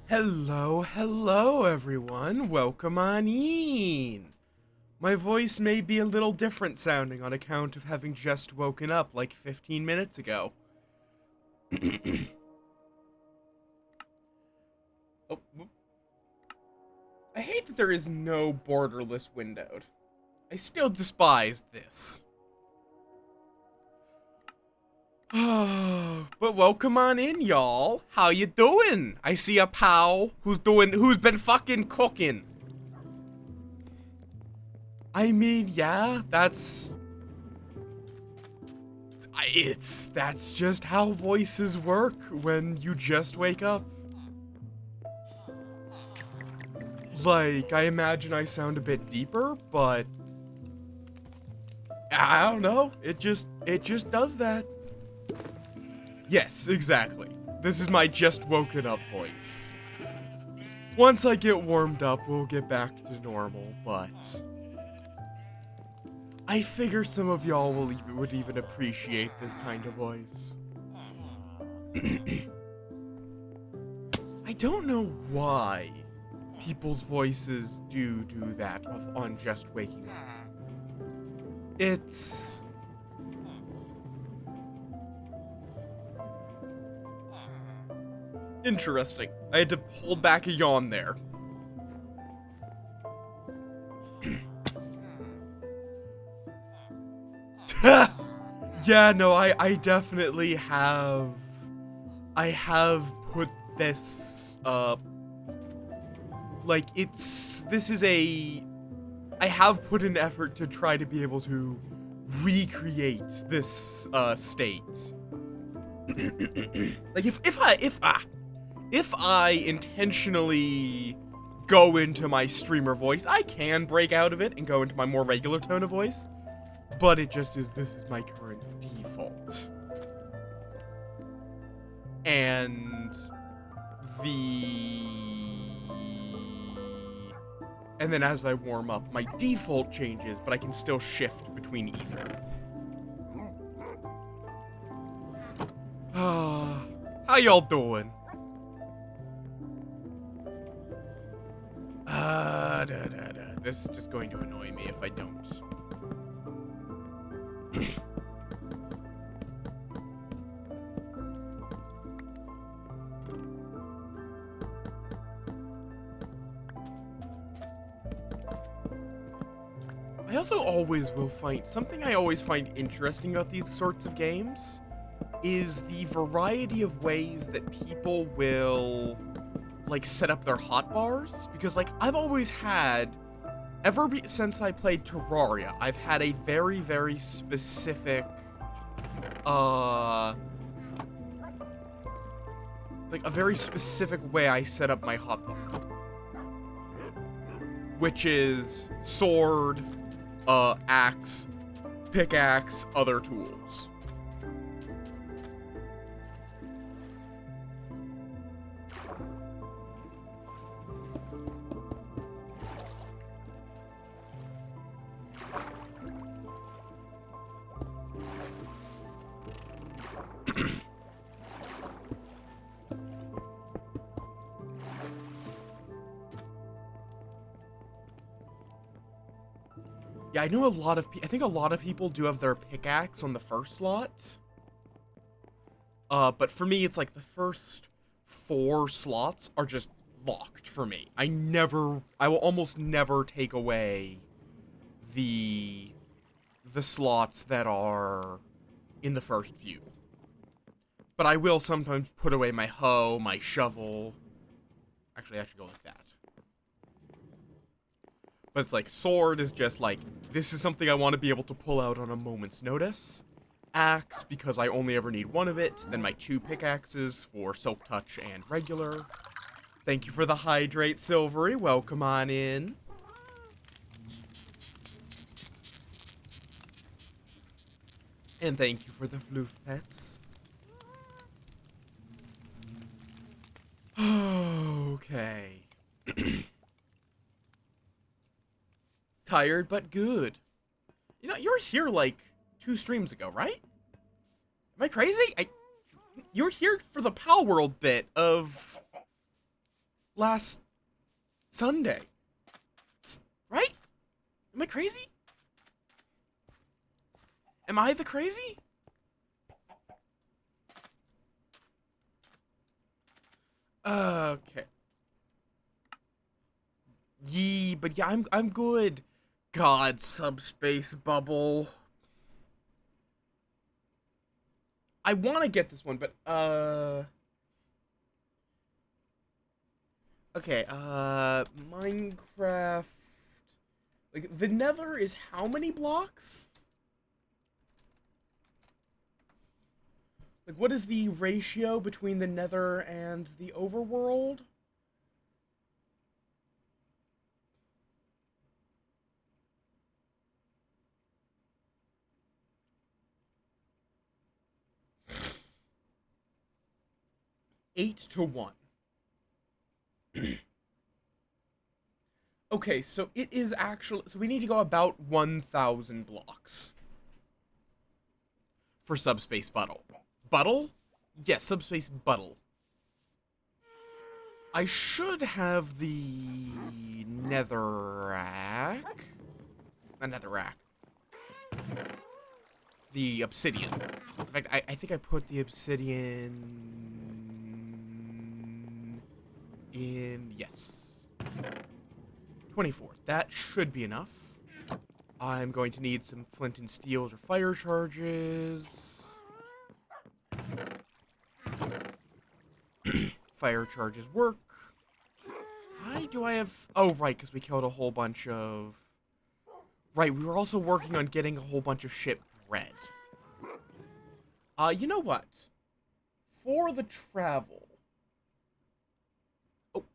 Hello everyone. Welcome on in. My voice may be a little different sounding on account of having just woken up like 15 minutes ago. Oh, I hate that there is no borderless windowed. I still despise this. But welcome on in, y'all. How you doing? I see a pal who's been fucking cooking. I mean, yeah, that's just how voices work when you just wake up. Like, I imagine I sound a bit deeper, but I don't know. It just does that. Yes, exactly. This is my just woken up voice. Once I get warmed up, we'll get back to normal, but I figure some of y'all would even appreciate this kind of voice. I don't know why people's voices do that on just waking up. It's interesting. I had to hold back a yawn there. Yeah, no, I definitely have. I have put this, like, this is I have put an effort to try to be able to recreate this, state. Like, if I intentionally go into my streamer voice, I can break out of it and go into my more regular tone of voice. But it just is, this is my current default. And then as I warm up, my default changes, but I can still shift between either. How y'all doing? This is just going to annoy me if I don't. I also always will find, something I always find interesting about these sorts of games is the variety of ways that people will, like, set up their hotbars. Because, like, I've always had, since I played Terraria, I've had a very, very specific, like, a very specific way I set up my hotbar. Which is sword, axe, pickaxe, other tools. Yeah, I know I think a lot of people do have their pickaxe on the first slot. But for me, it's like the first 4 slots are just locked for me. I will almost never take away the slots that are in the first few. But I will sometimes put away my hoe, my shovel. Actually, I should go like that. But it's like, sword is just like, this is something I want to be able to pull out on a moment's notice. Axe, because I only ever need one of it. Then my 2 pickaxes for Silk Touch and regular. Thank you for the hydrate, Silvery. Welcome on in. And thank you for the floof pets. Okay. Tired but good. You know, you were here like 2 streams ago, right? Am I crazy? You were here for the Pal World bit of last Sunday, right? Am I crazy? Am I the crazy? Okay. But yeah, I'm good. God, subspace bubble. I want to get this one, but okay, Minecraft. Like, the Nether is how many blocks? Like, what is the ratio between the Nether and the overworld? Eight to 1. Okay, so it is actually... So we need to go about 1,000 blocks for Subspace Buttle. Buttle? Yes, Subspace Buttle. I should have the netherrack. Not netherrack. The obsidian. In fact, I think I put the obsidian in... Yes. 24. That should be enough. I'm going to need some flint and steels or fire charges. Fire charges work. Why do I have... Oh, right, because we killed a whole bunch of... Right, we were also working on getting a whole bunch of shit bread. You know what? For the travel... Oh.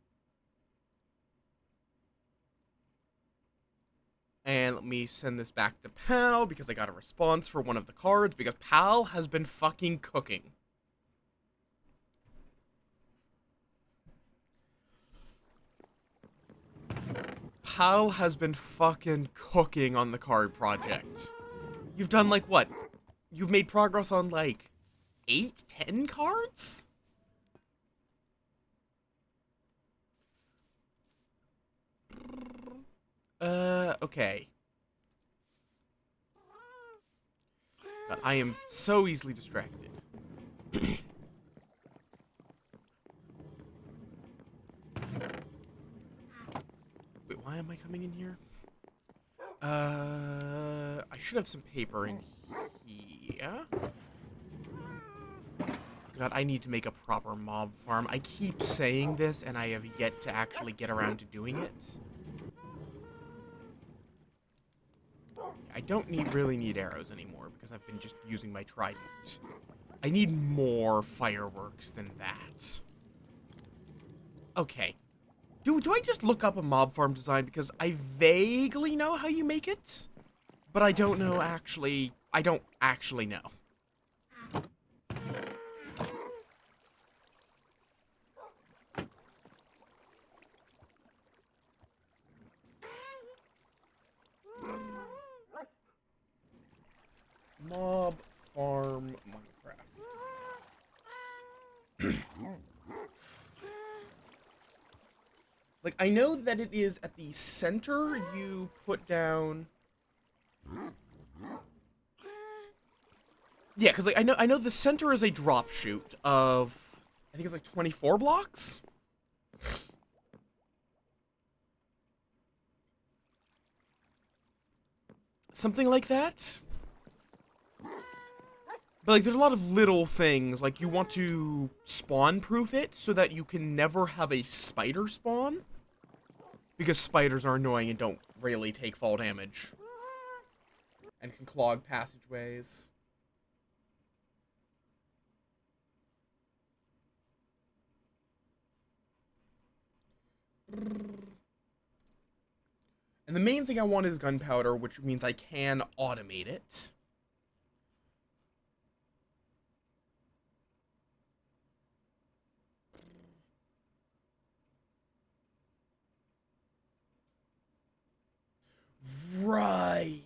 And let me send this back to Pal, because I got a response for one of the cards, because Pal has been fucking cooking. Pal has been fucking cooking on the card project. You've done, like, what? You've made progress on, like, 8, 10 cards? Okay. God, I am so easily distracted. Wait, why am I coming in here? I should have some paper in here. God, I need to make a proper mob farm. I keep saying this, and I have yet to actually get around to doing it. I don't really need arrows anymore, because I've been just using my trident. I need more fireworks than that. Okay. Do I just look up a mob farm design? Because I vaguely know how you make it, but I don't know actually... I don't actually know. Mob farm Minecraft. Like, I know that it is at the center you put down... Yeah, because, like, I know the center is a drop shoot of... I think it's, like, 24 blocks? Something like that? But, like, there's a lot of little things. Like, you want to spawn-proof it so that you can never have a spider spawn. Because spiders are annoying and don't really take fall damage. And can clog passageways. And the main thing I want is gunpowder, which means I can automate it. Right.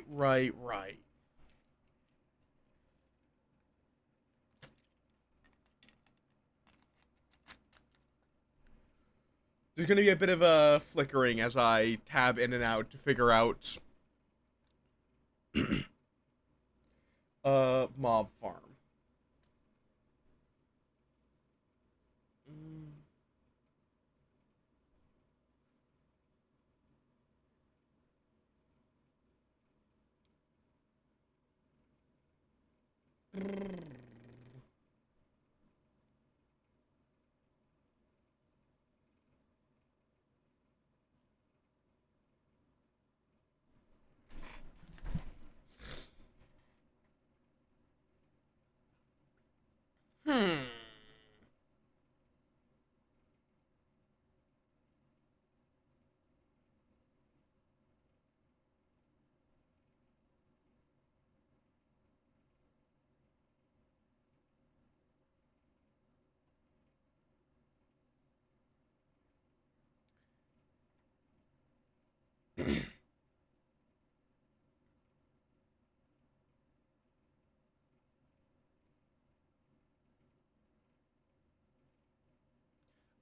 Right. There's gonna be a bit of a flickering as I tab in and out to figure out mob farm. Hmm.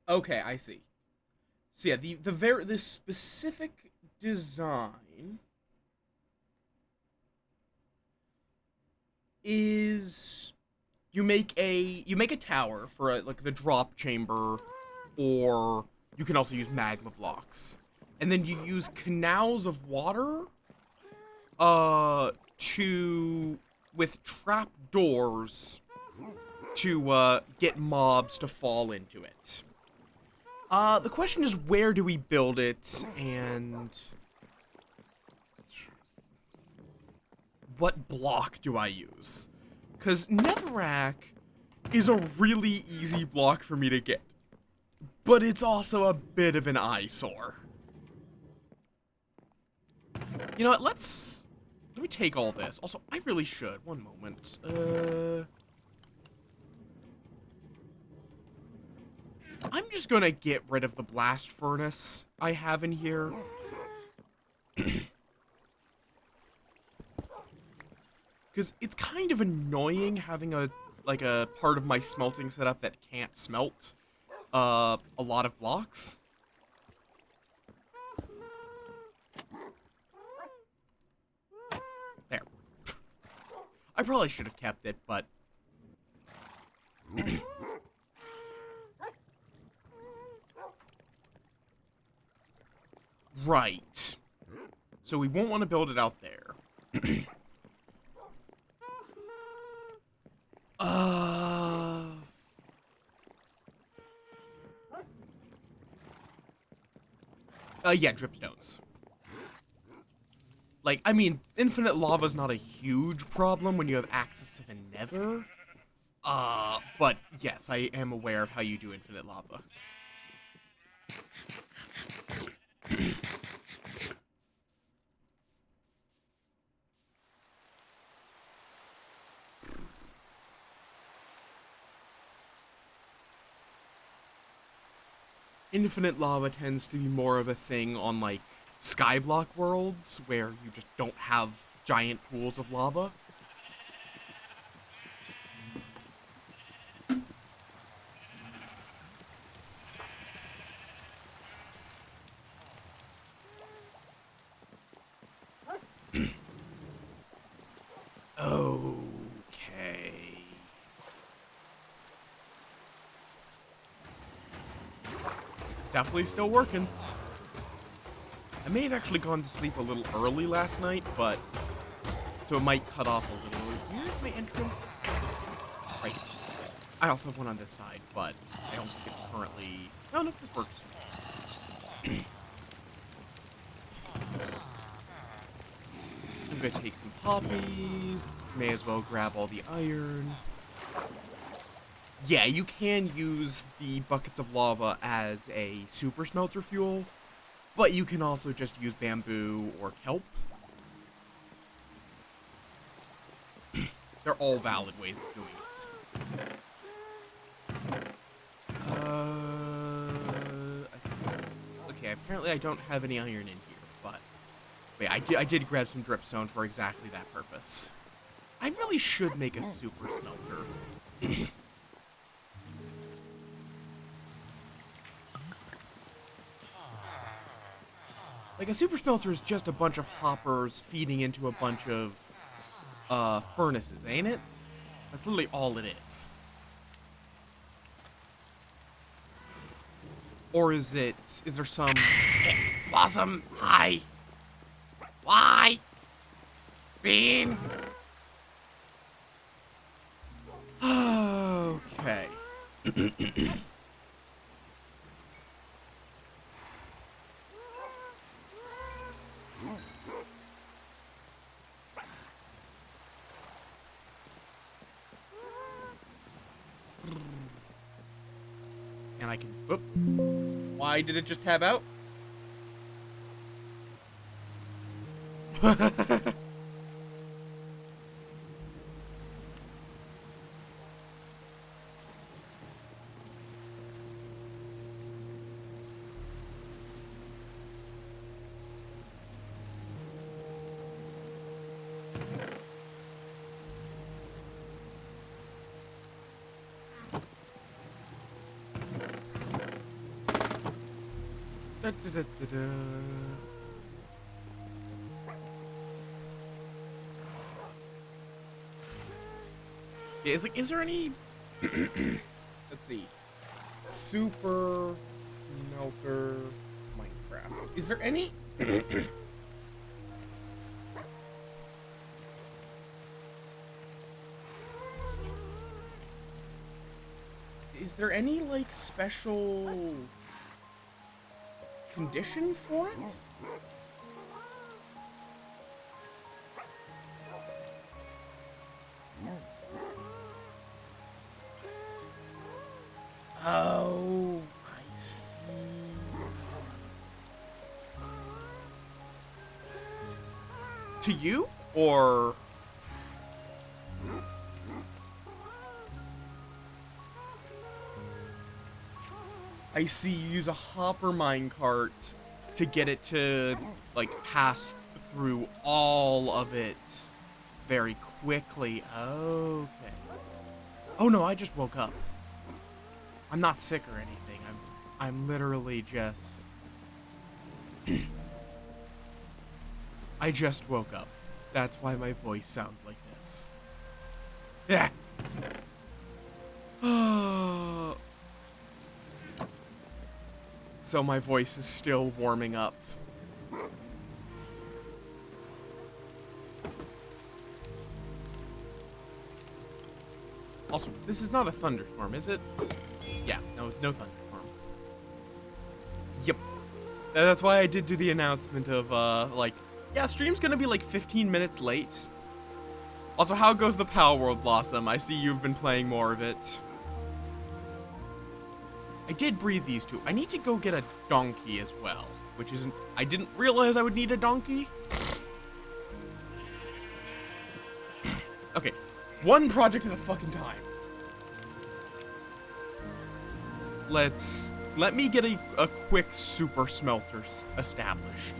Okay, I see. So yeah, the specific design is you make a tower for like the drop chamber, or you can also use magma blocks, and then you use canals of water to with trap doors to get mobs to fall into it. The question is, where do we build it, and what block do I use? Because Netherrack is a really easy block for me to get, but it's also a bit of an eyesore. You know what, let me take all this. Also, I really should. One moment. I'm just gonna get rid of the blast furnace I have in here. Because it's kind of annoying having a part of my smelting setup that can't smelt a lot of blocks. There. I probably should have kept it, but right. So we won't want to build it out there. uh yeah, dripstones. Like, I mean, infinite lava's not a huge problem when you have access to the nether. But yes, I am aware of how you do infinite lava. Infinite lava tends to be more of a thing on, like, skyblock worlds, where you just don't have giant pools of lava. Okay. It's definitely still working. I may have actually gone to sleep a little early last night, but so it might cut off a little. Where's my entrance? Right. I also have one on this side, but I don't think it's currently... Oh, no, this works. I'm gonna take some poppies. May as well grab all the iron. Yeah, you can use the buckets of lava as a super smelter fuel, but you can also just use bamboo or kelp. They're all valid ways of doing it. Okay, apparently I don't have any iron in here, but wait, I did grab some dripstone for exactly that purpose. I really should make a super smelter. Like, a super smelter is just a bunch of hoppers feeding into a bunch of furnaces, ain't it? That's literally all it is. Or is there some... Blossom, hi! Why? Bean? Okay. And I can... Oop. Why did it just tab out? Da, da, da, da, da. Yeah, is there any? Let's see. Super smelter Minecraft. Is there any? Is there any like special condition for it? Oh, I see. To you? Or... I see you use a hopper minecart to get it to, like, pass through all of it very quickly. Okay. Oh no, I just woke up. I'm not sick or anything. I'm literally just... I just woke up. That's why my voice sounds like this. Yeah. So my voice is still warming up. Also, this is not a thunderstorm, is it? Yeah, no thunderstorm. Yep. That's why I did do the announcement of, like, yeah, stream's gonna be like 15 minutes late. Also, how goes the Pal World Blossom? I see you've been playing more of it. I did breed these two. I need to go get a donkey as well, which isn't... I didn't realize I would need a donkey. Okay, one project at a fucking time. Let me get a quick super smelter established.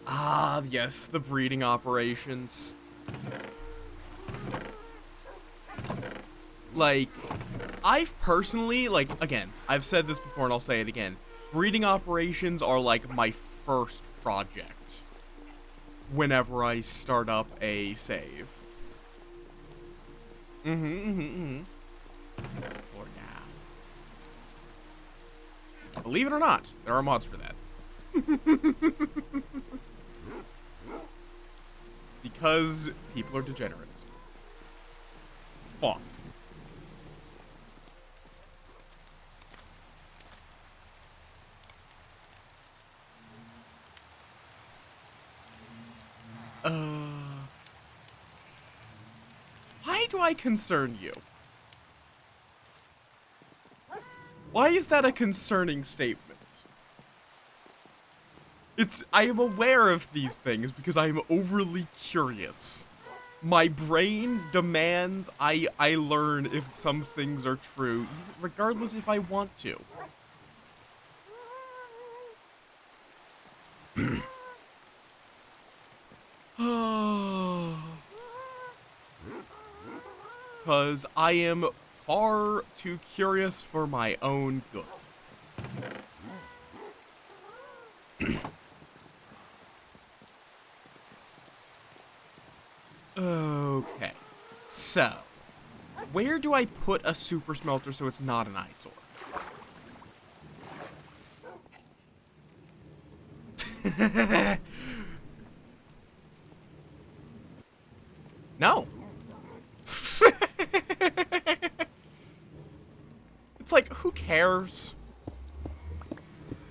Ah, yes, the breeding operations. Like, I've personally, like, again, I've said this before and I'll say it again. Breeding operations are like my first project whenever I start up a save. For now. Believe it or not, there are mods for that. Because people are degenerates. Fuck. Why do I concern you? Why is that a concerning statement? I am aware of these things because I am overly curious. My brain demands I learn if some things are true, regardless if I want to. Because I am far too curious for my own good. Okay, so where do I put a super smelter so it's not an eyesore? No. It's like, who cares?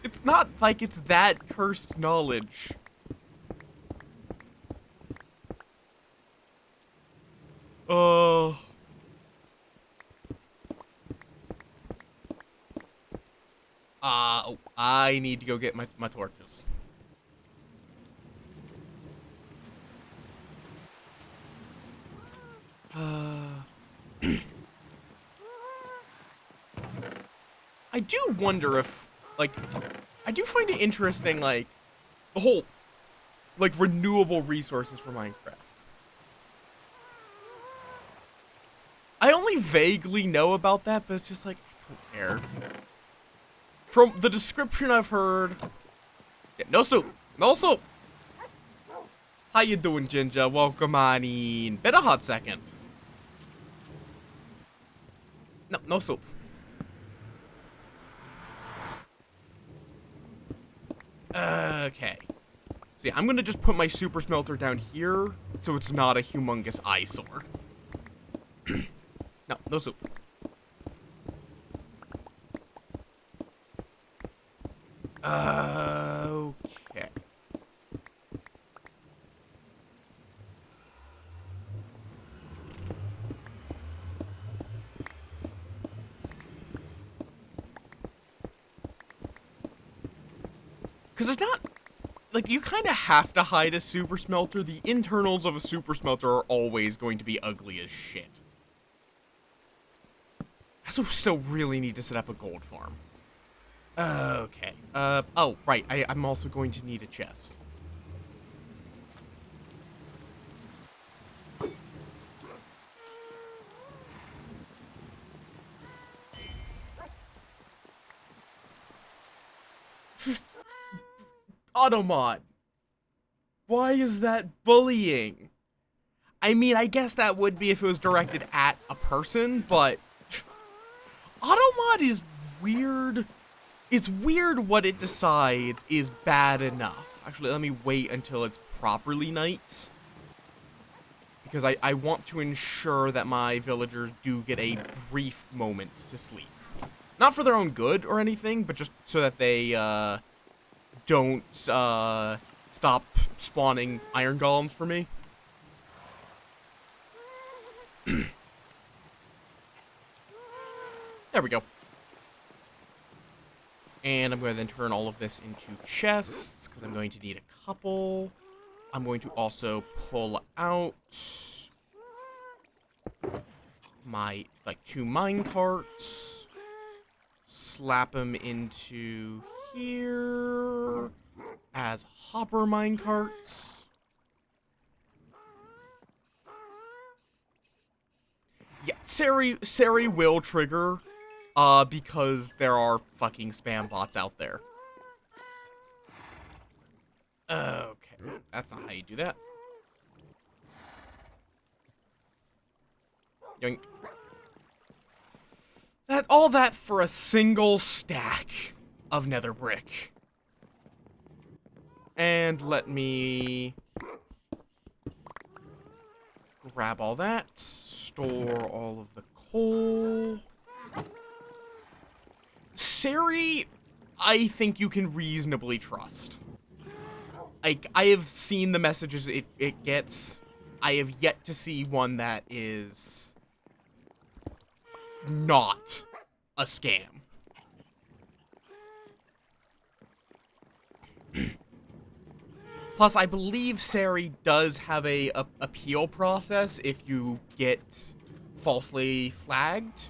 It's not like it's that cursed knowledge. Oh. Oh, I need to go get my torches. I do wonder if, like, I do find it interesting, like, the whole, like, renewable resources for Minecraft. I only vaguely know about that, but it's just like, I don't care. From the description I've heard... Yeah, no soup! No soup! How you doing, Ginger? Welcome on in. Been a hot second. No, no soup. Okay. So yeah, I'm gonna just put my super smelter down here, so it's not a humongous eyesore. No, no soup. Okay. Because there's not... Like, you kind of have to hide a super smelter. The internals of a super smelter are always going to be ugly as shit. I also still really need to set up a gold farm. Okay. Oh, right. I'm also going to need a chest. Automod. Why is that bullying? I mean, I guess that would be if it was directed at a person, but... Automod is weird. It's weird what it decides is bad enough. Actually, let me wait until it's properly night. Because I want to ensure that my villagers do get a brief moment to sleep. Not for their own good or anything, but just so that they, don't, stop spawning iron golems for me. There we go. And I'm going to then turn all of this into chests, because I'm going to need a couple. I'm going to also pull out my, like, 2 mine carts. Slap them into here as hopper mine carts. Yeah, Sari will trigger, because there are fucking spam bots out there. Okay, that's not how you do that. Yoink. All that for a single stack of nether brick. And let me grab all that, store all of the coal. Sari, I think you can reasonably trust. I have seen the messages it gets. I have yet to see one that is not a scam. Plus, I believe Sari does have a appeal process if you get falsely flagged.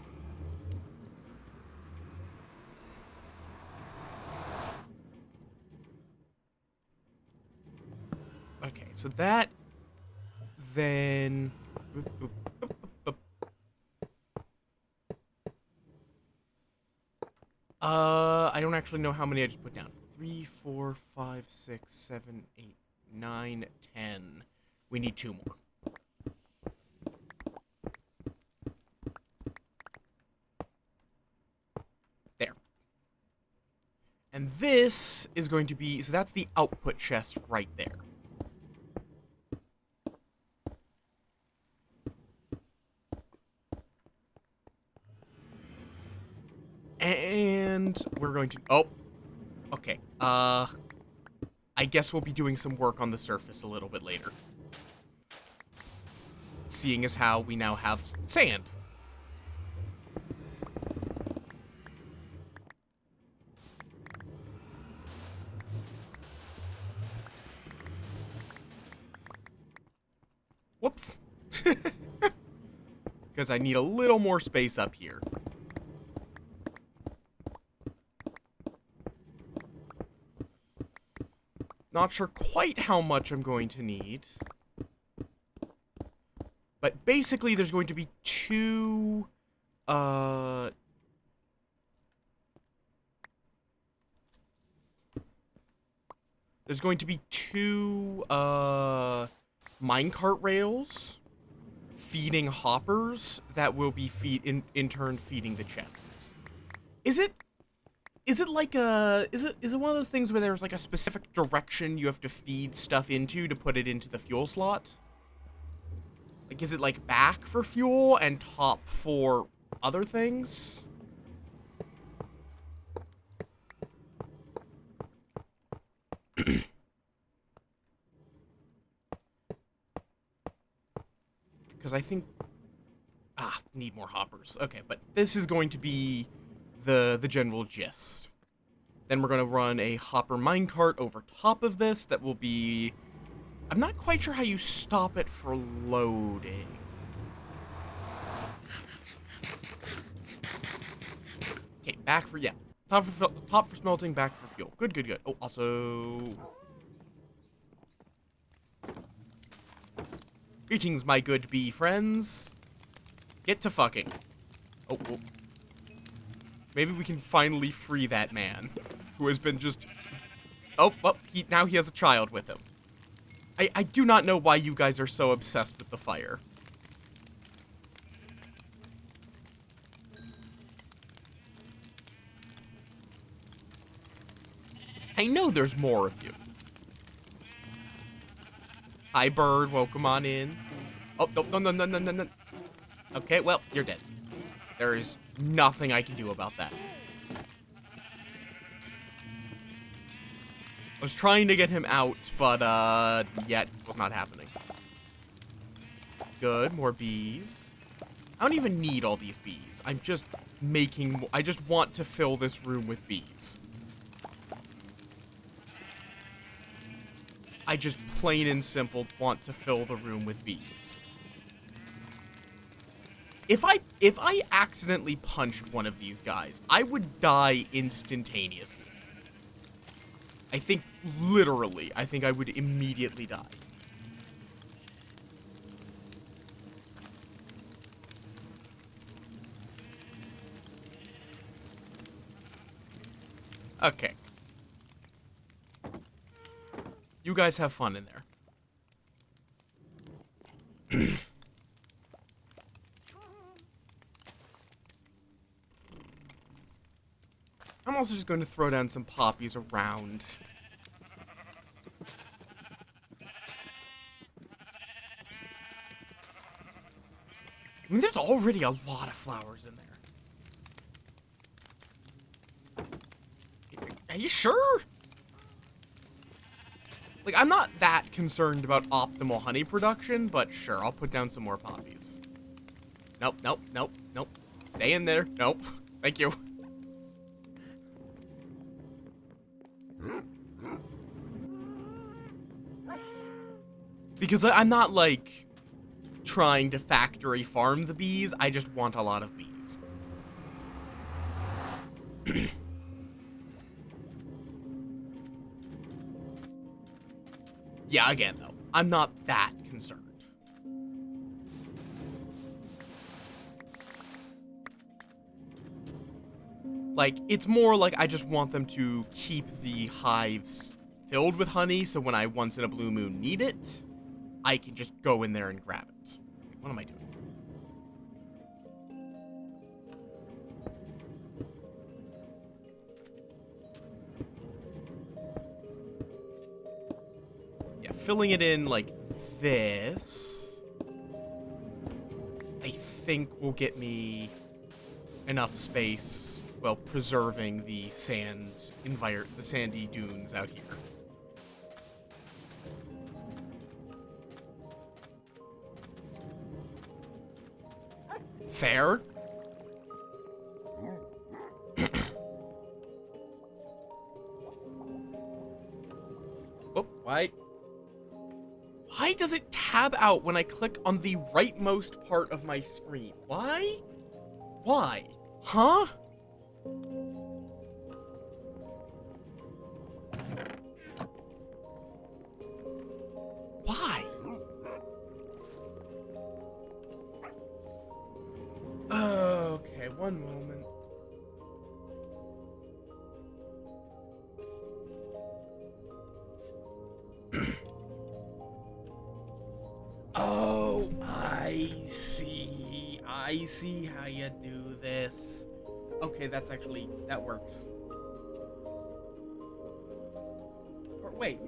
Okay, so that, then... I don't actually know how many I just put down. 3, 4, 5, 6, 7, 8, 9, 10. We need 2 more. There. And this is going to be... So that's the output chest right there. And we're going to... Oh. Okay. I guess we'll be doing some work on the surface a little bit later. Seeing as how we now have sand. Whoops. Because I need a little more space up here. Not sure quite how much I'm going to need. But basically, there's going to be two, there's going to be two, minecart rails feeding hoppers that will be in turn feeding the chests. Is it like is it one of those things where there's like a specific direction you have to feed stuff into to put it into the fuel slot? Like, is it like back for fuel and top for other things? Because I think... need more hoppers. Okay, but this is going to be the general gist. Then we're going to run a hopper minecart over top of this that will be... I'm not quite sure how you stop it for loading. Okay, back for... yeah. Top for smelting, back for fuel. Good, good, good. Oh, also... Greetings, my good bee friends. Get to fucking. Oh, oh. Maybe we can finally free that man who has been just... Oh, well, now he has a child with him. I do not know why you guys are so obsessed with the fire. I know there's more of you. Hi, bird. Welcome on in. Oh, no. Okay, well, you're dead. There is nothing I can do about that. I was trying to get him out, but, yet it was not happening. Good, more bees. I don't even need all these bees. I'm just making... I just want to fill this room with bees. I just plain and simple want to fill the room with bees. If I accidentally punched one of these guys, I would die instantaneously. I think, literally, I think I would immediately die. Okay. You guys have fun in there. I'm also just going to throw down some poppies around. I mean, there's already a lot of flowers in there. Are you sure? Like, I'm not that concerned about optimal honey production, but sure, I'll put down some more poppies. Nope. Stay in there. Nope. Thank you. Because I'm not, like, trying to factory farm the bees. I just want a lot of bees. Yeah, again, though, I'm not that concerned. Like, it's more like I just want them to keep the hives filled with honey, so when I once in a blue moon need it, I can just go in there and grab it. What am I doing? Yeah, filling it in like this, I think will get me enough space, well, preserving the the sandy dunes out here. Fair. Oh, why does it tab out when I click on the rightmost part of my screen? Why? Huh? One moment. Oh, I see. I see how you do this. Okay, that works. Or wait.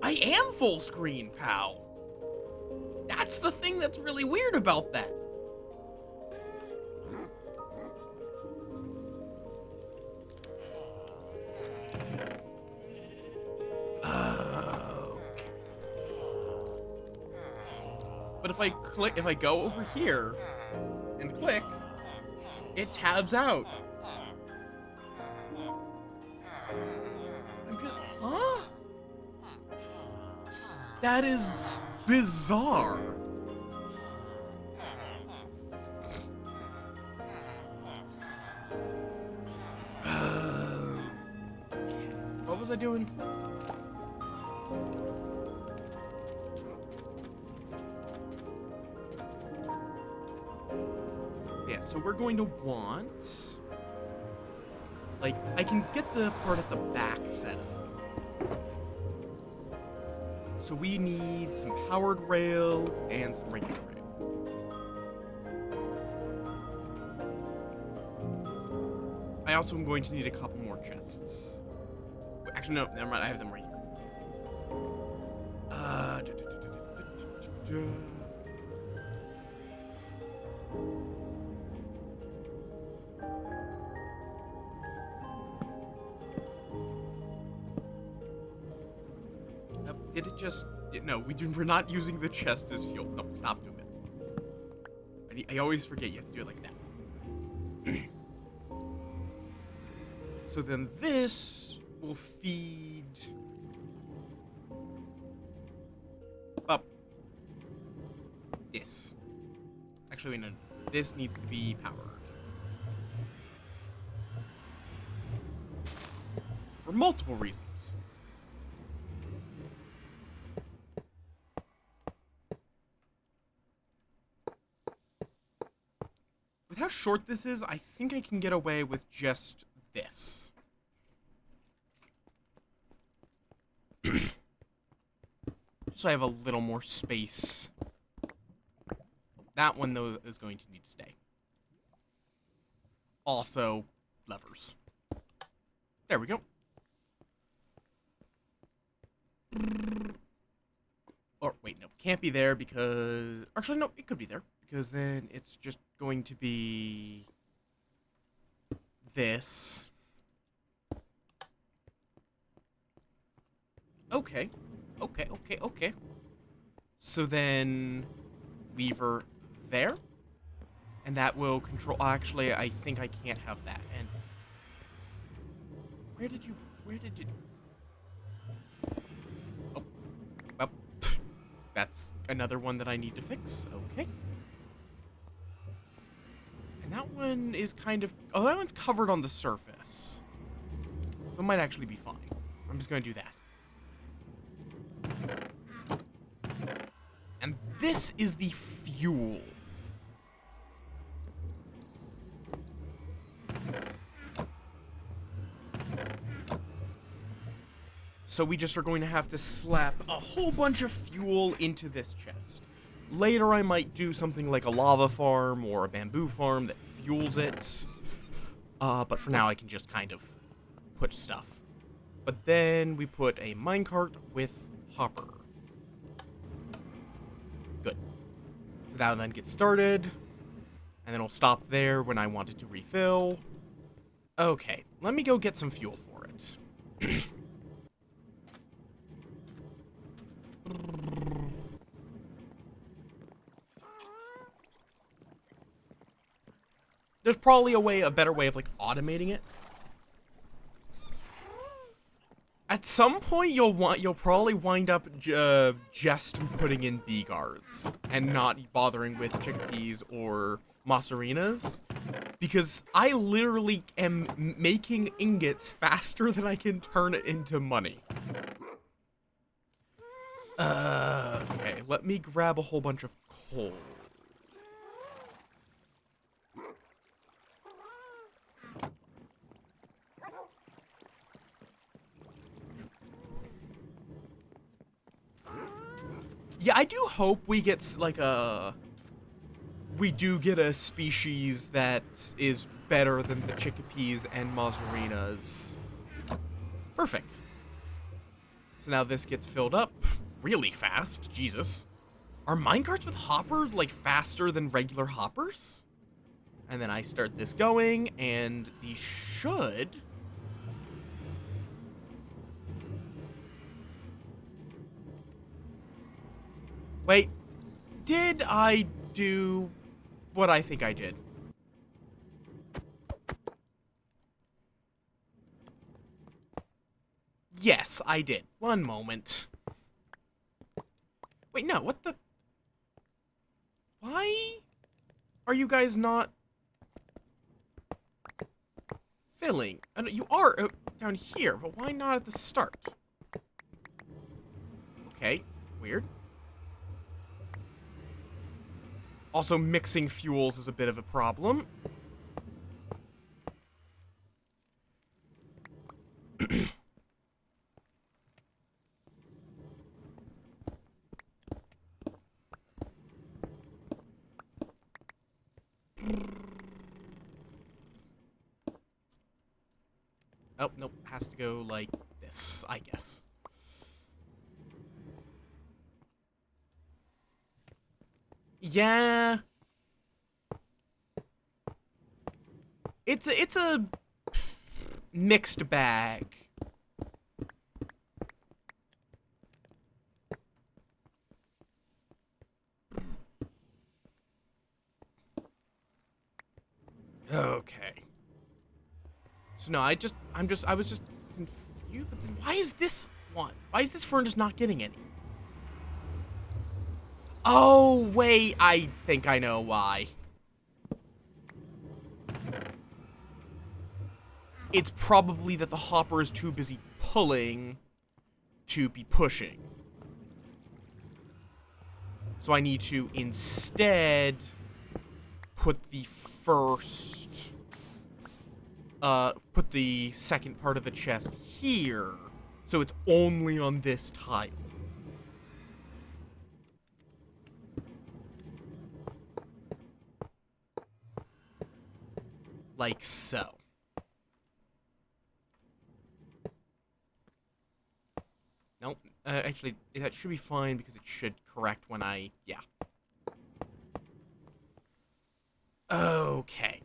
I am full screen, pal. That's the thing that's really weird about that. But if I go over here and click, it tabs out. Huh? That is bizarre. What was I doing? Yeah, so we're going to want... Like, I can get the part at the back set up. So we need some powered rail and some regular rail. I also am going to need a couple more chests. Actually, no, never mind. I have them right here. Did it just... No, we're not using the chest as fuel. No, stop doing it. I always forget you have to do it like that. So then this will feed... up this. Actually, no, this needs to be powered. For multiple reasons. With how short this is, I think I can get away with just this. So I have a little more space. That one, though, is going to need to stay. Also, levers. There we go. Or, wait, no. Can't be there because... Actually, no, it could be there. Because then it's just going to be... this. Okay. Okay. So then... lever there. And that will control... Actually, I think I can't have that. And... Where did you... Oh. Well, that's another one that I need to fix. Okay. And that one is kind of... Oh, that one's covered on the surface. So it might actually be fine. I'm just going to do that. And this is the fuel. So we just are going to have to slap a whole bunch of fuel into this chest. Later I might do something like a lava farm or a bamboo farm that fuels it. But for now I can just kind of put stuff. But then we put a minecart with hopper. Good. That'll then get started. And then we'll stop there when I want it to refill. Okay, let me go get some fuel for it. There's probably a better way of, like, automating it. At some point, you'll probably wind up just putting in bee guards and not bothering with chickpeas or mozzarinas, because I literally am making ingots faster than I can turn it into money. Okay, let me grab a whole bunch of coal. Yeah, I do hope we get, like, we do get a species that is better than the chickpeas and mozzarinas. Perfect. So now this gets filled up really fast. Jesus. Are minecarts with hoppers, like, faster than regular hoppers? And then I start this going, and these should... Wait, did I do what I think I did? Yes, I did. One moment. Wait, no, what the... Why are you guys not filling? You are down here, but why not at the start? Okay, weird. Also, mixing fuels is a bit of a problem. Oh, nope, has to go like this, I guess. Yeah. It's a mixed bag. Okay. So no, I was just confused. But then why is this one? Why is this fern just not getting any? Oh, wait, I think I know why. It's probably that the hopper is too busy pulling to be pushing. So I need to instead put the put the second part of the chest here, so it's only on this tile. Like so. Nope. Actually, that should be fine because it should correct when yeah. Okay.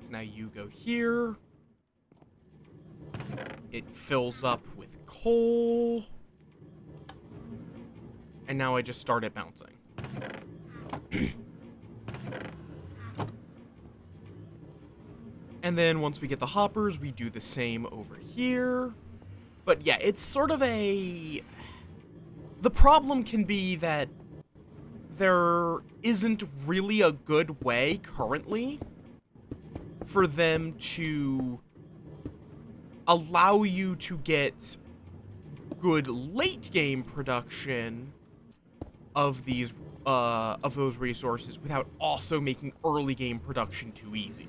So now you go here. It fills up with coal. And now I just start it bouncing. And then once we get the hoppers, we do the same over here. But yeah, it's sort of a... The problem can be that there isn't really a good way currently for them to allow you to get good late game production of these of those resources without also making early game production too easy.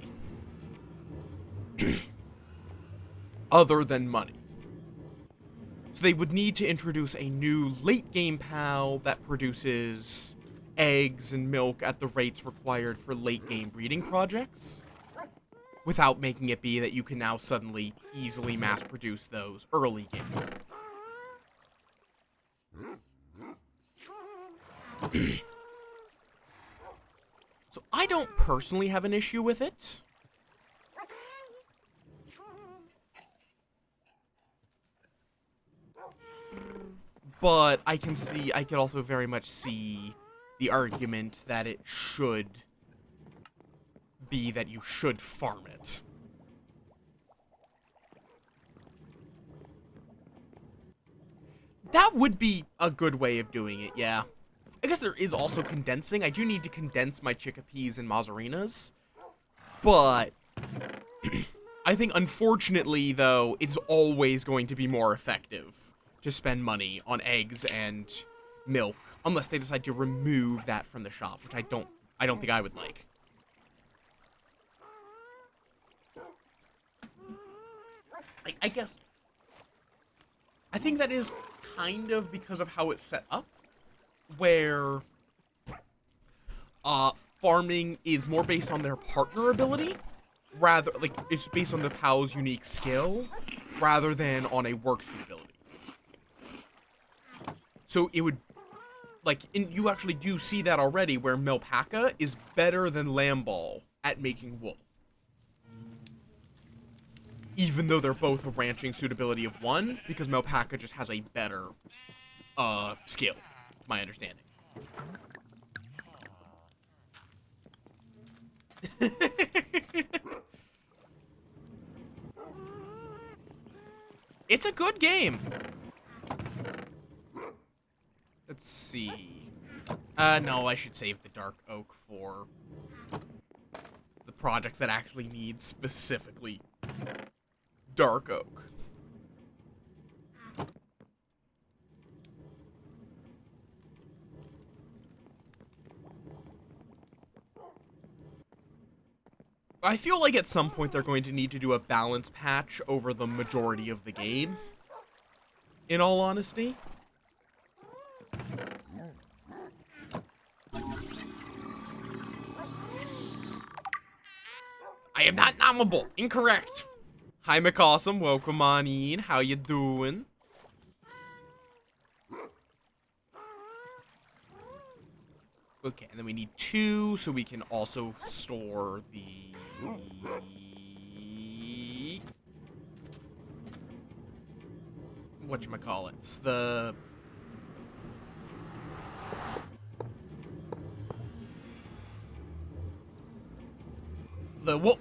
Other than money. So they would need to introduce a new late game PAL that produces eggs and milk at the rates required for late game breeding projects, without making it be that you can now suddenly easily mass produce those early game. So I don't personally have an issue with it. But I could also very much see the argument that it should be that you should farm it. That would be a good way of doing it, yeah. I guess there is also condensing. I do need to condense my chickpeas and mazzarinas. But I think, unfortunately, though, it's always going to be more effective to spend money on eggs and milk, unless they decide to remove that from the shop, which I don't think I would like. I guess I think that is kind of because of how it's set up, where farming is more based on their partner ability, rather, like, it's based on the POW's unique skill, rather than on a worksheet ability. So it would, like, you actually do see that already, where Melpaka is better than Lamball at making wool. Even though they're both a ranching suitability of 1, because Melpaka just has a better, skill, to my understanding. It's a good game. Let's see. No, I should save the Dark Oak for the projects that actually need specifically Dark Oak. I feel like at some point they're going to need to do a balance patch over the majority of the game, in all honesty. I am not nommable. Incorrect. Hi, McAwesome. Welcome on in. How you doing? Okay, and then we need 2, so we can also store the... whatchamacallits?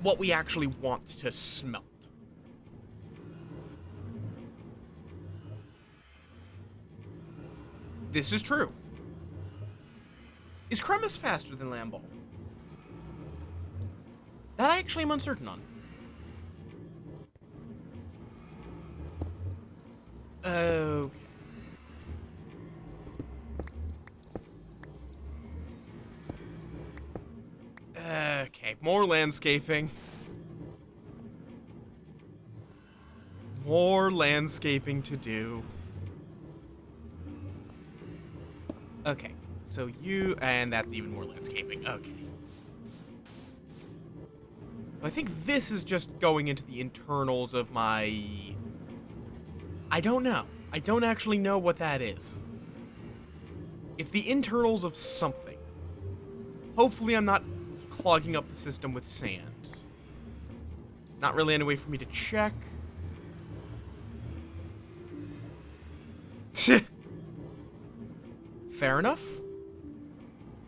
What we actually want to smelt. This is true. Is Kremis faster than Lamball? That I actually am uncertain on. Okay. Okay, more landscaping. More landscaping to do. Okay, so you, and that's even more landscaping. Okay. I think this is just going into the internals of my... I don't know. I don't actually know what that is. It's the internals of something. Hopefully I'm not clogging up the system with sand. Not really any way for me to check. Fair enough.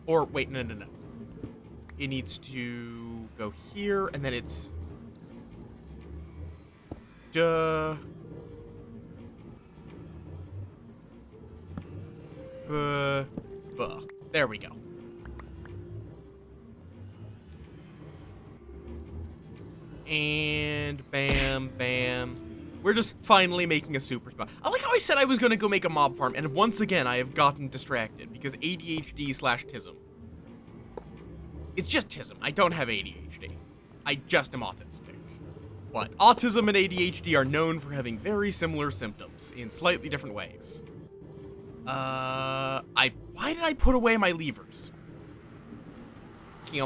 Or, wait, no. It needs to go here, and then it's... Duh. There we go. And bam, bam. We're just finally making a super spot. I like how I said I was going to go make a mob farm, and once again I have gotten distracted because ADHD/tism. It's just tism. I don't have ADHD. I just am autistic. But autism and ADHD are known for having very similar symptoms in slightly different ways. Why did I put away my levers? Okay.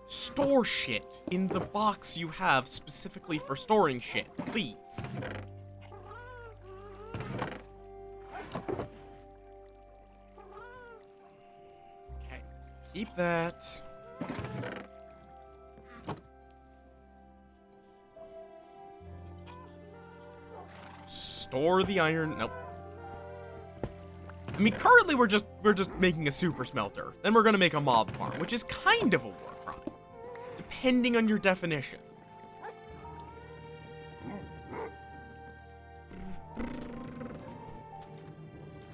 Store shit in the box you have specifically for storing shit, please. Okay. Keep that. Store the iron. Nope. I mean, currently we're just making a super smelter. Then we're gonna make a mob farm, which is kind of a war crime, depending on your definition.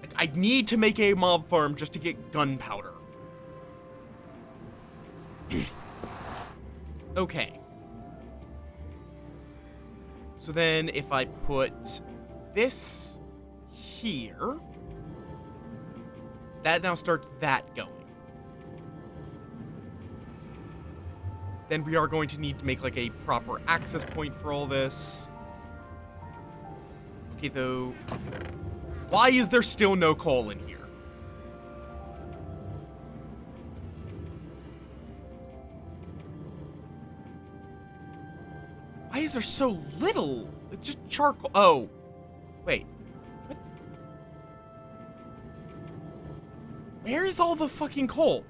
Like, I need to make a mob farm just to get gunpowder. Okay. So then if I put this here, that now starts that going. Then we are going to need to make like a proper access point for all this. Okay, though. Why is there still no coal in here? Why is there so little? It's just charcoal. Oh. Wait. What? Where is all the fucking coal?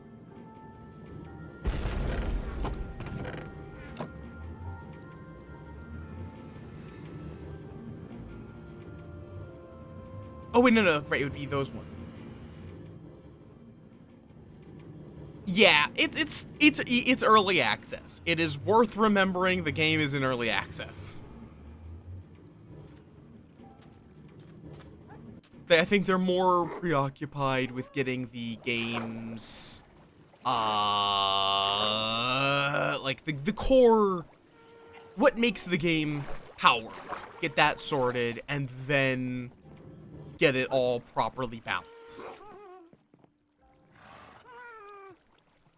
Oh, wait, no. Right, it would be those ones. Yeah, it's early access. It is worth remembering the game is in early access. I think they're more preoccupied with getting the game's, like the core, what makes the game power. Get that sorted, and then get it all properly balanced.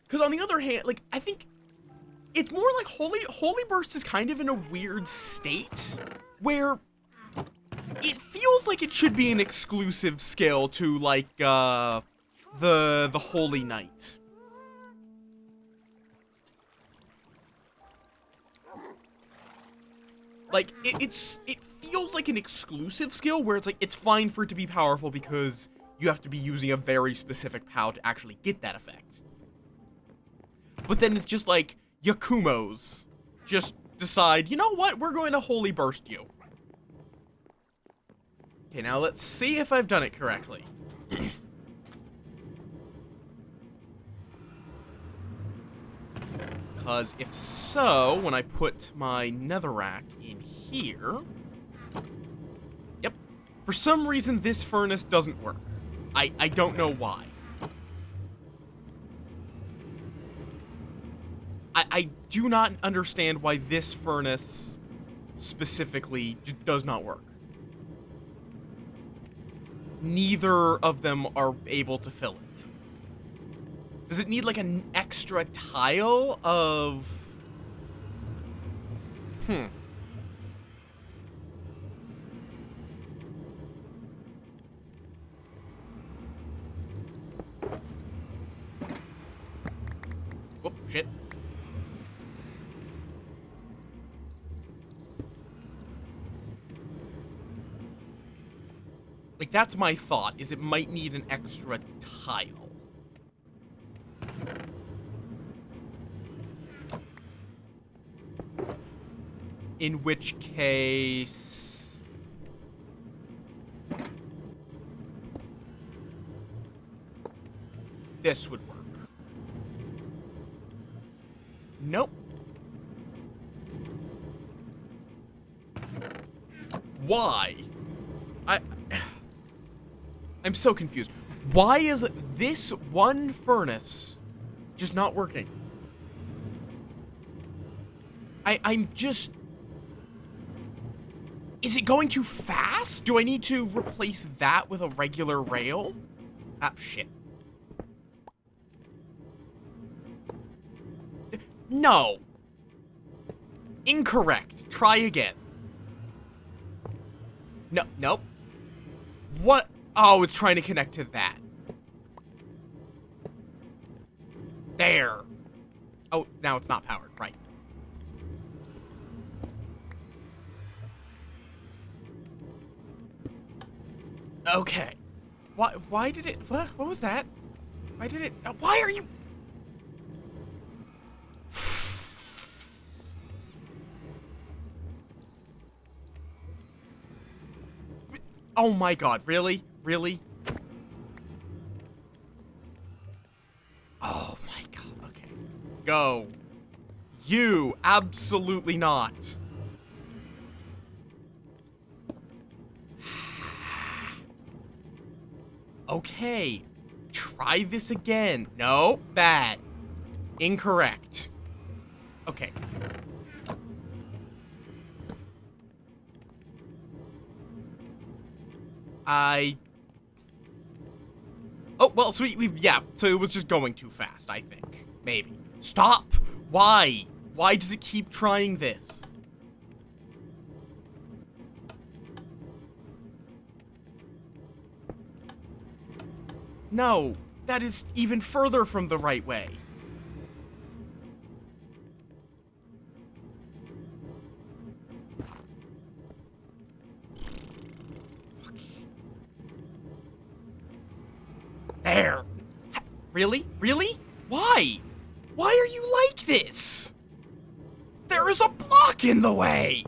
Because on the other hand, like, I think it's more like Holy Burst is kind of in a weird state where it feels like it should be an exclusive skill to, like, the Holy Knight. Like, it feels like an exclusive skill where it's like, it's fine for it to be powerful because you have to be using a very specific POW to actually get that effect. But then it's just like, Yakumos just decide, you know what, we're going to Holy Burst you. Okay, now let's see if I've done it correctly. Because if so, when I put my netherrack in here... Yep. For some reason, this furnace doesn't work. I don't know why. I do not understand why this furnace specifically just does not work. Neither of them are able to fill it. Does it need like an extra tile of... Oh, shit. Like, that's my thought, is it might need an extra tile. In which case... this would work. Nope. Why? I'm so confused. Why is this one furnace just not working? I'm just... Is it going too fast? Do I need to replace that with a regular rail? Ah, shit. No. Incorrect. Try again. No, nope. What? Oh, it's trying to connect to that. There. Oh, now it's not powered, right. Okay. Why did it... What was that? Why did it... Why are you... Oh my god, really? Really? Oh my god, okay. Go. You, absolutely not. Okay. Try this again. No, bad. Incorrect. Okay. Oh, well, so yeah, so it was just going too fast, I think. Maybe. Stop! Why? Why does it keep trying this? No, that is even further from the right way. There. Really? Really? Why? Why are you like this? There is a block in the way!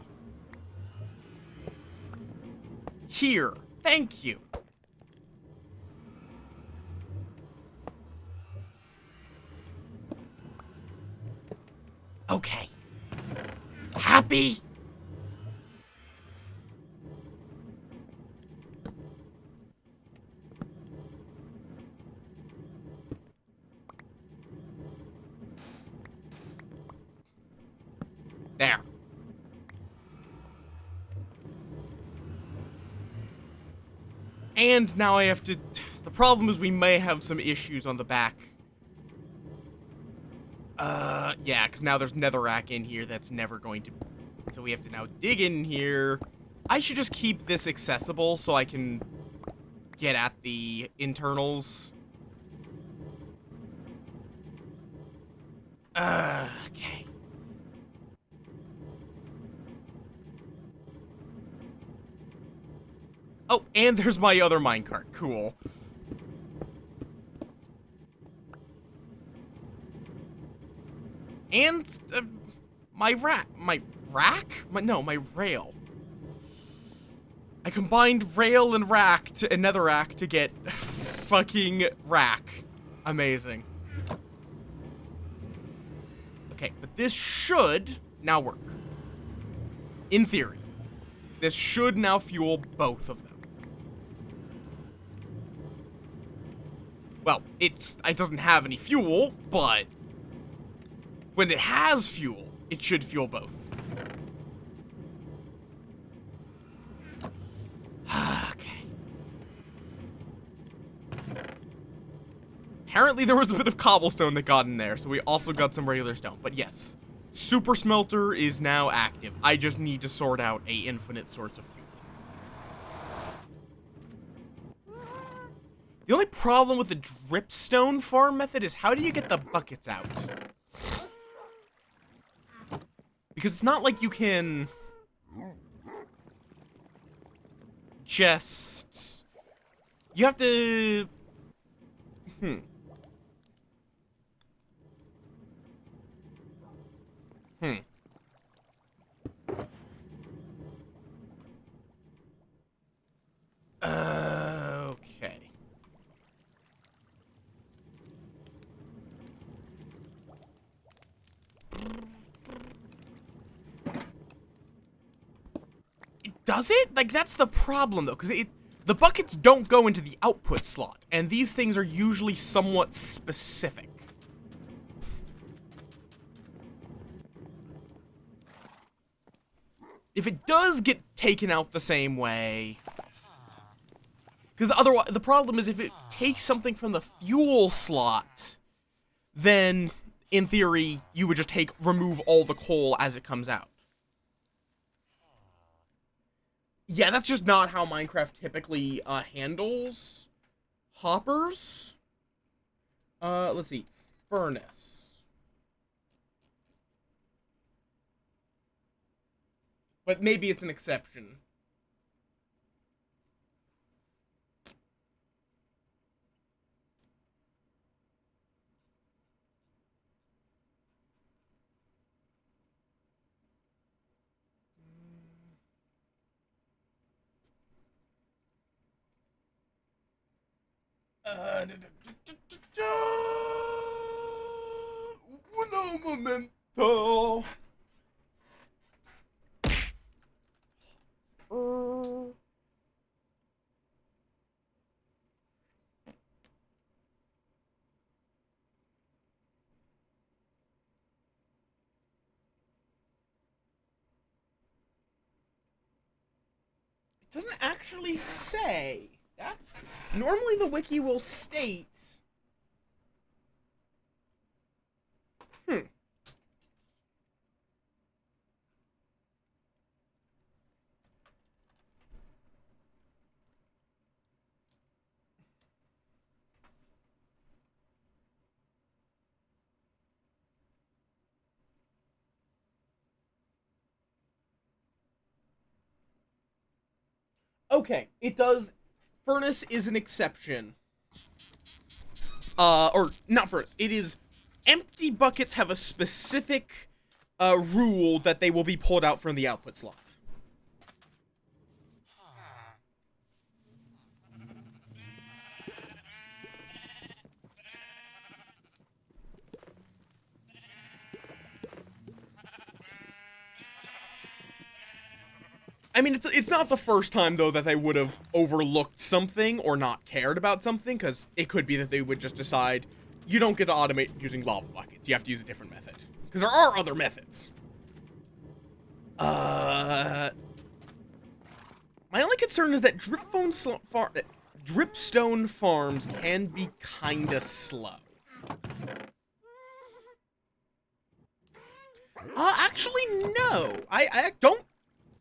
Here. Thank you. Okay. Happy? There. And now I have to... The problem is we may have some issues on the back. Yeah, because now there's netherrack in here that's never going to... So we have to now dig in here. I should just keep this accessible so I can get at the internals. Okay. Oh, and there's my other minecart. Cool. And, my rack? My rail. I combined rail and rack to another rack to get fucking rack. Amazing. Okay, but this should now work. In theory. This should now fuel both of them. Well, it doesn't have any fuel, but when it has fuel, it should fuel both. Okay. Apparently there was a bit of cobblestone that got in there, so we also got some regular stone. But yes, super smelter is now active. I just need to sort out a infinite source of fuel. The only problem with the dripstone farm method is how do you get the buckets out? Because it's not like you can just... You have to... Okay. Does it? Like, that's the problem, though, because the buckets don't go into the output slot, and these things are usually somewhat specific. If it does get taken out the same way... Because otherwise, the problem is if it takes something from the fuel slot, then, in theory, you would just remove all the coal as it comes out. Yeah, that's just not how Minecraft typically handles hoppers. Let's see. Furnace. But maybe it's an exception. Uno momento. It doesn't actually say. That's normally the wiki will state. Hmm. Okay, it does. Furnace is an exception. Or not furnace. It is empty buckets have a specific rule that they will be pulled out from the output slot. I mean, it's not the first time, though, that they would have overlooked something or not cared about something, because it could be that they would just decide, you don't get to automate using lava buckets, you have to use a different method. Because there are other methods. My only concern is that dripstone farms can be kinda slow. Actually, no. I don't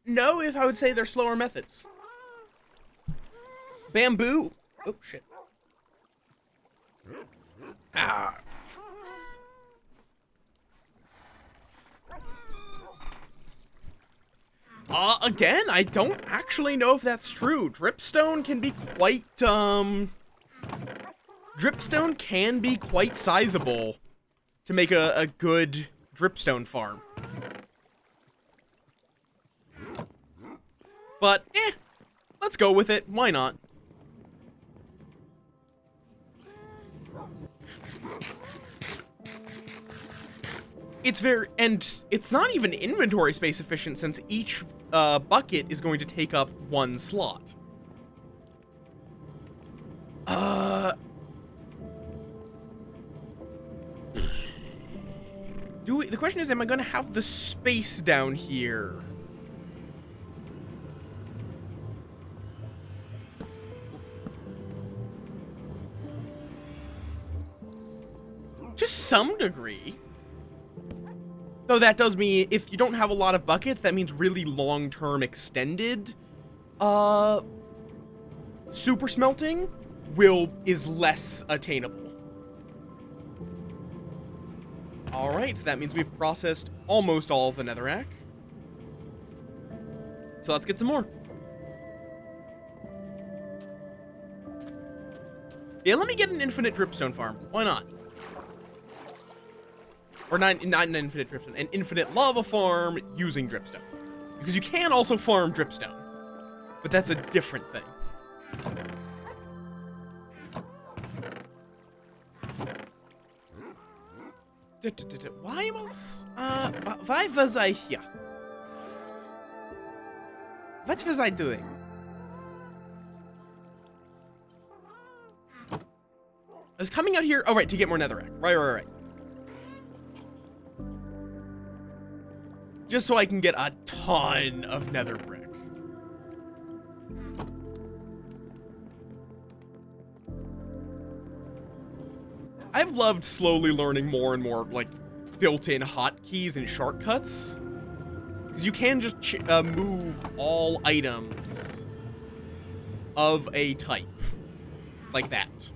know if I would say they're slower methods. Bamboo. Oh, shit. Ah. Again, I don't actually know if that's true. Dripstone can be quite, Dripstone can be quite sizable to make a good dripstone farm. But, let's go with it. Why not? It's it's not even inventory space efficient since each bucket is going to take up one slot. The question is, am I going to have the space down here? To some degree. Though that does mean if you don't have a lot of buckets, that means really long-term extended super smelting is less attainable. Alright, so that means we've processed almost all of the netherrack. So let's get some more. Yeah, let me get an infinite dripstone farm. Why not? Or not an infinite dripstone, an infinite lava farm using dripstone. Because you can also farm dripstone. But that's a different thing. Why was I here? What was I doing? I was coming out here, oh right, to get more netherrack. Right. Just so I can get a ton of nether brick. I've loved slowly learning more and more, like, built-in hotkeys and shortcuts. Because you can just move all items of a type. Like that.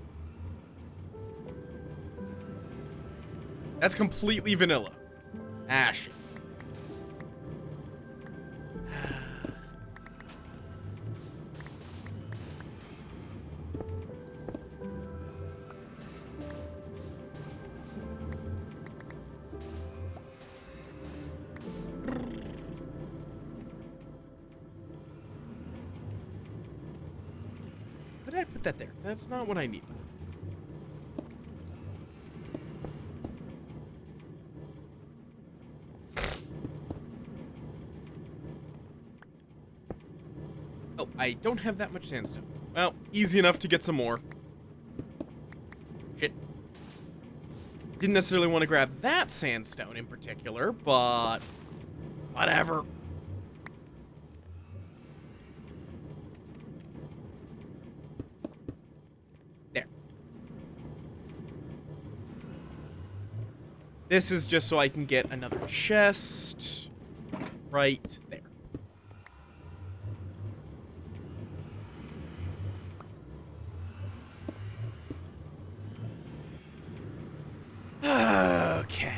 That's completely vanilla. Ashy. Why did I put that there? That's not what I need. I don't have that much sandstone. Well, easy enough to get some more. Shit. Didn't necessarily want to grab that sandstone in particular, but whatever. There. This is just so I can get another chest right there. Okay.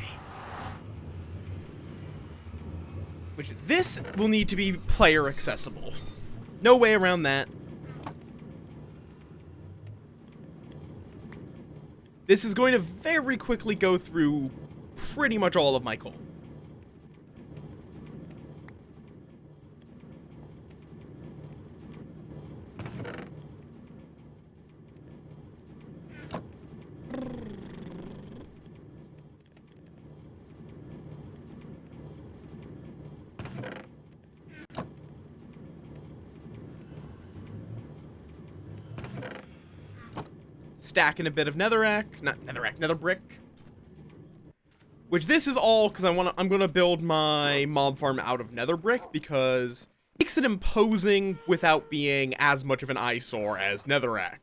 Which, this will need to be player accessible. No way around that. This is going to very quickly go through pretty much all of my coal. Stacking a bit of nether brick. Which this is all because I'm gonna build my mob farm out of nether brick because it makes it imposing without being as much of an eyesore as netherrack.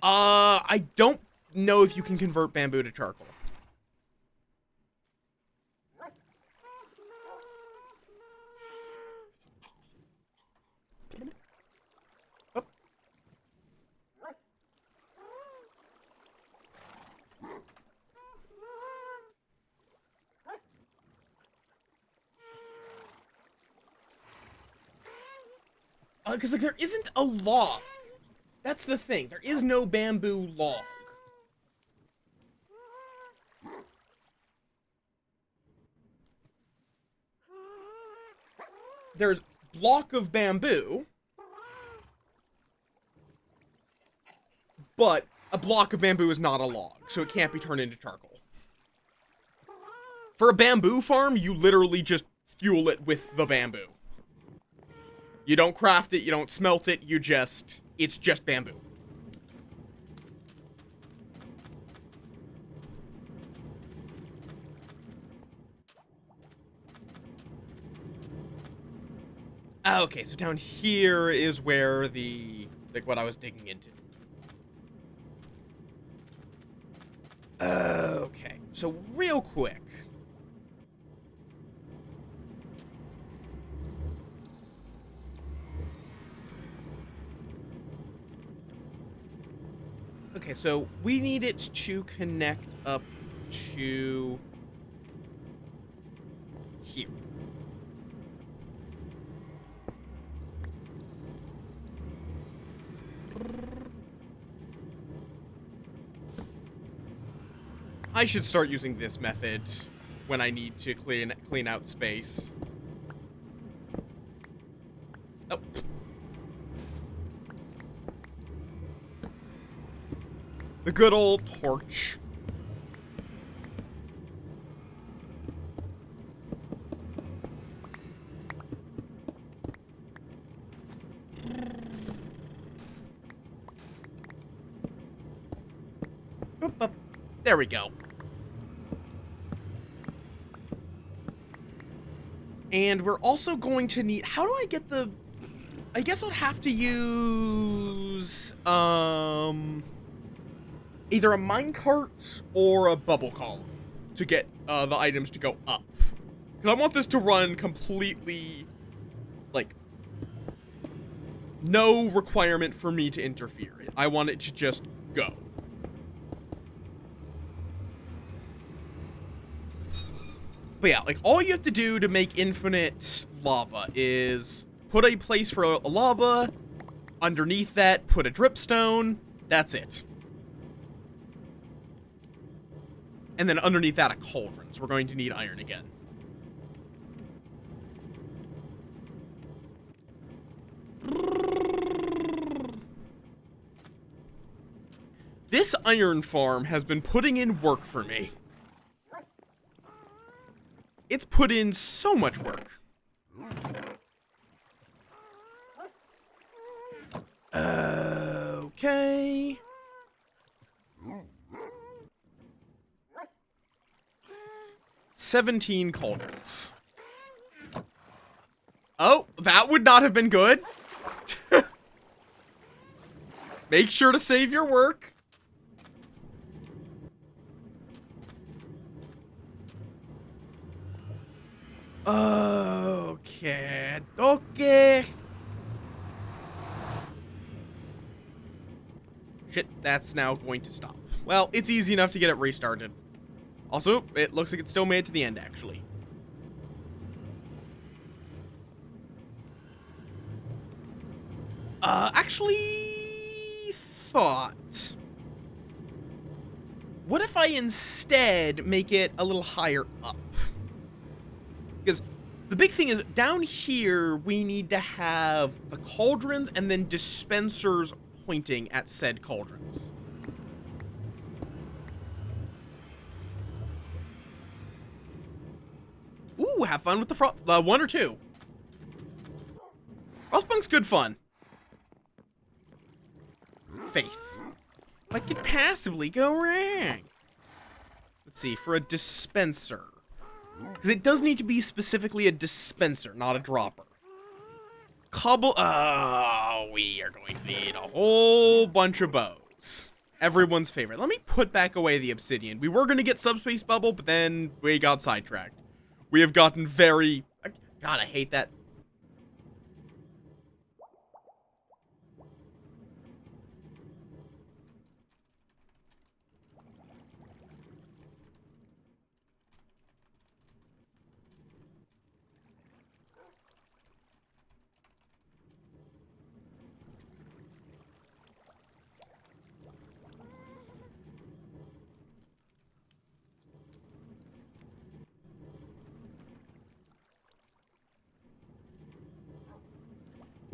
I don't know if you can convert bamboo to charcoal. Because, like, there isn't a log. That's the thing. There is no bamboo log. There's block of bamboo, but a block of bamboo is not a log, so it can't be turned into charcoal. For a bamboo farm, you literally just fuel it with the bamboo. You don't craft it, you don't smelt it, it's just bamboo. Okay, so down here is where what I was digging into. Okay, so real quick. Okay, so we need it to connect up to here. I should start using this method when I need to clean out space. Oh. The good old torch. Boop, boop. There we go. And we're also going to need... How do I get the... I guess I'd have to use... either a minecart or a bubble column to get the items to go up. Because I want this to run completely, like, no requirement for me to interfere. I want it to just go. But yeah, like, all you have to do to make infinite lava is put a place for a lava, underneath that, put a dripstone, that's it. And then underneath that, a cauldron. So we're going to need iron again. This iron farm has been putting in work for me. It's put in so much work. 17 cauldrons. Oh, that would not have been good. Make sure to save your work. Okay. Okay. Shit, that's now going to stop. Well, it's easy enough to get it restarted. Also, it looks like it still made it to the end, actually. Actually thought, what if I instead make it a little higher up? Because the big thing is, down here, we need to have the cauldrons and then dispensers pointing at said cauldrons. Ooh, have fun with the one or two. Frostpunk's good fun. Faith. What could possibly go wrong? Let's see, for a dispenser. Because it does need to be specifically a dispenser, not a dropper. Cobble. Oh, we are going to need a whole bunch of bows. Everyone's favorite. Let me put back away the obsidian. We were going to get subspace bubble, but then we got sidetracked. We have gotten very... God, I hate that.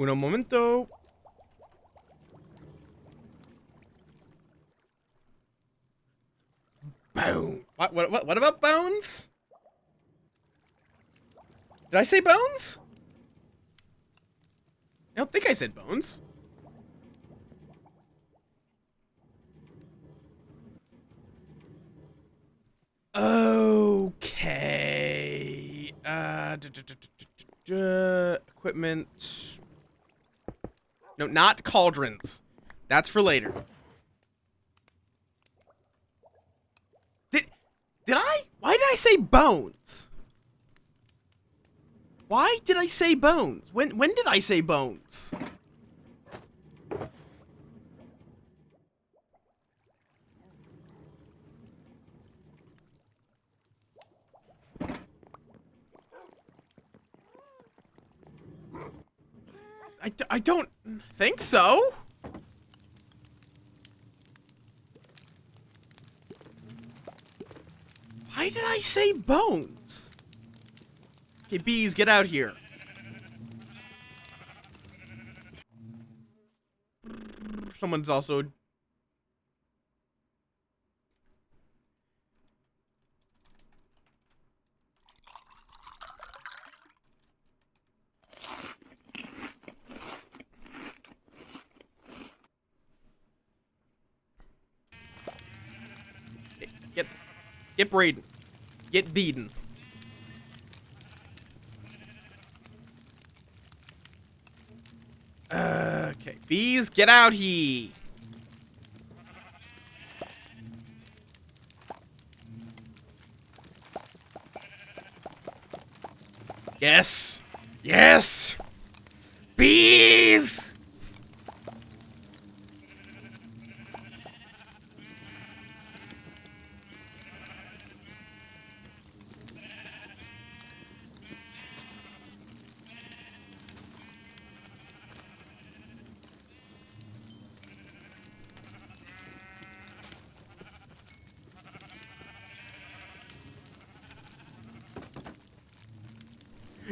Uno momento. Boom. What about bones? Did I say bones? I don't think I said bones. Okay. Equipment. No, not cauldrons. That's for later. Did I? Why did I say bones? Why did I say bones? When did I say bones? I don't think so. Why did I say bones? Okay, bees, get out here. Someone's also... Get Braden. Get beaten. Okay, bees, get out here. Yes. Yes. Bees.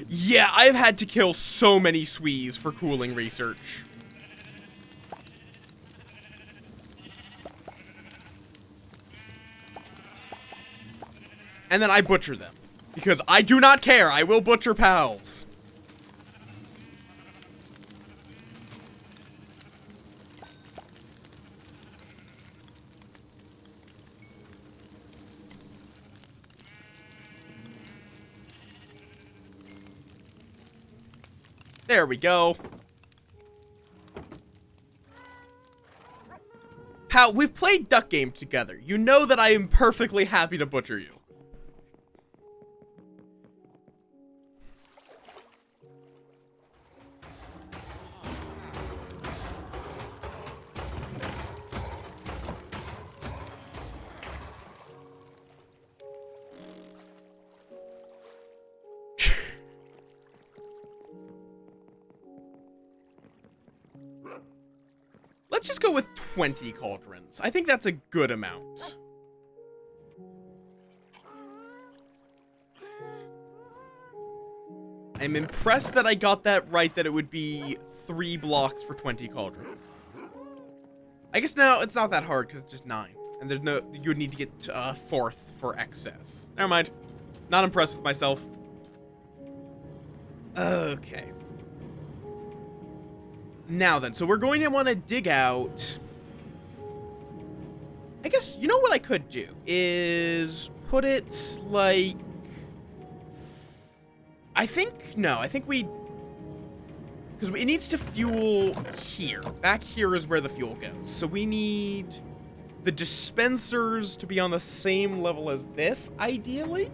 Yeah, I've had to kill so many Swees for cooling research. And then I butcher them. Because I do not care, I will butcher pals. There we go. Pal, we've played Duck Game together. You know that I am perfectly happy to butcher you. Let's just go with 20 cauldrons. I think that's a good amount. I'm impressed that I got that right, that it would be 3 blocks for 20 cauldrons. I guess now it's not that hard because it's just 9. And there's no, you would need to get a 4th for excess. Never mind. Not impressed with myself. Okay. Now then, so we're going to want to dig out... I guess, you know what I could do? Is put it, like... I think we... Because it needs to fuel here. Back here is where the fuel goes. So we need the dispensers to be on the same level as this, ideally.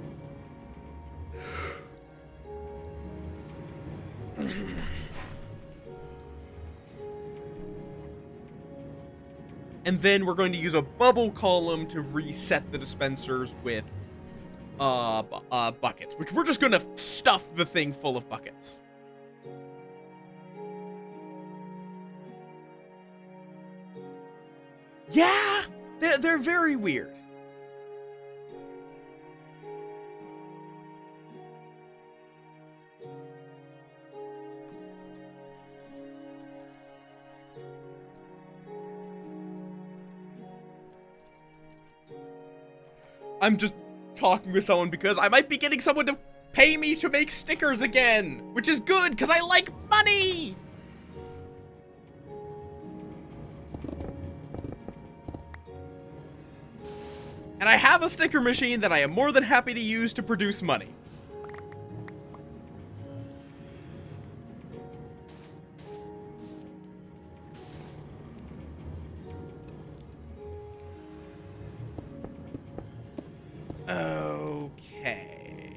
And then we're going to use a bubble column to reset the dispensers with buckets, which we're just going to stuff the thing full of buckets. Yeah, they're very weird. I'm just talking with someone because I might be getting someone to pay me to make stickers again, which is good because I like money. And I have a sticker machine that I am more than happy to use to produce money. Okay.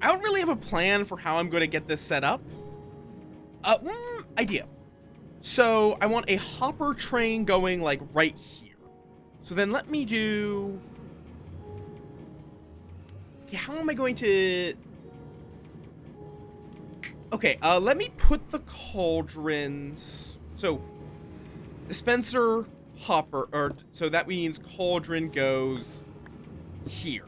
I don't really have a plan for how I'm going to get this set up. Idea. So I want a hopper train going like right here. So then let me do... Okay, how am I going to... Okay, let me put the cauldrons... So, dispenser, hopper, so that means cauldron goes here.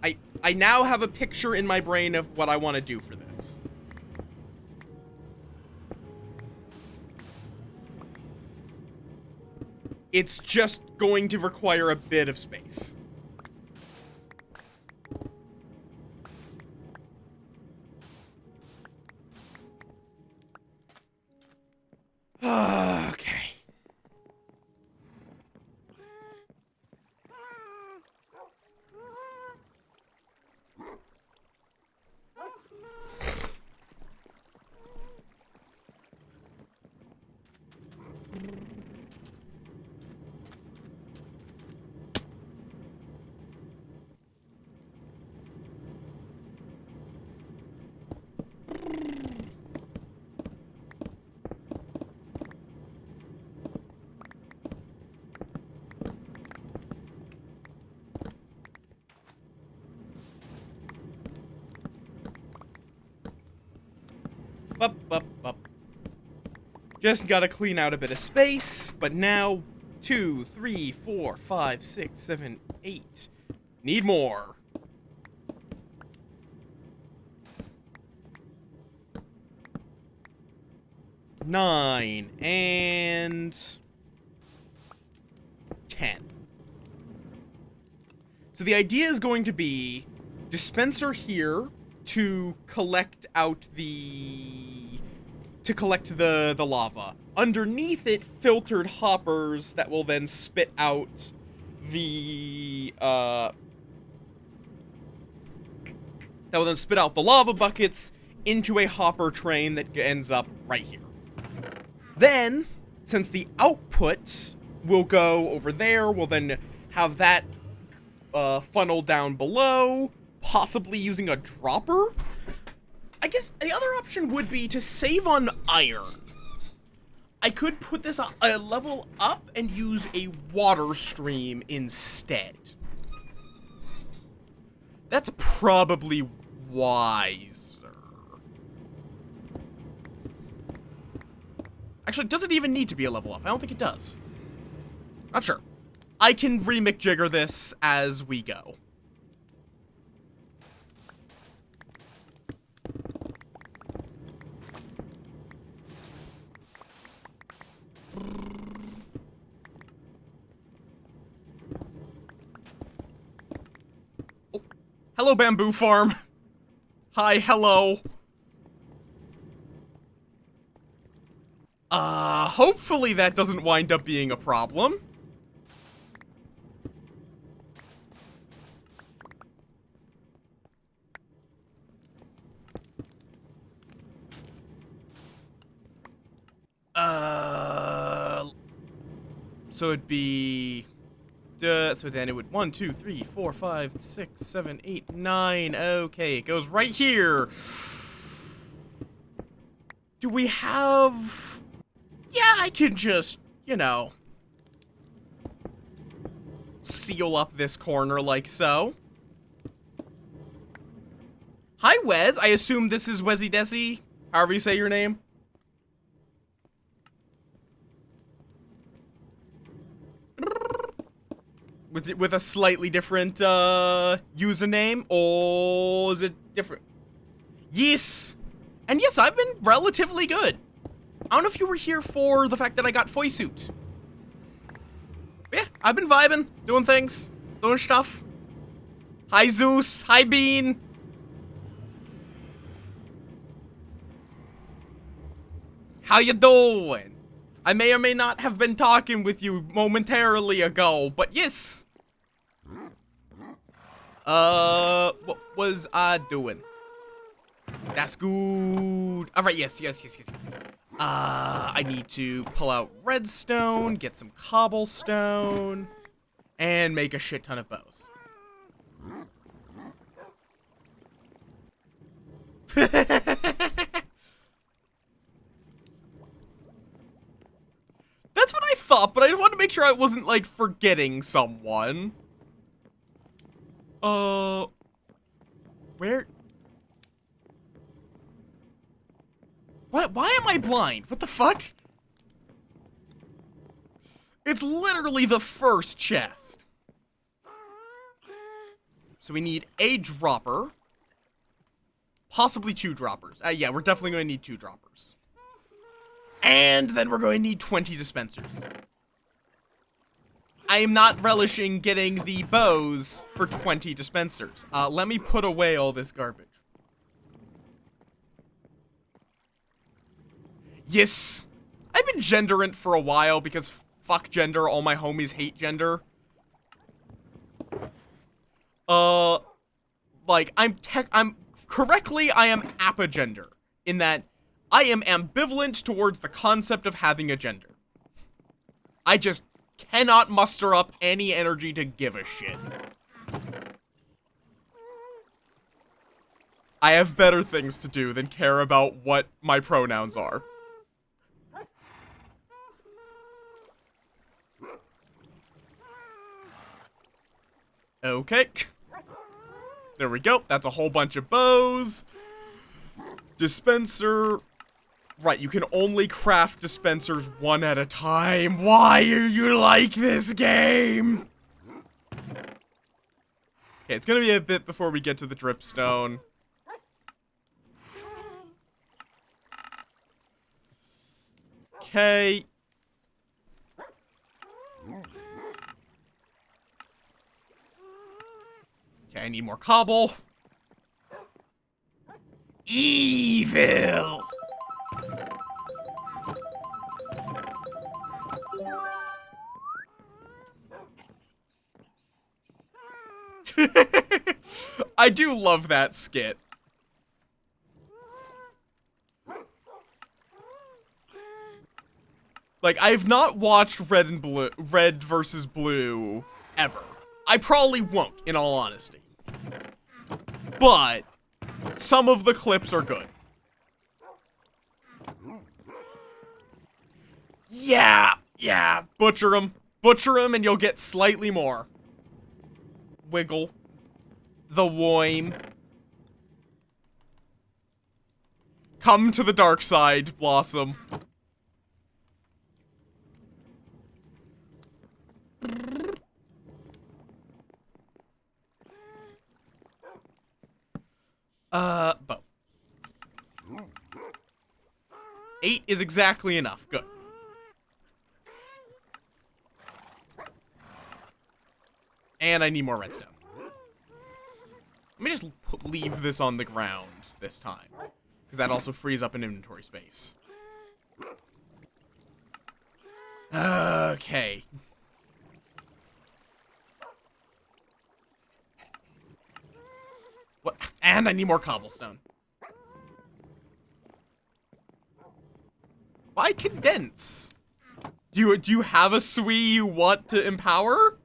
I now have a picture in my brain of what I want to do for this. It's just going to require a bit of space. Okay. Up. Just gotta clean out a bit of space, but now 2, 3, 4, 5, 6, 7, 8. Need more. Nine and 10. So the idea is going to be dispenser here to collect out the lava. Underneath it, filtered hoppers that will then spit out the lava buckets into a hopper train that ends up right here. Then, since the output will go over there, we'll then have that funnel down below, possibly using a dropper. I guess the other option would be to save on iron. I could put this a level up and use a water stream instead. That's probably wiser. Actually, does it even need to be a level up? I don't think it does. Not sure. I can remcjigger this as we go. Oh. Hello, bamboo farm. Hi, hello. Hopefully that doesn't wind up being a problem. So it'd be... so then it would 1, 2, 3, 4, 5, 6, 7, 8, 9. Okay, it goes right here. Do we have... Yeah, I can just, you know, seal up this corner like so. Hi, Wes. I assume this is Wezzy Desi, however you say your name. With a slightly different, username, or is it different? Yes! And yes, I've been relatively good. I don't know if you were here for the fact that I got Foisuit. Yeah, I've been vibing, doing things, doing stuff. Hi, Zeus. Hi, Bean. How you doing? I may or may not have been talking with you momentarily ago, but yes. What was I doing? That's good. Alright, yes. I need to pull out redstone, get some cobblestone, and make a shit ton of bows. That's what I thought, but I just wanted to make sure I wasn't, like, forgetting someone. Where? What? Why am I blind? What the fuck? It's literally the first chest. So we need a dropper. Possibly 2 droppers. Yeah, we're definitely going to need 2 droppers. And then we're going to need 20 dispensers. I am not relishing getting the bows for 20 dispensers. Let me put away all this garbage. Yes! I've been genderant for a while because fuck gender, all my homies hate gender. Like, I am apagender, in that I am ambivalent towards the concept of having a gender. I just cannot muster up any energy to give a shit. I have better things to do than care about what my pronouns are. Okay. There we go. That's a whole bunch of bows. Dispenser. Right, you can only craft dispensers 1 at a time. Why are you like this game? Okay, it's gonna be a bit before we get to the dripstone. Okay. Okay, I need more cobble. Evil! I do love that skit. Like, I've not watched Red versus Blue ever. I probably won't, in all honesty. But some of the clips are good. Yeah, butcher him. Butcher him and you'll get slightly more. Wiggle. The worm. Come to the dark side, Blossom. Bow. 8 is exactly enough. Good. And I need more redstone. Let me just leave this on the ground this time. Because that also frees up an inventory space. Okay. What? And I need more cobblestone. Why condense? Do you have a SWE you want to empower?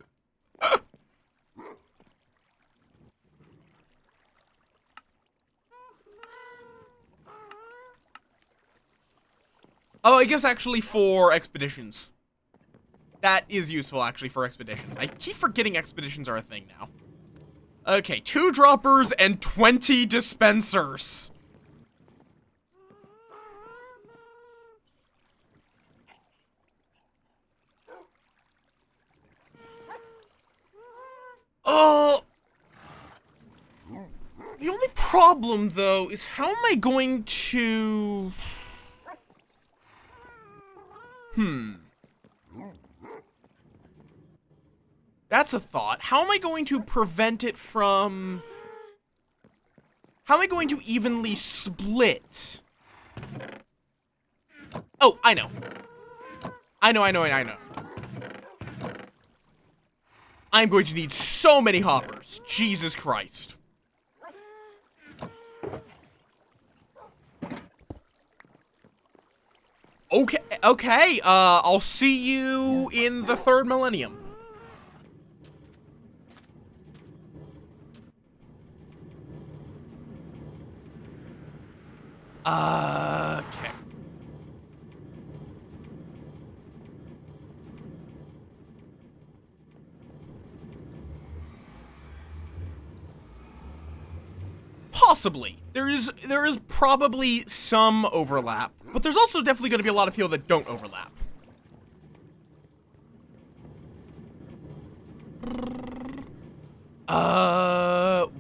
Oh, I guess actually for expeditions. That is useful actually for expeditions. I keep forgetting expeditions are a thing now. Okay, 2 droppers and 20 dispensers. Oh. The only problem though is how am I going to... That's a thought. How am I going to prevent it from... How am I going to evenly split? Oh, I know. I know. I'm going to need so many hoppers. Jesus Christ. Okay, I'll see you in the 3rd millennium. Okay. Possibly. There is probably some overlap, but there's also definitely going to be a lot of people that don't overlap.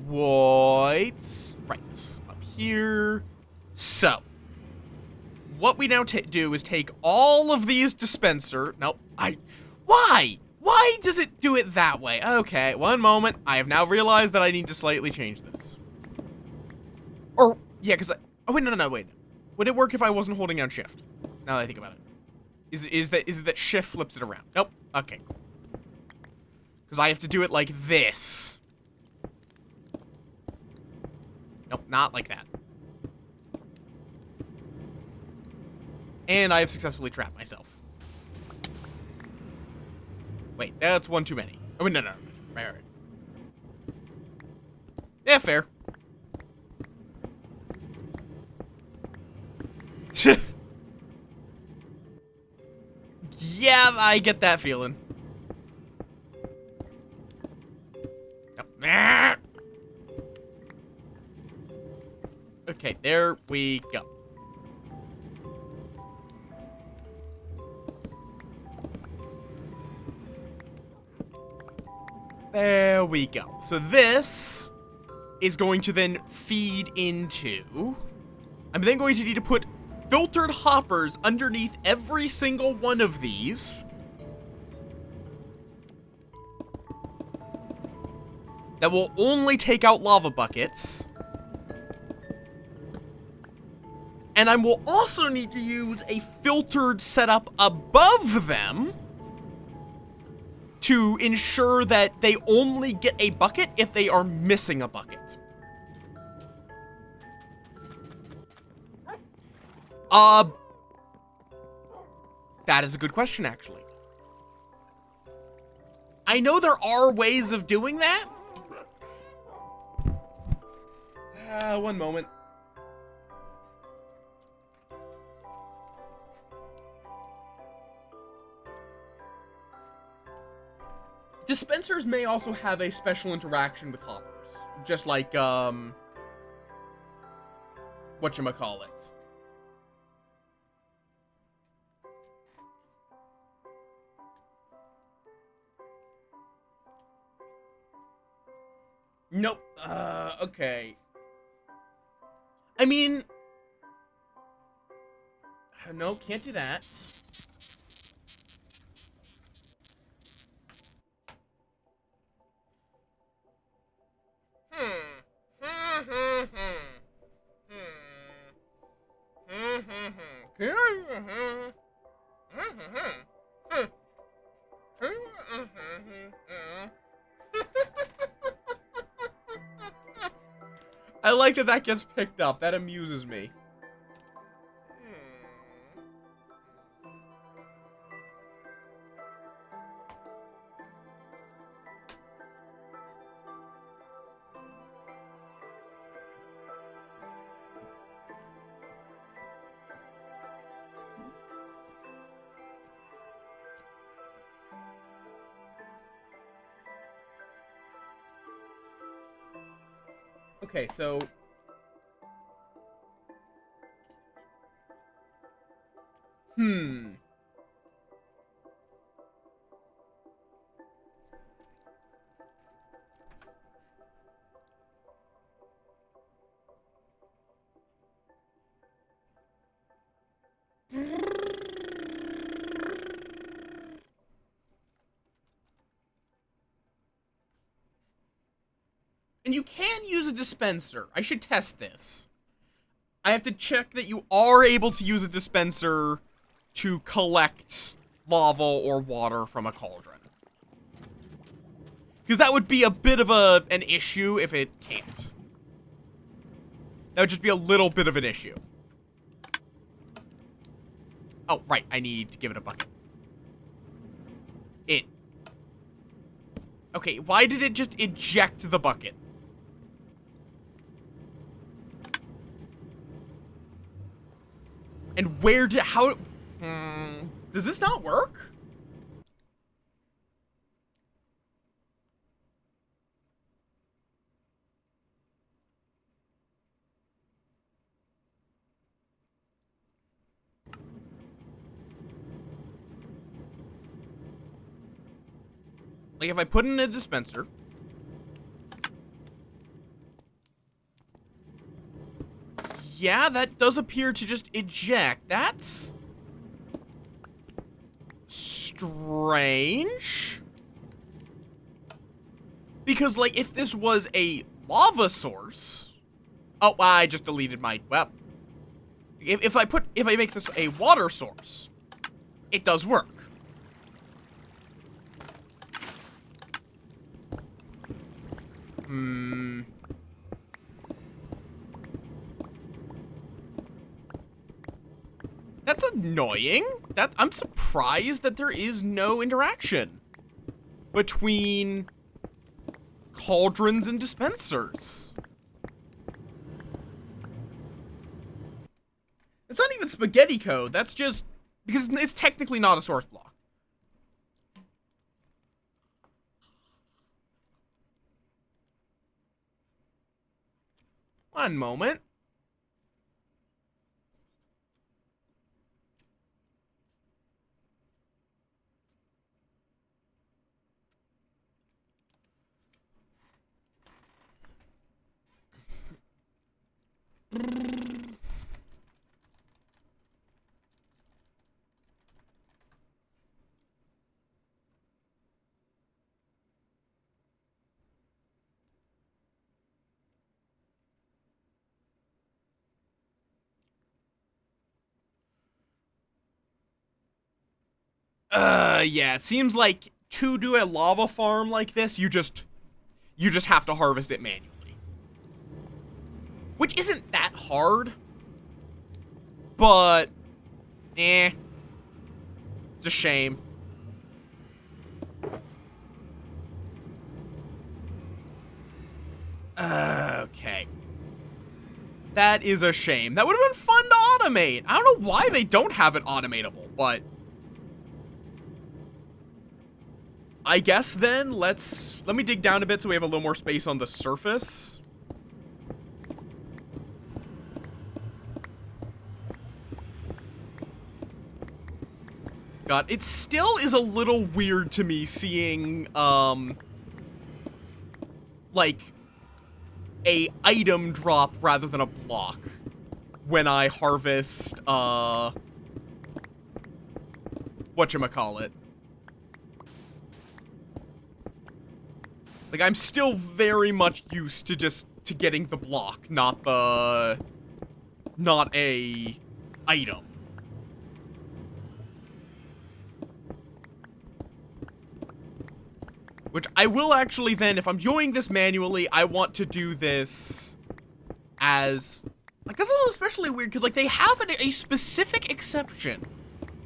What? Right. Up here. So, what we now do is take all of these dispenser... Nope. Why? Why does it do it that way? Okay, one moment. I have now realized that I need to slightly change this. Or, yeah, because oh, wait, no, wait. Would it work if I wasn't holding down shift? Now that I think about it. Is it that shift flips it around? Nope. Okay, cool. Because I have to do it like this. Nope, not like that. And I have successfully trapped myself. Wait, that's one too many. Oh, wait, no. Right. Yeah, fair. Yeah, I get that feeling. Nope. Okay, there we go. There we go. So this is going to then feed into... I'm then going to need to put filtered hoppers underneath every single one of these. That will only take out lava buckets. And I will also need to use a filtered setup above them to ensure that they only get a bucket if they are missing a bucket. That is a good question, actually. I know there are ways of doing that. One moment. Dispensers may also have a special interaction with hoppers. Just like, whatchamacallit. Nope. Okay. I mean... No, can't do that. I like that gets picked up. That amuses me. Okay, so... And you can use a dispenser. I should test this. I have to check that you are able to use a dispenser to collect lava or water from a cauldron. Because that would be a bit of an issue if it can't. That would just be a little bit of an issue. Oh, right. I need to give it a bucket. Okay, why did it just eject the bucket? And where did... How... does this not work? Like, if I put in a dispenser... Yeah, that does appear to just eject. That's... strange. Because, like, if this was a lava source... Oh, I just deleted my... Well... If I make this a water source, it does work. That's annoying. I'm surprised that there is no interaction between cauldrons and dispensers. It's not even spaghetti code. That's just because it's technically not a source block. One moment. Yeah, it seems like to do a lava farm like this, you just have to harvest it manually. Which isn't that hard. But, It's a shame. Okay. That is a shame. That would have been fun to automate. I don't know why they don't have it automatable, but... I guess then, let me dig down a bit so we have a little more space on the surface. God, it still is a little weird to me seeing, like, a item drop rather than a block when I harvest, whatchamacallit. Like, I'm still very much used to to getting the block, not a item. Which I will actually then, if I'm doing this manually, I want to do this as, like, that's also especially weird, because, like, they have a specific exception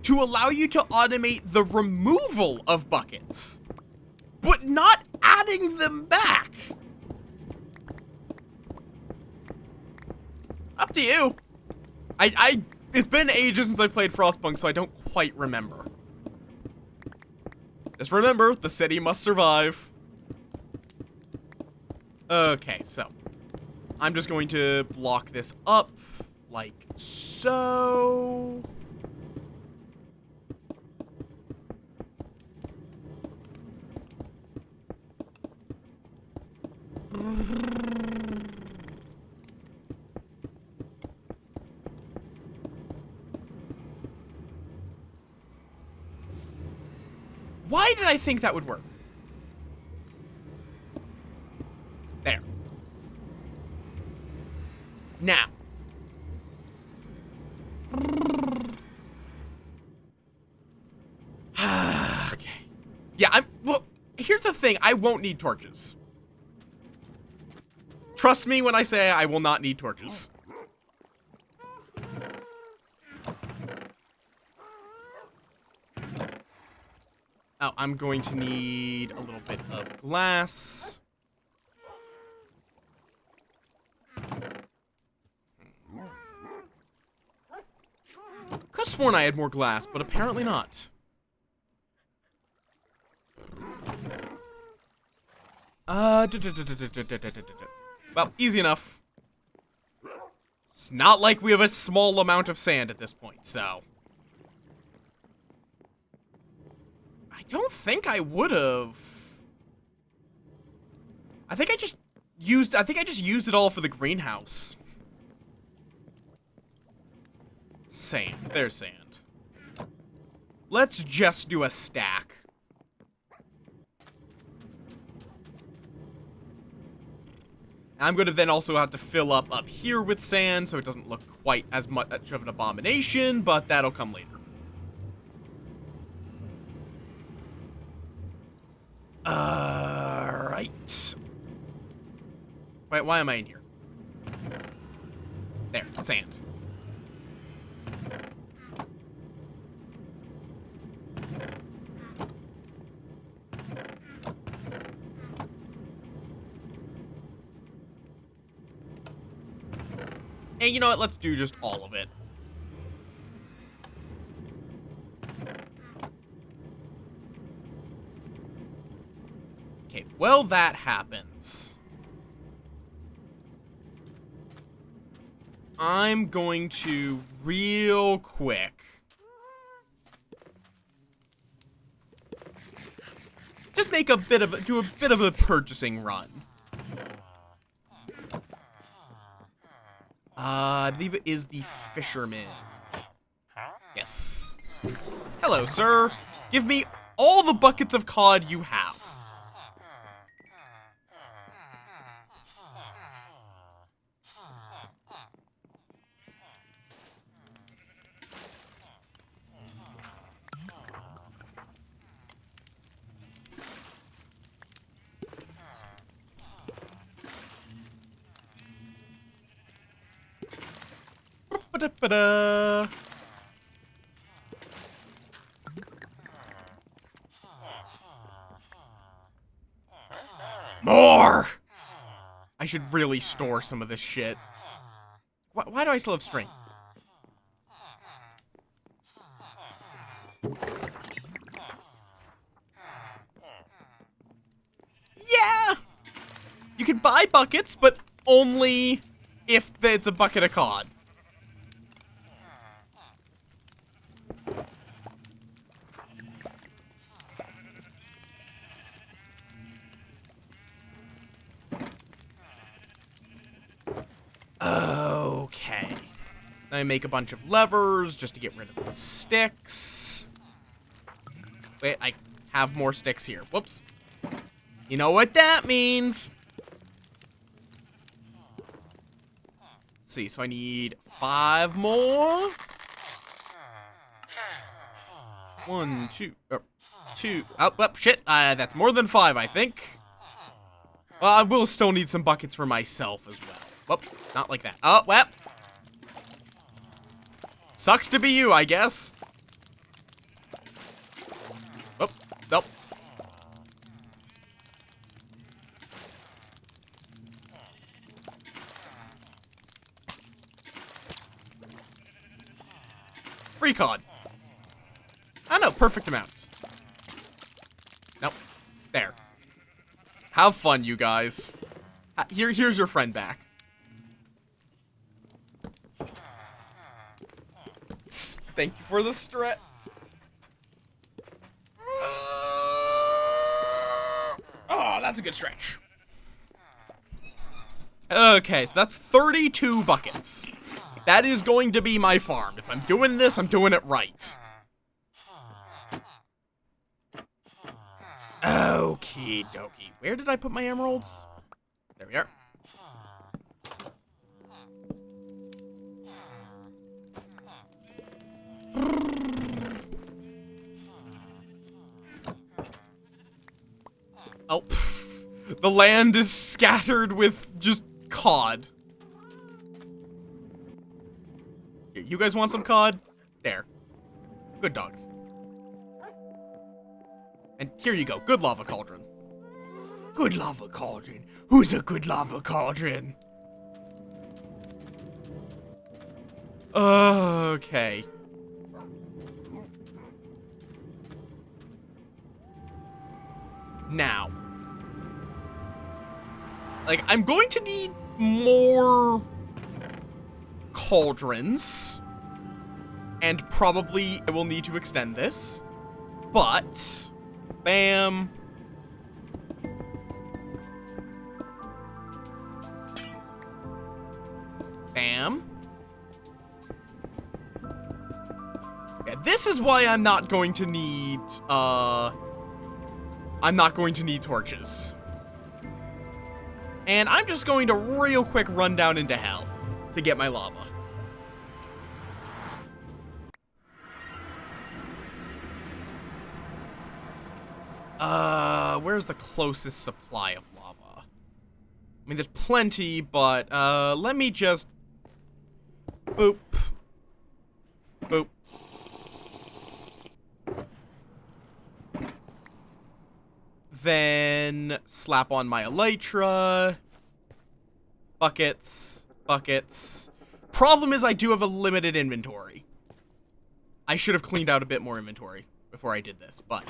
to allow you to automate the removal of buckets, but not adding them back. Up to you. It's been ages since I played Frostpunk, so I don't quite remember. Just remember, the city must survive. Okay, so I'm just going to block this up like so. Why did I think that would work? There. Now. Okay. Yeah, well, here's the thing. I won't need torches. Trust me when I say I will not need torches. Oh, I'm going to need a little bit of glass. Could've sworn I had more glass, but apparently not. Well, easy enough. It's not like we have a small amount of sand at this point, so... I don't think I would've... I think I just used it all for the greenhouse. Sand. There's sand. Let's just do a stack. I'm going to then also have to fill up here with sand so it doesn't look quite as much of an abomination, but that'll come later. Right. Wait, why am I in here? There, sand. And you know what? Let's do just all of it. Okay, well, that happens. I'm going to real quick just make do a bit of a purchasing run. I believe it is the fisherman. Yes. Hello, sir. Give me all the buckets of cod you have. Ba-da-ba-da. More! I should really store some of this shit. Why do I still have string? Yeah! You can buy buckets, but only if it's a bucket of cod. Okay. I make a bunch of levers just to get rid of the sticks. Wait, I have more sticks here. Whoops. You know what that means. Let's see, so I need 5 more. 1, 2, 2. Oh, shit. That's more than 5, I think. Well, I will still need some buckets for myself as well. Whoop, not like that. Oh, well. Sucks to be you, I guess. Oh, nope. Free cod. I know, perfect amount. Nope. There. Have fun, you guys. Here's your friend back. Thank you for the stretch. Oh, that's a good stretch. Okay, so that's 32 buckets. That is going to be my farm. If I'm doing this, I'm doing it right. Okie dokie. Where did I put my emeralds? There we are. Oh, the land is scattered with just cod. Here, you guys want some cod? There. Good dogs. And here you go. Good lava cauldron. Good lava cauldron. Who's a good lava cauldron? Okay. Now. Like, I'm going to need more cauldrons. And probably I will need to extend this. But, bam. Bam. Yeah, this is why I'm not going to need, I'm not going to need torches. And I'm just going to real quick run down into hell to get my lava. Where's the closest supply of lava? I mean, there's plenty, but, let me just... Boop. Boop. Then slap on my elytra. Buckets. Buckets. Problem is I do have a limited inventory. I should have cleaned out a bit more inventory before I did this, but...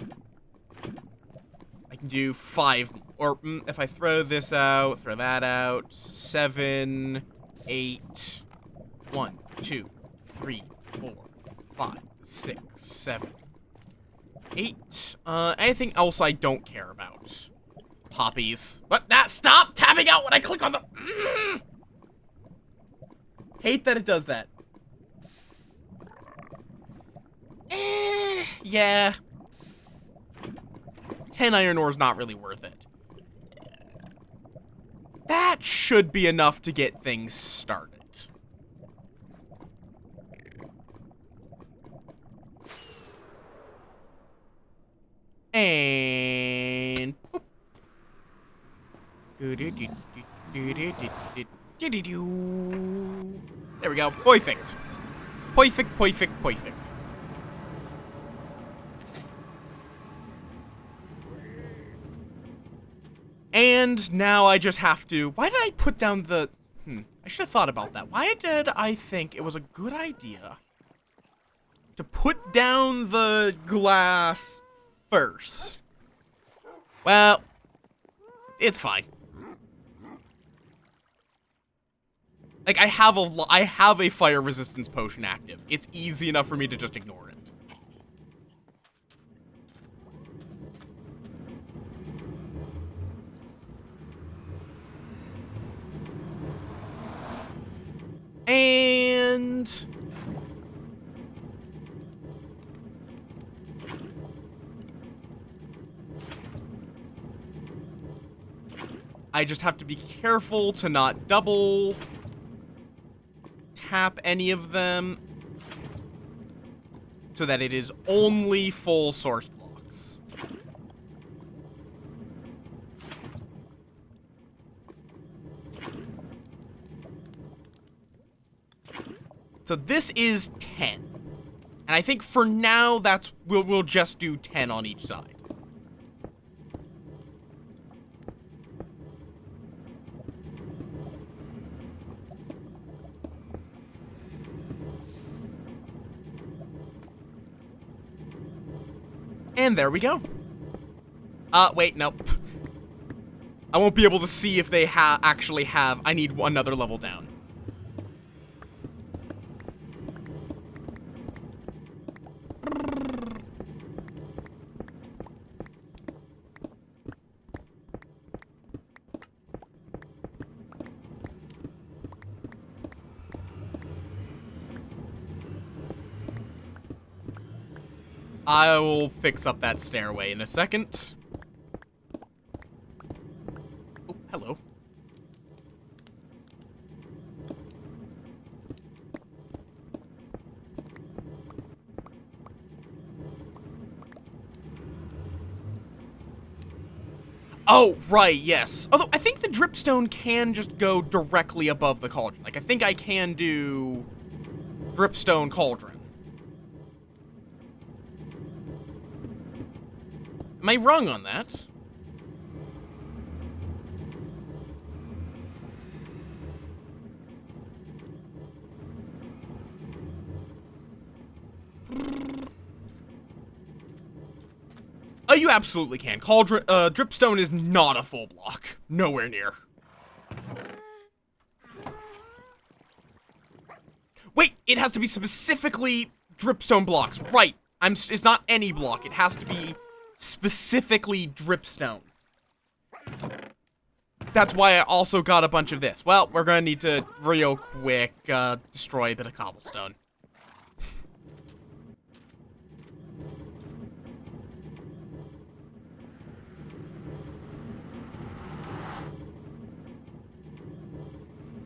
I can do 5, or if I throw this out, throw that out, 7, 8, 1, 2, 3, 4, 5, 6, 7, 8. Anything else I don't care about? Poppies. What? Stop tapping out when I click on the... Hate that it does that. Yeah. 10 iron ore is not really worth it. That should be enough to get things started. And... There we go. Perfect. Perfect, perfect, perfect. And now I just have to... Why did I put down the... I should have thought about that. Why did I think it was a good idea to put down the glass first? Well, it's fine. Like, I have a fire resistance potion active. It's easy enough for me to just ignore it. And I just have to be careful to not double tap any of them so that it is only full source blocks. So this is 10. And I think for now we'll just do 10 on each side. And there we go. Wait, nope. I won't be able to see if they actually have. I need another level down. I will fix up that stairway in a second. Oh, hello. Oh, right, yes. Although, I think the dripstone can just go directly above the cauldron. Like, I think I can do dripstone cauldron. Am I wrong on that? Oh, you absolutely can. Cauldron, dripstone is not a full block. Nowhere near. Wait, it has to be specifically dripstone blocks. Right. It's not any block. It has to be specifically dripstone. That's why I also got a bunch of this. Well, we're gonna need to real quick destroy a bit of cobblestone.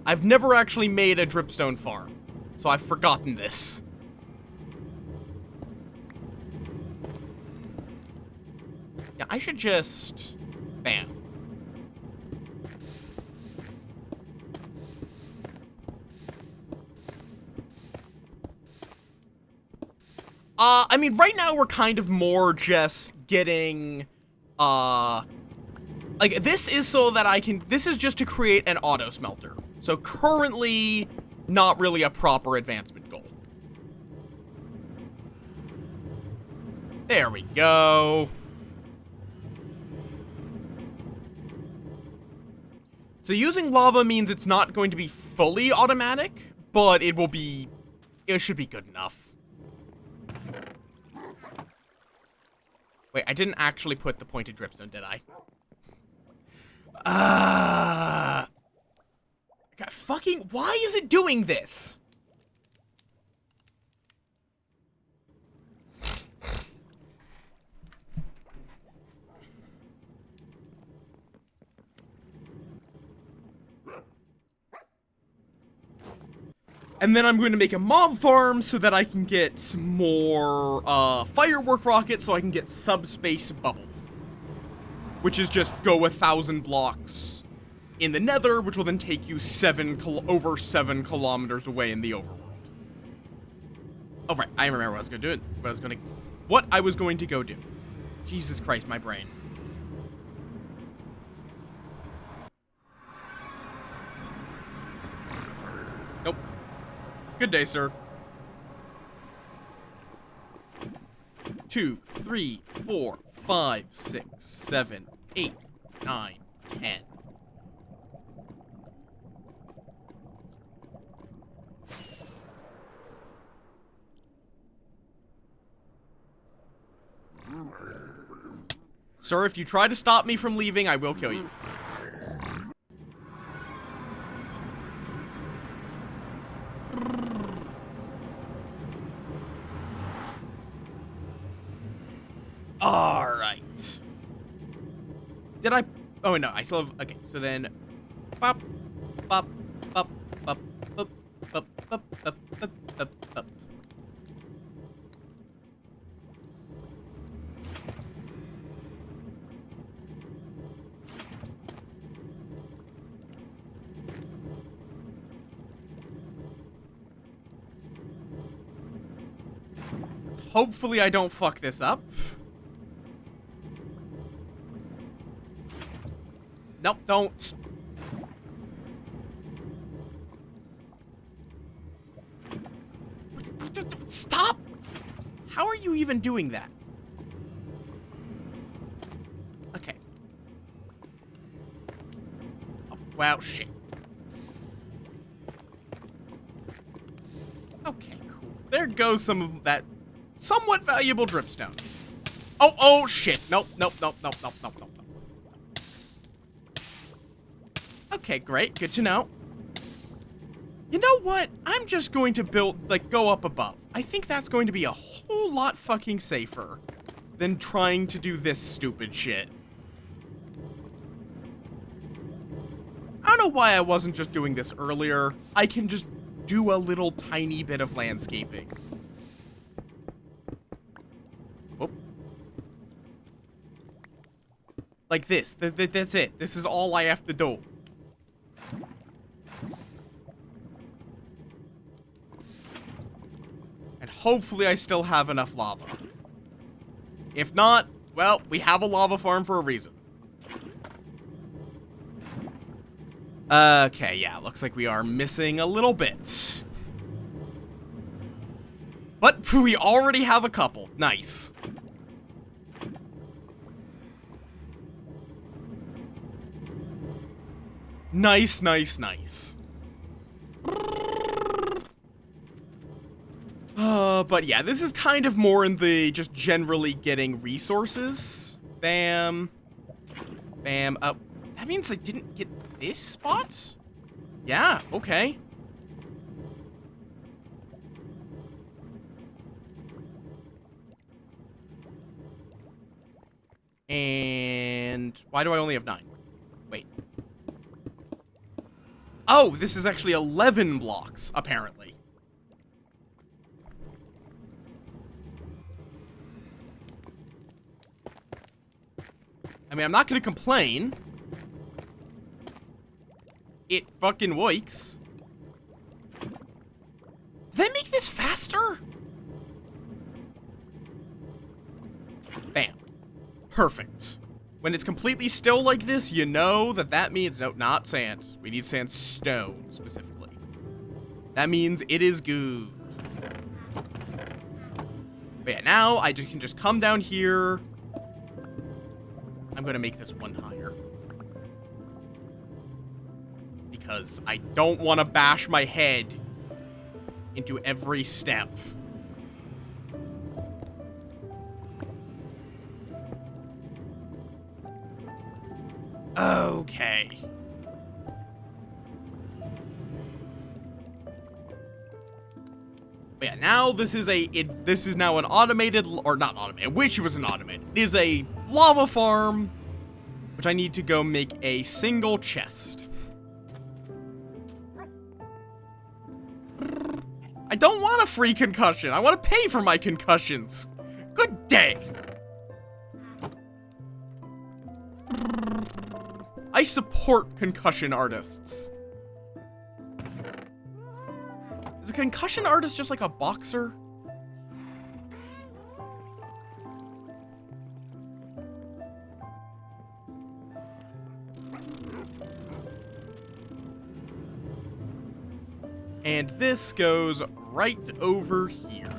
I've never actually made a dripstone farm, so I've forgotten this. Yeah, I should just... Bam. I mean, right now we're kind of more just getting, like, this is so that I can... This is just to create an auto smelter. So currently, not really a proper advancement goal. There we go. So using lava means it's not going to be fully automatic, but it will be... It should be good enough. Wait, I didn't actually put the pointed dripstone, did I? God, fucking... Why is it doing this? And then I'm going to make a mob farm so that I can get more firework rockets so I can get subspace bubble. Which is just go 1,000 blocks in the nether, which will then take you over 7 kilometers away in the overworld. Oh, right, I remember what I was going to do. What I was going to go do. Jesus Christ, my brain. Good day, sir. 2, 3, 4, 5, 6, 7, 8, 9, 10. Sir, if you try to stop me from leaving, I will kill you. Alright. Did I... Oh, no, I still have... Okay, so then... Bop, bop, bop, bop, bop, bop, bop, bop, bop, bop, bop. Hopefully I don't fuck this up. Nope, don't. Stop! How are you even doing that? Okay. Oh, wow, shit. Okay, cool. There goes some of that somewhat valuable dripstone. Oh, shit. Nope. Okay, great. Good to know. You know what? I'm just going to go up above. I think that's going to be a whole lot fucking safer than trying to do this stupid shit. I don't know why I wasn't just doing this earlier. I can just do a little tiny bit of landscaping. Whoop. Like this. That's it. This is all I have to do. And hopefully I still have enough lava. If not, well, we have a lava farm for a reason. Okay, yeah, looks like we are missing a little bit. But we already have a couple. Nice. Nice. But yeah, this is kind of more in the just generally getting resources. Bam. Bam. Oh, that means I didn't get this spot? Yeah, okay. And why do I only have 9? Wait. Oh, this is actually 11 blocks, apparently. I mean, I'm not gonna complain. It fucking works. Did they make this faster? Bam. Perfect. When it's completely still like this, you know that means... No, not sand. We need sandstone, specifically. That means it is good. But yeah, now I can just come down here. I'm gonna make this one higher. Because I don't want to bash my head into every step. Okay. But yeah, now this is now an automated, or not automated, I wish it was an automated. It is a lava farm, which I need to go make a single chest. I don't want a free concussion. I want to pay for my concussions. Good day. I support concussion artists. Is a concussion artist just like a boxer? And this goes right over here.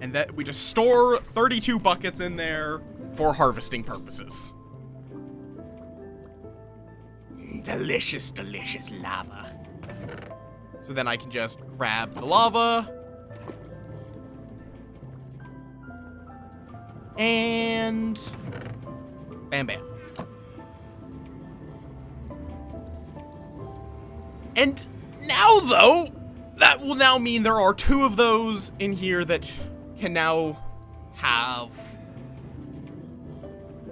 And that we just store 32 buckets in there for harvesting purposes. Delicious, delicious lava. So then I can just grab the lava. And bam, bam. And now, though, that will now mean there are 2 of those in here that can now have...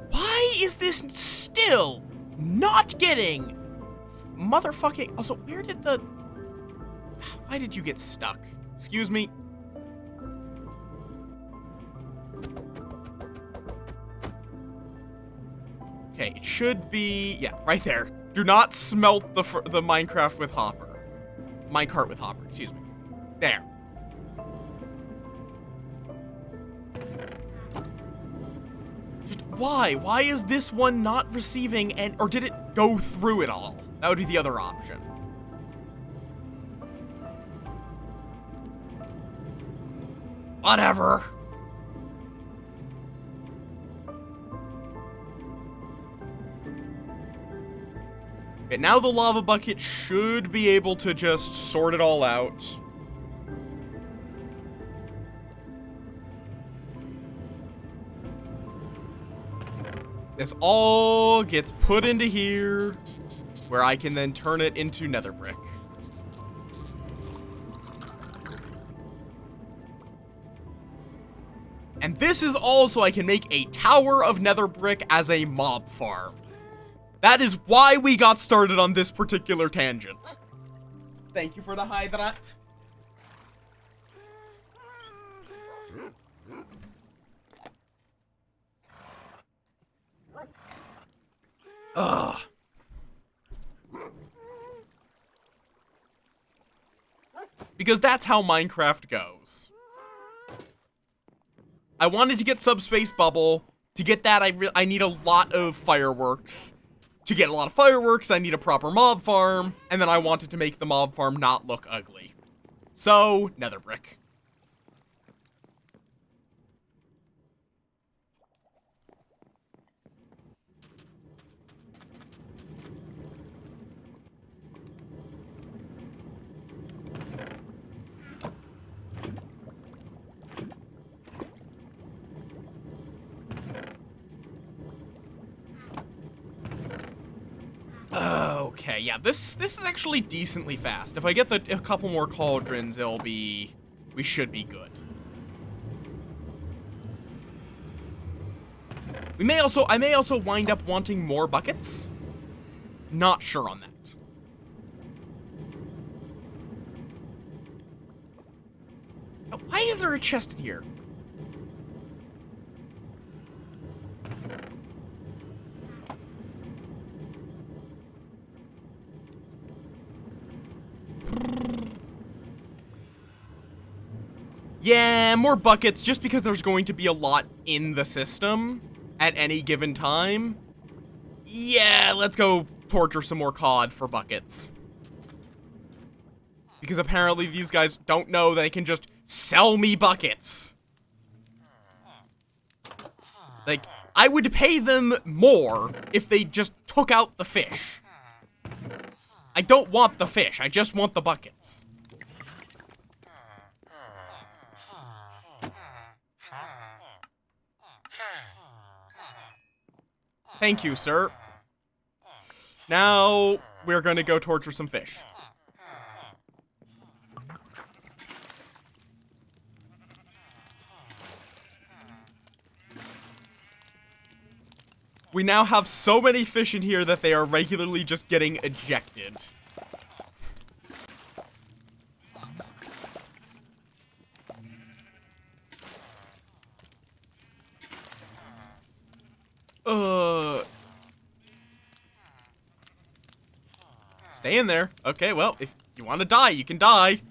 Why is this still not getting motherfucking... Also, where did the... Why did you get stuck? Excuse me? Okay, it should be... Yeah, right there. Do not smelt the Minecraft with Hopper. Minecart with Hopper, excuse me. There. Just why? Why is this one not receiving or did it go through it all? That would be the other option. Whatever. Okay, now the lava bucket should be able to just sort it all out. This all gets put into here, where I can then turn it into nether brick. And this is also I can make a tower of nether brick as a mob farm. That is why we got started on this particular tangent. Thank you for the hydrate. Ugh. Because that's how Minecraft goes. I wanted to get Subspace Bubble. To get that, I need a lot of fireworks. To get a lot of fireworks, I need a proper mob farm, and then I wanted to make the mob farm not look ugly. So, nether brick. Okay, yeah, this is actually decently fast. If I get a couple more cauldrons, we should be good. I may also wind up wanting more buckets. Not sure on that. Why is there a chest in here? Yeah, more buckets, just because there's going to be a lot in the system at any given time. Yeah, let's go torture some more COD for buckets. Because apparently these guys don't know they can just sell me buckets. Like, I would pay them more if they just took out the fish. I don't want the fish, I just want the buckets. Thank you, sir. Now, we're gonna go torture some fish. We now have so many fish in here that they are regularly just getting ejected. Stay in there. Okay, well, if you want to die, you can die.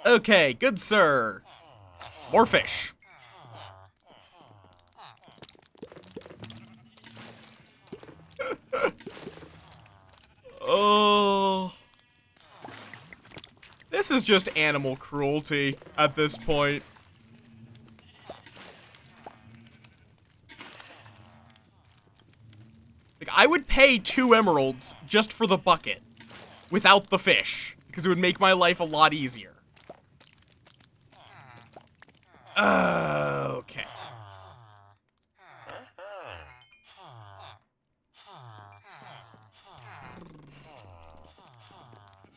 Okay, good sir. More fish. Oh. This is just animal cruelty at this point. Like, I would pay 2 emeralds just for the bucket without the fish, because it would make my life a lot easier. Okay.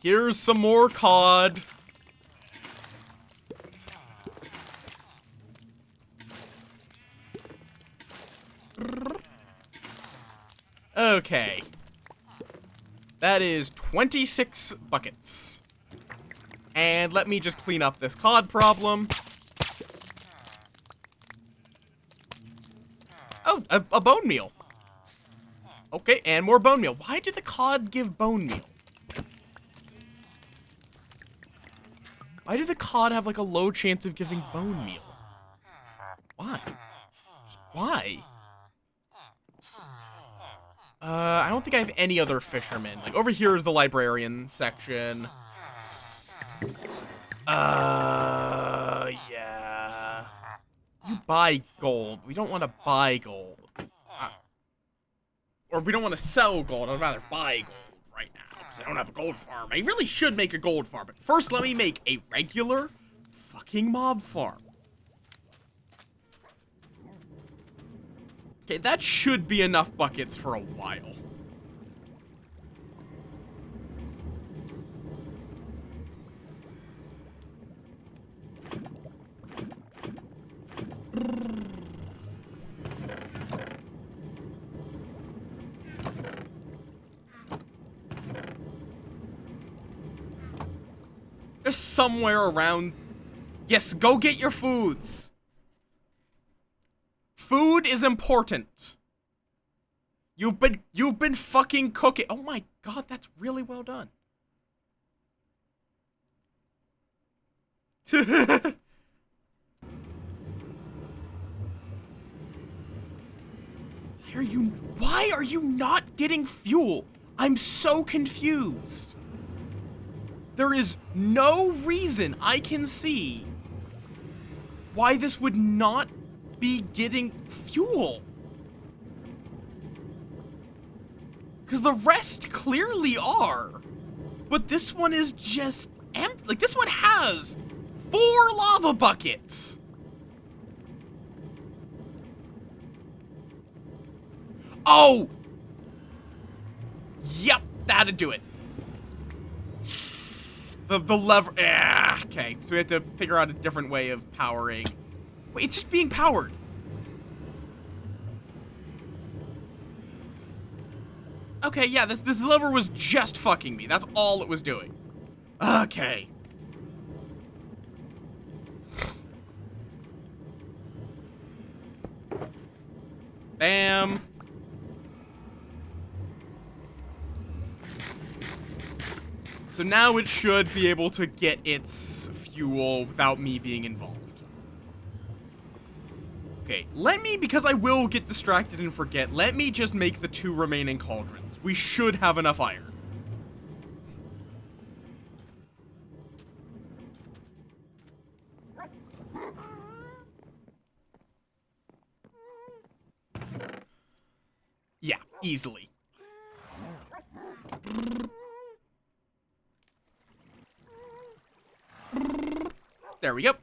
Here's some more cod. Okay. That is 26 buckets. And let me just clean up this cod problem. Oh, a bone meal. Okay, and more bone meal. Why did the cod give bone meal? Why did the cod have, like, a low chance of giving bone meal? Why? Just why? I don't think I have any other fishermen. Like, over here is the librarian section. Yeah. You buy gold. We don't want to buy gold. Or we don't want to sell gold. I'd rather buy gold right now, because I don't have a gold farm. I really should make a gold farm, but first let me make a regular fucking mob farm. Okay, that should be enough buckets for a while. Just somewhere around. Yes, go get your foods. Food is important. You've been fucking cooking. Oh my god, that's really well done. Why are you not getting fuel? I'm so confused. There is no reason I can see why this would not be getting fuel. Because the rest clearly are. But this one is just empty. Like, this one has 4 lava buckets. Oh! Yep, that'd do it. The lever. Okay, so we have to figure out a different way of powering. Wait, it's just being powered. Okay, yeah, this lever was just fucking me. That's all it was doing. Okay. Bam. So now it should be able to get its fuel without me being involved. Okay, because I will get distracted and forget, let me just make the 2 remaining cauldrons. We should have enough iron. Yeah, easily. There we go.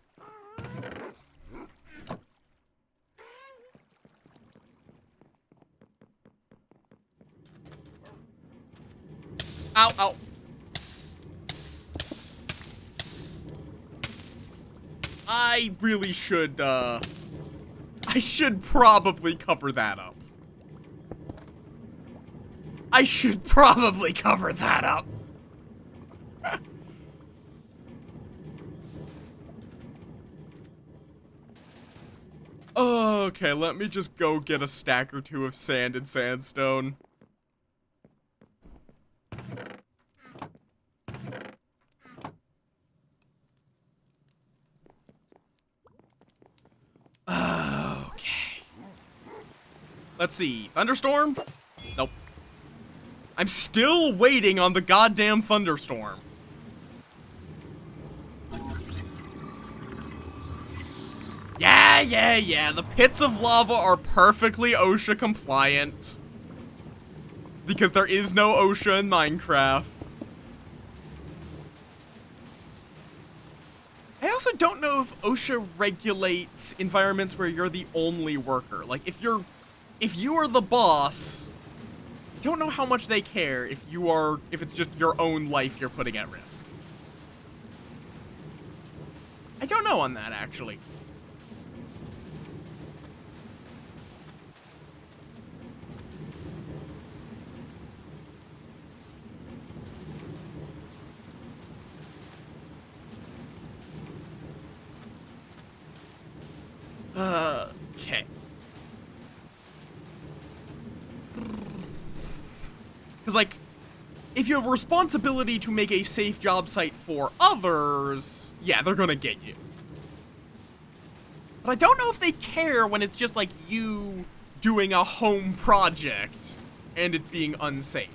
Ow, ow. I really should, I should probably cover that up. I should probably cover that up. Okay, let me just go get a stack or 2 of sand and sandstone. Okay. Let's see. Thunderstorm? Nope. I'm still waiting on the goddamn thunderstorm. Yeah. The pits of lava are perfectly OSHA compliant. Because there is no OSHA in Minecraft. I also don't know if OSHA regulates environments where you're the only worker. Like, if you are the boss, I don't know how much they care if it's just your own life you're putting at risk. I don't know on that, actually. Okay. Because, like, if you have a responsibility to make a safe job site for others, yeah, they're gonna get you. But I don't know if they care when it's just, like, you doing a home project and it being unsafe.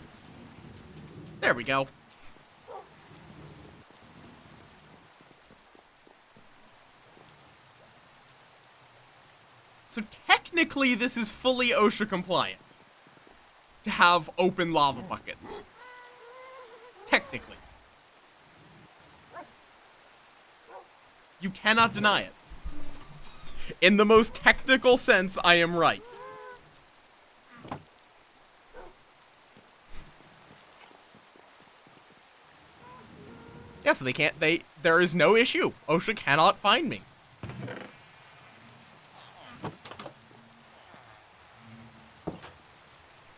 There we go. So technically, this is fully OSHA compliant to have open lava buckets. Technically. You cannot deny it. In the most technical sense, I am right. Yeah, so there is no issue. OSHA cannot find me.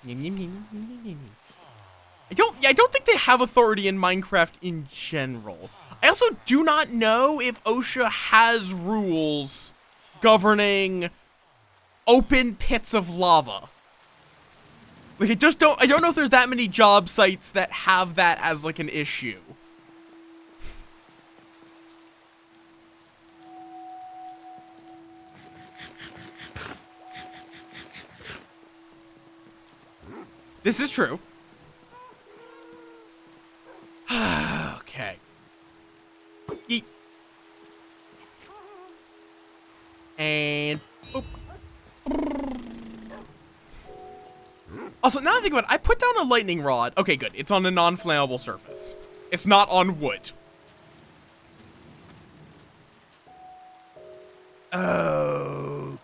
I don't think they have authority in Minecraft in general. I also do not know if OSHA has rules governing open pits of lava. Like, I don't know if there's that many job sites that have that as, like, an issue. This is true. Okay. Yeet. And... Boop. Also, now I think about it, I put down a lightning rod. Okay, good. It's on a non-flammable surface. It's not on wood. Okay.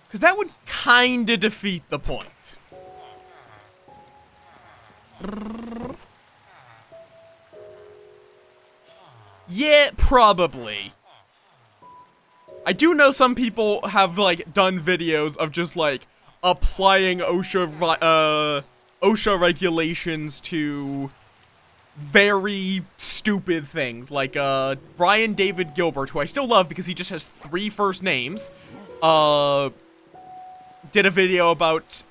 Because that would kind of defeat the point. Yeah, probably. I do know some people have, like, done videos of just, like, applying OSHA regulations to very stupid things. Like, Brian David Gilbert, who I still love because he just has 3 first names, did a video about,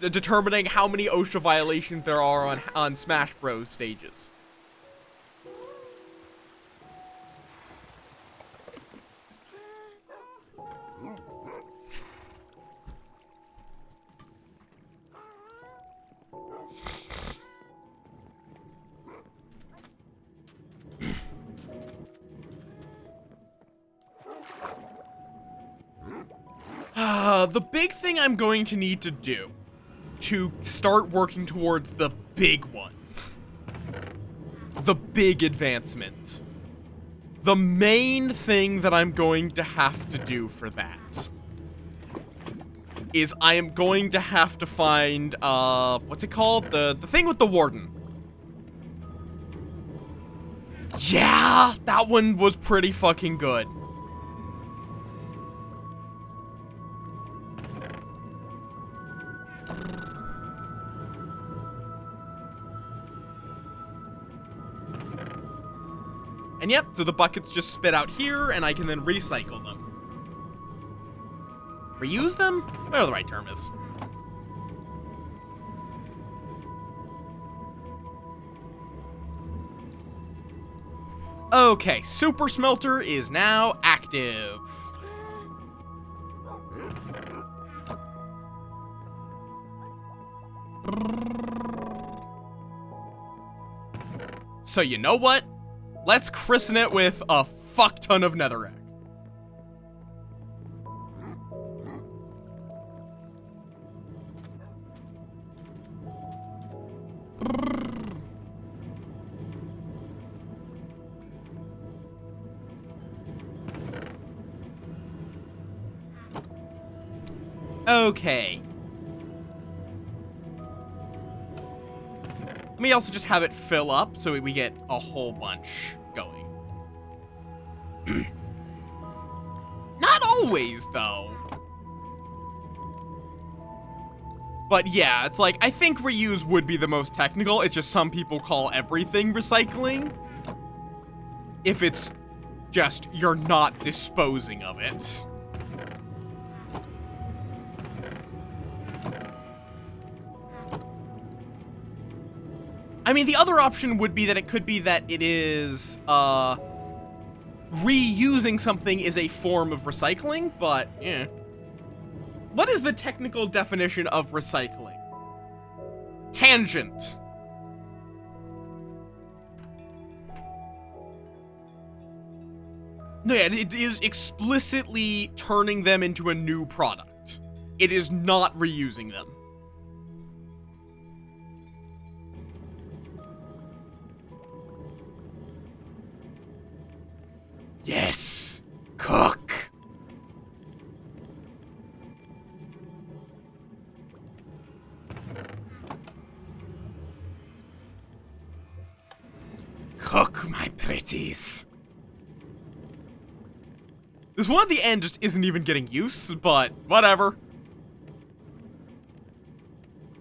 determining how many OSHA violations there are on Smash Bros. Stages. The big thing I'm going to need to do to start working towards the big one, the big advancement, the main thing that I'm going to have to do for that is I am going to have to find, what's it called? The thing with the warden. Yeah, that one was pretty fucking good. And yep, so the buckets just spit out here, and I can then recycle them. Reuse them? Whatever the right term is. Okay, Super Smelter is now active. So you know what? Let's christen it with a fuck ton of netherrack. Okay. Let me also just have it fill up so we get a whole bunch going. Not always, though. But yeah, it's like, I think reuse would be the most technical. It's just some people call everything recycling. If it's just, you're not disposing of it. I mean, the other option would be that it could be that it is, reusing something is a form of recycling, but, eh. What is the technical definition of recycling? Tangent. No, yeah, it is explicitly turning them into a new product. It is not reusing them. Yes! Cook! Cook, my pretties. This one at the end just isn't even getting use, but whatever.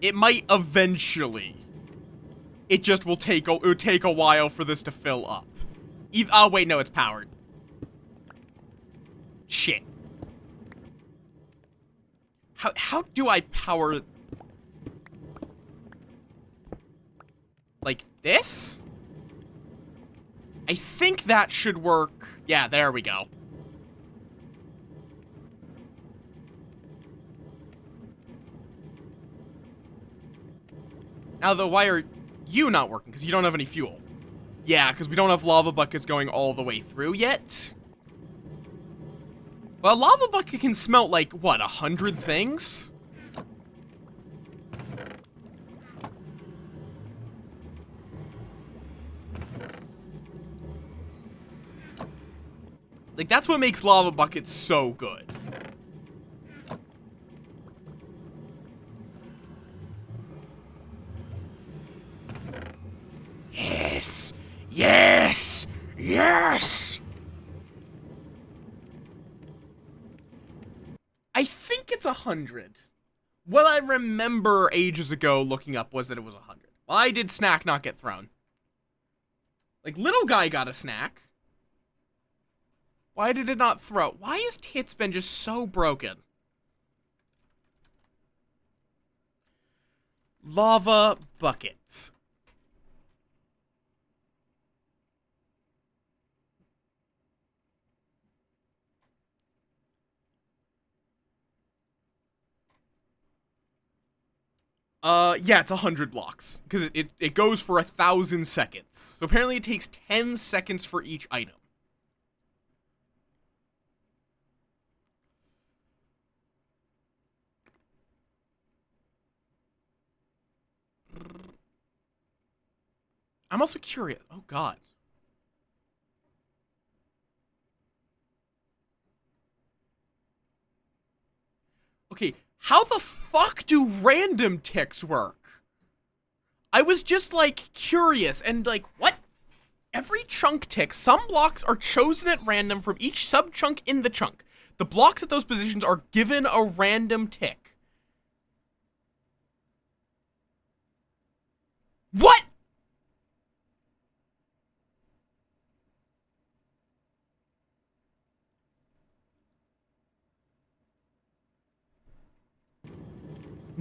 It might eventually. It just will take a while for this to fill up. Oh, wait, no, it's powered. Shit. How do I power... Like this? I think that should work. Yeah, there we go. Now, though, why are you not working? Because you don't have any fuel. Yeah, because we don't have lava buckets going all the way through yet. Well, a lava bucket can smelt, like, what, 100 things? Like, that's what makes lava buckets so good. Yes! Yes! Yes! I think it's 100. What I remember ages ago looking up was that it was 100. Why did snack not get thrown? Like, little guy got a snack. Why did it not throw? Why is Tits been just so broken? Lava buckets. Yeah, it's 100 blocks. Because it goes for 1,000 seconds. So apparently it takes 10 seconds for each item. I'm also curious. Oh, God. Okay, how the fuck do random ticks work? I was just, like, curious and, like, what? Every chunk tick, some blocks are chosen at random from each sub-chunk in the chunk. The blocks at those positions are given a random tick. What?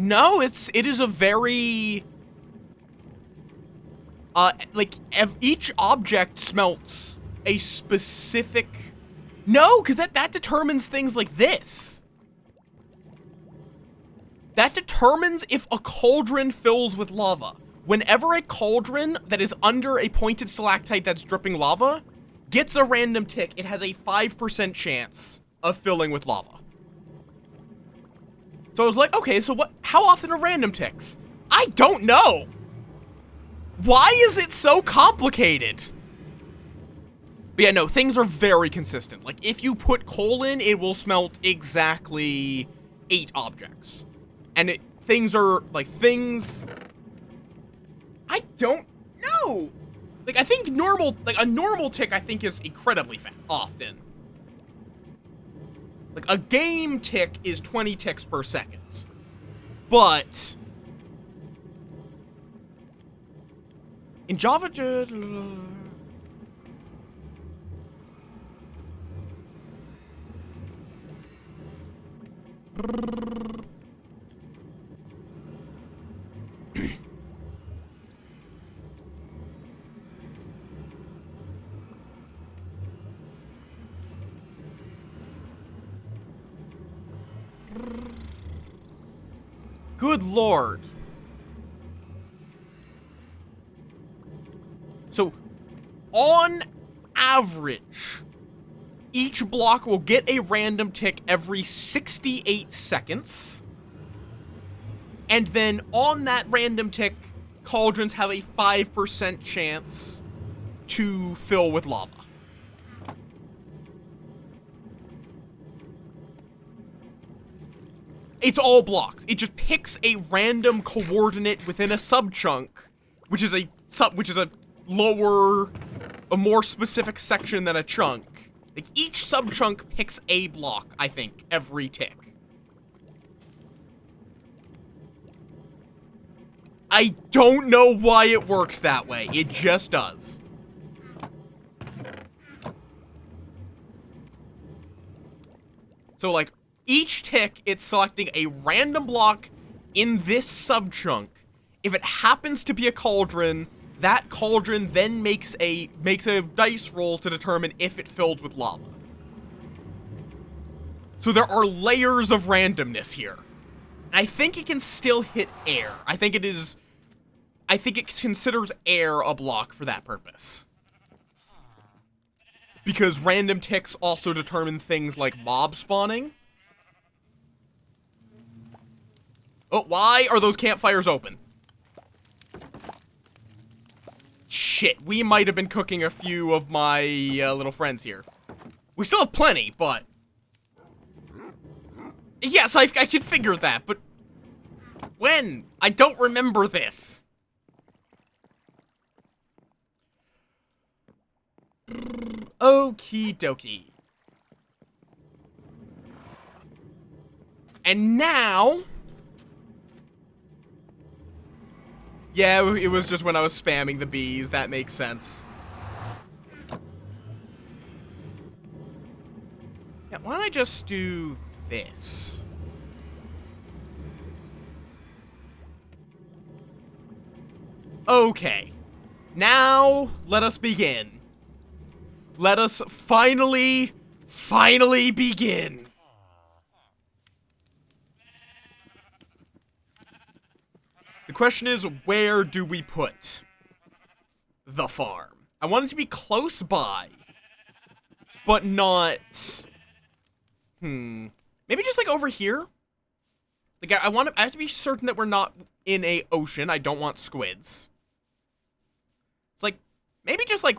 No, it is a very... like, each object smelts a specific... No, because that determines things like this. That determines if a cauldron fills with lava. whenever a cauldron that is under a pointed stalactite that's dripping lava gets a random tick, it has a 5% chance of filling with lava. So I was like, okay, so how often are random ticks? I don't know. Why is it so complicated? But yeah, no, things are very consistent. Like, if you put coal in, it will smelt exactly 8 objects. And things are, like, I don't know. Like, I think a normal tick, I think, is incredibly often. Like, a game tick is 20 ticks per second. But in Java, good lord. So, on average, each block will get a random tick every 68 seconds. And then on that random tick, cauldrons have a 5% chance to fill with lava. It's all blocks. It just picks a random coordinate within a subchunk, which is a more specific section than a chunk. Like, each subchunk picks a block, I think, every tick. I don't know why it works that way. It just does. So, like, each tick, it's selecting a random block in this subchunk. If it happens to be a cauldron, that cauldron then makes a dice roll to determine if it filled with lava. So there are layers of randomness here. I think it can still hit air. I think it considers air a block for that purpose. Because random ticks also determine things like mob spawning. Oh, why are those campfires open? Shit, we might have been cooking a few of my little friends here. We still have plenty, but... Yes, I could figure that, but... When? I don't remember this. Okie dokie. And now... Yeah, it was just when I was spamming the bees. That makes sense. Yeah, why don't I just do this? Okay. Now, let us begin. Let us finally begin. The question is, where do we put the farm? I want it to be close by, but not... Maybe just, like, over here? Like, I have to be certain that we're not in a ocean. I don't want squids. It's like, maybe just, like,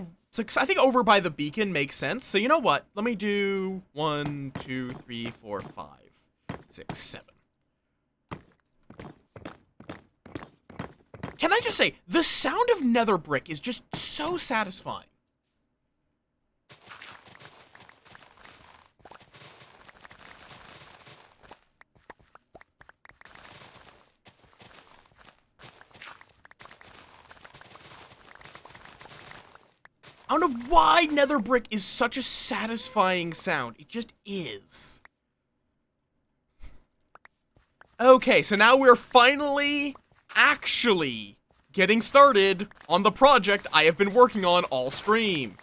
I think over by the beacon makes sense. So, you know what? Let me do 1, 2, 3, 4, 5, 6, 7. Can I just say, the sound of nether brick is just so satisfying. I don't know why nether brick is such a satisfying sound. It just is. Okay, so now we're finally... actually getting started on the project I have been working on all stream,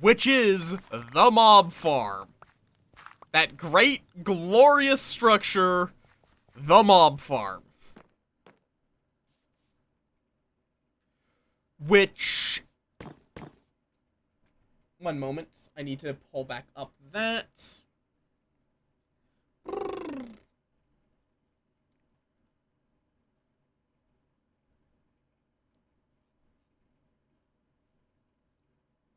which is the mob farm. That great, glorious structure, the mob farm. Which... One moment. I need to pull back up that.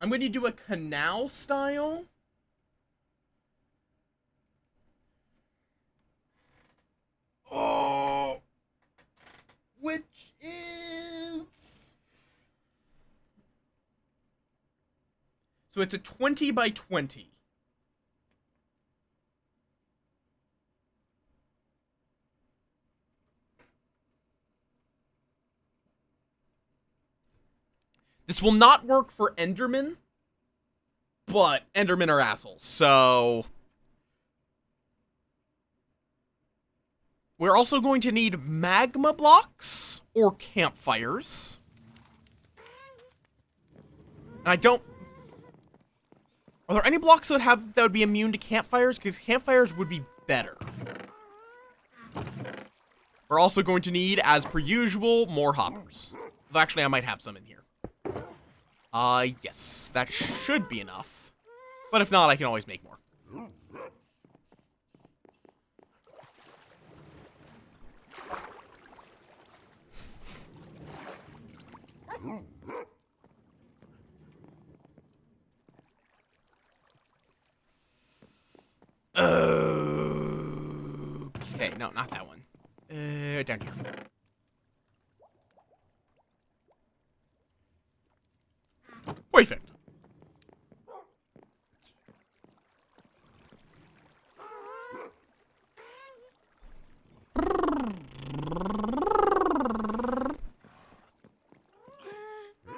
I'm going to do a canal style. Oh, which is... So it's a 20 by 20. This will not work for Endermen, but Endermen are assholes, so... We're also going to need magma blocks or campfires. And I don't... Are there any blocks that would be immune to campfires? Because campfires would be better. We're also going to need, as per usual, more hoppers. Well, actually, I might have some in here. Yes. That should be enough. But if not, I can always make more. Okay, no, not that one. Down here. Perfect.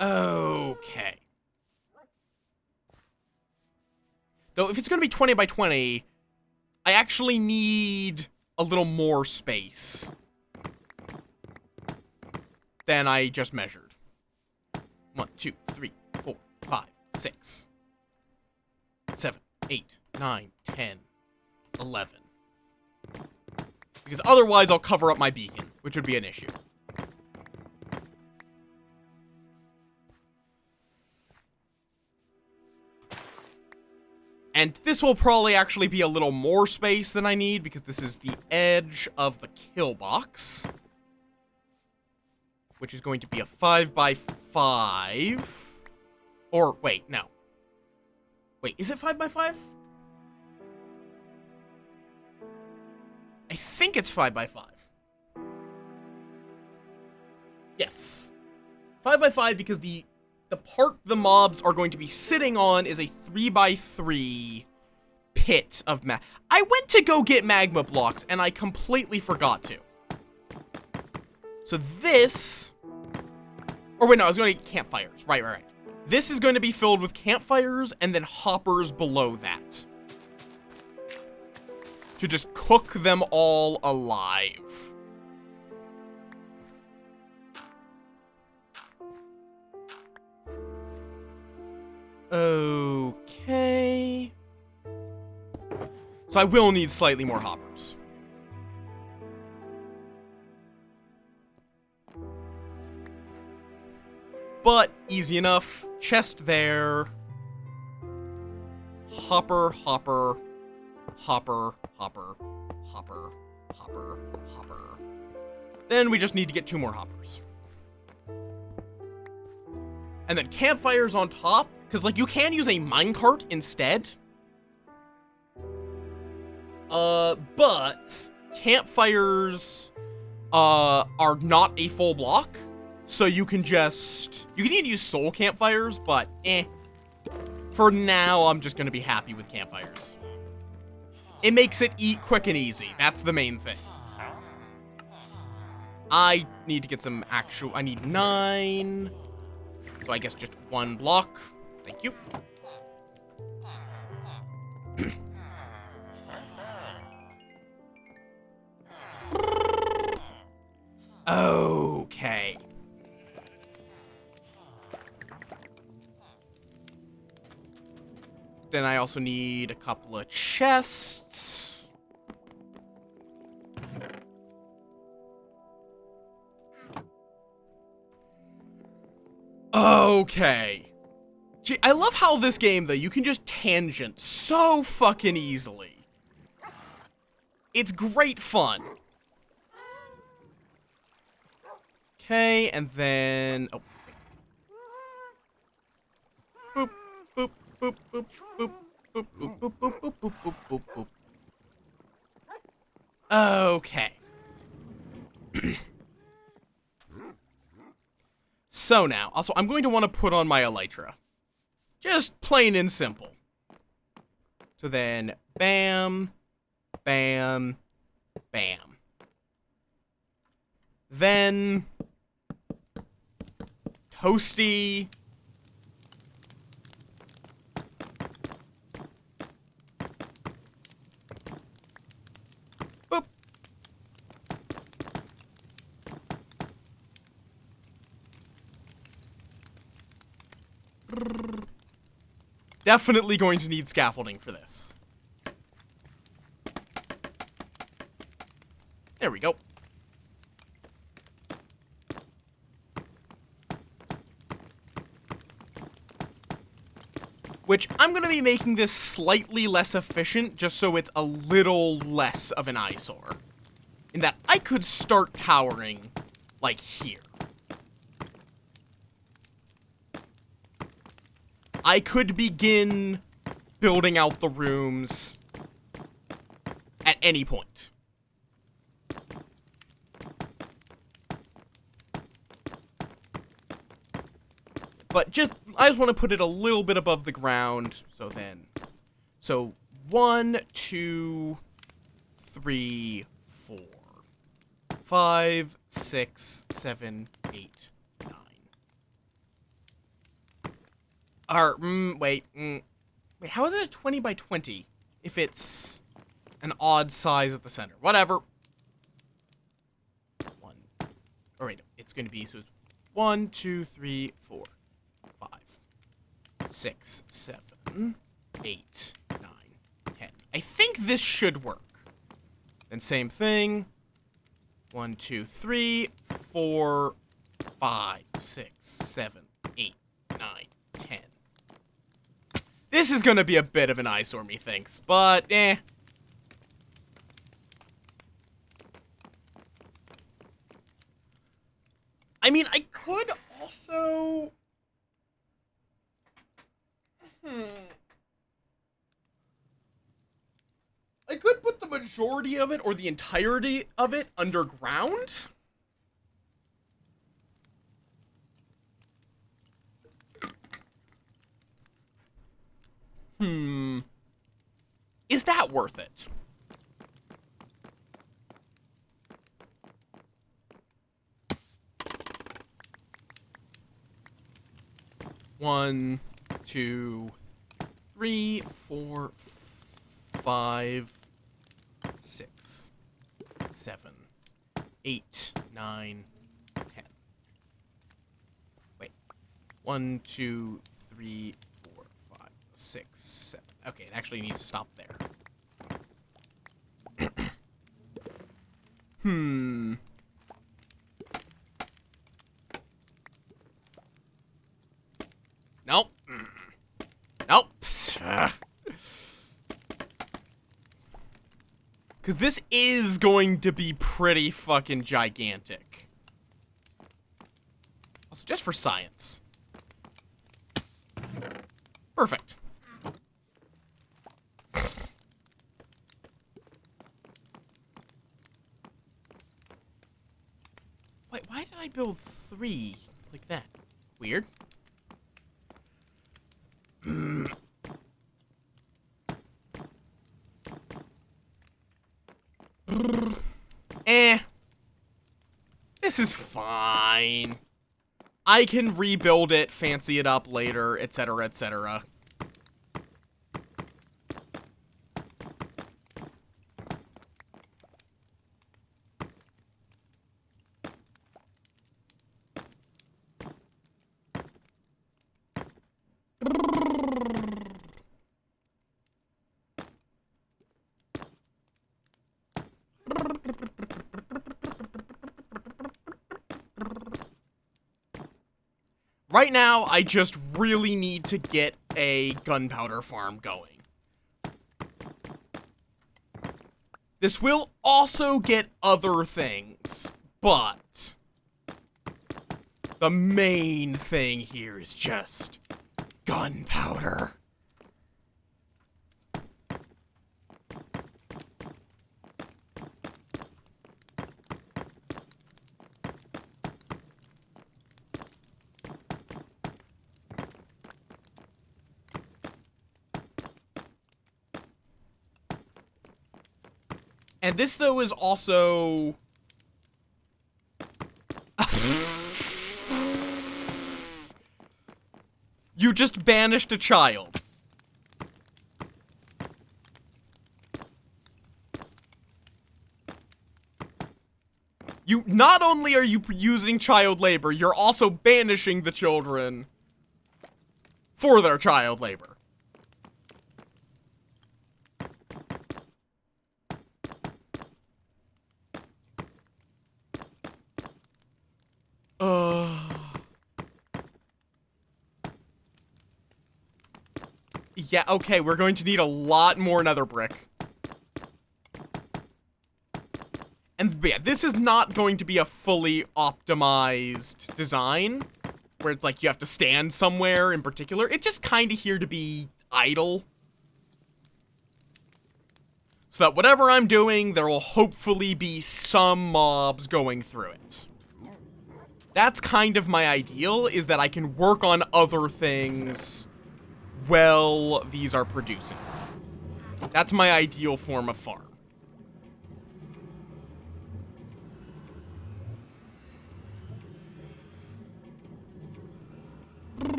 Okay. Though, if it's going to be 20 by 20, I actually need a little more space than I just measured. 1, 2, 3, 4, 5, 6, 7, 8, 9, 10, 11. Because otherwise I'll cover up my beacon, which would be an issue. And this will probably actually be a little more space than I need, because this is the edge of the kill box. Which is going to be a 5 by 5. Or, wait, no. Wait, is it 5 by 5? I think it's 5 by 5. Yes. 5 by 5 because the part the mobs are going to be sitting on is a 3 by 3 pit of I went to go get magma blocks and I completely forgot to. So this... Or wait, no, I was going to get campfires. Right. This is going to be filled with campfires and then hoppers below that. To just cook them all alive. Okay. So I will need slightly more hoppers. But easy enough. Chest there. Hopper, hopper, hopper, hopper, hopper, hopper, hopper. Then we just need to get 2 more hoppers. And then campfires on top, because, like, you can use a minecart instead. But campfires, are not a full block. So you can just... You can even use soul campfires, but For now, I'm just gonna be happy with campfires. It makes it quick and easy. That's the main thing. I need to get some actual... I need 9. So I guess just 1 block. Thank you. Okay. Then I also need a couple of chests. Okay. Gee, I love how this game, though, you can just tangent so fucking easily. It's great fun. Okay, and then... Oh. Boop, boop, boop, boop, boop, boop, boop, boop, boop, boop, boop, boop, boop, boop. Okay. So now, also, I'm going to want to put on my elytra. Just plain and simple. So then, bam, bam, bam. Then, toasty. Boop. Definitely going to need scaffolding for this. There we go. Which, I'm going to be making this slightly less efficient, just so it's a little less of an eyesore. In that I could start towering, like, here. I could begin building out the rooms at any point. But I just want to put it a little bit above the ground, so 1, 2, 3, 4, 5, 6, 7, 8, 9. Wait, how is it a 20 by 20 if it's an odd size at the center? Whatever. 1, or wait, it's going to be, so it's 1, 2, 3, 4, 5, 6, 7, 8, 9, 10. I think this should work. Then same thing. 1, 2, 3, 4, 5, 6, 7, 8, 9, 10. This is gonna be a bit of an eyesore, methinks, but eh. I mean, I could also... I could put the majority of it, or the entirety of it, underground. Is that worth it? One, 2, 3, 4, 5, 6, 7, 8, 9, 10. Wait. 1, 2, 3, 4, 5, 6, 7. Okay, it actually needs to stop there. Nope. Nope. Because this is going to be pretty fucking gigantic. Also, just for science. Perfect. Wait, why did I build 3 like that? Weird. This is fine. I can rebuild it, fancy it up later, etc., etc. Right now, I just really need to get a gunpowder farm going. This will also get other things, but the main thing here is just gunpowder. And this, though, is also... You just banished a child. You, not only are you using child labor, you're also banishing the children for their child labor. Yeah, okay, we're going to need a lot more nether brick. And yeah, this is not going to be a fully optimized design, where it's like you have to stand somewhere in particular. It's just kind of here to be idle. So that whatever I'm doing, there will hopefully be some mobs going through it. That's kind of my ideal, is that I can work on other things while these are producing. That's my ideal form of farm.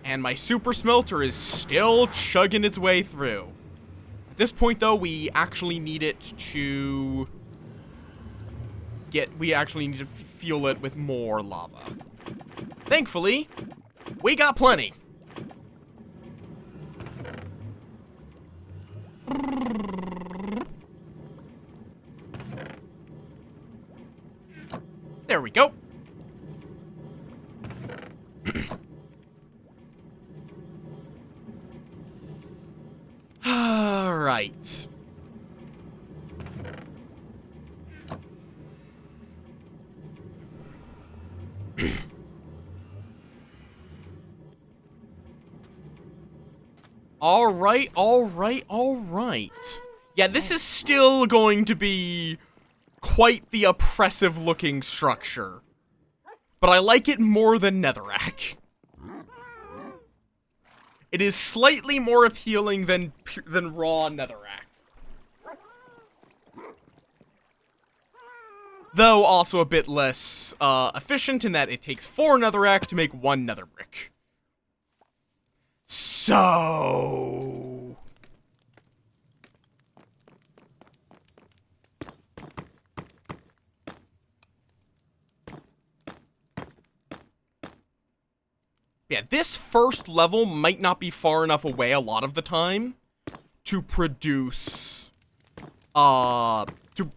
And my super smelter is still chugging its way through. At this point, though, we actually need it to fuel it with more lava. Thankfully, we got plenty. There we go. All right. All right. Yeah, this is still going to be quite the oppressive looking structure. But I like it more than netherrack. It is slightly more appealing than raw netherrack. Though also a bit less efficient in that it takes 4 netherrack to make 1 nether brick. So... yeah, this first level might not be far enough away a lot of the time to produce, to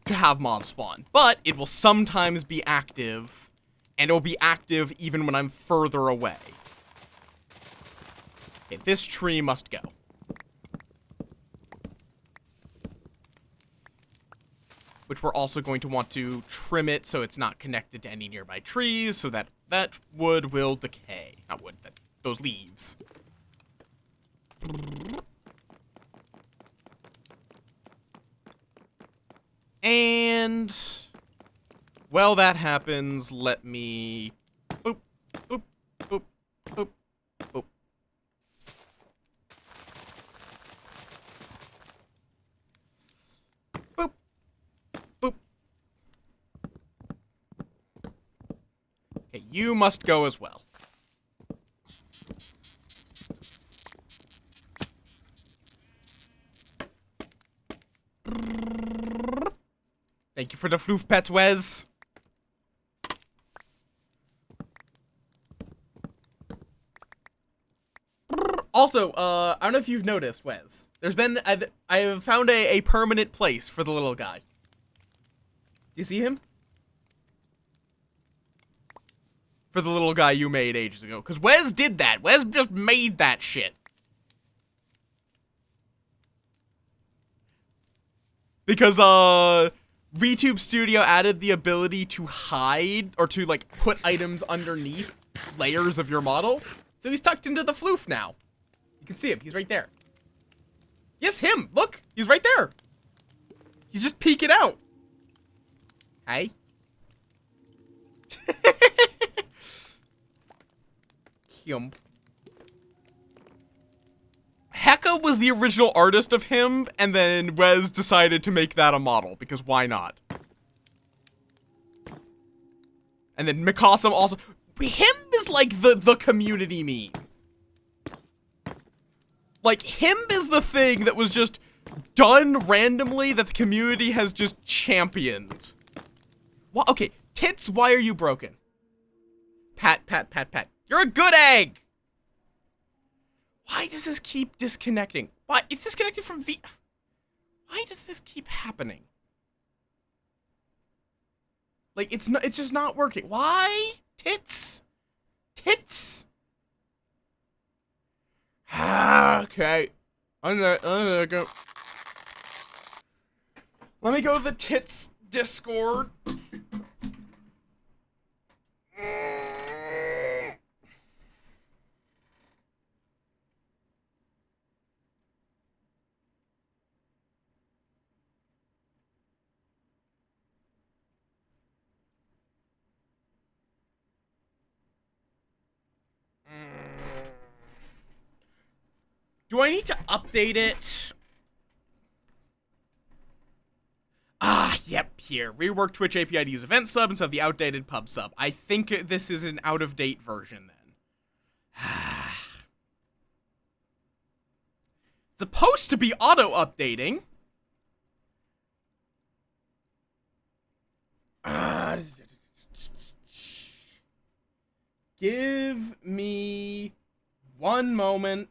have mobs spawn. But it will sometimes be active, and it will be active even when I'm further away. Okay, this tree must go. Which we're also going to want to trim it so it's not connected to any nearby trees, so that that wood will decay. Not wood, those leaves. And while that happens, let me boop, boop, boop, boop, boop. Boop, boop. Okay, you must go as well. Thank you for the floof pets, Wes. Also, I don't know if you've noticed, Wes. There's been, I have found a permanent place for the little guy. you see him? For the little guy you made ages ago. Because Wes did that. Wes just made that shit. Because, VTube Studio added the ability to hide, or to, like, put items underneath layers of your model. So he's tucked into the floof now. You can see him. He's right there. Yes, him. Look. He's right there. He's just peeking out. Hey. Him. Hecka was the original artist of him, and then Wes decided to make that a model, because why not? And then Mikasa also... Him is like the community meme. Like, him is the thing that was just done randomly that the community has just championed. Well, okay, Tits, why are you broken? Pat. You're a good egg! Why does this keep disconnecting? Why? It's disconnected from V... Why does this keep happening? Like, it's just not working. Why? Tits? Okay. I'm gonna go... Let me go to the Tits Discord. Do I need to update it? Ah, yep, here. Rework Twitch API to use event sub instead of the outdated pub sub. I think this is an out-of-date version, then. It's supposed to be auto-updating. Give me one moment.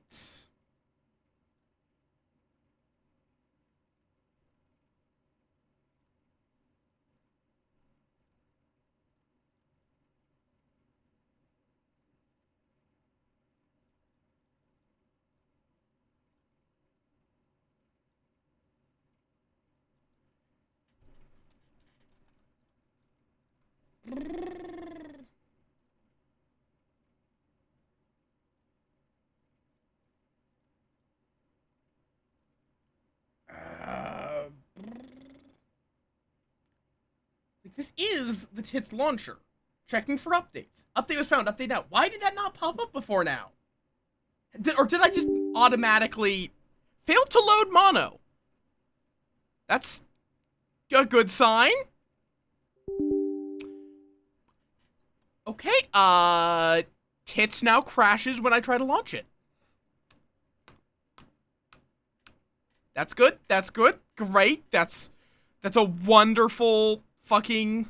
This is the Tits launcher. Checking for updates. Update was found. Update now. Why did that not pop up before now? Or did I just automatically fail to load mono? That's a good sign. Okay, Tits now crashes when I try to launch it. That's good. That's good. Great. That's a wonderful fucking...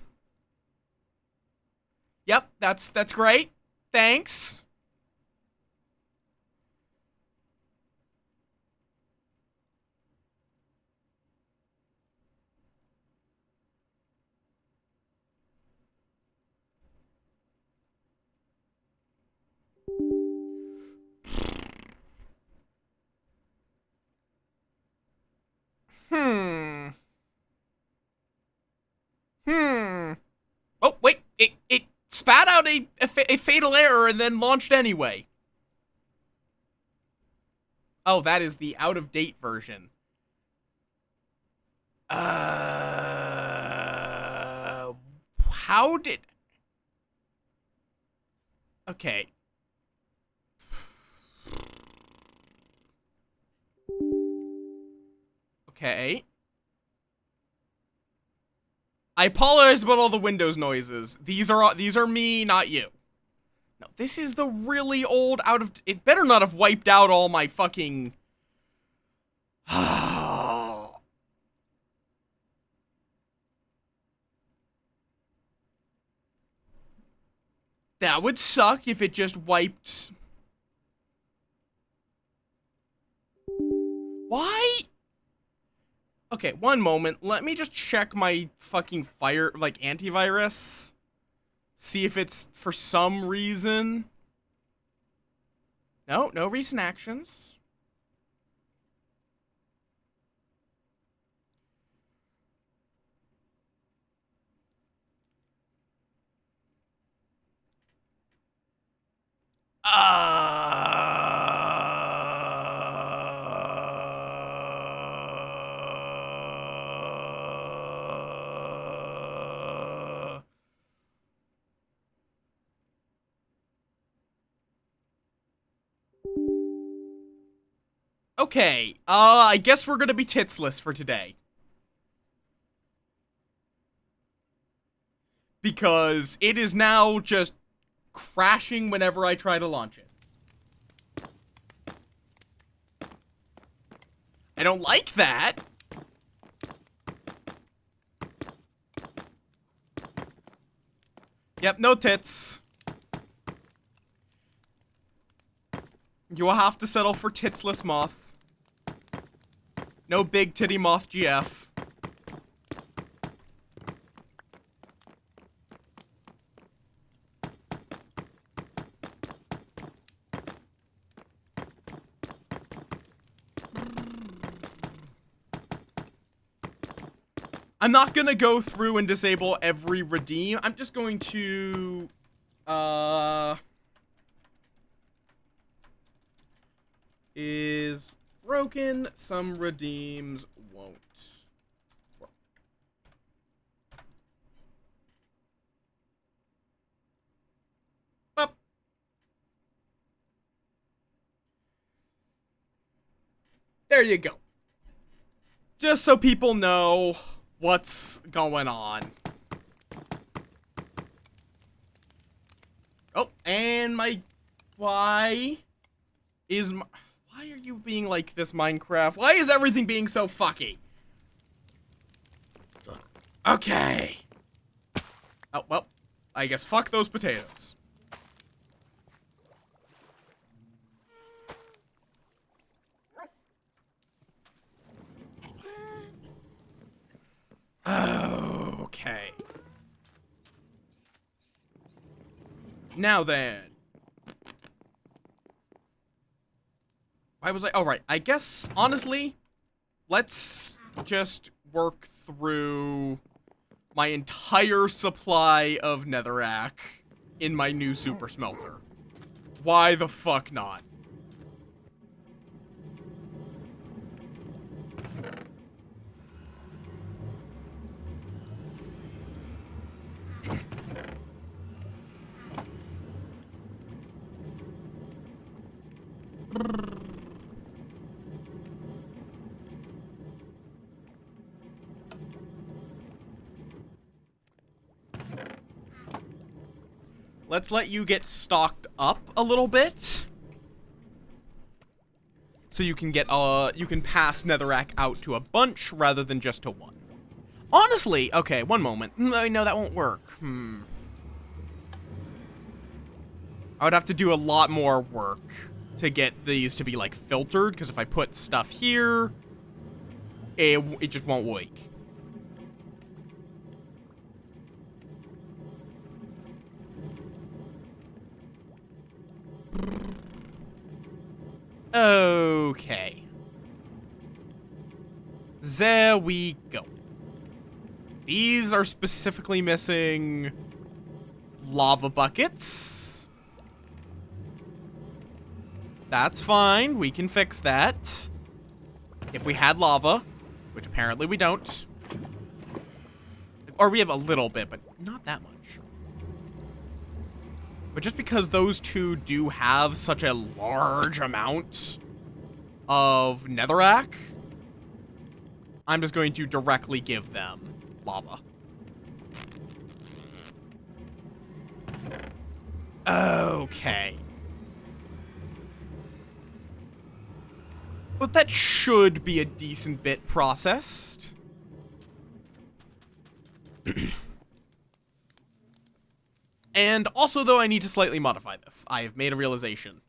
Yep, that's great. Thanks. Oh, wait. It spat out a fatal error and then launched anyway. Oh, that is the out-of-date version. How did... Okay. Okay. I apologize about all the Windows noises. These are me, not you. No, this is the really old it better not have wiped out all my fucking... That would suck if it just wiped... Why? Okay, one moment. Let me just check my fucking antivirus. See if it's, for some reason... No, no recent actions. Okay, I guess we're gonna be titsless for today. Because it is now just crashing whenever I try to launch it. I don't like that. Yep, no tits. You will have to settle for titsless Moth. No big titty Moth GF. I'm not gonna go through and disable every redeem. I'm just going to, is broken, some redeems won't work. Up. There you go. Just so people know what's going on. Oh, and why are you being like this, Minecraft? Why is everything being so fucky? Okay. Oh, well, I guess fuck those potatoes. Okay. Now then. Why was I? Oh, right. I guess, honestly, let's just work through my entire supply of netherrack in my new super smelter. Why the fuck not? Let's let you get stocked up a little bit. So you can get, you can pass netherrack out to a bunch rather than just to one. Honestly, okay, one moment. No, that won't work. I would have to do a lot more work to get these to be, like, filtered, because if I put stuff here, it just won't work. Okay. There we go. These are specifically missing lava buckets. That's fine. We can fix that. If we had lava, which apparently we don't. Or we have a little bit, but not that much. But just because those two do have such a large amount of netherrack, I'm just going to directly give them lava. Okay. But that should be a decent bit processed. And also, though, I need to slightly modify this. I have made a realization.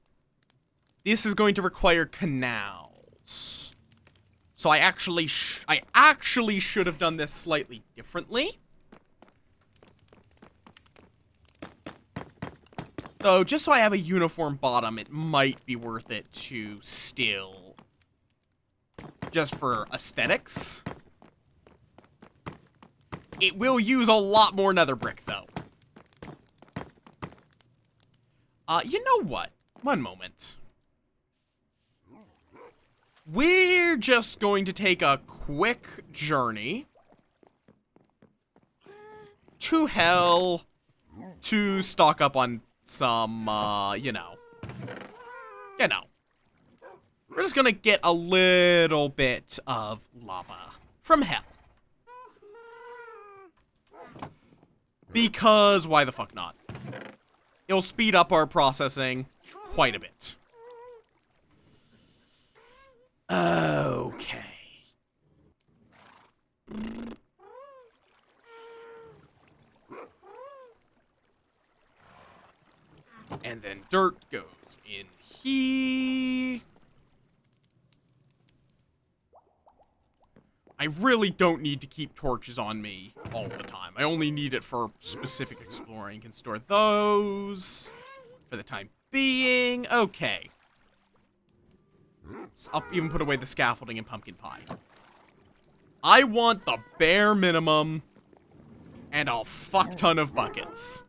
This is going to require canals. So I actually should have done this slightly differently. So just so I have a uniform bottom, it might be worth it to still, just for aesthetics. It will use a lot more nether brick, though. You know what? One moment. We're just going to take a quick journey to hell to stock up on some, you know. We're just gonna get a little bit of lava from hell. Because why the fuck not? It'll speed up our processing quite a bit. Okay. And then dirt goes in here. I really don't need to keep torches on me all the time. I only need it for specific exploring. Can store those for the time being. Okay. So I'll even put away the scaffolding and pumpkin pie. I want the bare minimum and a fuck ton of buckets.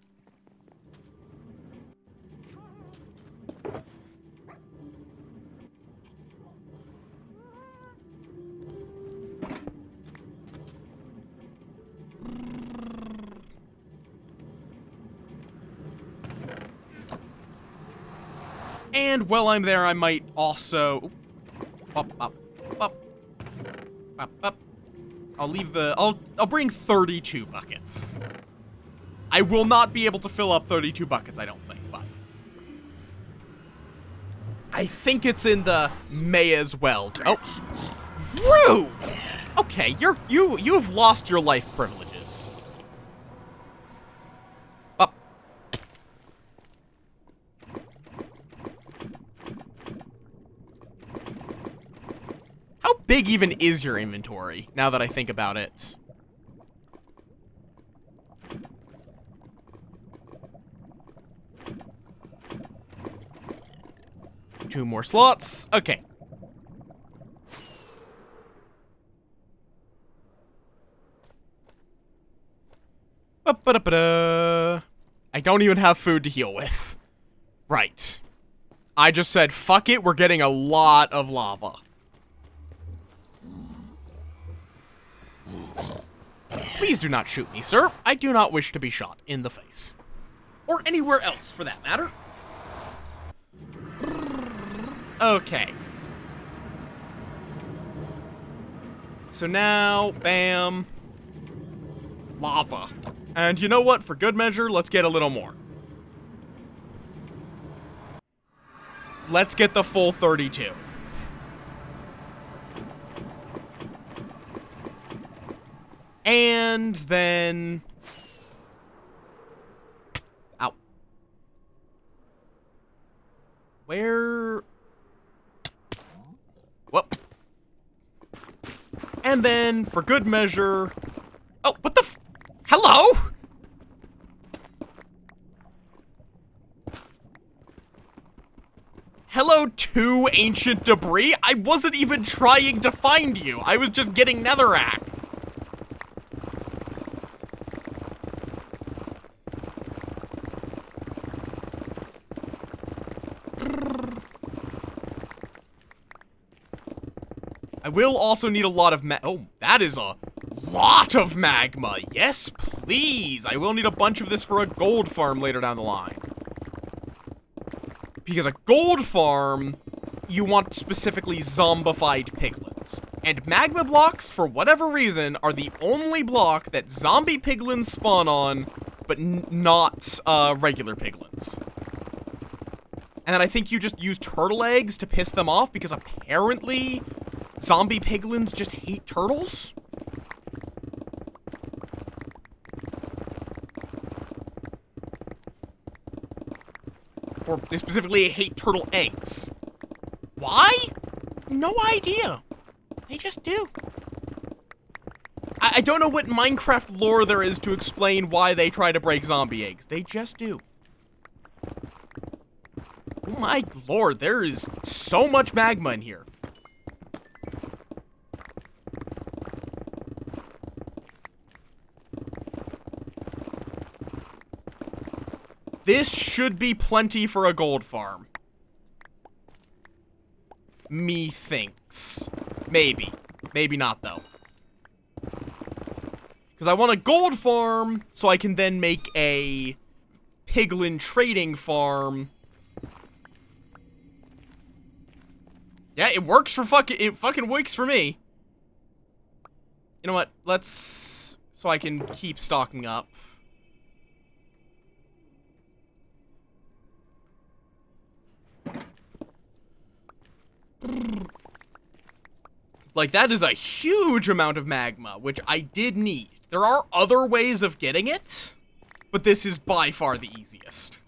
And while I'm there, I might also... I'll leave the... I'll bring 32 buckets. I will not be able to fill up 32 buckets, I don't think, but... I think it's in the may as well... Oh. Rude! Okay, you have lost your life privileges. Up. How big even is your inventory, now that I think about it? Two more slots. Okay. Ba-ba-da-ba-da. I don't even have food to heal with. Right. I just said, fuck it, we're getting a lot of lava. Please do not shoot me, sir. I do not wish to be shot in the face. Or anywhere else, for that matter. Okay. So now, bam. Lava. And you know what? For good measure, let's get a little more. Let's get the full 32. And then... Ow. Where... Whoop. And then, for good measure... Oh, what the f... Hello? Hello, 2 ancient debris? I wasn't even trying to find you. I was just getting netherrack. I will also need a lot of oh, that is a lot of magma. Yes, please. I will need a bunch of this for a gold farm later down the line. Because a gold farm, you want specifically zombified piglins. And magma blocks, for whatever reason, are the only block that zombie piglins spawn on, but not regular piglins. And then I think you just use turtle eggs to piss them off, because apparently zombie piglins just hate turtles? Or they specifically hate turtle eggs. Why? No idea. They just do. I don't know what Minecraft lore there is to explain why they try to break zombie eggs. They just do. Oh my lord, there is so much magma in here. This should be plenty for a gold farm. Methinks. Maybe. Maybe not, though. Because I want a gold farm, so I can then make a piglin trading farm. Yeah, it works for it fucking works for me. You know what? Let's, so I can keep stocking up. Like, that is a huge amount of magma, which I did need. There are other ways of getting it, but this is by far the easiest.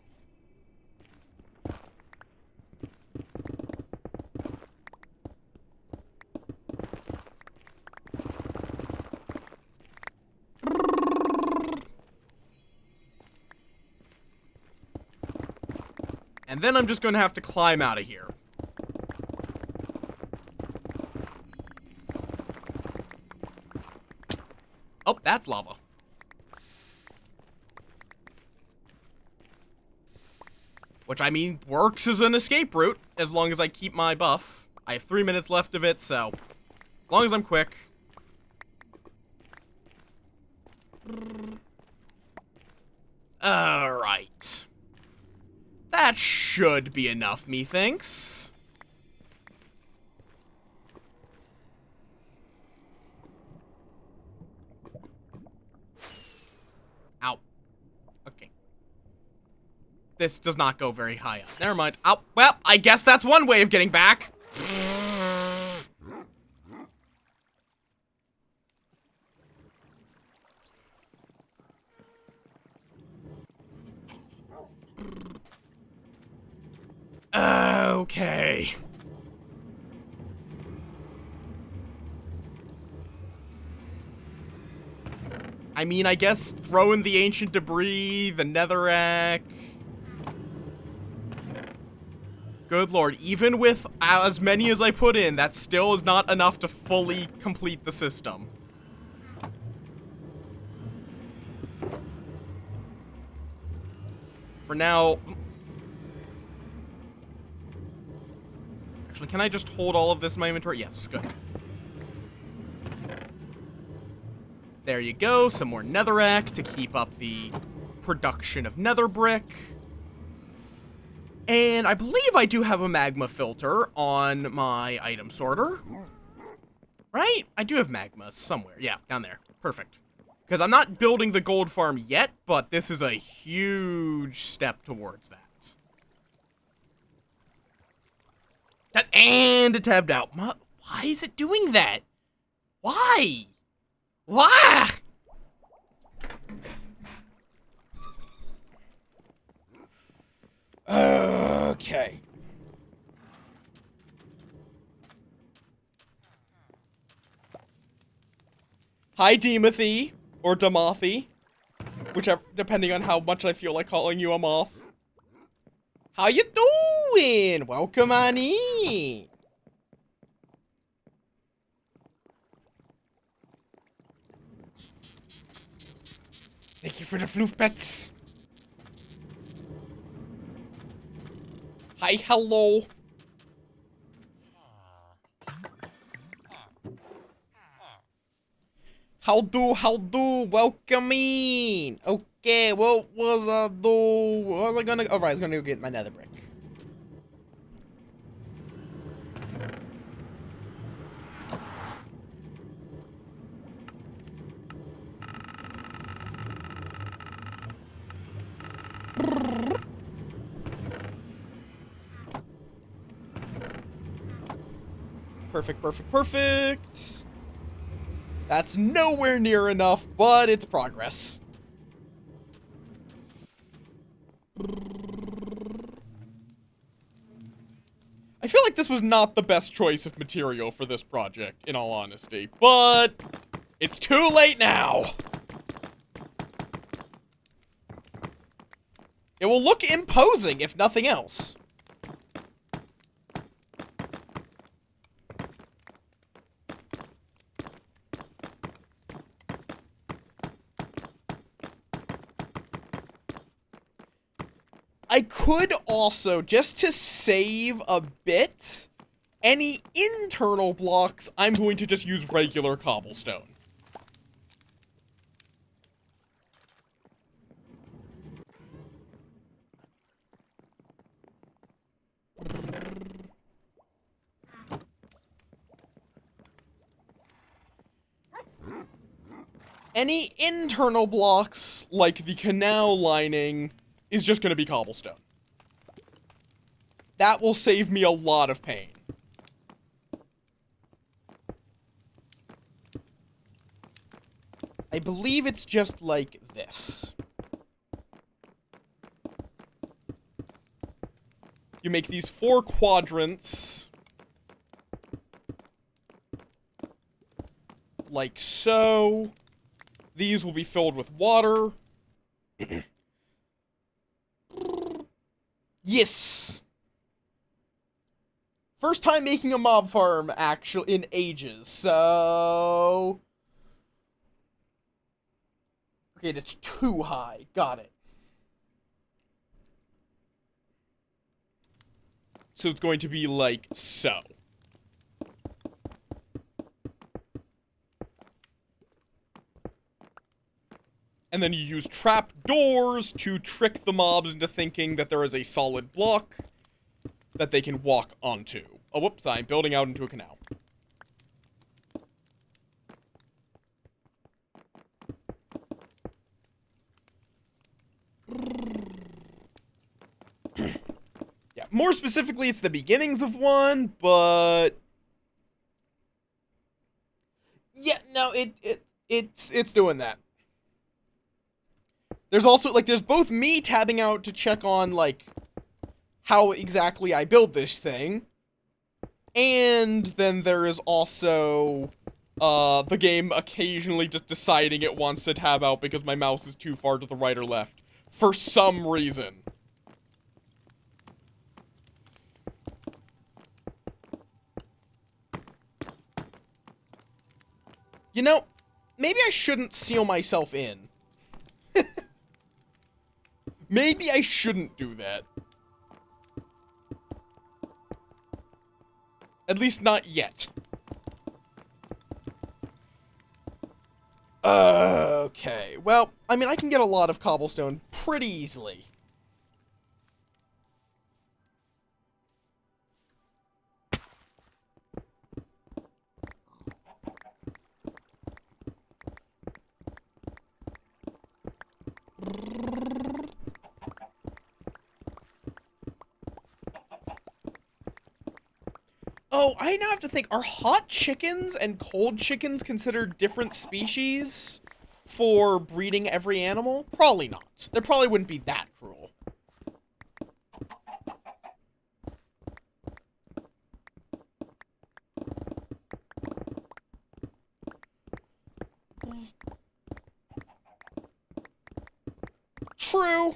And then I'm just going to have to climb out of here. Oh, that's lava. Which, I mean, works as an escape route, as long as I keep my buff. I have 3 minutes left of it, so as long as I'm quick. Alright. That should be enough, methinks. Ow. Okay. This does not go very high up. Never mind. Ow. Well, I guess that's one way of getting back. Okay. I mean, I guess throw in the ancient debris, the netherrack. Good lord, even with as many as I put in, that still is not enough to fully complete the system. For now... Actually, can I just hold all of this in my inventory? Yes, good. There you go, some more netherrack to keep up the production of nether brick. And I believe I do have a magma filter on my item sorter. Right? I do have magma somewhere. Yeah, down there. Perfect. Because I'm not building the gold farm yet, but this is a huge step towards that. And it tabbed out. Why is it doing that? Why? Why? Okay. Hi, Demothy. Or Demothy. Whichever, depending on how much I feel like calling you a moth. How you doing? Welcome on in. Thank you for the floof pets. Hi, hello. How do, welcome in. Okay, what was I do? What was I gonna, alright, I was gonna go get my nether brick. Perfect, perfect, perfect. That's nowhere near enough, but it's progress. I feel like this was not the best choice of material for this project, in all honesty, but it's too late now. It will look imposing, if nothing else. I could also, just to save a bit, any internal blocks, I'm going to just use regular cobblestone. Any internal blocks, like the canal lining, is just going to be cobblestone. That will save me a lot of pain. I believe it's just like this. You make these 4 quadrants. Like so. These will be filled with water. Yes! First time making a mob farm, actually, in ages, so... Okay, that's too high. Got it. So it's going to be like so. And then you use trap doors to trick the mobs into thinking that there is a solid block that they can walk onto. Oh, whoops, I'm building out into a canal. Yeah, more specifically, it's the beginnings of one, but... Yeah, no, it's doing that. There's also, like, there's both me tabbing out to check on, like, how exactly I build this thing, and then there is also, the game occasionally just deciding it wants to tab out because my mouse is too far to the right or left, for some reason. You know, maybe I shouldn't seal myself in. Maybe I shouldn't do that. At least not yet. Okay, well, I mean, I can get a lot of cobblestone pretty easily. Oh, I now have to think, are hot chickens and cold chickens considered different species for breeding every animal? Probably not. There probably wouldn't be that cruel. True.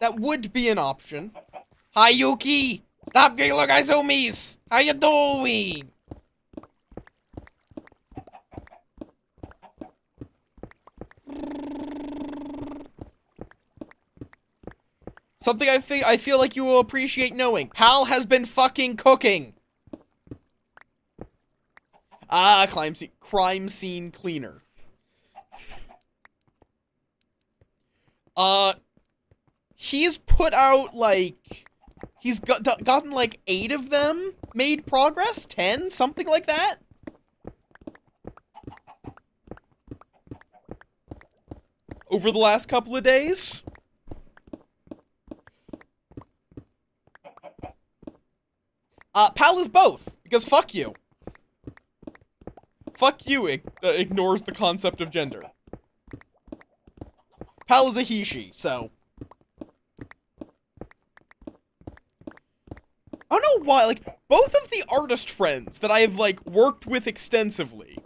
That would be an option. Hi, Yuki! Stop getting look at zoomies! How you doing? Something I feel like you will appreciate knowing. Pal has been fucking cooking. Ah, crime scene cleaner. He's put out, like... He's gotten, like, 8 of them made progress? 10? Something like that? Over the last couple of days? Pal is both, because fuck you. Fuck you ignores the concept of gender. Pal is a he, she, so... I don't know why, like, both of the artist friends that I have, like, worked with extensively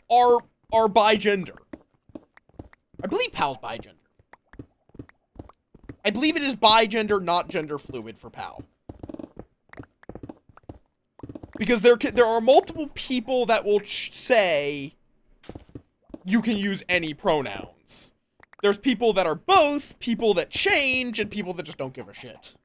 are bi-gender. I believe Pal's bi-gender. I believe it is bi-gender, not gender fluid for Pal. Because there are multiple people that will say you can use any pronouns. There's people that are both, people that change, and people that just don't give a shit.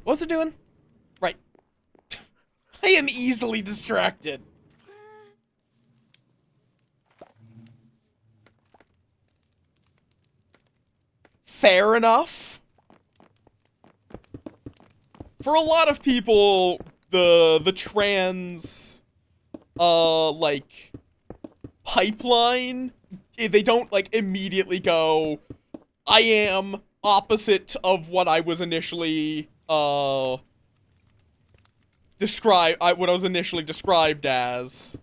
What's it doing? Right. I am easily distracted. Fair enough. For a lot of people, the trans, like, pipeline, they don't, like, immediately go, I am opposite of what I was initially, what I was initially described as.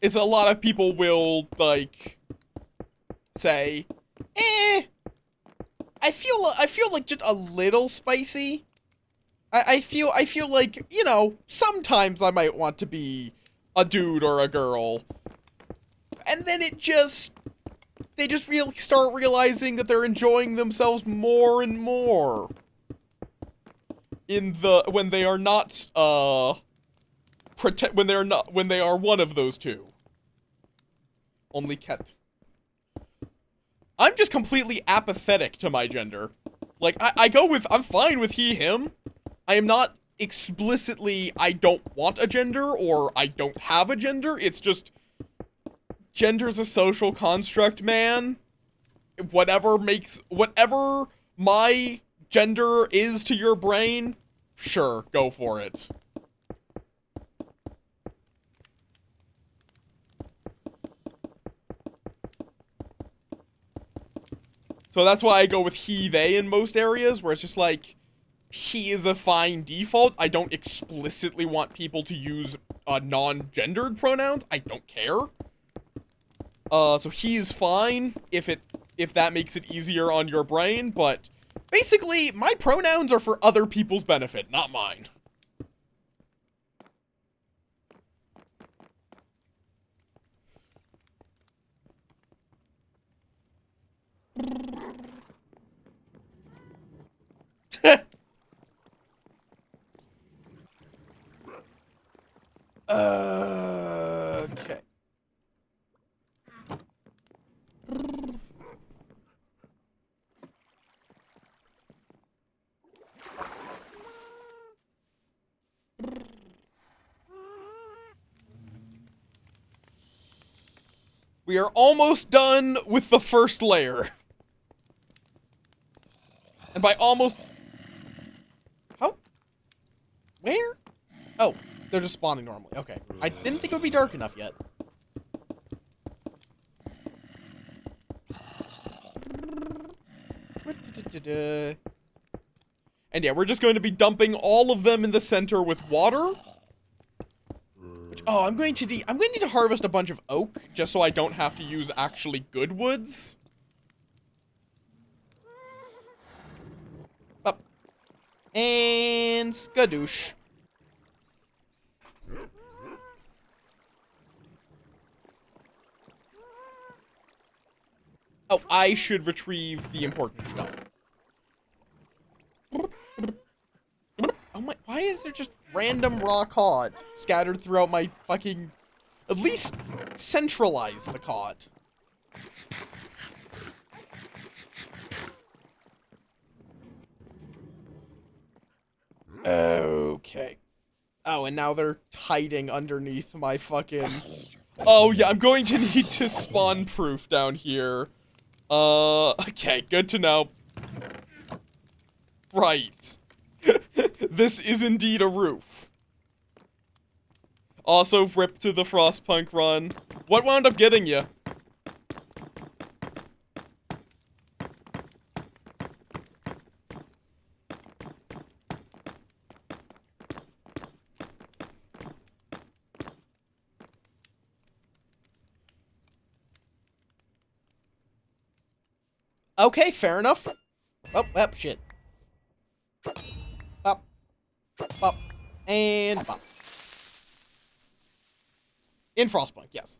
It's a lot of people will, like, say, I feel like just a little spicy. I feel like, you know, sometimes I might want to be a dude or a girl. And then they just really start realizing that they're enjoying themselves more and more. When they are not, when they are one of those two. Only Ket. I'm just completely apathetic to my gender. Like, I'm fine with he, him. I am not explicitly, I don't want a gender, or I don't have a gender. It's just, gender's a social construct, man. Whatever my gender is to your brain, sure, go for it. So that's why I go with he, they in most areas, where it's just like, he is a fine default. I don't explicitly want people to use non-gendered pronouns. I don't care. So he is fine if that makes it easier on your brain, but basically, my pronouns are for other people's benefit, not mine. Okay. We are almost done with the first layer. And by almost... How? Where? Oh, they're just spawning normally. Okay. I didn't think it would be dark enough yet. And yeah, we're just going to be dumping all of them in the center with water. Which, oh, I'm going to need to harvest a bunch of oak, just so I don't have to use actually good woods. Up. And skadoosh. Oh, I should retrieve the important stuff. Oh my, why is there just random raw cod scattered throughout my fucking... At least centralize the cod. Okay. Oh, and now they're hiding underneath my fucking... Oh yeah, I'm going to need to spawn proof down here. Okay, good to know. Right. This is indeed a roof. Also, rip to the Frostpunk run. What wound up getting you? Okay, fair enough. Oh, shit. Up. Up. And up. In Frostpunk, yes.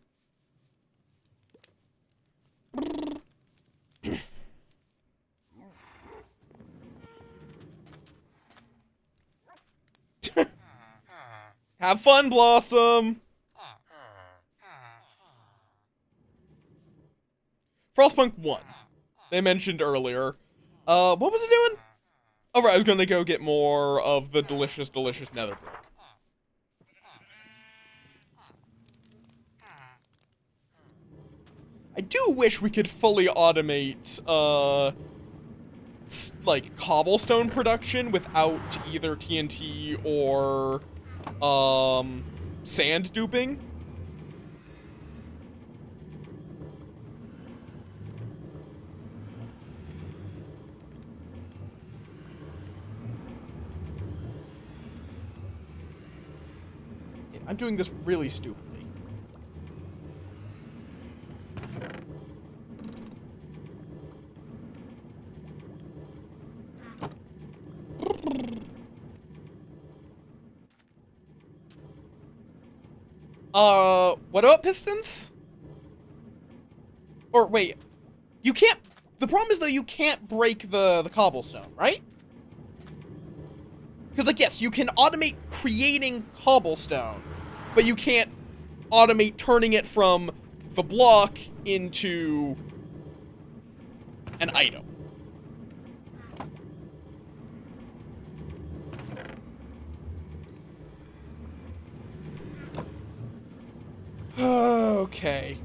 Have fun, Blossom! Frostpunk 1. They mentioned earlier. What was it doing? Oh, right, I was gonna go get more of the delicious, delicious nether brick. I do wish we could fully automate, like, cobblestone production without either TNT or, sand duping. I'm doing this really stupidly. What about pistons? Or, wait. You can't... The problem is, though, you can't break the cobblestone, right? Because, like, yes, you can automate creating cobblestone, but you can't automate turning it from the block into an item. Okay.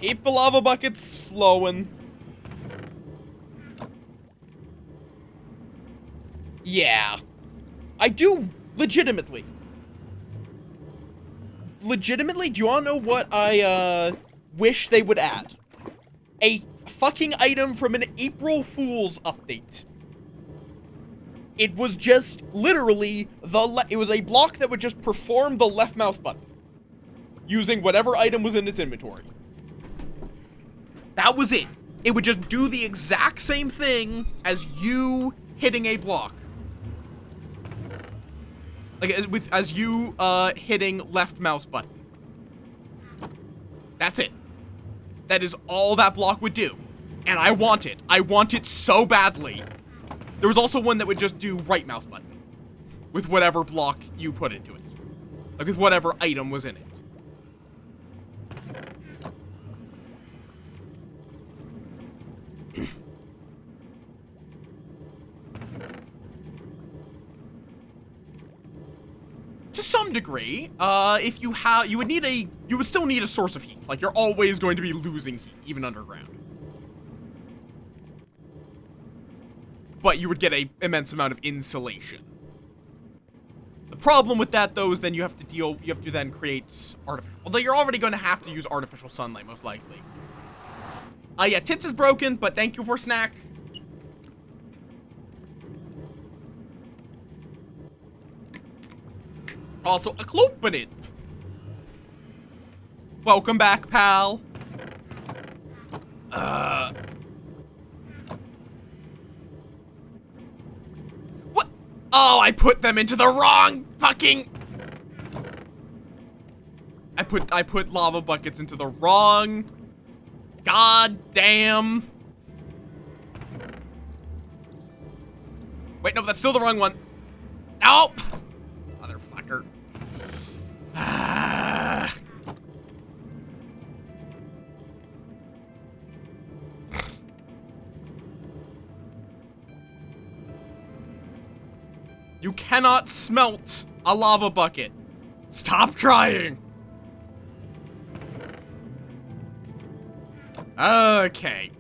Keep the lava buckets flowing. Yeah. I do legitimately. Legitimately, do you all know what I, wish they would add? A fucking item from an April Fool's update. It was just literally it was a block that would just perform the left mouse button using whatever item was in its inventory. That was it. It would just do the exact same thing as you hitting a block. Like, as you, hitting left mouse button. That's it. That is all that block would do. And I want it. I want it so badly. There was also one that would just do right mouse button. With whatever block you put into it. Like, with whatever item was in it. To some degree, if you you would still need a source of heat. Like, you're always going to be losing heat, even underground. But you would get an immense amount of insulation. The problem with that, though, is then you have to then create artificial, although you're already going to have to use artificial sunlight, most likely. Yeah, Tits is broken, but thank you for snack. Also, a cloopinid. Welcome back, pal. What? Oh, I put them into the wrong fucking... I put lava buckets into the wrong... God damn. Wait, no, that's still the wrong one. Nope. Motherfucker. You cannot smelt a lava bucket. Stop trying. Okay.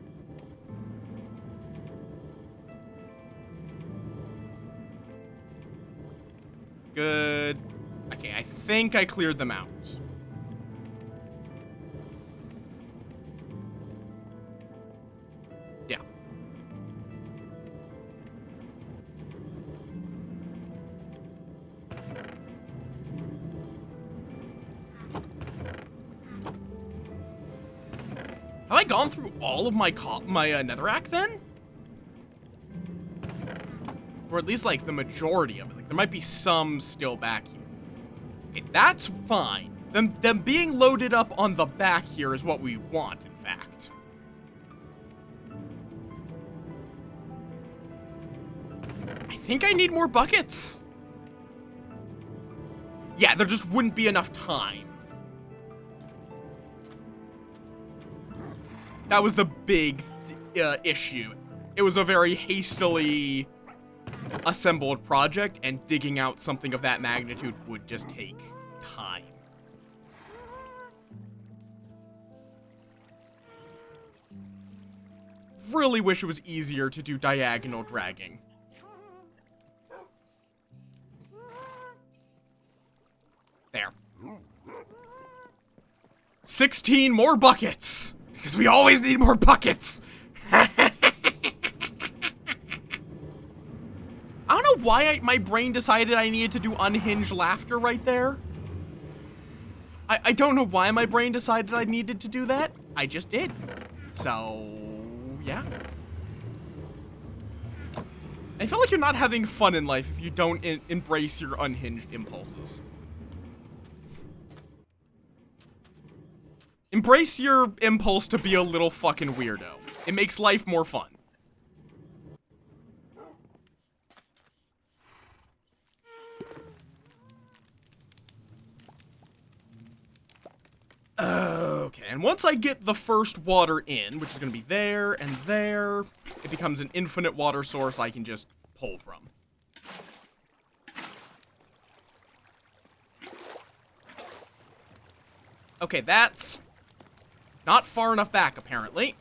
Good. Okay, I think I cleared them out. Yeah. Have I gone through all of my netherrack then? Or at least, like, the majority of it. Like, there might be some still back here. Okay, that's fine. Them being loaded up on the back here is what we want, in fact. I think I need more buckets. Yeah, there just wouldn't be enough time. That was the big issue. It was a very hastily assembled project, and digging out something of that magnitude would just take time. Really wish it was easier to do diagonal dragging. There. 16 more buckets! Because we always need more buckets! I don't know why my brain decided I needed to do unhinged laughter right there. I don't know why my brain decided I needed to do that. I just did. So, yeah. I feel like you're not having fun in life if you don't embrace your unhinged impulses. Embrace your impulse to be a little fucking weirdo. It makes life more fun. Okay, and once I get the first water in, which is going to be there and there, it becomes an infinite water source I can just pull from. Okay, that's not far enough back, apparently.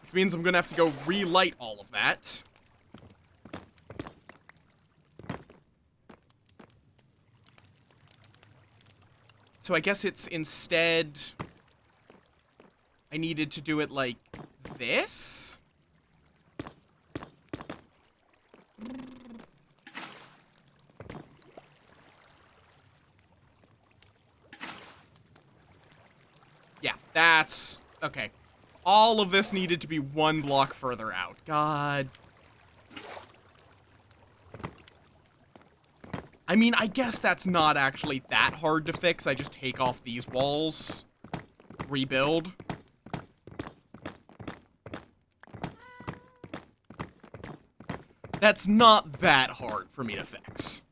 Which means I'm going to have to go relight all of that. So I guess it's instead, I needed to do it like this? Yeah, that's, okay. All of this needed to be one block further out. God. I mean, I guess that's not actually that hard to fix. I just take off these walls, rebuild. That's not that hard for me to fix.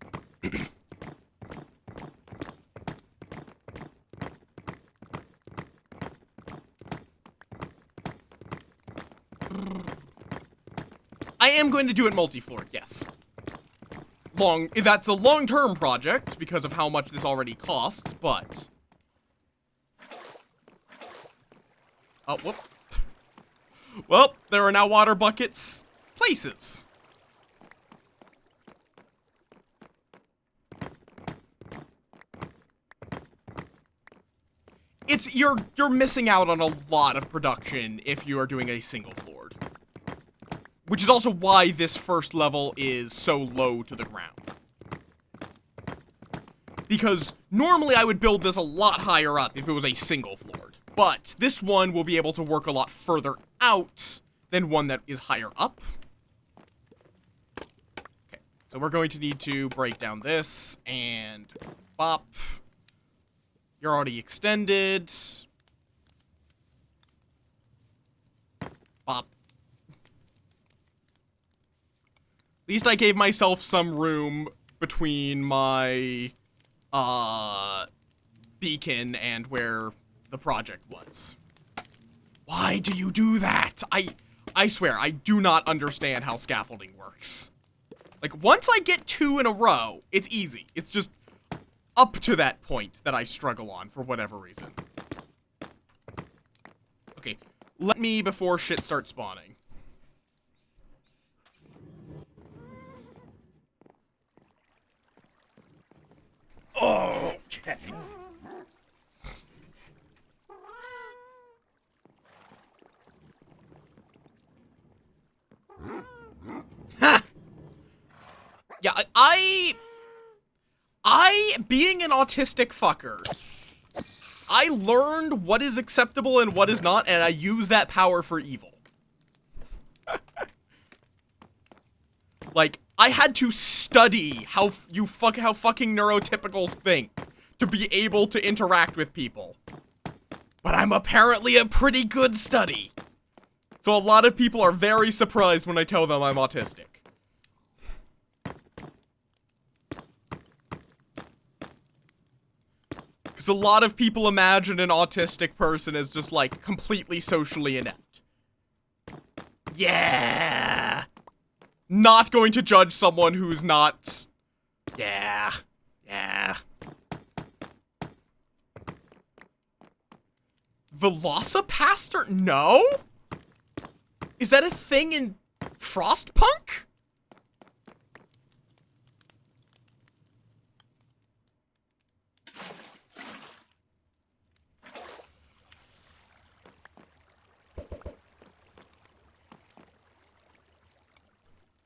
I am going to do it multi-floored, yes. That's a long-term project because of how much this already costs, but... Oh, whoop. Well, there are now water buckets places. You're missing out on a lot of production if you are doing a single floored. Which is also why this first level is so low to the ground. Because normally I would build this a lot higher up if it was a single floored. But this one will be able to work a lot further out than one that is higher up. Okay, so we're going to need to break down this and bop. You're already extended. Bop. At least I gave myself some room between my, beacon and where the project was. Why do you do that? I swear, I do not understand how scaffolding works. Like, once I get 2 in a row, it's easy. It's just, up to that point that I struggle on for whatever reason. Okay, let me before shit starts spawning. Okay. Ha! Yeah, being an autistic fucker, I learned what is acceptable and what is not, and I use that power for evil. Like, I had to study how fucking neurotypicals think to be able to interact with people. But I'm apparently a pretty good study. So a lot of people are very surprised when I tell them I'm autistic. Because a lot of people imagine an autistic person as just, like, completely socially inept. Yeah! Not going to judge someone who's not... Yeah. Velocipaster? No? Is that a thing in Frostpunk?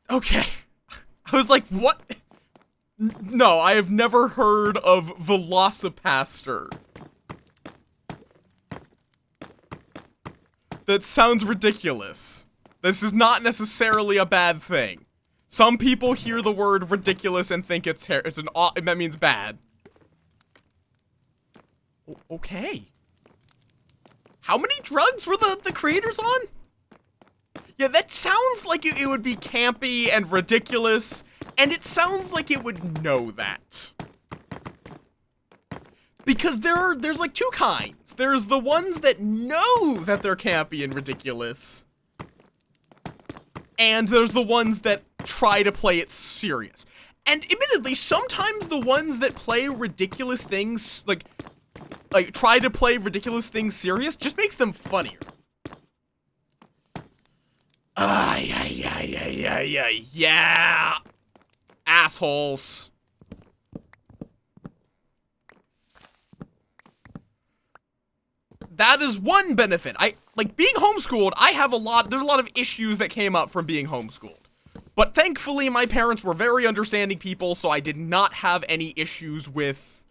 Okay. I was like, what? No, I have never heard of Velocipaster. That sounds ridiculous. This is not necessarily a bad thing. Some people hear the word ridiculous and think that means bad. Okay. How many drugs were the creators on? Yeah, that sounds like it would be campy and ridiculous, and it sounds like it would know that. Because there's like two kinds. There's the ones that know that they're campy and ridiculous, and there's the ones that try to play it serious. And admittedly, sometimes the ones that play ridiculous things, like try to play ridiculous things serious, just makes them funnier. Yeah. Assholes. That is one benefit. Like, being homeschooled, there's a lot of issues that came up from being homeschooled. But thankfully, my parents were very understanding people, so I did not have any issues with,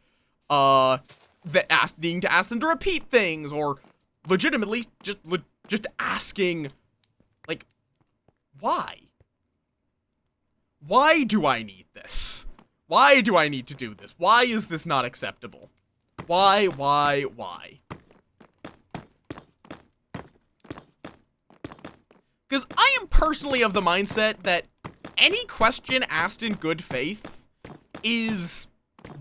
needing to ask them to repeat things, or legitimately just asking, like, why? Why do I need this? Why do I need to do this? Why is this not acceptable? Why? Because I am personally of the mindset that any question asked in good faith is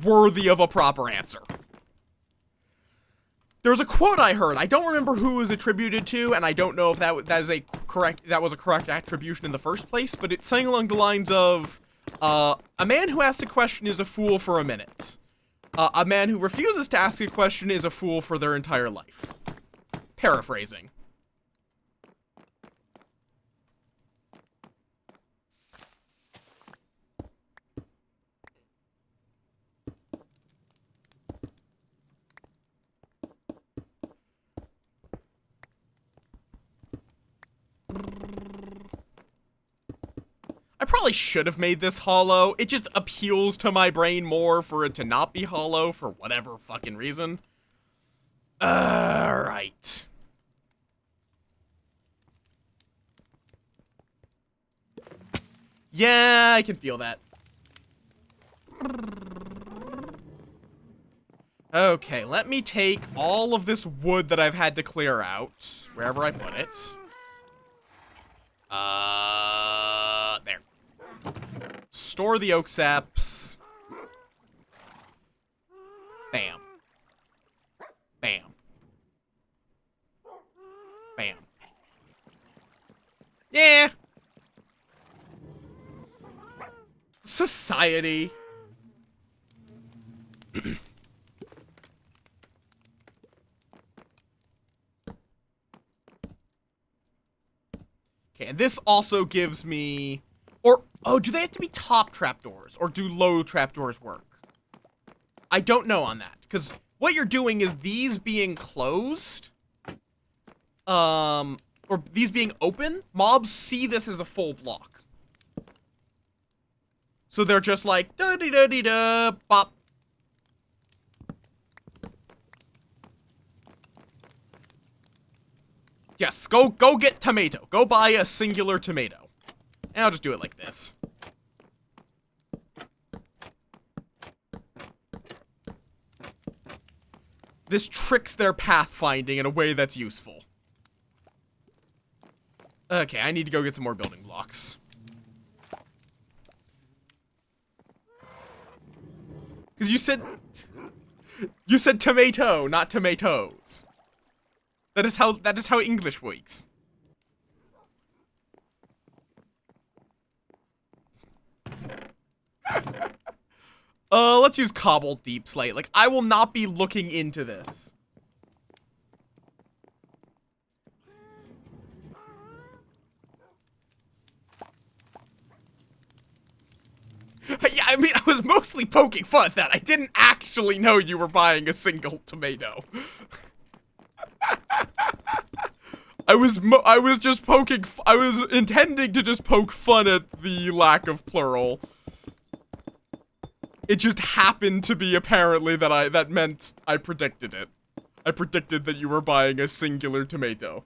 worthy of a proper answer. There's a quote I heard. I don't remember who it was attributed to, and I don't know if that was a correct attribution in the first place, but it's saying along the lines of, a man who asks a question is a fool for a minute. A man who refuses to ask a question is a fool for their entire life. Paraphrasing. I probably should have made this hollow. It just appeals to my brain more for it to not be hollow for whatever fucking reason. Alright. Yeah, I can feel that. Okay, let me take all of this wood that I've had to clear out, wherever I put it. There. Store the oak saps. Bam. Bam. Bam. Yeah. Society. Okay, and this also gives me... Or, oh, do they have to be top trapdoors? Or do low trapdoors work? I don't know on that. Because what you're doing is these being closed... or these being open, mobs see this as a full block. So they're just like, da-dee-da-dee-da, bop. Yes, go get tomato. Go buy a singular tomato. And I'll just do it like this. This tricks their pathfinding in a way that's useful. Okay, I need to go get some more building blocks. Because you said tomato, not tomatoes. That is how English works. Let's use cobbled deep slate. Like, I will not be looking into this. Yeah, I mean, I was mostly poking fun at that. I didn't actually know you were buying a single tomato. I was just poking, I was intending to just poke fun at the lack of plural. It just happened to be apparently that meant I predicted it. I predicted that you were buying a singular tomato.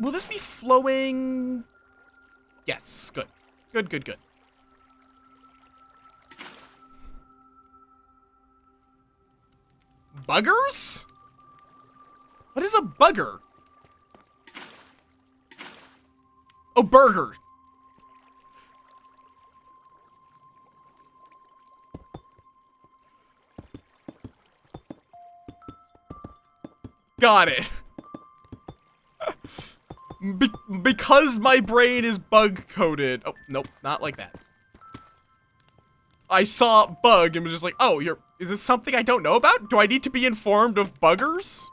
Will this be flowing? Yes, good. Good. Buggers? What is a bugger? Oh, burger. Got it. Because my brain is bug-coded. Oh, nope, not like that. I saw bug and was just like, oh, is this something I don't know about? Do I need to be informed of buggers?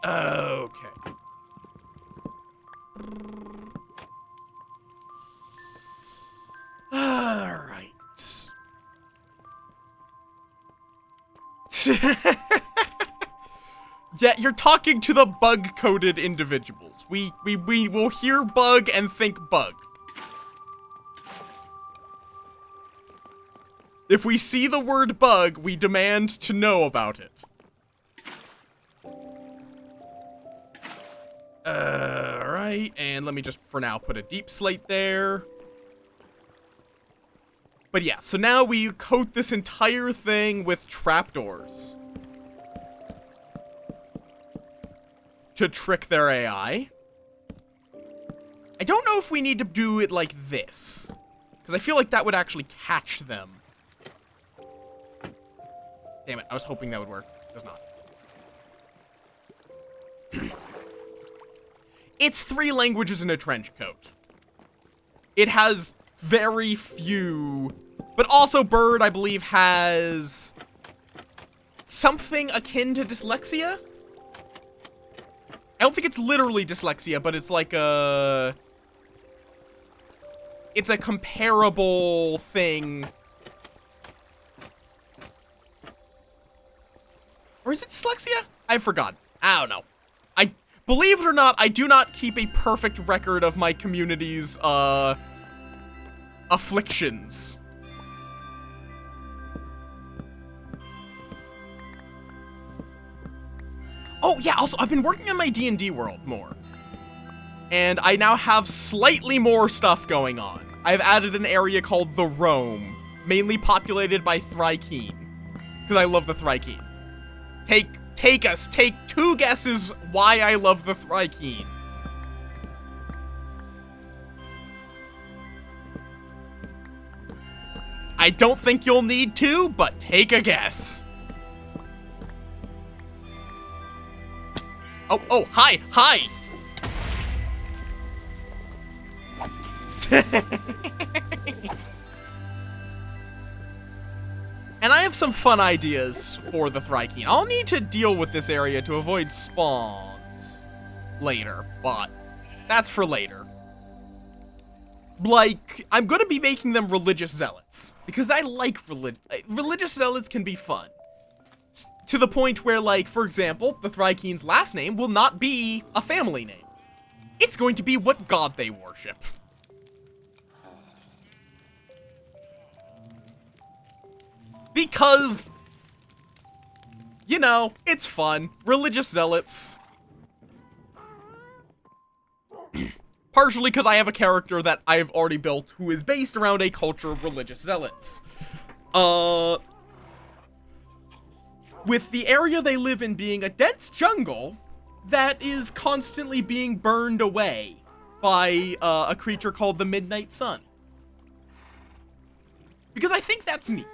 Okay. Alright. Yeah, you're talking to the bug-coded individuals. We will hear bug and think bug. If we see the word bug, we demand to know about it. Alright, and let me just, for now, put a deep slate there. But yeah, so now we coat this entire thing with trapdoors. To trick their AI. I don't know if we need to do it like this. Because I feel like that would actually catch them. Damn it, I was hoping that would work. It does not. It's 3 languages in a trench coat. It has very few... But also Bird, I believe, has... something akin to dyslexia? I don't think it's literally dyslexia, but it's like a... It's a comparable thing. Or is it dyslexia? I forgot. I don't know. Believe it or not, I do not keep a perfect record of my community's, afflictions. Oh, yeah, also, I've been working on my D&D world more. And I now have slightly more stuff going on. I've added an area called the Rome, mainly populated by Thrykeen. Because I love the Thrykeen. Take 2 guesses why I love the Thrykeen. I don't think you'll need to, but take a guess. Oh, hi, hi! And I have some fun ideas for the Thrykeen. I'll need to deal with this area to avoid spawns later, but that's for later. Like, I'm going to be making them religious zealots, because I like religious zealots can be fun. To the point where, like, for example, the Thrykeen's last name will not be a family name. It's going to be what god they worship. Because, you know, it's fun. Religious zealots. Partially because I have a character that I've already built who is based around a culture of religious zealots. With the area they live in being a dense jungle that is constantly being burned away by a creature called the Midnight Sun. Because I think that's neat.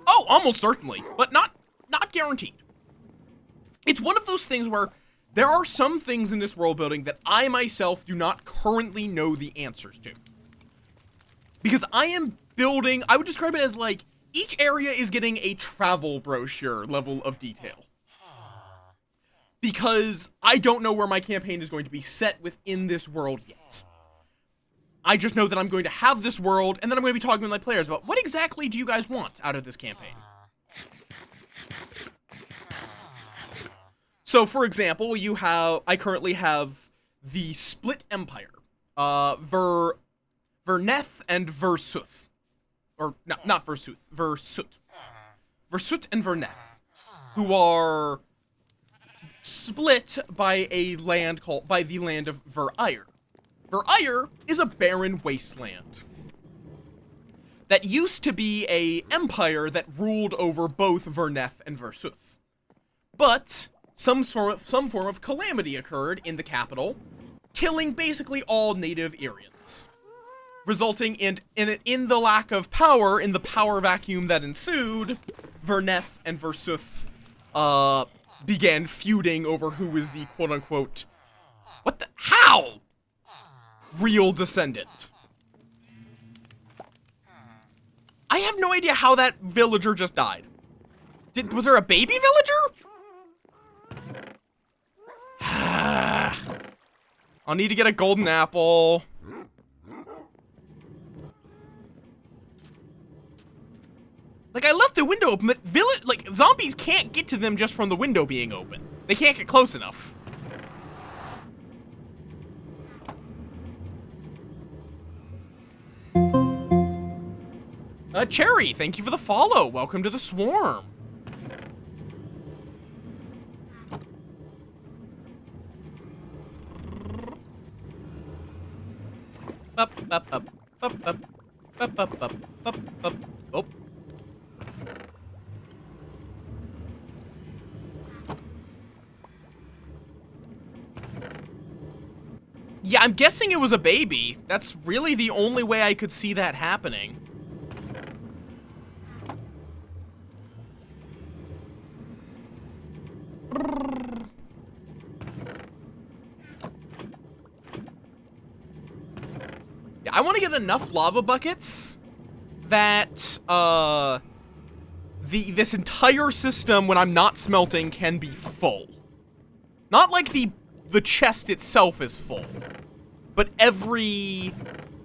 Oh, almost certainly, but not guaranteed. It's one of those things where there are some things in this world building that I myself do not currently know the answers to. Because I am building, I would describe it as like, each area is getting a travel brochure level of detail. Because I don't know where my campaign is going to be set within this world yet. I just know that I'm going to have this world, and then I'm going to be talking with my players about what exactly do you guys want out of this campaign. So, for example, I currently have the Split Empire, Verneth and Versuth. Or, no, not Versuth, Versut. Versut and Verneth, who are split by the land of Ver-Ire. Ver-Ire is a barren wasteland that used to be a empire that ruled over both Verneth and Versuth. But some form of calamity occurred in the capital, killing basically all native Irians, resulting in the lack of power, in the power vacuum that ensued. Verneth and Versuth began feuding over who was the quote-unquote real descendant. I have no idea how that villager just died. Was there a baby villager? I'll need to get a golden apple. Like, I left the window open, but zombies can't get to them just from the window being open. They can't get close enough. Cherry, thank you for the follow. Welcome to the swarm. Oh. Yeah, I'm guessing it was a baby. That's really the only way I could see that happening. Yeah, I want to get enough lava buckets that this entire system, when I'm not smelting, can be full. Not like the chest itself is full, but every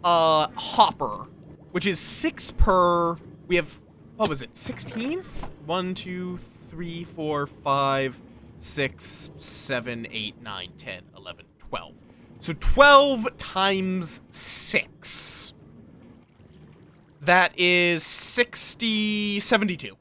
hopper, which is 6 per, we have, what was it, 16? 1, 2, 3, 4, 5, 6, 7, 8, 9, 10, 11, 12. So 12 times 6. That is 72.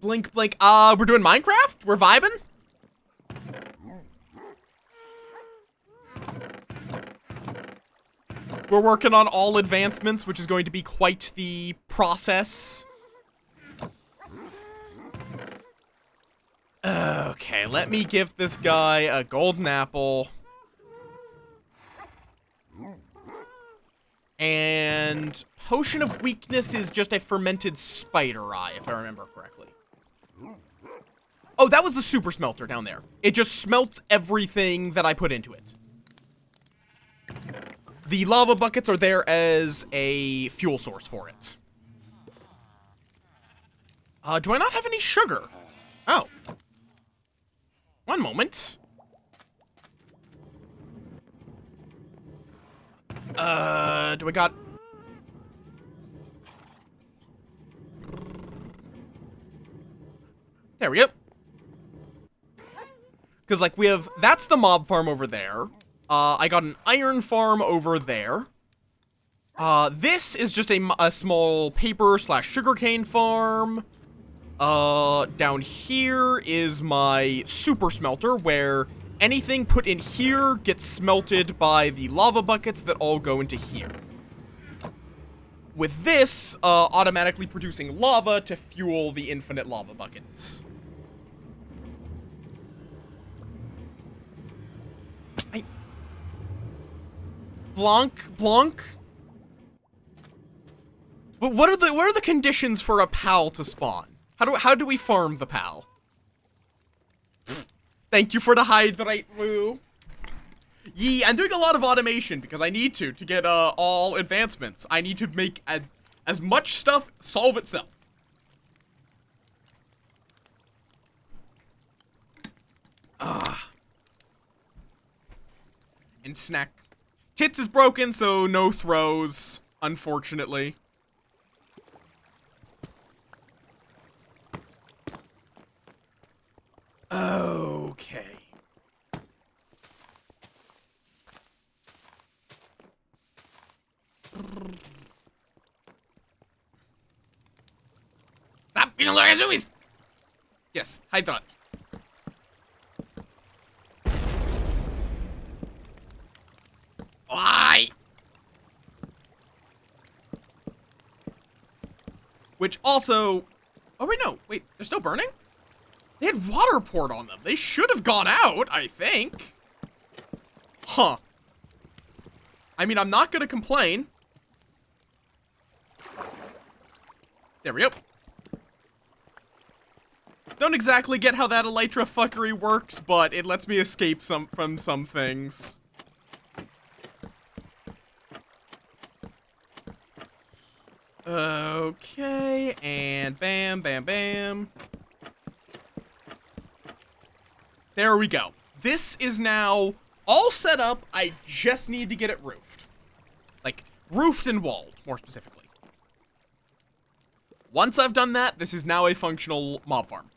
Blink, blink. We're doing Minecraft? We're vibing? We're working on all advancements, which is going to be quite the process. Okay, let me give this guy a golden apple. And Potion of Weakness is just a fermented spider eye, if I remember correctly. Oh, that was the super smelter down there. It just smelts everything that I put into it. The lava buckets are there as a fuel source for it. Do I not have any sugar? Oh. One moment. Do I got... There we go. Because, like, we have... That's the mob farm over there. I got an iron farm over there. This is just a small paper / sugarcane farm. Down here is my super smelter, where anything put in here gets smelted by the lava buckets that all go into here. With this, automatically producing lava to fuel the infinite lava buckets. Blanc? But what are the conditions for a pal to spawn? How do we farm the pal? Thank you for the hydrate, Woo. Yee, I'm doing a lot of automation because I need to get all advancements. I need to make as much stuff solve itself. And snack. Tits is broken, so no throws, unfortunately. Okay. Stop, you know, yes, hydrate. Why? Which also... Oh, wait, no. Wait, they're still burning? They had water poured on them. They should have gone out, I think. Huh. I mean, I'm not gonna complain. There we go. Don't exactly get how that elytra fuckery works, but it lets me escape from some things. Okay, and bam, bam, bam. There we go. This is now all set up. I just need to get it roofed. Like, roofed and walled, more specifically. Once I've done that, this is now a functional mob farm.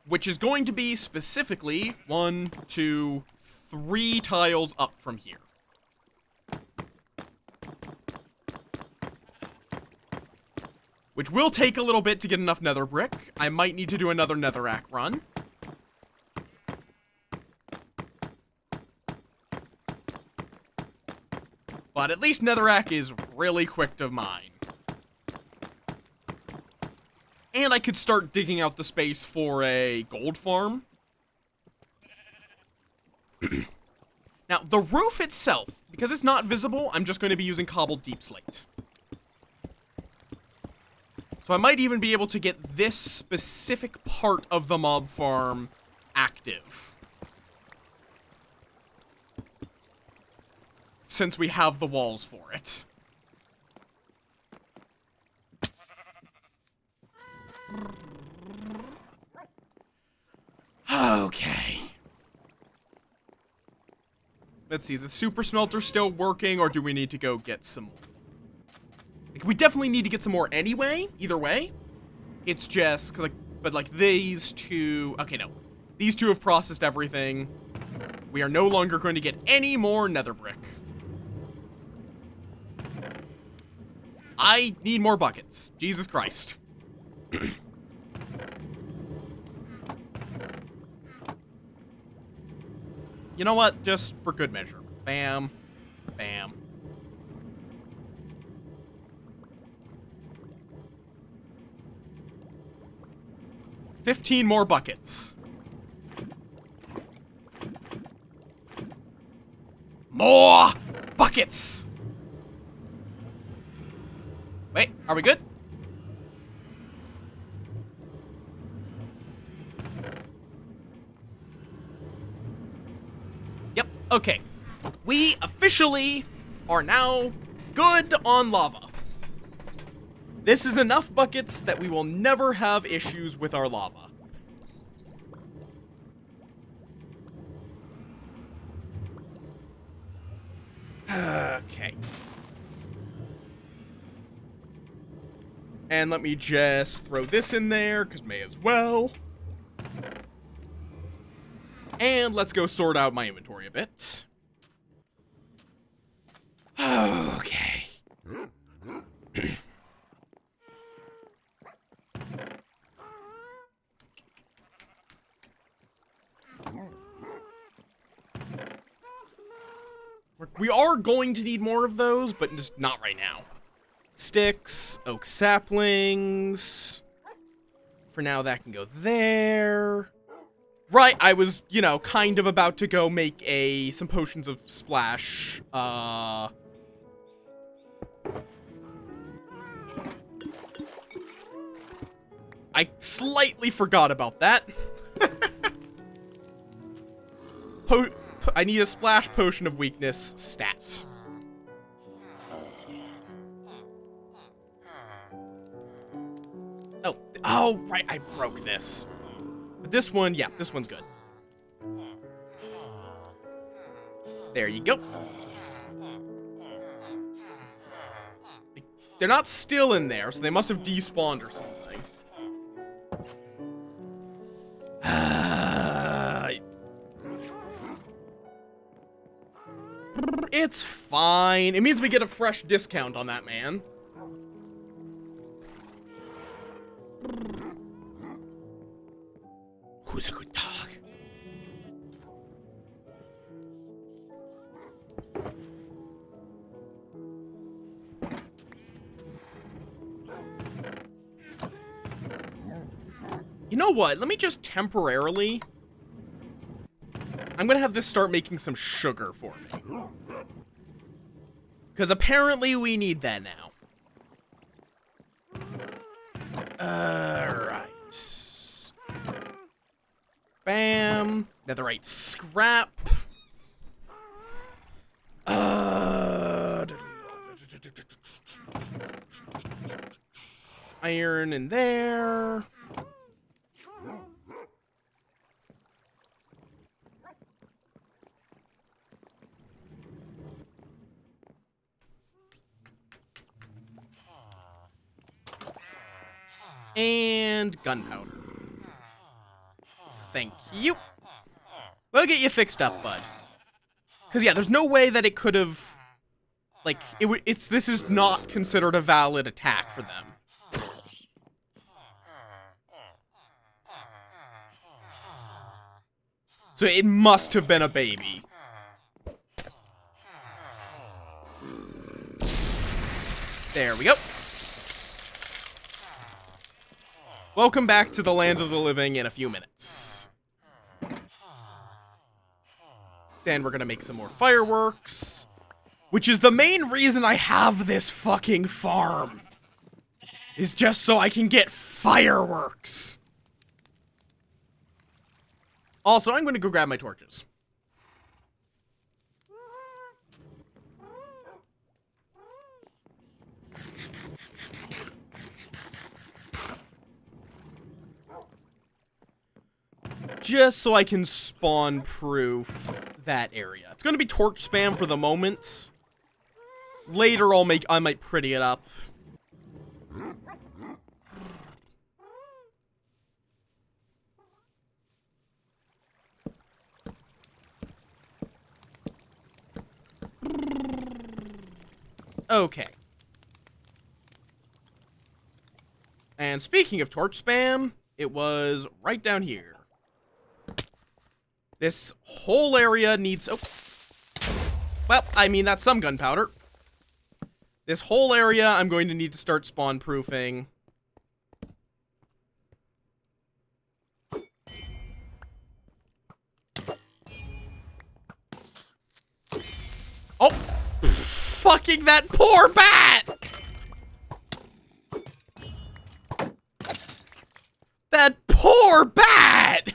Which is going to be specifically 1, 2, 3 tiles up from here. Which will take a little bit to get enough nether brick. I might need to do another netherrack run. But at least netherrack is really quick to mine. And I could start digging out the space for a gold farm. Now, the roof itself, because it's not visible, I'm just going to be using cobbled deep slate. So I might even be able to get this specific part of the mob farm active. Since we have the walls for it. Okay. Let's see, the super smelter's still working, or do we need to go get some more? Like, we definitely need to get some more anyway, either way. It's just, cause but like these two, okay, no. These two have processed everything. We are no longer going to get any more nether brick. I need more buckets. Jesus Christ. You know what? Just for good measure. Bam. Bam. 15 more buckets. More buckets! Wait, are we good? Yep, okay. We officially are now good on lava. This is enough buckets that we will never have issues with our lava. Okay. And let me just throw this in there, because may as well. And let's go sort out my inventory a bit. Okay. We are going to need more of those, but just not right now. Sticks, oak saplings. For now, that can go there. Right, I was, you know, kind of about to go make some potions of splash. I slightly forgot about that. I need a splash potion of weakness stat. Oh, right, I broke this. But this one, yeah, this one's good. There you go. They're not still in there, so they must have despawned or something. It's fine. It means we get a fresh discount on that man. Who's a good dog? You know what? Let me just temporarily... I'm gonna have this start making some sugar for me. Because apparently we need that now. Alright. Bam. Netherite scrap. Iron in there. And gunpowder. Thank you. We'll get you fixed up, bud. Because, yeah, there's no way that it could have... Like, this is not considered a valid attack for them. So it must have been a baby. There we go. Welcome back to the land of the living in a few minutes. Then we're gonna make some more fireworks. Which is the main reason I have this fucking farm. Is just so I can get fireworks. Also, I'm gonna go grab my torches. Just so I can spawn-proof that area. It's gonna be torch spam for the moment. Later I might pretty it up. Okay. And speaking of torch spam, it was right down here. This whole area needs... Oh. Well, I mean, that's some gunpowder. This whole area I'm going to need to start spawn-proofing. fucking that poor bat! That poor bat!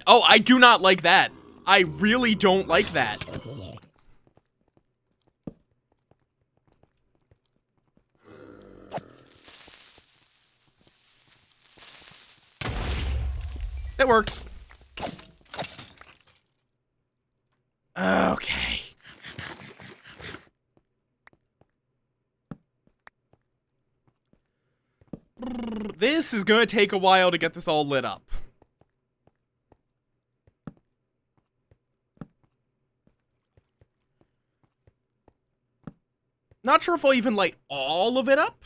Oh, I do not like that. I really don't like that. That works. Okay. This is gonna take a while to get this all lit up. Not sure if I'll even light all of it up.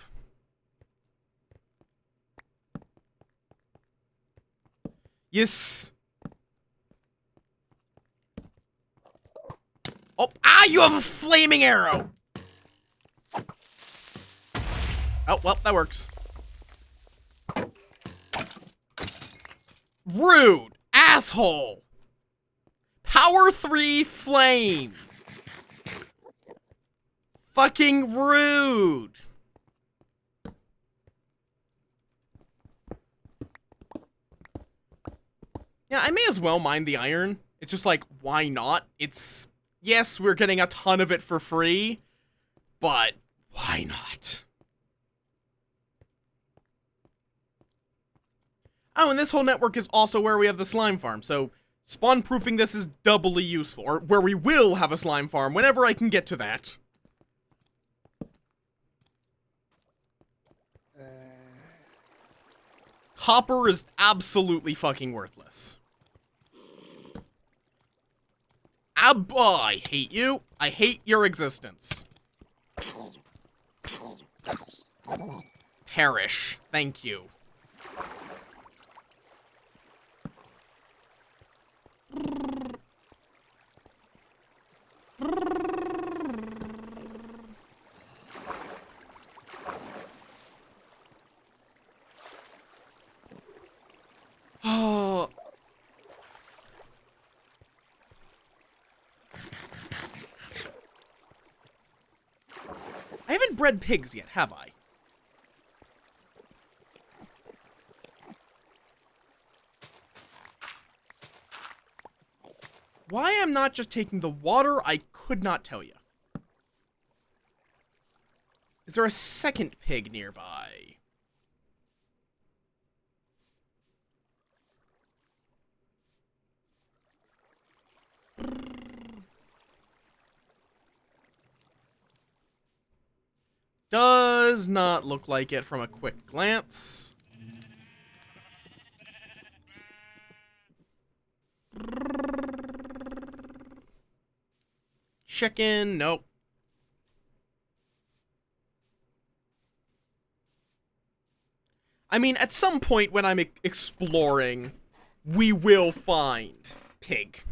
Yes. Oh, you have a flaming arrow! Oh, well, that works. Rude! Asshole! Power 3 flame! Fucking rude! Yeah, I may as well mine the iron. It's just like, why not? It's... Yes, we're getting a ton of it for free, but why not? Oh, and this whole network is also where we have the slime farm, so spawn-proofing this is doubly useful, or where we will have a slime farm whenever I can get to that. Copper is absolutely fucking worthless. I hate you. I hate your existence. Perish. Thank you. Oh. I haven't bred pigs yet, have I? Why I'm not just taking the water, I could not tell you. Is there a second pig nearby? Does not look like it from a quick glance. Chicken, nope. I mean, at some point when I'm exploring, we will find pig.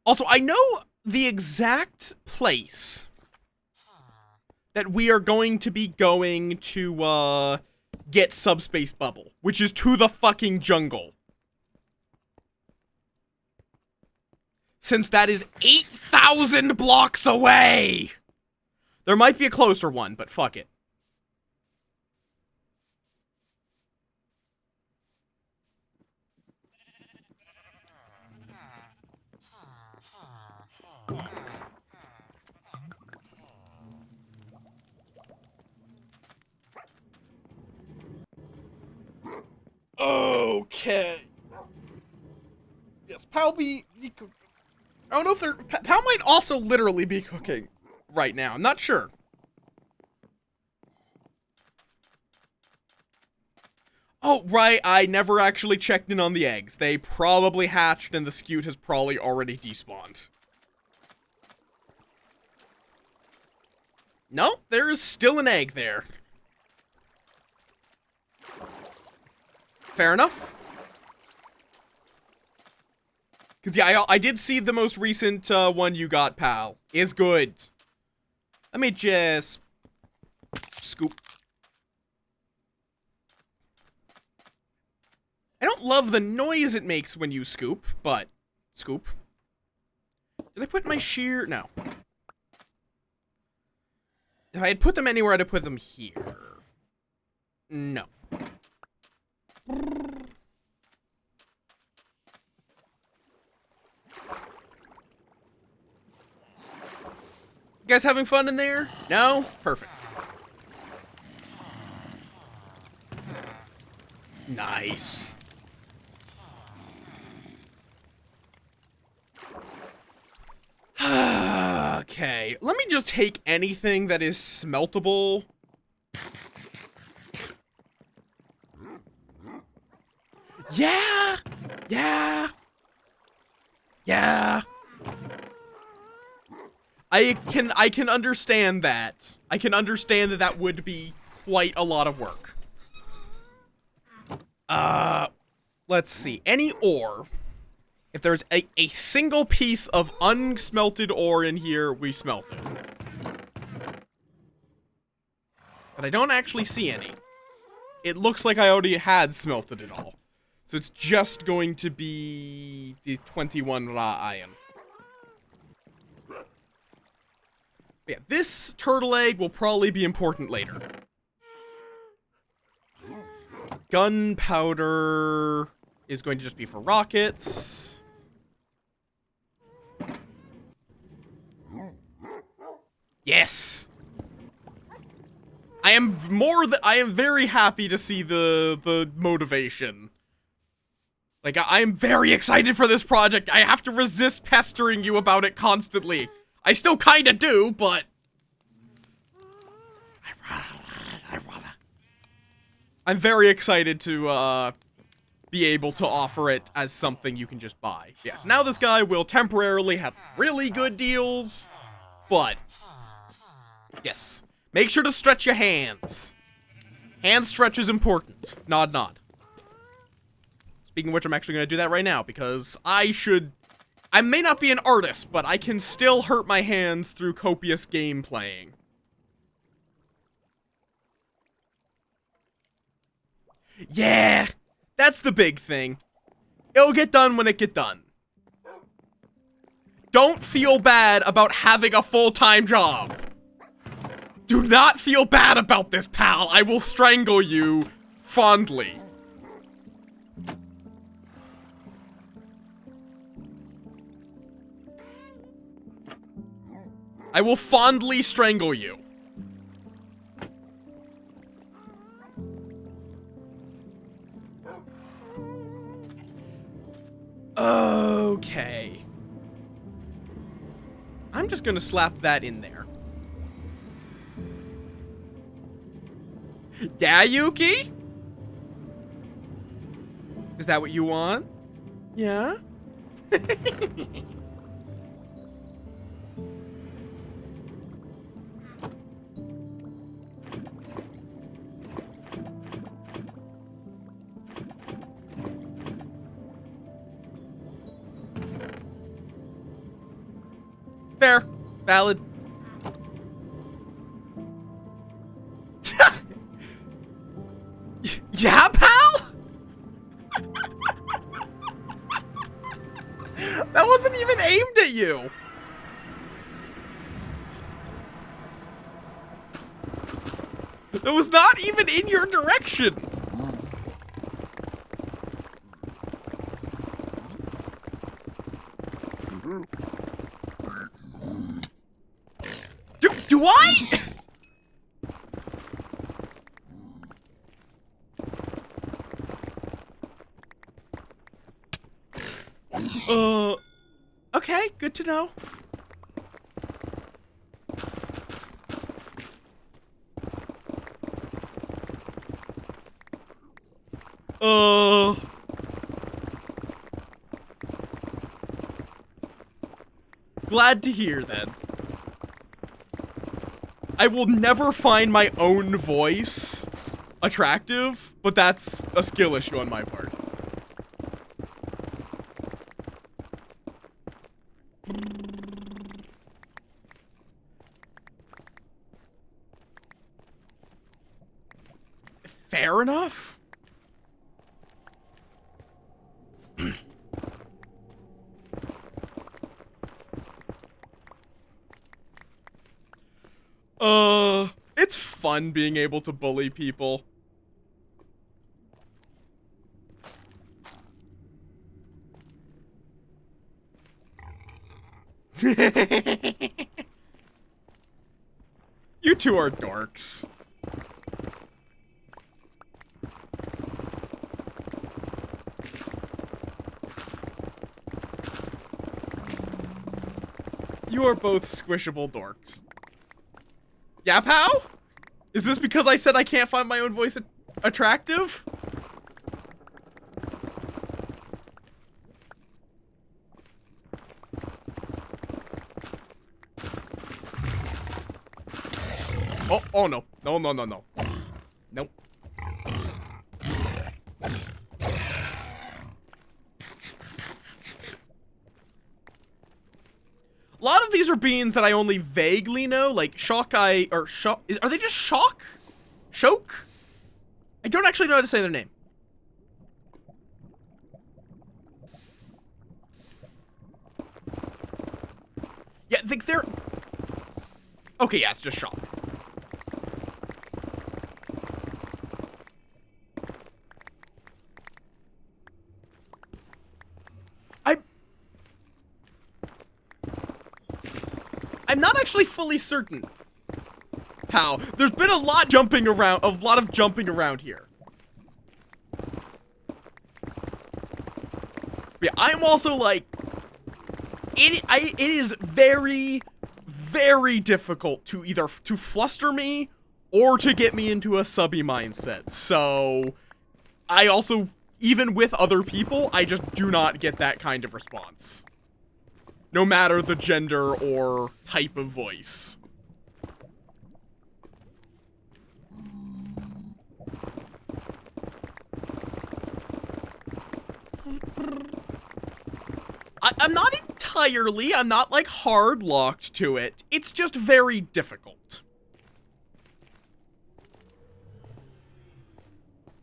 Also, I know the exact place that we are going to be going to, get Subspace Bubble, which is to the fucking jungle. Since that is 8,000 blocks away! There might be a closer one, but fuck it. Okay. Yes, Pal be cooking. I don't know if they're... Pal might also literally be cooking right now. I'm not sure. Oh, right. I never actually checked in on the eggs. They probably hatched and the scute has probably already despawned. Nope, there is still an egg there. Fair enough. Because, yeah, I did see the most recent one you got, pal. Is good. Let me just... scoop. I don't love the noise it makes when you scoop, but... Scoop. Did I put my shear? No. If I had put them anywhere, I'd have put them here. No. You guys having fun in there? No? Perfect. Nice. Okay, let me just take anything that is smeltable. Yeah! Yeah! Yeah! I can understand that. I can understand that that would be quite a lot of work. Let's see. Any ore. If there's a single piece of unsmelted ore in here, we smelt it. But I don't actually see any. It looks like I already had smelted it all. So it's just going to be the 21 raw iron. But yeah, this turtle egg will probably be important later. Gunpowder is going to just be for rockets. Yes! I am very happy to see the motivation. Like, I am very excited for this project. I have to resist pestering you about it constantly. I still kinda do, but... I'm very excited to, be able to offer it as something you can just buy. Yes, now this guy will temporarily have really good deals, but... Yes. Make sure to stretch your hands. Hand stretch is important. Nod, nod. Speaking of which, I'm actually going to do that right now, because I may not be an artist, but I can still hurt my hands through copious game playing. Yeah! That's the big thing. It'll get done when it get done. Don't feel bad about having a full-time job. Do not feel bad about this, pal. I will strangle you fondly. I will fondly strangle you. Okay. I'm just gonna slap that in there. Yeah, Yuki? Is that what you want? Yeah? Fair. Valid. Yeah, pal? That wasn't even aimed at you. That was not even in your direction. Do I? Okay, good to know. Glad to hear, then. I will never find my own voice attractive, but that's a skill issue on my part. Fair enough. fun being able to bully people. You two are dorks. You are both squishable dorks. Yeah, pal? Is this because I said I can't find my own voice attractive? Oh no. No. Nope. A lot of these are beans that I only vaguely know, like Shockeye, or Shock, are they just Shock? Shoke? I don't actually know how to say their name. Yeah, I think they're... Okay, yeah, it's just Shock. I'm not actually fully certain how. There's been a lot of jumping around here. But yeah, I'm also like, it is very, very difficult to either to fluster me or to get me into a subby mindset. So I also, even with other people, I just do not get that kind of response. No matter the gender or type of voice. I'm not entirely, I'm not like hard locked to it. It's just very difficult.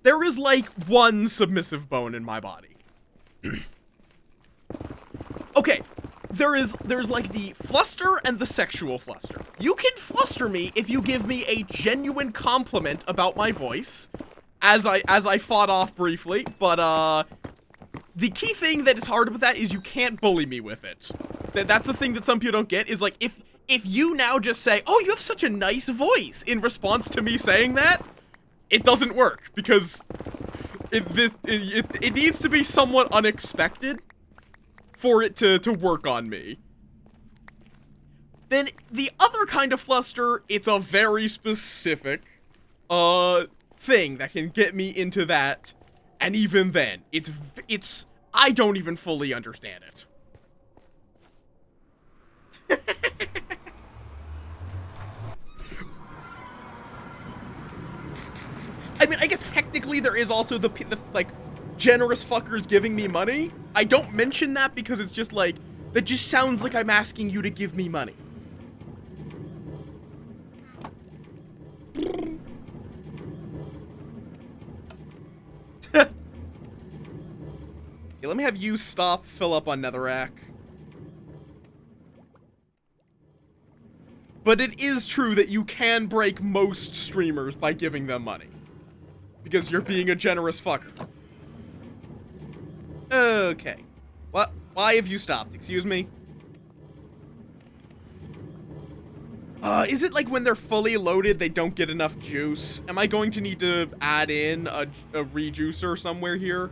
There is like one submissive bone in my body. Okay. There's like the fluster and the sexual fluster. You can fluster me if you give me a genuine compliment about my voice, as I fought off briefly, but the key thing that is hard with that is you can't bully me with it. That's the thing that some people don't get, is like if you now just say, "Oh, you have such a nice voice," in response to me saying that, it doesn't work, because it needs to be somewhat unexpected for it to work on me. Then the other kind of fluster, it's a very specific thing that can get me into that, and even then, it's I don't even fully understand it. I mean, I guess technically there is also the like generous fuckers giving me money. I don't mention that because it's just like, that just sounds like I'm asking you to give me money. Yeah, let me have you stop, fill up on Netherrack. But it is true that you can break most streamers by giving them money, because you're being a generous fucker. Okay. What? Why have you stopped? Excuse me? Is it like when they're fully loaded, they don't get enough juice? Am I going to need to add in a rejuicer somewhere here?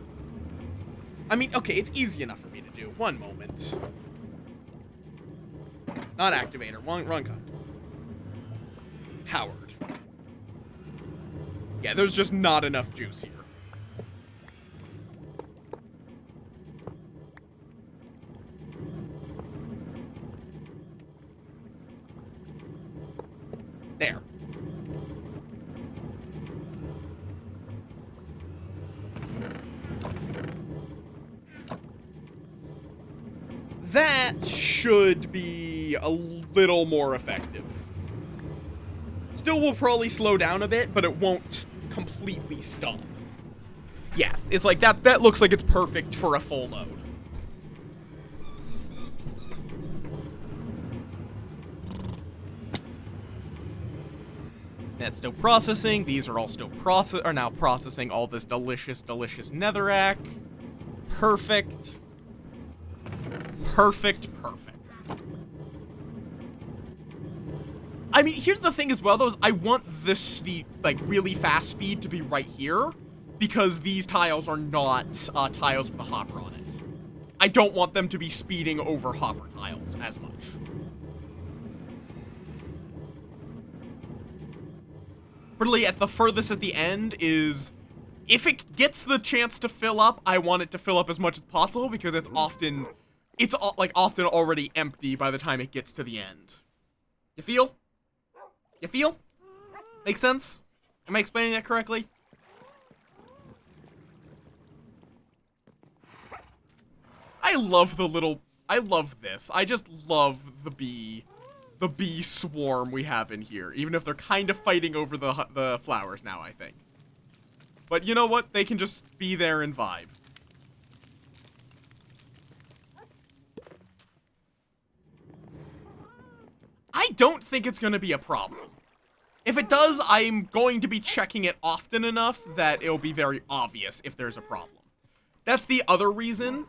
I mean, okay, it's easy enough for me to do. One moment. Not activator. Wrong cut. Howard. Yeah, there's just not enough juice here. There. That should be a little more effective. Still will probably slow down a bit, but it won't completely stop. Yes, it's like that looks like it's perfect for a full load. That's still processing. These are all still now processing all this delicious, delicious netherrack. Perfect. Perfect. I mean, here's the thing as well, though, is I want the really fast speed to be right here, because these tiles are not tiles with a hopper on it. I don't want them to be speeding over hopper tiles as much. Really, at the furthest at the end is, if it gets the chance to fill up, I want it to fill up as much as possible, because it's often already empty by the time it gets to the end. You feel? You feel? Make sense? Am I explaining that correctly? I love this. I just love the bee swarm we have in here, even if they're kind of fighting over the flowers now, I think. But you know what? They can just be there and vibe. I don't think it's going to be a problem. If it does, I'm going to be checking it often enough that it'll be very obvious if there's a problem. That's the other reason.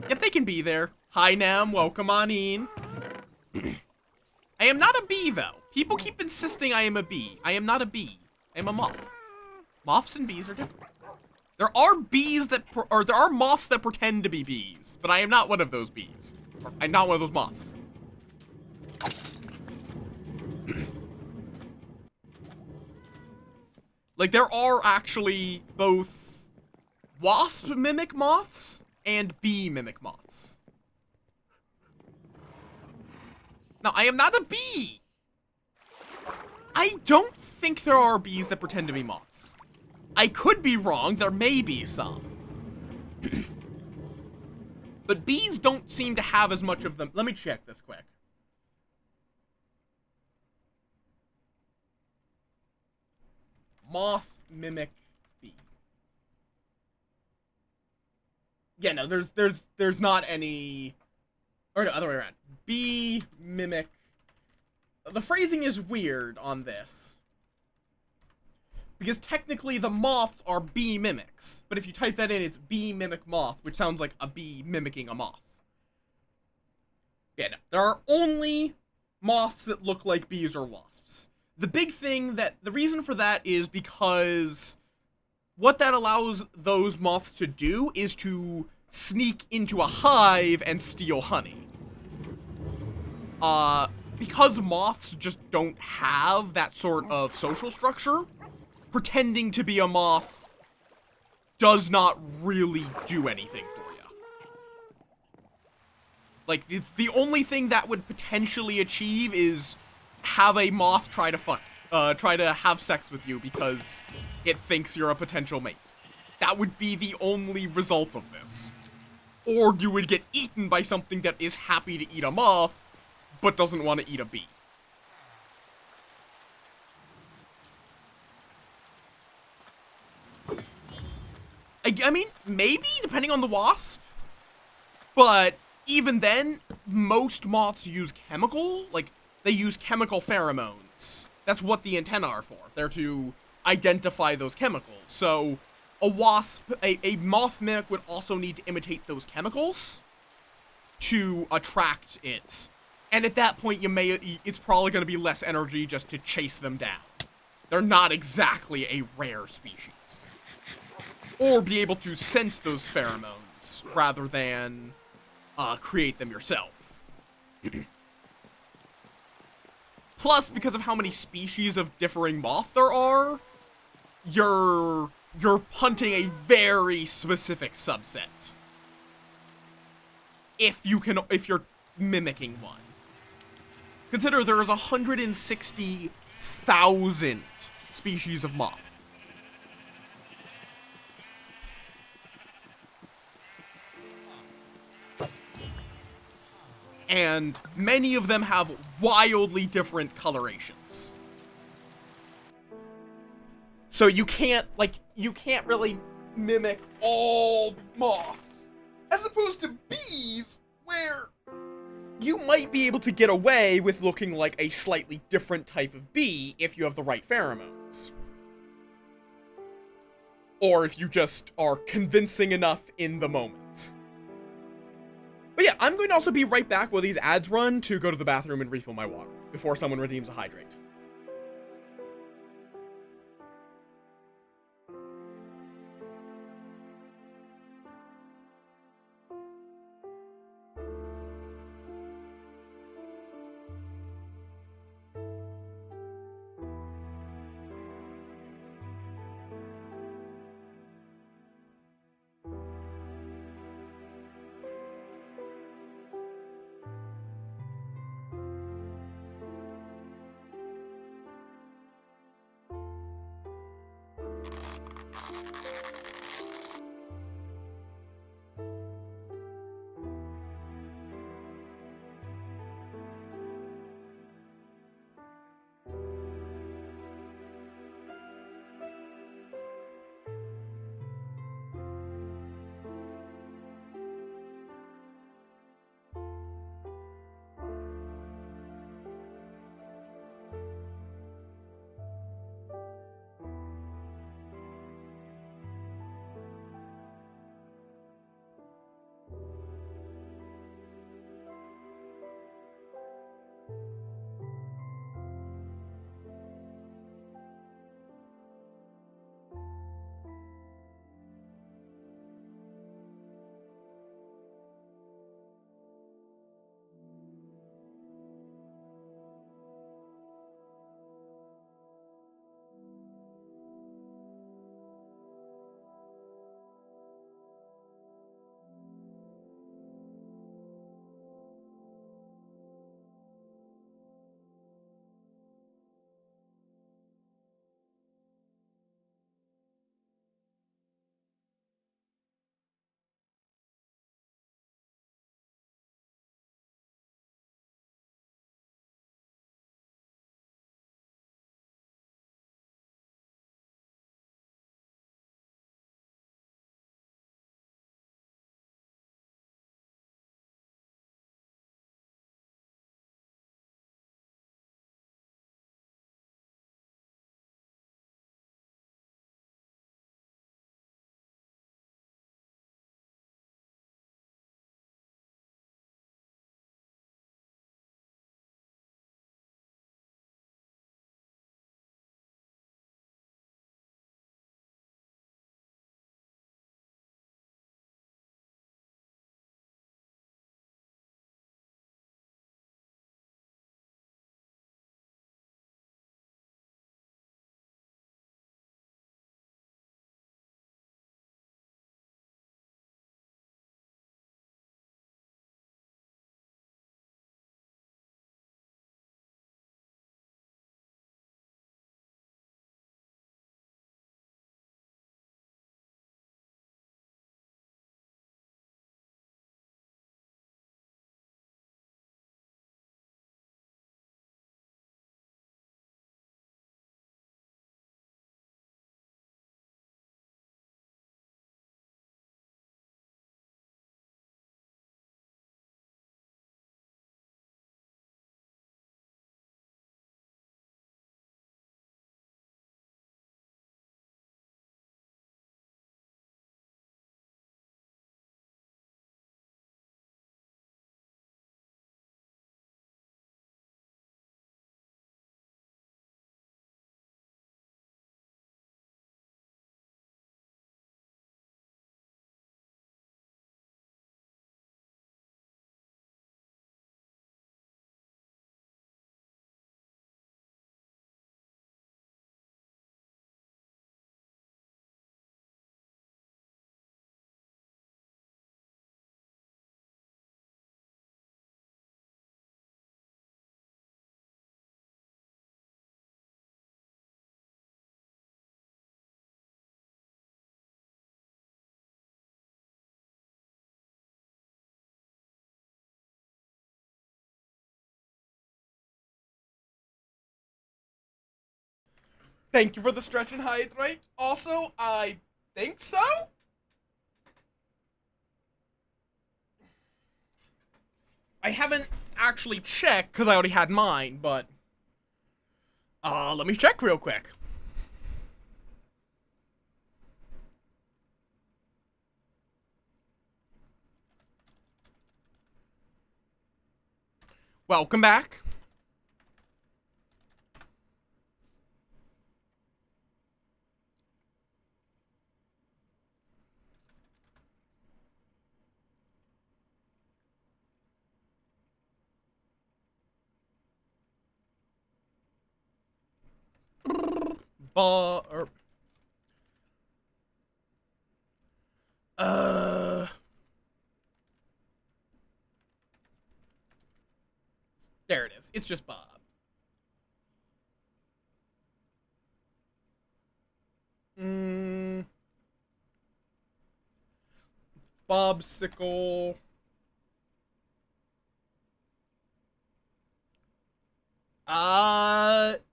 Yep, they can be there. Hi, Nam. Welcome on in. I am not a bee, though. People keep insisting I am a bee. I am not a bee. I am a moth. Moths and bees are different. There are bees there are moths that pretend to be bees, but I am not one of those bees. I'm not one of those moths. Like, there are actually both wasp mimic moths and bee mimic moths. Now, I am not a bee. I don't think there are bees that pretend to be moths. I could be wrong. There may be some. But bees don't seem to have as much of them. Let me check this quick. Moth mimic bee. Yeah, no, there's not any, or no, other way around. Bee mimic. The phrasing is weird on this, because technically the moths are bee mimics, but if you type that in, it's bee mimic moth, which sounds like a bee mimicking a moth. Yeah, no, there are only moths that look like bees or wasps. The reason for that is because what that allows those moths to do is to sneak into a hive and steal honey. Because moths just don't have that sort of social structure, pretending to be a moth does not really do anything for you. Like, the only thing that would potentially achieve is have a moth try to have sex with you because it thinks you're a potential mate. That would be the only result of this. Or you would get eaten by something that is happy to eat a moth, but doesn't want to eat a bee. I mean, maybe, depending on the wasp. But even then, most moths use they use chemical pheromones. That's what the antennae are for. They're to identify those chemicals. So a moth mimic would also need to imitate those chemicals to attract it. And at that point, it's probably going to be less energy just to chase them down. They're not exactly a rare species. Or be able to sense those pheromones rather than create them yourself. Plus, because of how many species of differing moth there are, you're hunting a very specific subset. If you're mimicking one. Consider there is 160,000 species of moth. And many of them have wildly different colorations. So you can't really mimic all moths. As opposed to bees, where you might be able to get away with looking like a slightly different type of bee if you have the right pheromones. Or if you just are convincing enough in the moment. But yeah, I'm going to also be right back while these ads run to go to the bathroom and refill my water before someone redeems a hydrate. Thank you for the stretch and hydrate. Also, I think so? I haven't actually check, because I already had mine, but... let me check real quick. Welcome back. Or, there it is. It's just Bob. Bobsicle.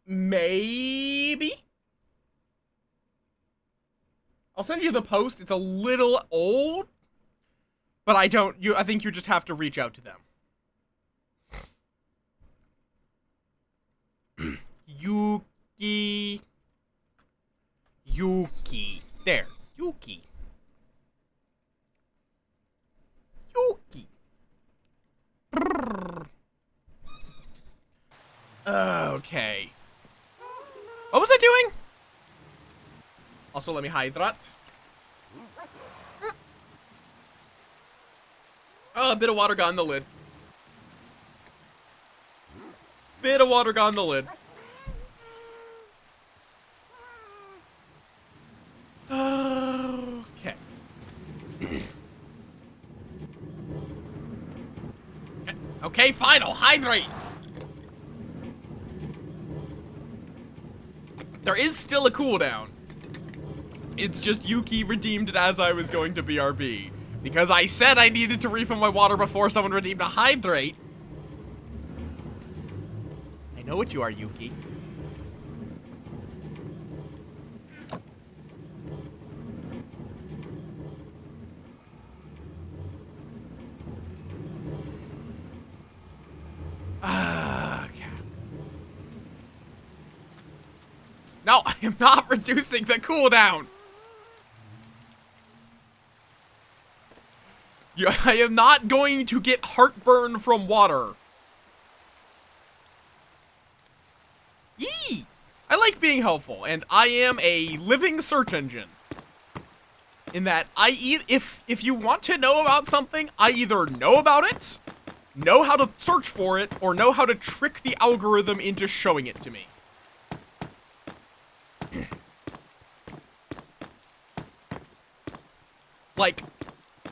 Maybe? I'll send you the post. It's a little old, but I think you just have to reach out to them. Yuki. There. Yuki. Okay. What was I doing? Also, let me hydrate. Oh, a bit of water got in the lid. Bit of water got in the lid. Okay. Okay, fine, I'll hydrate. There is still a cooldown. It's just Yuki redeemed it as I was going to BRB. Because I said I needed to refill my water before someone redeemed a hydrate. I know what you are, Yuki. Okay. No, I am not reducing the cooldown. I am not going to get heartburn from water. Yee! I like being helpful, and I am a living search engine. In that, if you want to know about something, I either know about it, know how to search for it, or know how to trick the algorithm into showing it to me. Like,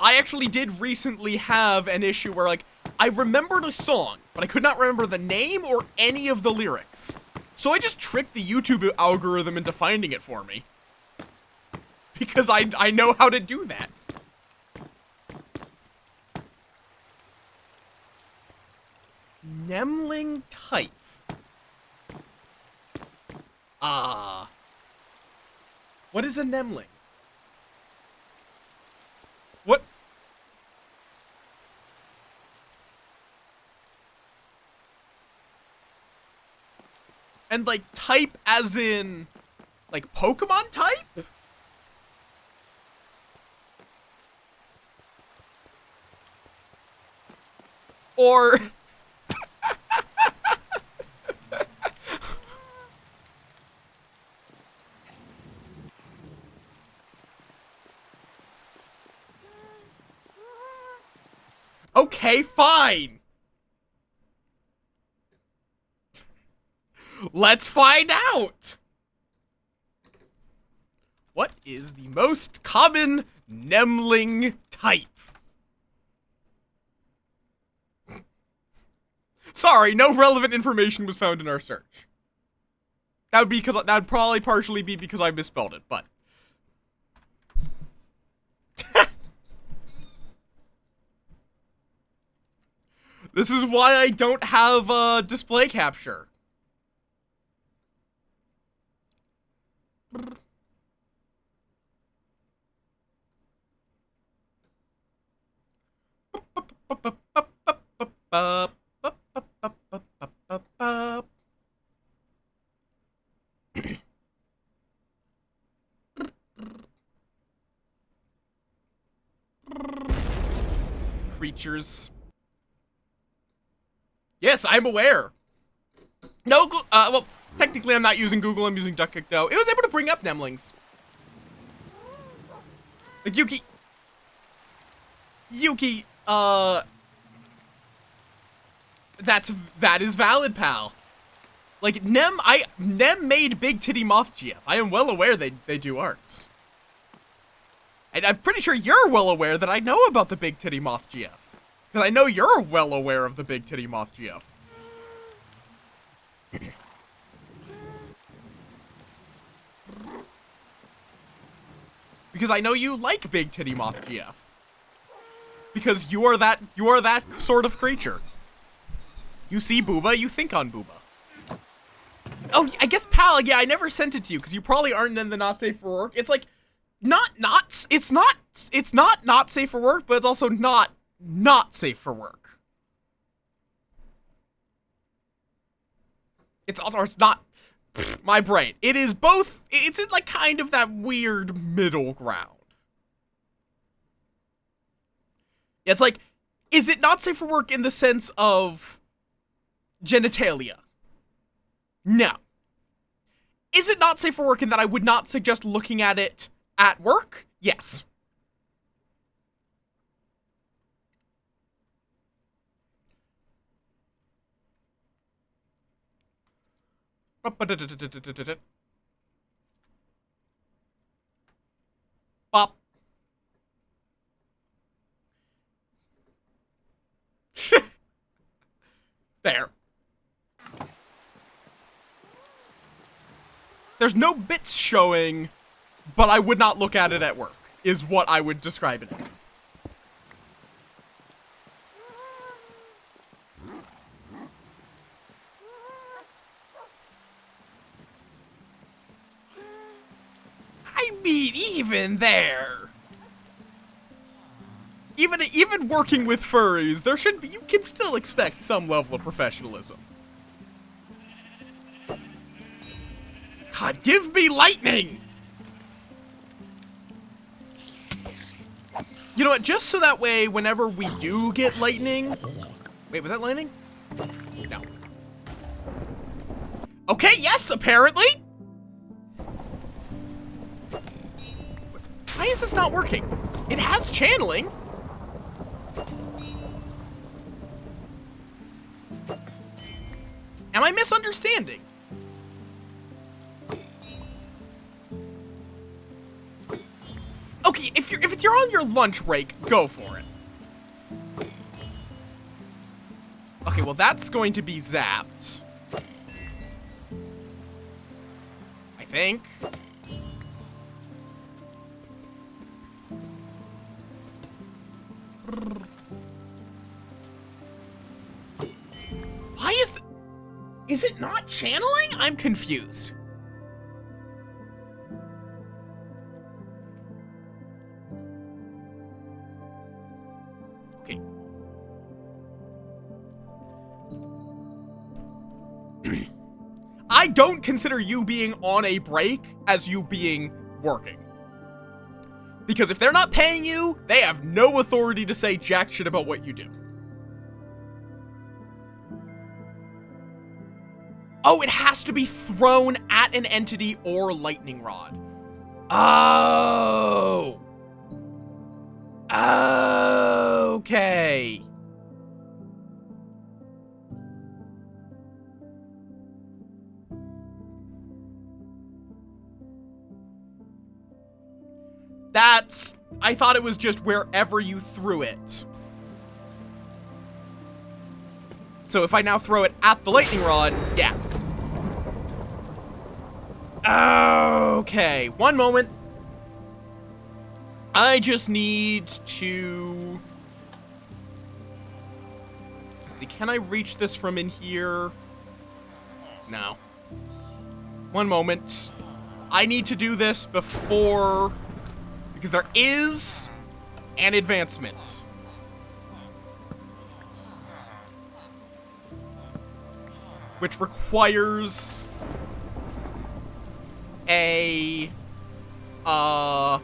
I actually did recently have an issue where, like, I remembered a song, but I could not remember the name or any of the lyrics. So I just tricked the YouTube algorithm into finding it for me. Because I know how to do that. Nemling type. What is a Nemling? What? And, like, type as in, like, Pokemon type? Or... Okay, fine! Let's find out! What is the most common Nemling type? Sorry, no relevant information was found in our search. That would probably partially be because I misspelled it, but... This is why I don't have display capture. creatures. Yes, I'm aware. No, well, technically I'm not using Google, I'm using DuckDuckGo. It was able to bring up Nemlings. Like, Yuki, that is valid, pal. Like, Nem made Big Titty Moth GF. I am well aware they do arts. And I'm pretty sure you're well aware that I know about the Big Titty Moth GF. Because I know you're well aware of the Big Titty Moth GF. Because I know you like Big Titty Moth GF. Because you are that sort of creature. You see Booba, you think on Booba. Oh, I guess, pal, yeah, I never sent it to you, because you probably aren't in the not safe for work. It's like, it's not safe for work, but it's also not safe for work. It's not, my brain. It is both, it's in like kind of that weird middle ground. It's like, is it not safe for work in the sense of genitalia? No. Is it not safe for work in that I would not suggest looking at it at work? Yes. Bop. There. There's no bits showing, but I would not look at it at work, is what I would describe it as. I mean, even there. Even working with furries, there should be, you can still expect some level of professionalism. God, give me lightning! You know what, just so that way, whenever we do get lightning... Wait, was that lightning? No. Okay, yes, apparently! Why is this not working? It has channeling. Am I misunderstanding? Okay, if you're on your lunch break, go for it. Okay, well that's going to be zapped. I think. Why is it not channeling? I'm confused. Okay. I don't consider you being on a break as you being working. Because if they're not paying you, they have no authority to say jack shit about what you do. Oh, it has to be thrown at an entity or lightning rod. Oh. Okay. I thought it was just wherever you threw it. So if I now throw it at the lightning rod, yeah. Okay, one moment. I just need to... Let's see, can I reach this from in here? No. One moment. I need to do this before... Because there is an advancement. Which requires a thunderstorm.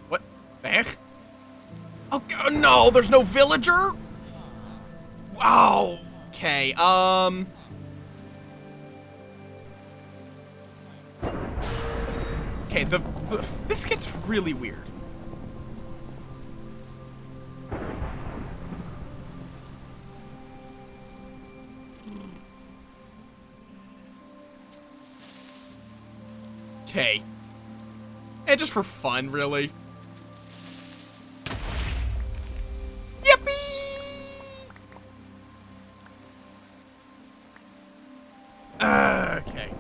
What the heck? Oh, no, there's no villager? Wow. Okay, Okay, this gets really weird. Okay. And just for fun, really. Yippee! Okay.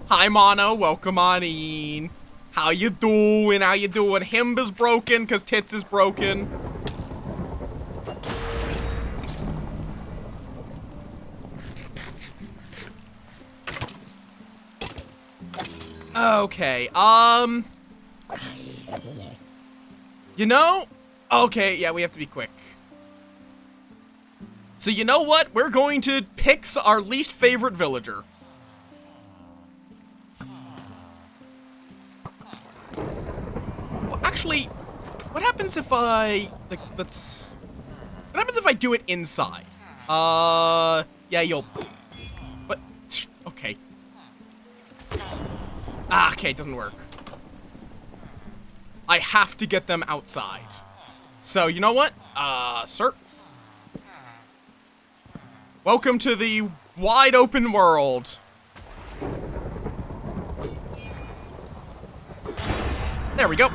Hi, Mono. Welcome on in. How you doing? How you doing? Him is broken because Tits is broken. Okay, you know? Okay, yeah, we have to be quick. So you know what? We're going to pick our least favorite villager. Well, actually, what happens if I, like, what happens if I do it inside? Yeah, you'll, but, okay. Ah, okay, it doesn't work. I have to get them outside. So, you know what? Sir. Welcome to the wide open world. There we go.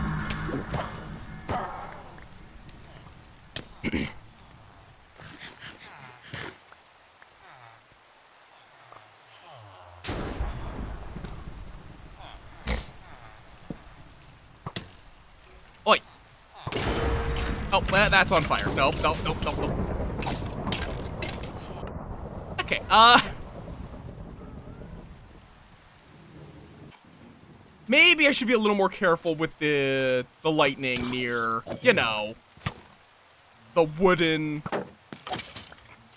Oi. Oh, that's on fire. Nope, nope, nope, nope, nope. Okay, maybe I should be a little more careful with the lightning near, you know, the wooden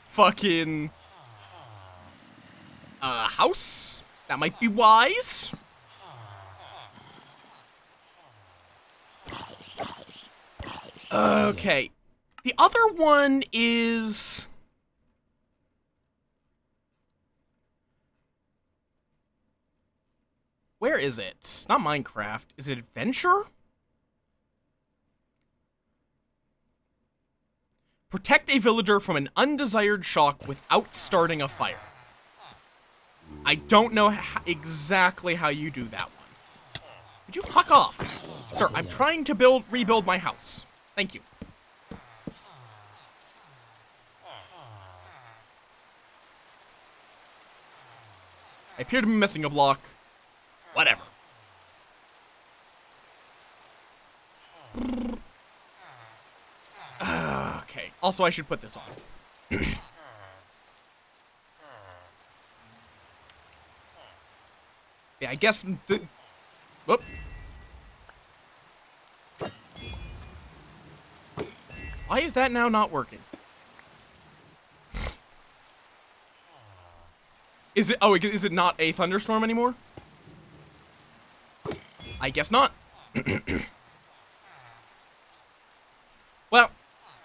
fucking house. That might be wise. Okay. The other one is... Where is it? It's not Minecraft. Is it Adventure? Protect a villager from an undesired shock without starting a fire. I don't know exactly how you do that one. Would you fuck off? Sir, I'm trying to rebuild my house. Thank you. I appear to be missing a block. Whatever. Okay. Also, I should put this on. Yeah, I guess... Whoop. Why is that now not working? Is it... Oh, is it not a thunderstorm anymore? I guess not. Well,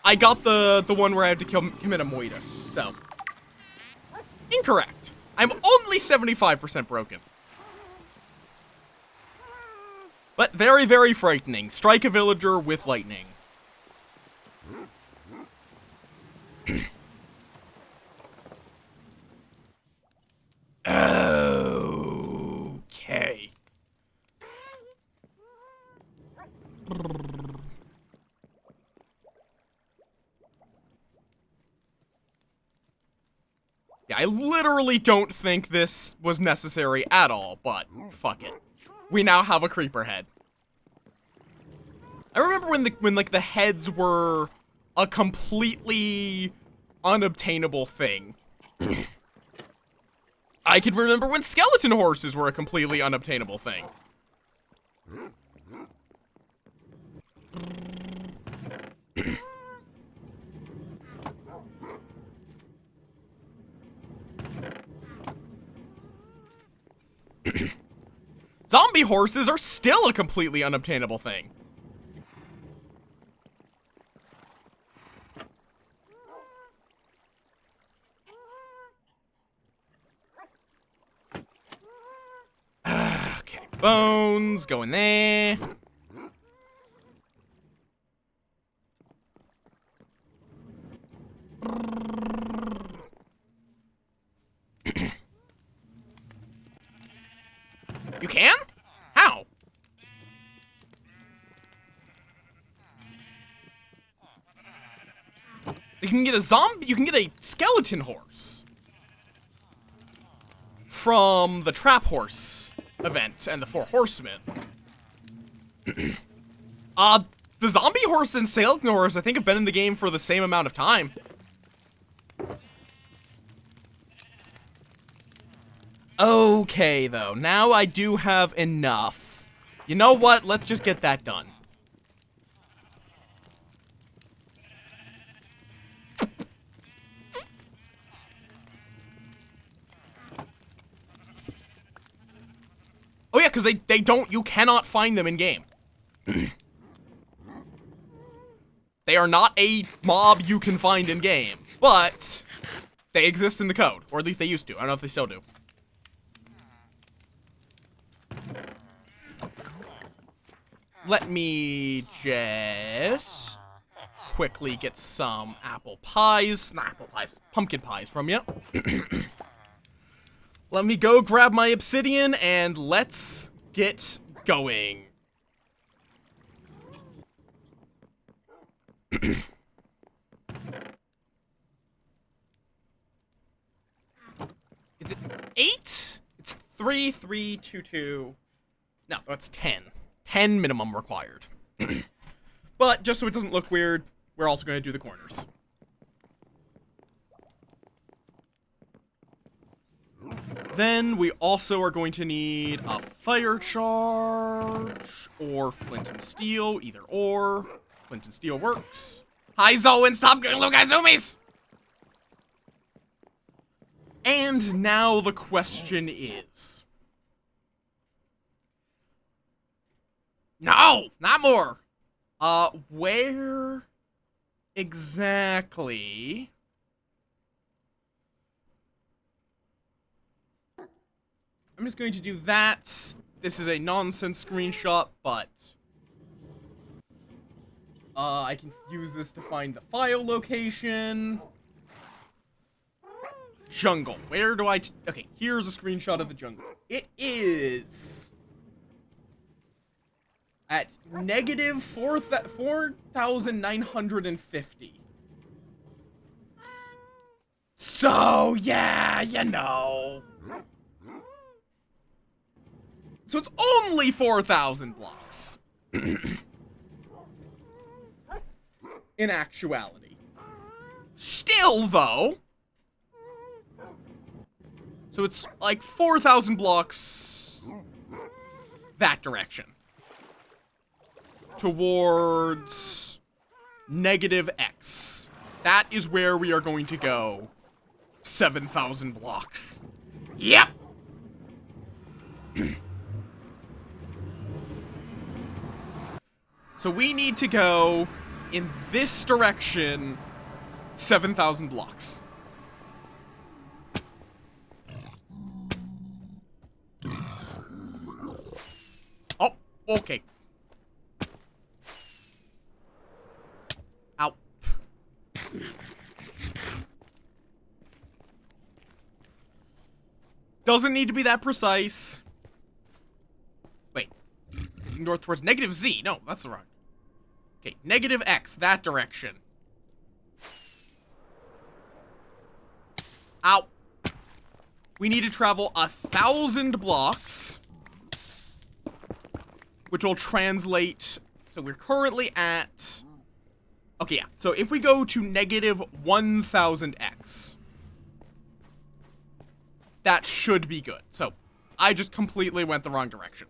I got the one where I had to commit a moida, so. Incorrect. I'm only 75% broken. But very, very frightening. Strike a villager with lightning. Okay. Yeah, I literally don't think this was necessary at all, but fuck it. We now have a creeper head. I remember when like the heads were a completely unobtainable thing. I can remember when skeleton horses were a completely unobtainable thing. Zombie horses are still a completely unobtainable thing. bones, go in there. You can? How? You can get a zombie, you can get a skeleton horse from the trap horse event and the 4 horsemen. The zombie horse and skeleton horse I think have been in the game for the same amount of time. Okay, though. Now I do have enough. You know what? Let's just get that done. Oh yeah, because they don't, you cannot find them in game. They are not a mob you can find in game, but they exist in the code, or at least they used to. I don't know if they still do. Let me just quickly get some apple pies, not apple pies, pumpkin pies from you. Let me go grab my obsidian and let's get going. Is it 8? It's 3, 3, 2, 2. No, that's 10. 10 minimum required. But just so it doesn't look weird, we're also going to do the corners. Then we also are going to need a fire charge or flint and steel, either or. Flint and steel works. Hi, Zoan, stop getting little guy zoomies! And now the question is... No! Not more! Where exactly... I'm just going to do that. This is a nonsense screenshot, but... I can use this to find the file location. Jungle. Where do I... Okay, here's a screenshot of the jungle. It is... at negative 4,950. So, yeah, you know. So it's only 4,000 blocks. In actuality. Still, though. So it's like 4,000 blocks that direction. Towards negative X. That is where we are going to go 7,000 blocks. Yep! So we need to go in this direction 7,000 blocks. Oh, okay. Ow. Doesn't need to be that precise. Wait. North towards negative Z. No, that's the wrong. Okay, negative X, that direction. Ow. We need to travel 1,000 blocks. Which will translate... So we're currently at... Okay, yeah. So if we go to negative 1,000X... that should be good. So, I just completely went the wrong direction.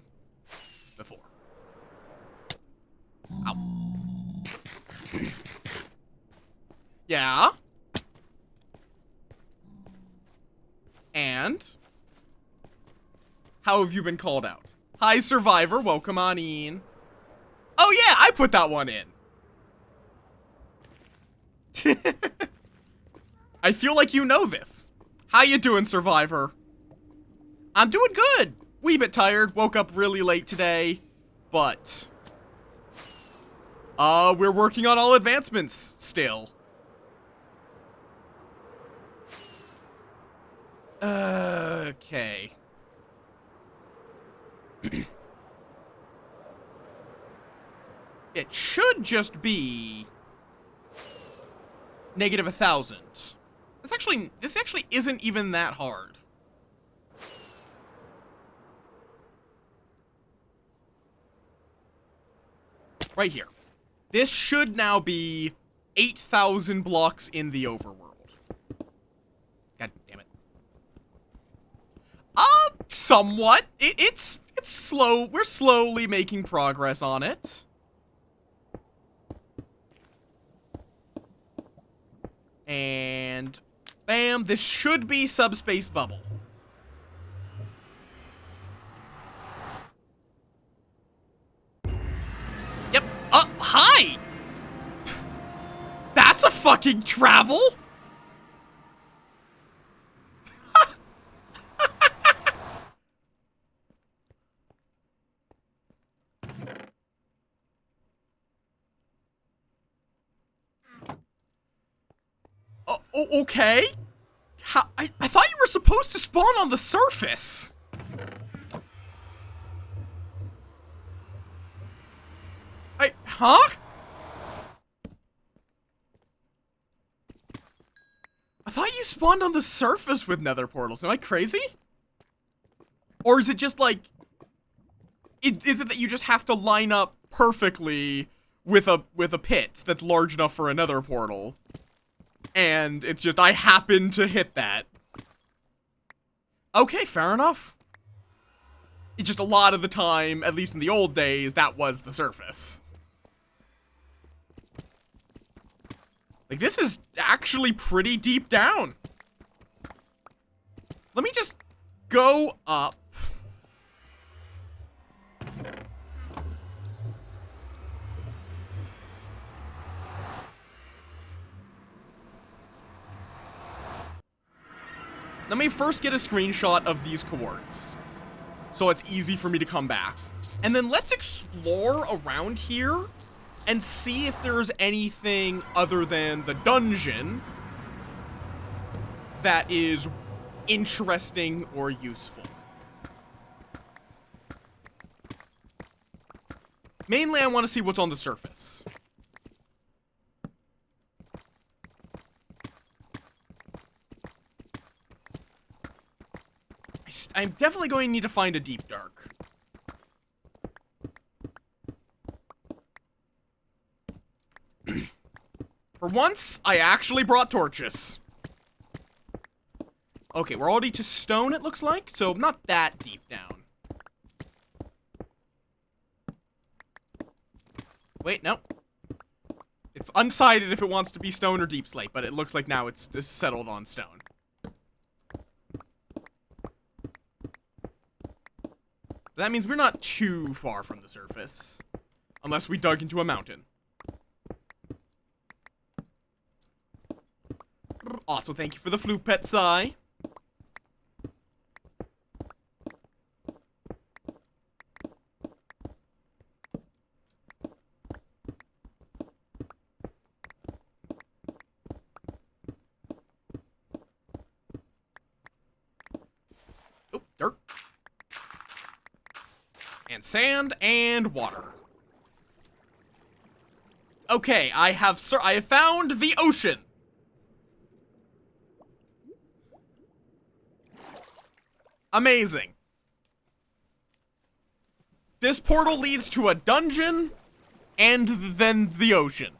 Before. Ow. Yeah? And? How have you been called out? Hi, Survivor. Welcome on in. Oh, yeah, I put that one in. I feel like you know this. How you doing, Survivor? I'm doing good. wee bit tired. Woke up really late today. But we're working on all advancements still. Okay. It should just be negative 1,000. This actually isn't even that hard. Right here. This should now be 8,000 blocks in the overworld. God damn it. Somewhat. It's slow. We're slowly making progress on it. And bam, this should be subspace bubble. Yep. Hi! That's a fucking travel! Okay. I thought you were supposed to spawn on the surface. Huh? I thought you spawned on the surface with nether portals. Am I crazy? Or is it just like... Is it that you just have to line up perfectly with a pit that's large enough for a nether portal? And it's just, I happen to hit that. Okay, fair enough. It's just a lot of the time, at least in the old days, that was the surface. Like, this is actually pretty deep down. Let me just go up. Let me first get a screenshot of these coordinates, so it's easy for me to come back. And then let's explore around here and see if there's anything other than the dungeon that is interesting or useful. Mainly, I want to see what's on the surface. I'm definitely going to need to find a deep dark. For once, I actually brought torches. Okay, we're already to stone, it looks like, so not that deep down. Wait, no. It's undecided if it wants to be stone or deep slate, but it looks like now it's settled on stone. That means we're not too far from the surface. Unless we dug into a mountain. Also, thank you for the flute pet sigh. Oh, dirt. And sand and water. Okay, I have found the ocean. Amazing. This portal leads to a dungeon and then the ocean.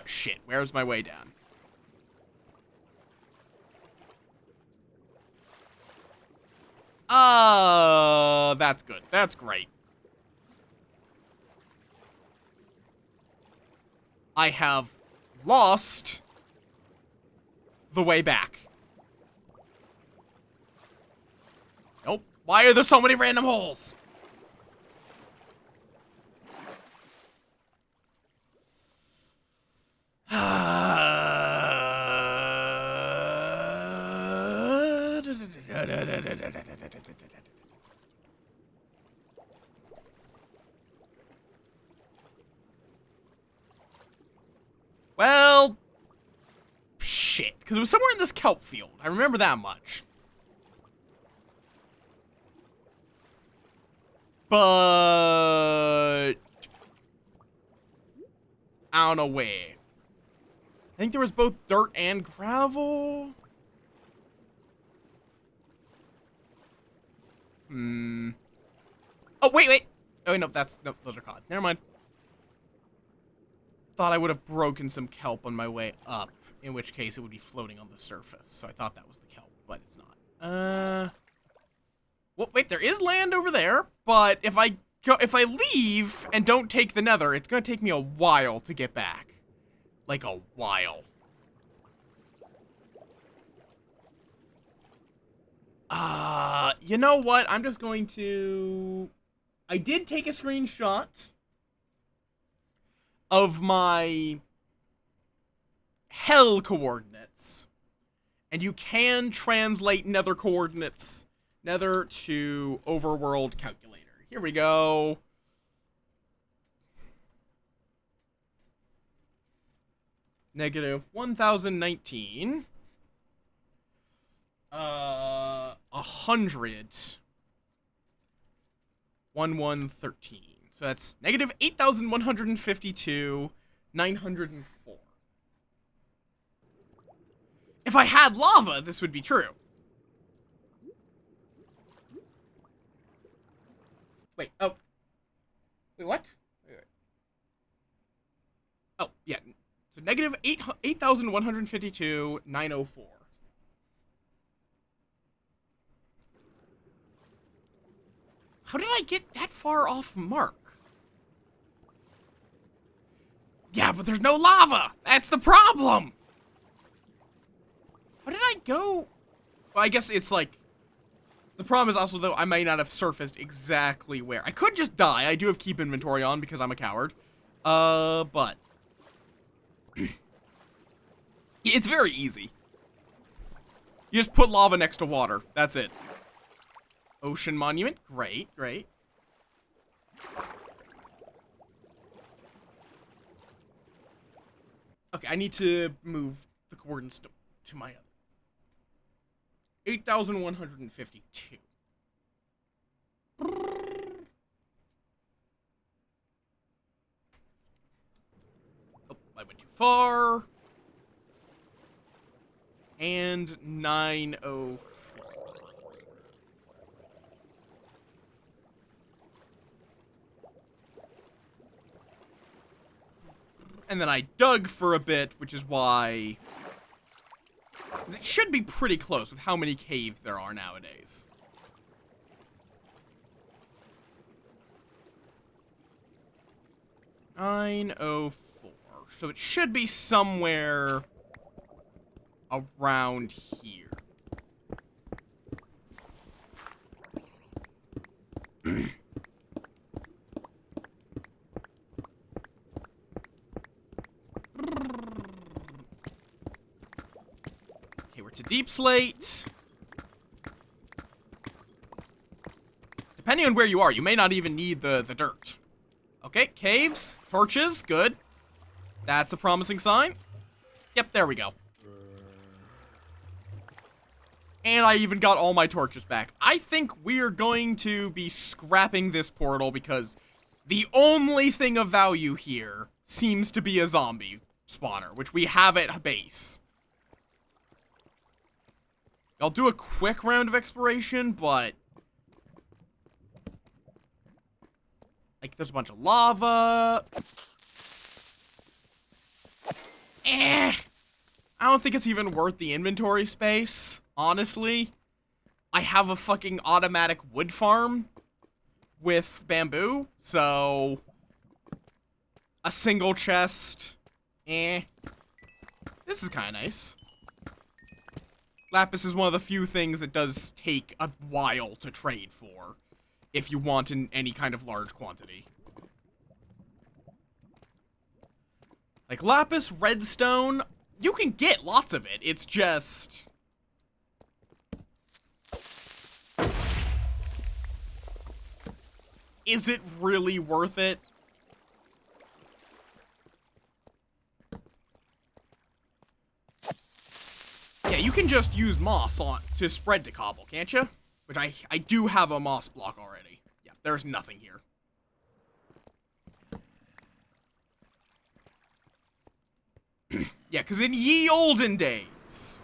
Shit, where's my way down? That's good. That's great. I have lost the way back. Nope. Why are there so many random holes? Well, shit, because it was somewhere in this kelp field. I remember that much. But I don't know where. I think there was both dirt and gravel. Oh, wait. Oh, no, those are cod. Never mind. Thought I would have broken some kelp on my way up, in which case it would be floating on the surface. So I thought that was the kelp, but it's not. Well, wait, there is land over there, but if I leave and don't take the nether, it's gonna take me a while to get back. Like a while. You know what? I'm just going to... I did take a screenshot of my hell coordinates. And you can translate nether coordinates, nether to overworld calculator. Here we go. Negative 1019. 100. 1113. So that's negative 8,152, 904. If I had lava, this would be true. Wait, oh. Wait, what? Wait. Oh, yeah. So negative 8,152, 904. How did I get that far off mark? Yeah, but there's no lava! That's the problem! How did I go? Well, I guess it's like... The problem is also, though, I may not have surfaced exactly where. I could just die. I do have keep inventory on because I'm a coward. But... It's very easy. You just put lava next to water. That's it. Ocean monument. Great, great. Okay, I need to move the coordinates to my other. 8,152. Oh, I went too far. And 904. And then I dug for a bit, which is why... Because it should be pretty close with how many caves there are nowadays. $904. So it should be somewhere around here. To deep slate. Depending on where you are, you may not even need the dirt. Okay, caves, torches, good. That's a promising sign. Yep, there we go. And I even got all my torches back. I think we're going to be scrapping this portal because the only thing of value here seems to be a zombie spawner, which we have at base. I'll do a quick round of exploration, but... Like, there's a bunch of lava. I don't think it's even worth the inventory space, honestly. I have a fucking automatic wood farm with bamboo, so... A single chest. This is kind of nice. Lapis is one of the few things that does take a while to trade for, if you want in any kind of large quantity. Like, lapis, redstone, you can get lots of it, it's just... is it really worth it? Yeah, you can just use moss to spread to cobble, can't you? Which I do have a moss block already. Yeah, there's nothing here. Yeah, because in ye olden days...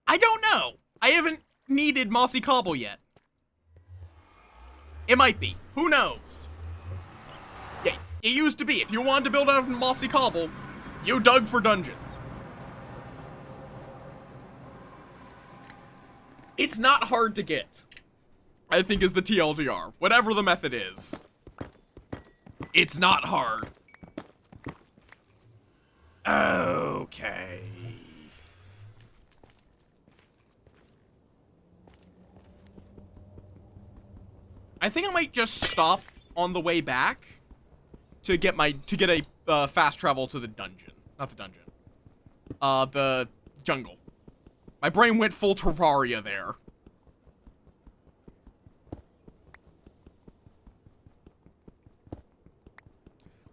I don't know. I haven't needed mossy cobble yet. It might be. Who knows? Yeah, it used to be. If you wanted to build out of mossy cobble, you dug for dungeons. It's not hard to get, I think, is the TLDR. Whatever the method is. It's not hard. Okay. I think I might just stop on the way back to get a fast travel to the dungeon. Not the dungeon. The jungle. My brain went full Terraria there.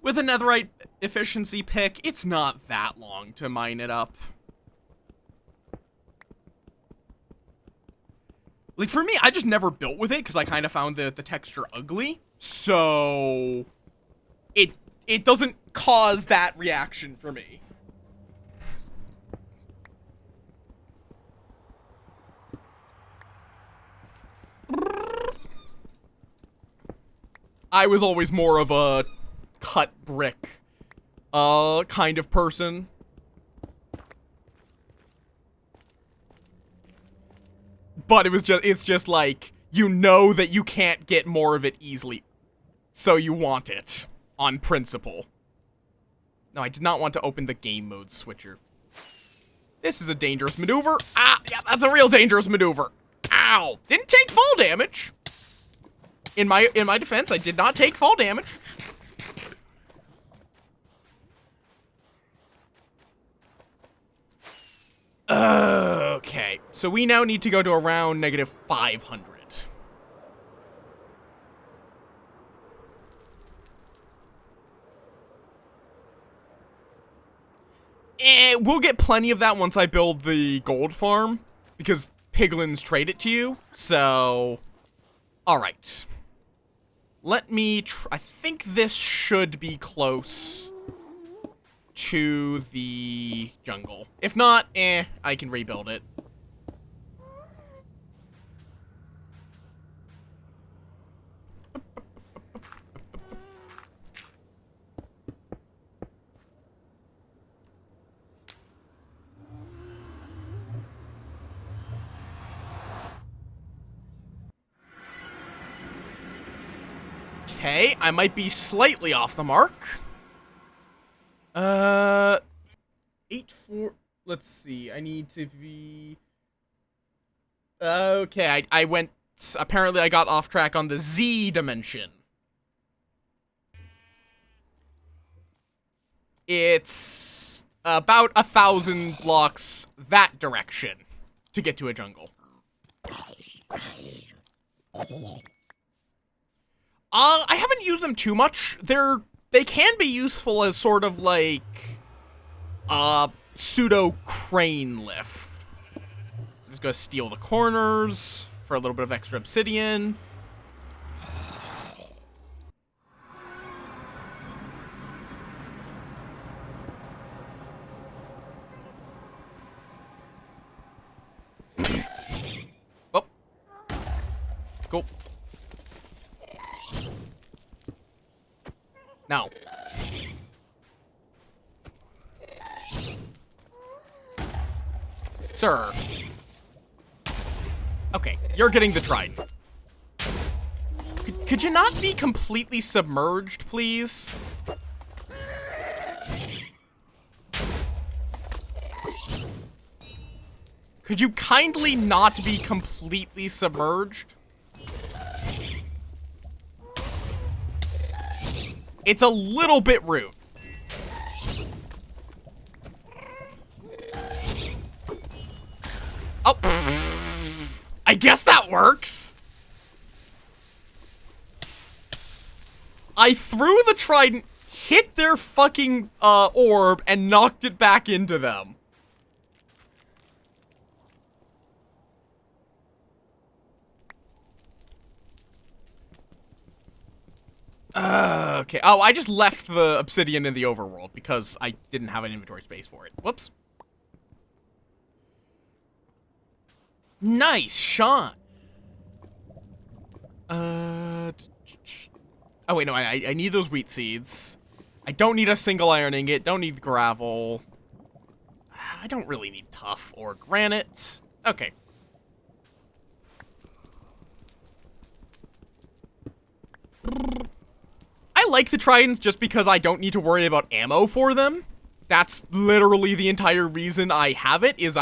With a netherite efficiency pick, it's not that long to mine it up. Like, for me, I just never built with it because I kind of found the texture ugly. So, it doesn't cause that reaction for me. I was always more of a cut brick kind of person. But it's just like, you know that you can't get more of it easily, so you want it on principle. No, I did not want to open the game mode switcher. This is a dangerous maneuver. Ah, yeah, that's a real dangerous maneuver. Ow! Didn't take fall damage. In my defense, I did not take fall damage. Okay, so we now need to go to around -500. We'll get plenty of that once I build the gold farm, because piglins trade it to you, so... Alright. Let me I think this should be close to the jungle. If not, I can rebuild it. Okay, I might be slightly off the mark. 8-4. Let's see. I need to be. Okay, I went. Apparently, I got off track on the Z dimension. It's about 1,000 blocks that direction to get to a jungle. I haven't used them too much. They can be useful as sort of like pseudo crane lift. I'm just gonna steal the corners for a little bit of extra obsidian. Oh. Cool. Now. Sir. Okay, you're getting the trident. Could you not be completely submerged, please? Could you kindly not be completely submerged? It's a little bit rude. Oh. I guess that works. I threw the trident, hit their fucking, orb, and knocked it back into them. Okay. Oh, I just left the obsidian in the overworld because I didn't have an inventory space for it. Whoops. Nice shot. Oh, wait, no, I need those wheat seeds. I don't need a single iron ingot. Don't need gravel. I don't really need tough or granite. Okay. I like the tridents just because I don't need to worry about ammo for them. That's literally the entire reason I have it, is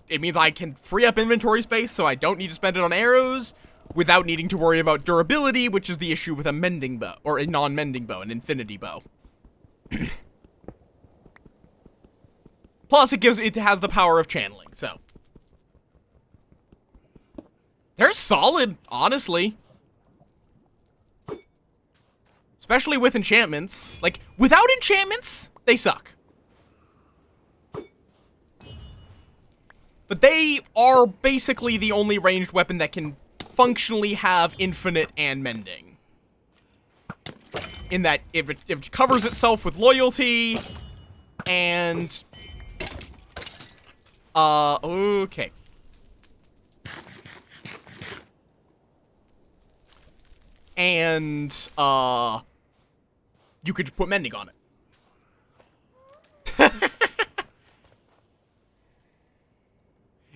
it means I can free up inventory space so I don't need to spend it on arrows without needing to worry about durability, which is the issue with a mending bow, or a non-mending bow, an infinity bow. Plus, it has the power of channeling, so. They're solid, honestly. Especially with enchantments. Like, without enchantments, they suck. But they are basically the only ranged weapon that can functionally have infinite and mending. In that, if it covers itself with loyalty, and... okay. And, you could put mending on it.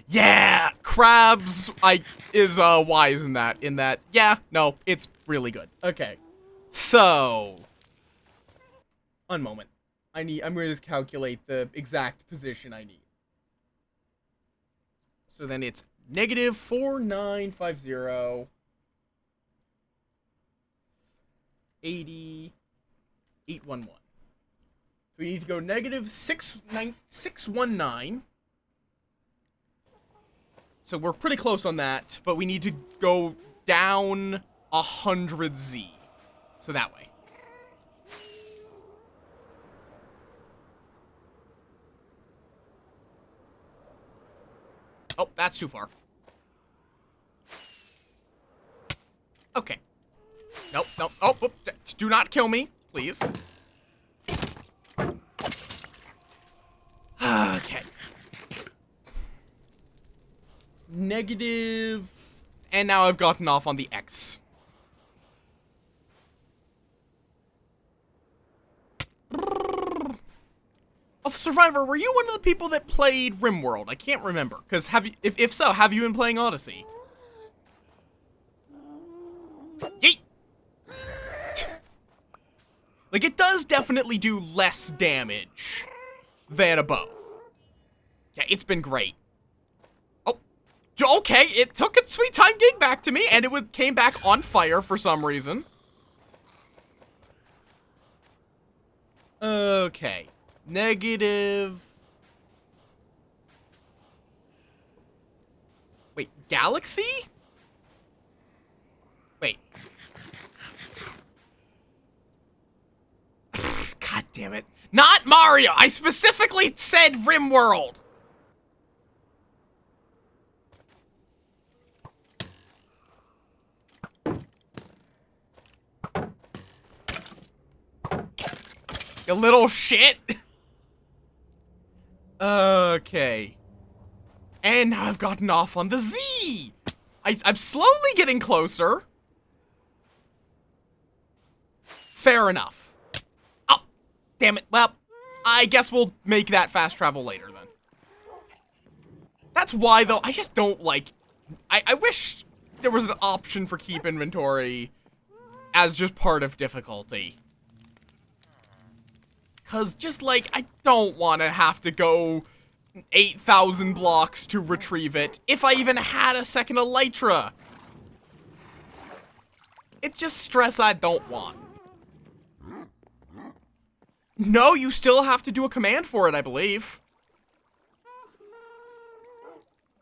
Yeah, crabs is wise in that yeah, no, it's really good. Okay. So, one moment. I'm going to just calculate the exact position I need. So then it's negative 4950 80 811. So we need to go negative 619. So we're pretty close on that, but we need to go down 100Z. So that way. Oh, that's too far. Okay. Nope, nope. Oh, do not kill me, please. Okay. Negative... And now I've gotten off on the X. Also, Survivor, were you one of the people that played RimWorld? I can't remember. Because if so, have you been playing Odyssey? Yeet! Like, it does definitely do less damage than a bow. Yeah, it's been great. Oh, okay, it took its sweet time getting back to me, and it came back on fire for some reason. Okay. Negative... Wait, Galaxy? Wait. God damn it. Not Mario! I specifically said RimWorld! You little shit! Okay. And now I've gotten off on the Z! I'm slowly getting closer. Fair enough. Oh, damn it. Well, I guess we'll make that fast travel later then. That's why, though, I just don't like... I wish there was an option for keep inventory as just part of difficulty. Because just, like, I don't want to have to go 8,000 blocks to retrieve it, if I even had a second elytra. It's just stress I don't want. No, you still have to do a command for it, I believe.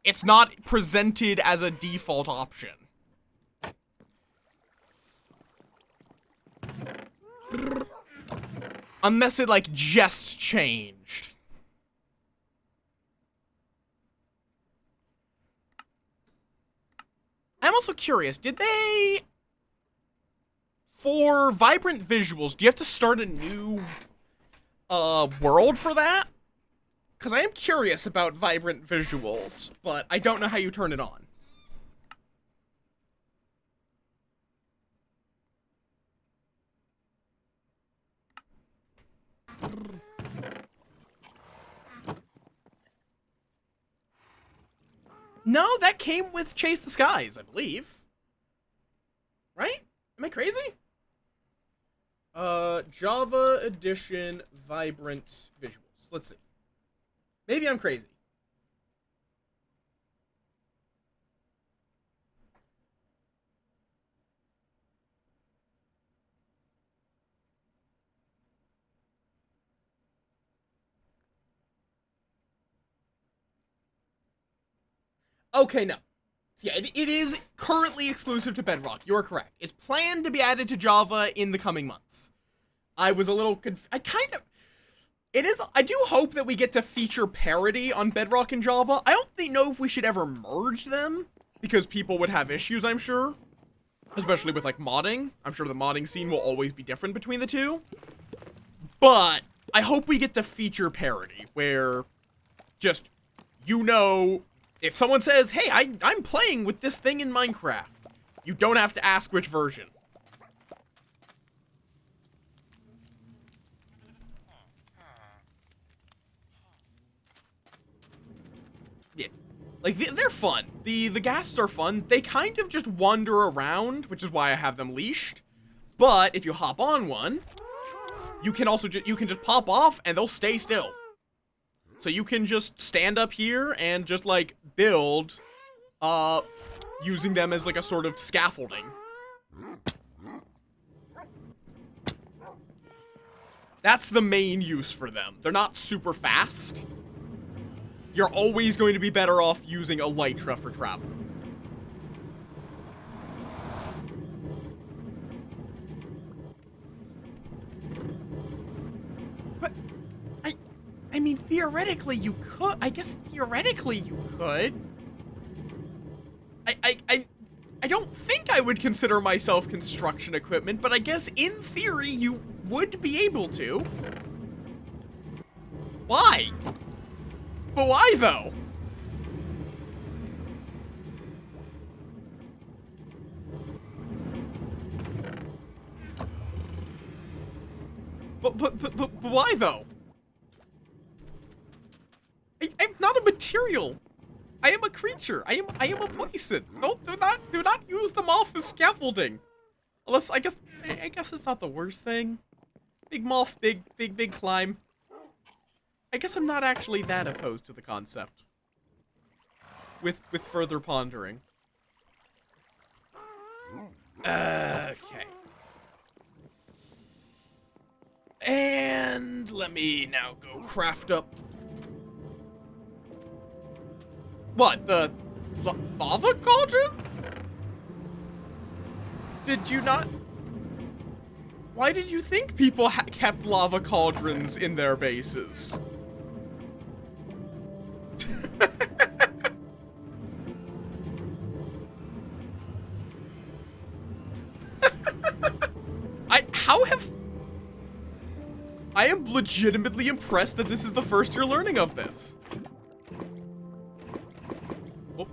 It's not presented as a default option. Unless it, like, just changed. I'm also curious, did they... For vibrant visuals, do you have to start a new, world for that? Because I am curious about vibrant visuals, but I don't know how you turn it on. No, that came with Chase the Skies, I believe. Right? Am I crazy? Java Edition Vibrant Visuals. Let's see. Maybe I'm crazy. Okay, no. Yeah, it is currently exclusive to Bedrock. You're correct. It's planned to be added to Java in the coming months. I was a little I kind of... It is... I do hope that we get to feature parity on Bedrock and Java. I don't know if we should ever merge them, because people would have issues, I'm sure. Especially with, like, modding. I'm sure the modding scene will always be different between the two. But I hope we get to feature parity, where just, you know... If someone says, hey, I'm playing with this thing in Minecraft, you don't have to ask which version. Yeah. Like, they're fun. The ghasts are fun. They kind of just wander around, which is why I have them leashed. But if you hop on one, you can also you can just pop off and they'll stay still. So you can just stand up here and just, like, build... using them as, like, a sort of scaffolding. That's the main use for them. They're not super fast. You're always going to be better off using Elytra for travel. But, I mean, theoretically you could. I guess theoretically you could. I don't think I would consider myself construction equipment, but I guess in theory you would be able to. Why? But why though? But why though? I'm not a material. I am a creature. I am a poison. Do not use them off as scaffolding. Unless I guess it's not the worst thing. Big moth, big climb. I guess I'm not actually that opposed to the concept. With further pondering. Okay. And let me now go craft up. What, the lava cauldron? Did you not? Why did you think people kept lava cauldrons in their bases? I am legitimately impressed that this is the first you're learning of this. Oh.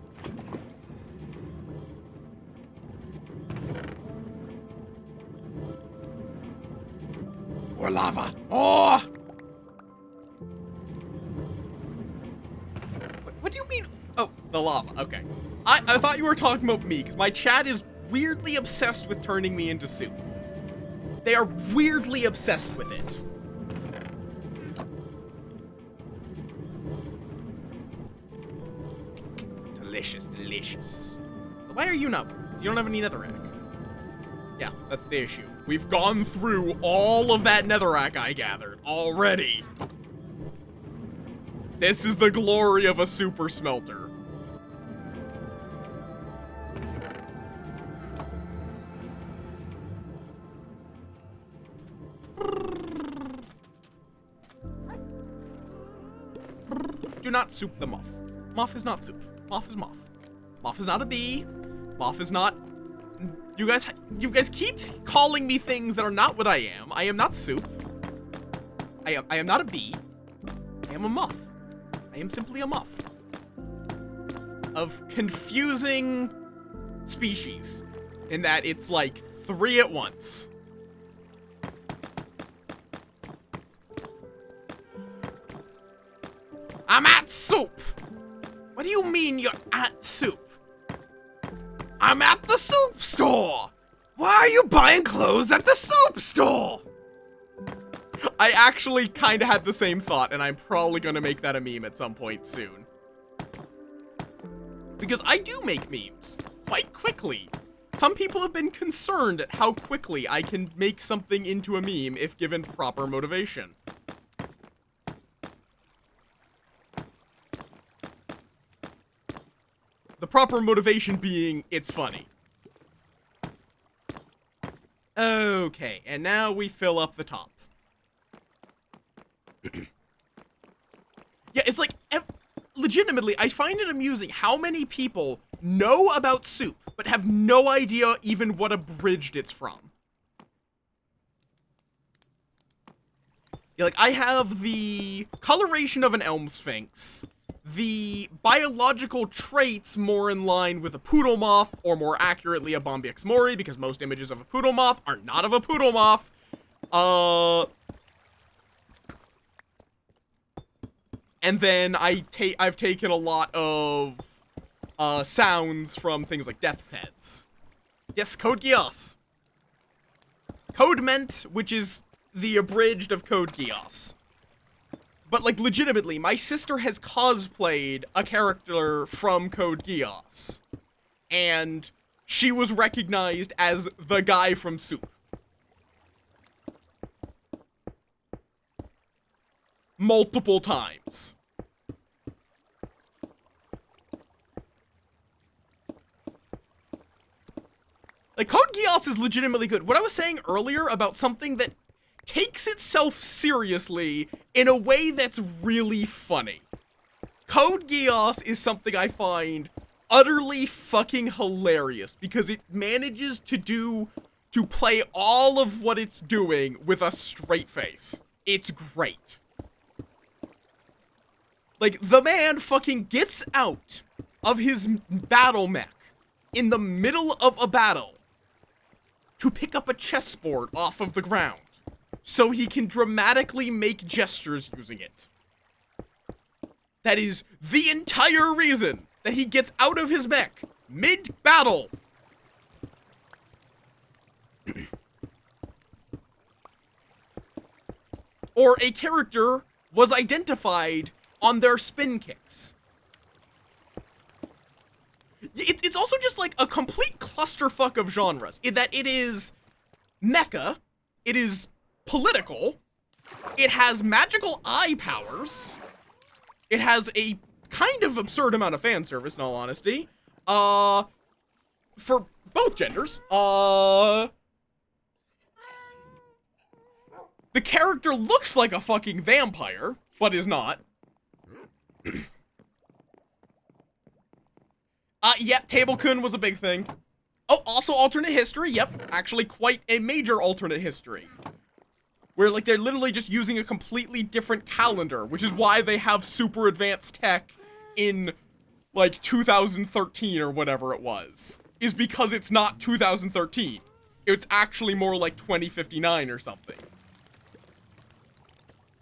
More lava. Oh! What do you mean? Oh, the lava. Okay. I thought you were talking about me, because my chat is weirdly obsessed with turning me into soup. They are weirdly obsessed with it. Delicious, delicious. Why are you not? Because you don't have any netherrack. Yeah, that's the issue. We've gone through all of that netherrack I gathered already. This is the glory of a super smelter. do not soup the Moth. Moth is not soup. Moth is Moth. Moth is not a bee. Moth is not... You guys keep calling me things that are not what I am. I am not soup. I am not a bee. I am a moth. I am simply a moth. Of confusing species. In that it's like 3 at once. I'm at soup! What do you mean you're at soup? I'm at the soup store! Why are you buying clothes at the soup store? I actually kinda had the same thought, and I'm probably gonna make that a meme at some point soon. Because I do make memes. Quite quickly. Some people have been concerned at how quickly I can make something into a meme if given proper motivation. The proper motivation being, it's funny. Okay, and now we fill up the top. Yeah, it's like, legitimately, I find it amusing how many people know about soup, but have no idea even what abridged it's from. Yeah, like, I have the coloration of an elm sphinx, the biological traits more in line with a poodle moth, or more accurately a Bombyx mori, because most images of a poodle moth are not of a poodle moth. And then I've taken a lot of sounds from things like Death's Heads. Yes, Code Geass. Code Ment, which is the abridged of Code Geass. But, like, legitimately, my sister has cosplayed a character from Code Geass. And she was recognized as the guy from Soup. Multiple times. Like, Code Geass is legitimately good. What I was saying earlier about something that takes itself seriously in a way that's really funny. Code Geass is something I find utterly fucking hilarious because it manages to play all of what it's doing with a straight face. It's great. Like, the man fucking gets out of his battle mech in the middle of a battle to pick up a chessboard off of the ground so he can dramatically make gestures using it. That is the entire reason that he gets out of his mech mid-battle. Or a character was identified on their spin kicks. It's also just like a complete clusterfuck of genres, in that it is mecha, it is political, it has magical eye powers, it has a kind of absurd amount of fan service, in all honesty, for both genders. The character looks like a fucking vampire, but is not. Yep, Table-kun was a big thing. Oh, also alternate history, yep, actually quite a major alternate history. Where, like, they're literally just using a completely different calendar, which is why they have super advanced tech in, like, 2013 or whatever it was. Is because it's not 2013. It's actually more like 2059 or something.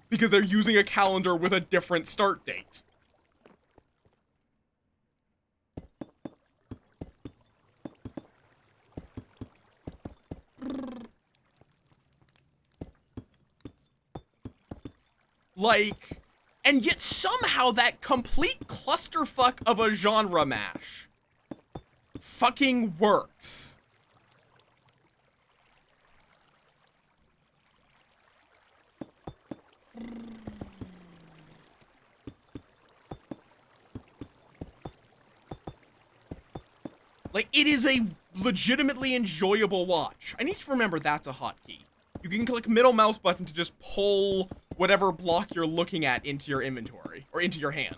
Because they're using a calendar with a different start date. Like, and yet somehow that complete clusterfuck of a genre mash fucking works. Like, it is a legitimately enjoyable watch. I need to remember that's a hotkey. You can click middle mouse button to just pull whatever block you're looking at into your inventory, or into your hand.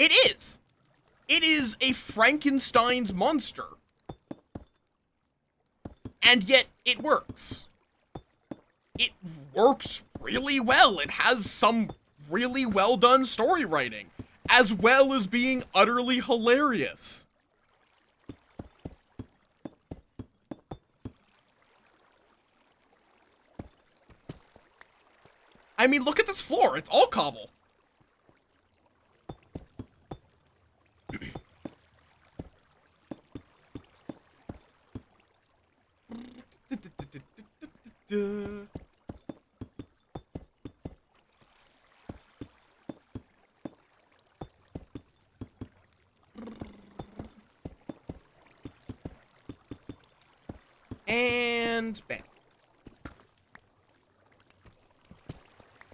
It is! It is a Frankenstein's monster. And yet, it works. It works really well. It has some really well done story writing, as well as being utterly hilarious. I mean, look at this floor. It's all cobble. And bam.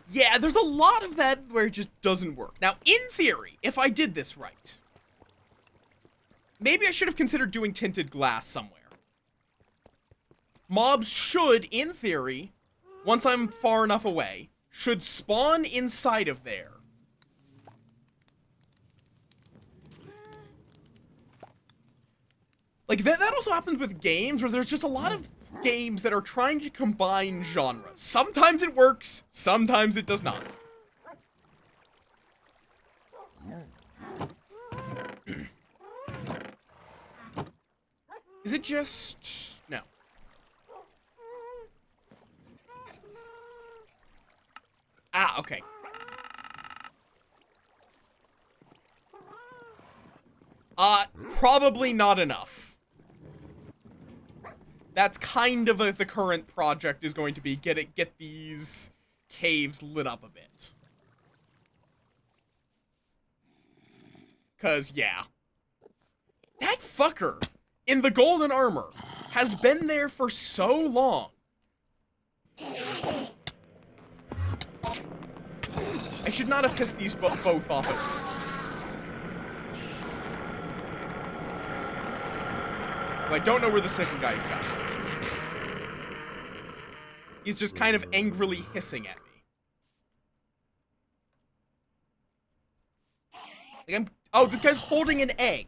Yeah, there's a lot of that where it just doesn't work. Now, in theory, if I did this right, maybe I should have considered doing tinted glass somewhere. Mobs should, in theory, once I'm far enough away, should spawn inside of there. Like, that also happens with games where there's just a lot of games that are trying to combine genres. Sometimes it works, sometimes it does not. Is it just... no. Ah, okay. Probably not enough. That's kind of the current project is going to be get these caves lit up a bit. 'Cause, yeah. That fucker in the golden armor has been there for so long. I should not have pissed these both off at once. I don't know where the second guy's got. He's just kind of angrily hissing at me. Like oh, this guy's holding an egg.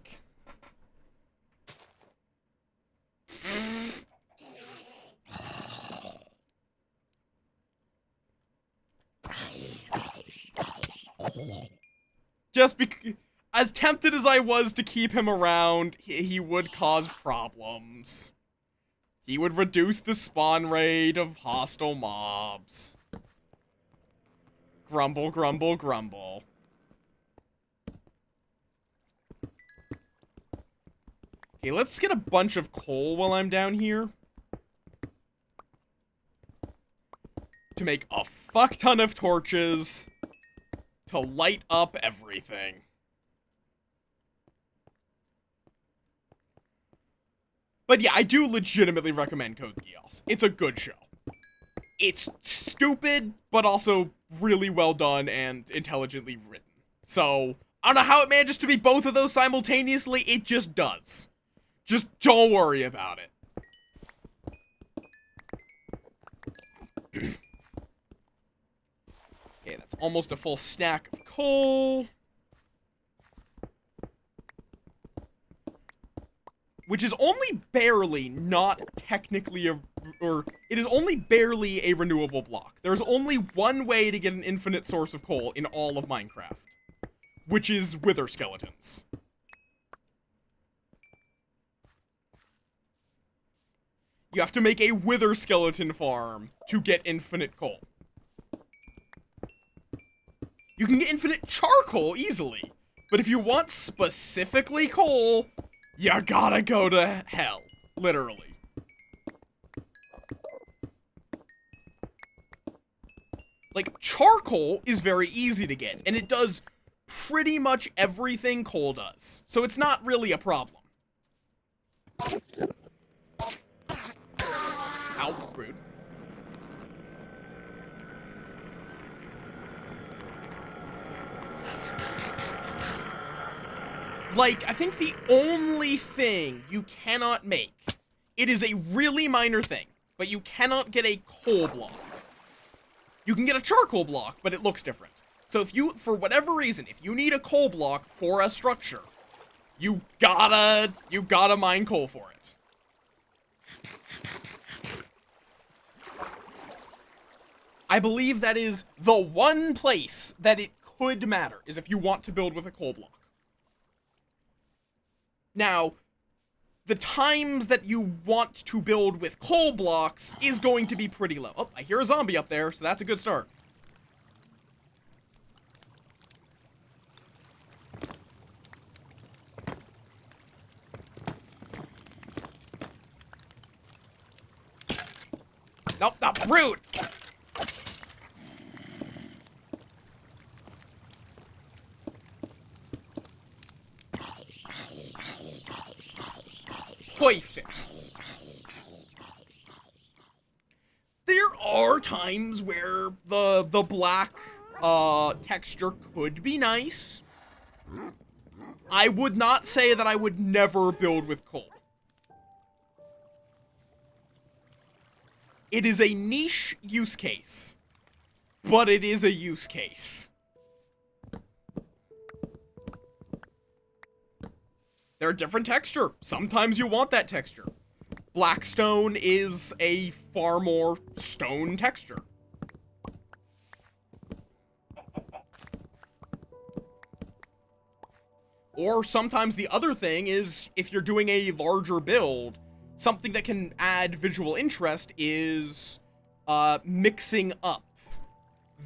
Just because, as tempted as I was to keep him around, he would cause problems. He would reduce the spawn rate of hostile mobs. Grumble, grumble, grumble. Okay, let's get a bunch of coal while I'm down here. To make a fuck ton of torches. To light up everything. But yeah, I do legitimately recommend Code Geass. It's a good show. It's stupid, but also really well done and intelligently written. So, I don't know how it manages to be both of those simultaneously, it just does. Just don't worry about it. Okay, that's almost a full stack of coal. Which is only barely not technically it is only barely a renewable block. There's only one way to get an infinite source of coal in all of Minecraft. Which is wither skeletons. You have to make a wither skeleton farm to get infinite coal. You can get infinite charcoal easily, but if you want specifically coal, you gotta go to hell, literally. Like, charcoal is very easy to get, and it does pretty much everything coal does, so it's not really a problem. Ow, rude. Like, I think the only thing you cannot make, it is a really minor thing, but you cannot get a coal block. You can get a charcoal block, but it looks different. So if you, for whatever reason, if you need a coal block for a structure, you gotta mine coal for it. I believe that is the one place that it could matter, is if you want to build with a coal block. Now, the times that you want to build with coal blocks is going to be pretty low. Oh, I hear a zombie up there, so that's a good start. Nope, nope, rude! Perfect. There are times where the black texture could be nice. I would not say that I would never build with coal. It is a niche use case, but it is a use case. They're a different texture. Sometimes you want that texture. Blackstone is a far more stone texture. Or sometimes the other thing is, if you're doing a larger build, something that can add visual interest is mixing up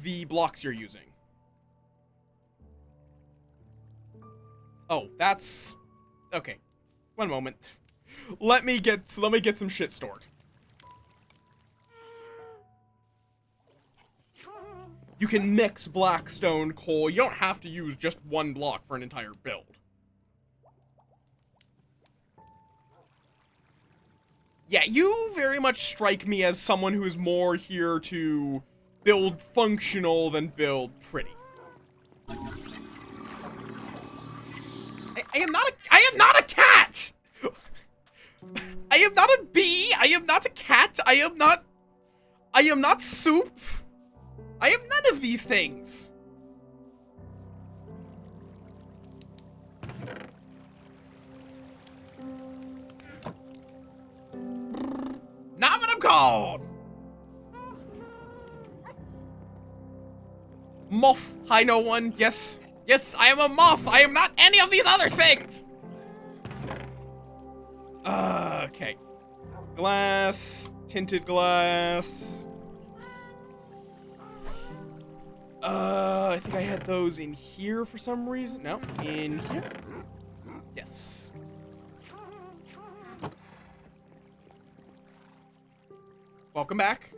the blocks you're using. Oh, that's... okay. One moment. Let me get some shit stored. You can mix blackstone coal. You don't have to use just one block for an entire build. Yeah, you very much strike me as someone who is more here to build functional than build pretty. I am not a cat! I am not a bee! I am not a cat! I am not soup! I am none of these things! Not what I'm called! Moth. Hi, no one. Yes. Yes, I am a moth. I am not any of these other things! Okay. Glass. Tinted glass. I think I had those in here for some reason. No, in here. Yes. Welcome back.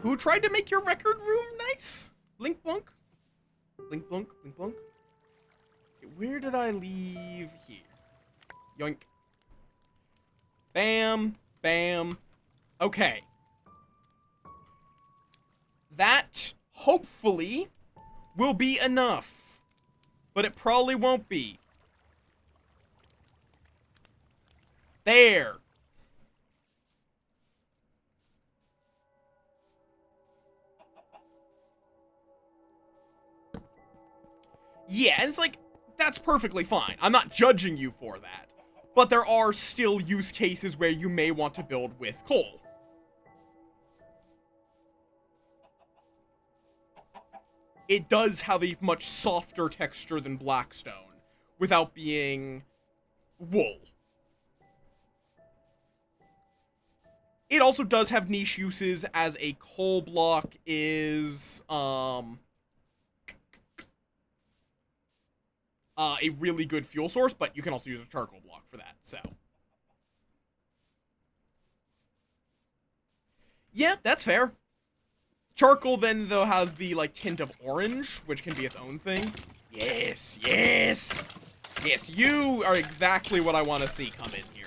Who tried to make your record room nice? Blink blunk? Blink blunk, blink blunk. Okay, where did I leave here? Yoink. Bam, bam. Okay. That, hopefully, will be enough. But it probably won't be. There. Yeah, and it's like, that's perfectly fine. I'm not judging you for that. But there are still use cases where you may want to build with coal. It does have a much softer texture than blackstone, without being wool. It also does have niche uses, as a coal block is, a really good fuel source, but you can also use a charcoal block for that, so. Yeah, that's fair. Charcoal then, though, has the, like, tint of orange, which can be its own thing. Yes, yes! Yes, you are exactly what I want to see come in here.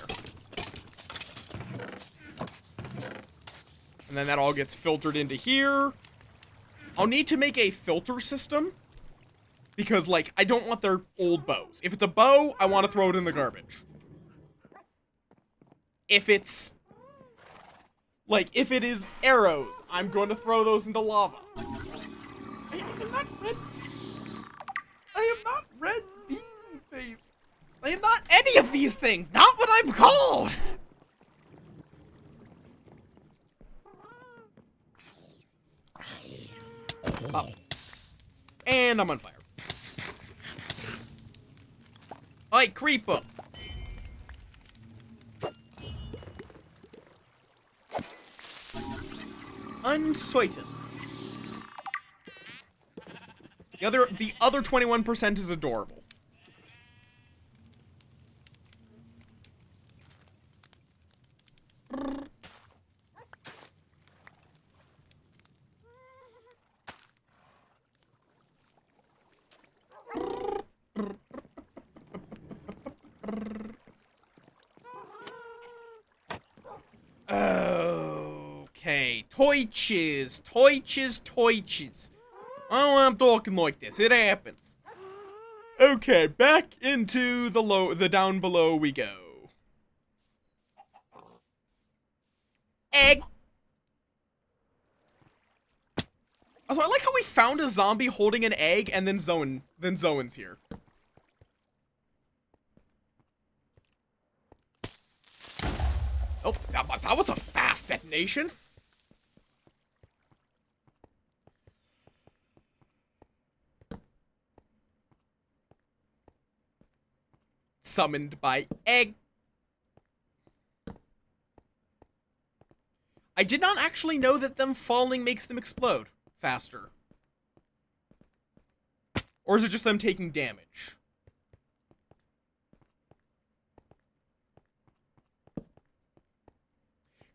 And then that all gets filtered into here. I'll need to make a filter system. Because, like, I don't want their old bows. If it's a bow, I want to throw it in the garbage. If it's... Like, if it is arrows, I'm going to throw those into lava. I am not red. I am not red bean face. I am not any of these things. Not what I'm called. Oh. And I'm on fire. Oi, creeper. Unsighted. The other 21% is adorable. Okay, toiches. Oh, I'm talking like this. It happens. Okay, back into the down below we go. Egg. Also, I like how we found a zombie holding an egg, and then Zoan's here. Oh, that was a fast detonation. Summoned by egg. I did not actually know that them falling makes them explode faster. Or is it just them taking damage?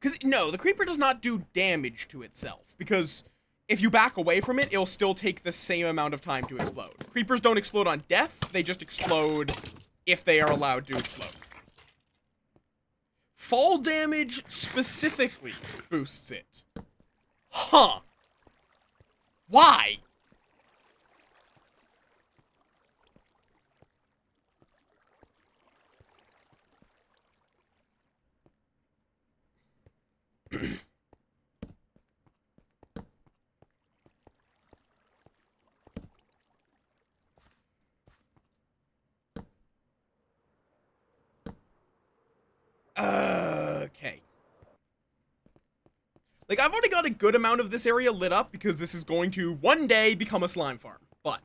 Because, no, the creeper does not do damage to itself. Because if you back away from it, it'll still take the same amount of time to explode. Creepers don't explode on death, they just explode if they are allowed to explode. Fall damage specifically boosts it. Huh. Why? Okay. Like, I've already got a good amount of this area lit up because this is going to one day become a slime farm, but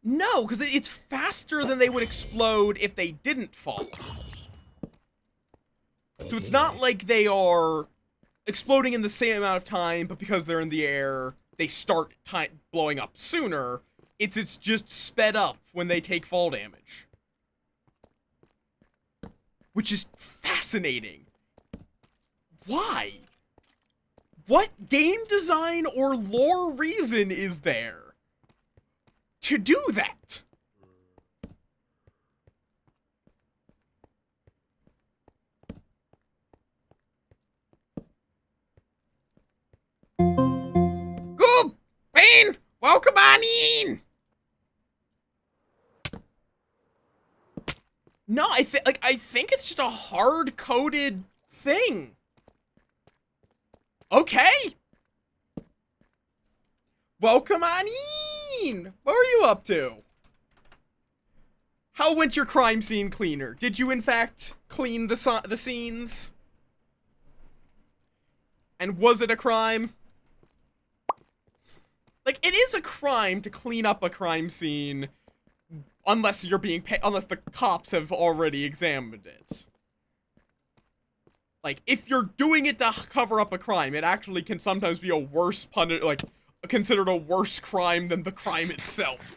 no, because it's faster than they would explode if they didn't fall. So it's not like they are exploding in the same amount of time, but because they're in the air, they start blowing up sooner. It's just sped up when they take fall damage. Which is fascinating. Why? What game design or lore reason is there to do that? Good! Bane! Welcome on in! No, I think it's just a hard-coded thing. Okay. Welcome on in. What are you up to? How went your crime scene cleaner? Did you in fact clean the scenes? And was it a crime? Like, it is a crime to clean up a crime scene unless you're being unless the cops have already examined it. Like, if you're doing it to cover up a crime, it actually can sometimes be a worse considered a worse crime than the crime itself.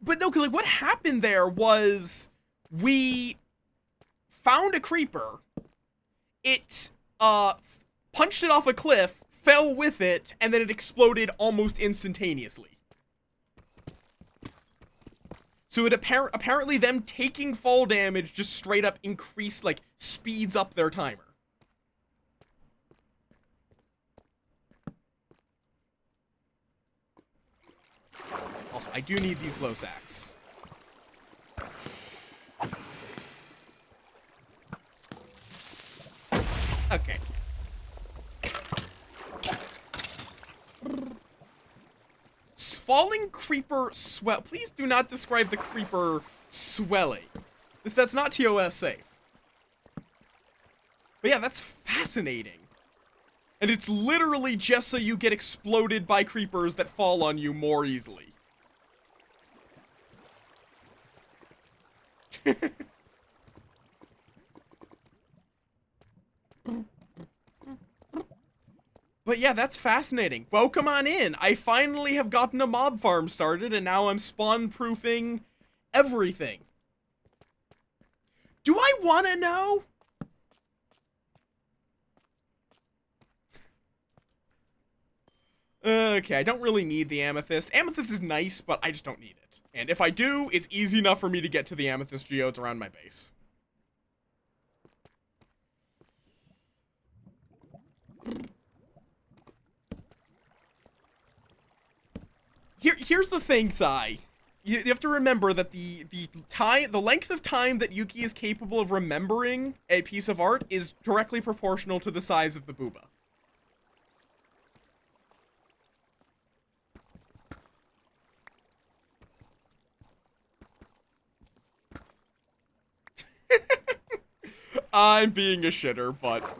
But no, because, like, what happened there was we found a creeper. It, punched it off a cliff, fell with it, and then it exploded almost instantaneously. So it apparently them taking fall damage just straight up speeds up their timer. Also, I do need these glow sacks. Okay. Falling creeper swell. Please do not describe the creeper swelling. That's not TOS safe. But yeah, that's fascinating. And it's literally just so you get exploded by creepers that fall on you more easily. But yeah, that's fascinating. Well, come on in. I finally have gotten a mob farm started, and now I'm spawn-proofing everything. Do I want to know? Okay, I don't really need the amethyst. Amethyst is nice, but I just don't need it. And if I do, it's easy enough for me to get to the amethyst geodes around my base. Here's the thing, Sai. You have to remember that the length of time that Yuki is capable of remembering a piece of art is directly proportional to the size of the booba. I'm being a shitter, but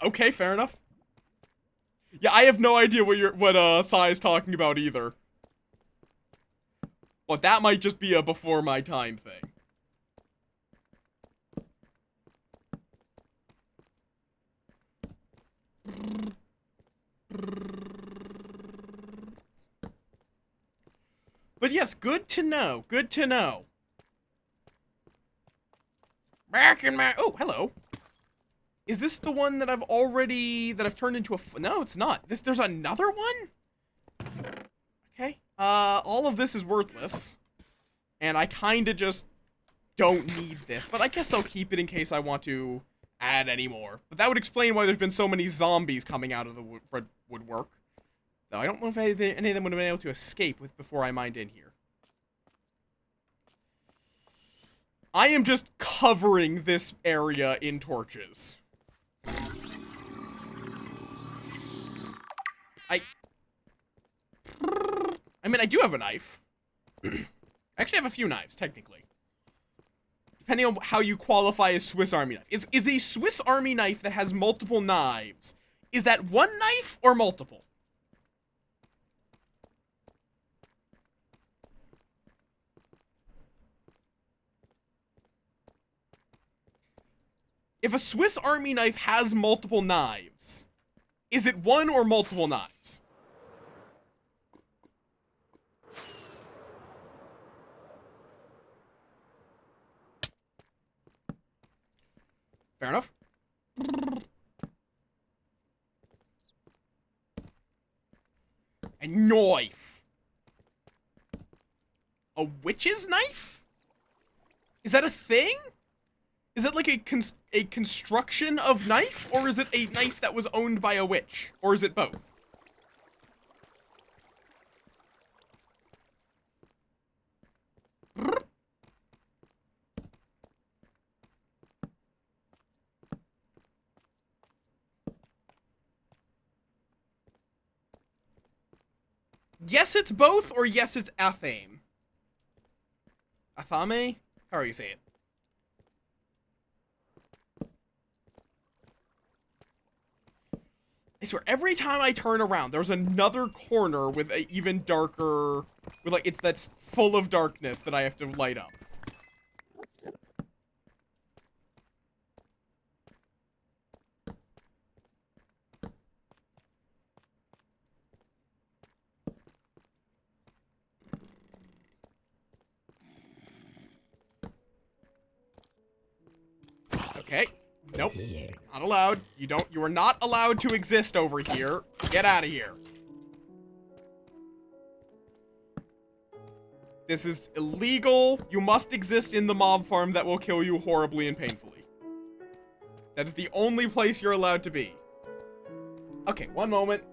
okay, fair enough. Yeah, I have no idea what Sai is talking about either. But that might just be a before my time thing. But yes, good to know. Good to know. Back in my... Oh, hello. Is this the one that I've turned into a... No, it's not. There's another one? Okay. All of this is worthless. And I kinda just don't need this. But I guess I'll keep it in case I want to add any more. But that would explain why there's been so many zombies coming out of the woodwork. Though I don't know if any of them would have been able to escape before I mined in here. I am just covering this area in torches. I mean, I do have a knife. I actually have a few knives, technically. Depending on how you qualify a Swiss Army knife. Is a Swiss Army knife that has multiple knives, is that one knife or multiple? If a Swiss Army knife has multiple knives, is it one or multiple knives? Fair enough. A knife. A witch's knife? Is that a thing? Is it like a construction of knife? Or is it a knife that was owned by a witch? Or is it both? Yes, it's both, or yes, it's athame. Athame? How are you saying it? I swear, every time I turn around, there's another corner with a even darker... that's full of darkness that I have to light up. Okay. Nope. Not allowed. You are not allowed to exist over here. Get out of here. This is illegal. You must exist in the mob farm that will kill you horribly and painfully. That is the only place you're allowed to be. Okay, one moment.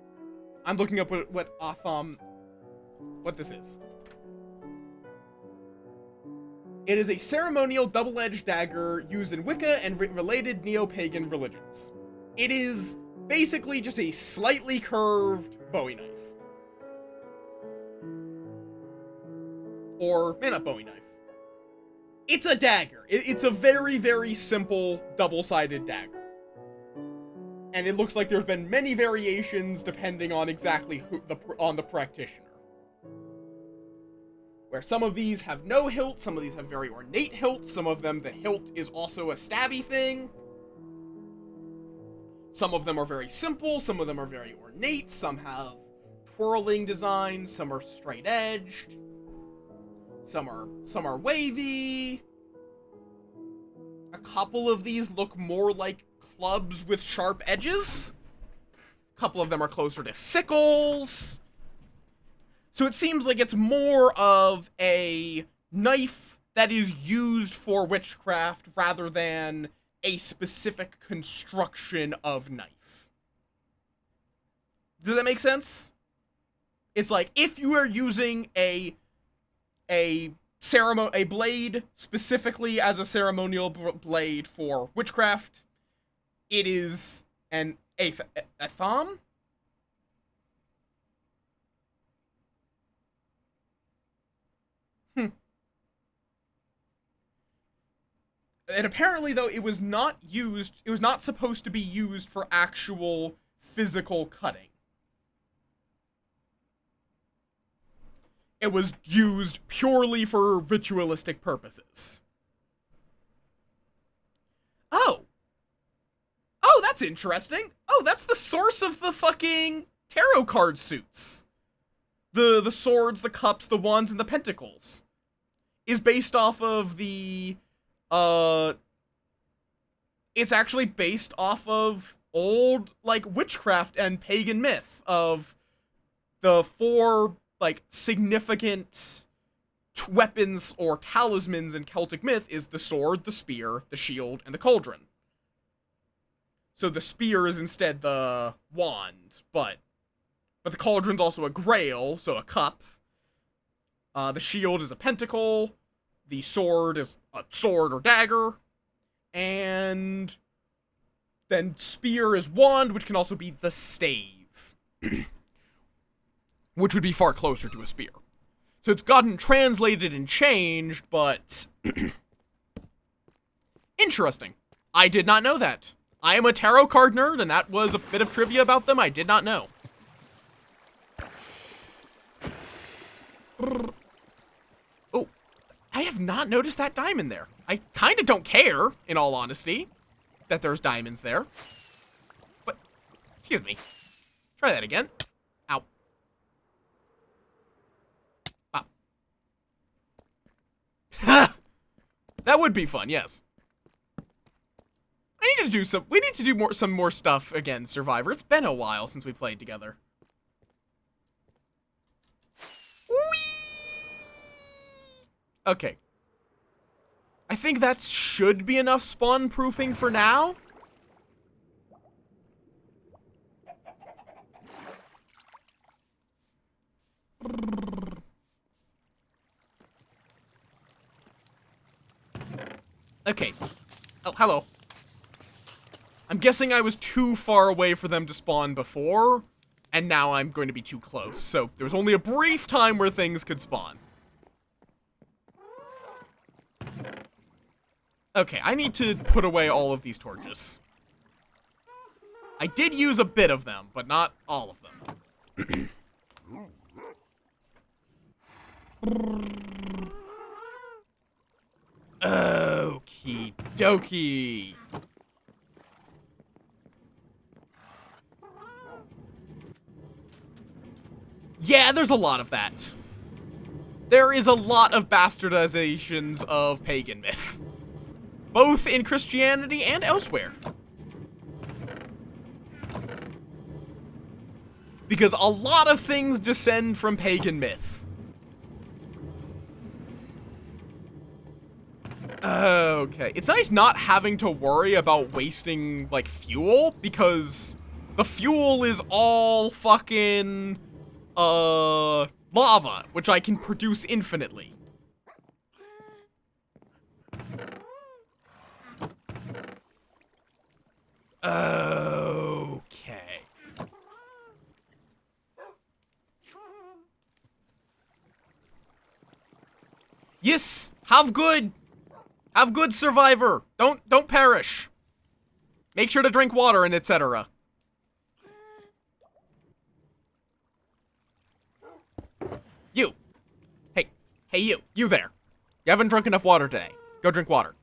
I'm looking up what this is. It is a ceremonial double-edged dagger used in Wicca and related neo-pagan religions. It is basically just a slightly curved Bowie knife. Or, not Bowie knife. It's a dagger. It's a very, very simple double-sided dagger. And it looks like there's been many variations depending on exactly on the practitioner. Where some of these have no hilt, some of these have very ornate hilts, some of them the hilt is also a stabby thing. Some of them are very simple, some of them are very ornate, some have twirling designs, some are straight-edged, some are wavy. A couple of these look more like clubs with sharp edges. A couple of them are closer to sickles. So it seems like it's more of a knife that is used for witchcraft rather than a specific construction of knife. Does that make sense? It's like, if you are using a blade specifically as a ceremonial blade for witchcraft, it is an atham? And apparently, though, it was not supposed to be used for actual physical cutting. It was used purely for ritualistic purposes. Oh, that's interesting. Oh, that's the source of the fucking tarot card suits. The swords, the cups, the wands, and the pentacles is based off of the... it's actually based off of old, like, witchcraft and pagan myth of the 4, like, significant weapons or talismans in Celtic myth is the sword, the spear, the shield, and the cauldron. So the spear is instead the wand, but the cauldron's also a grail, so a cup. The shield is a pentacle. The sword is a sword or dagger. And then spear is wand, which can also be the stave. Which would be far closer to a spear. So it's gotten translated and changed, but... Interesting. I did not know that. I am a tarot card nerd, and that was a bit of trivia about them I did not know. Oh, I have not noticed that diamond there. I kind of don't care, in all honesty, that there's diamonds there. But, excuse me. Try that again. Ow. Wow. That would be fun, yes. We need to do some more stuff again, Survivor. It's been a while since we played together. Whee! Okay. I think that should be enough spawn proofing for now. Okay. Oh, hello. I'm guessing I was too far away for them to spawn before, and now I'm going to be too close. So there was only a brief time where things could spawn. Okay, I need to put away all of these torches. I did use a bit of them, but not all of them. Okie dokie. Yeah, there's a lot of that. There is a lot of bastardizations of pagan myth. Both in Christianity and elsewhere. Because a lot of things descend from pagan myth. Okay. It's nice not having to worry about wasting, like, fuel, because the fuel is all fucking... lava, which I can produce infinitely. Okay. Yes, have good. Have good, survivor. Don't perish. Make sure to drink water and etc. You. Hey you there. You haven't drunk enough water today. Go drink water.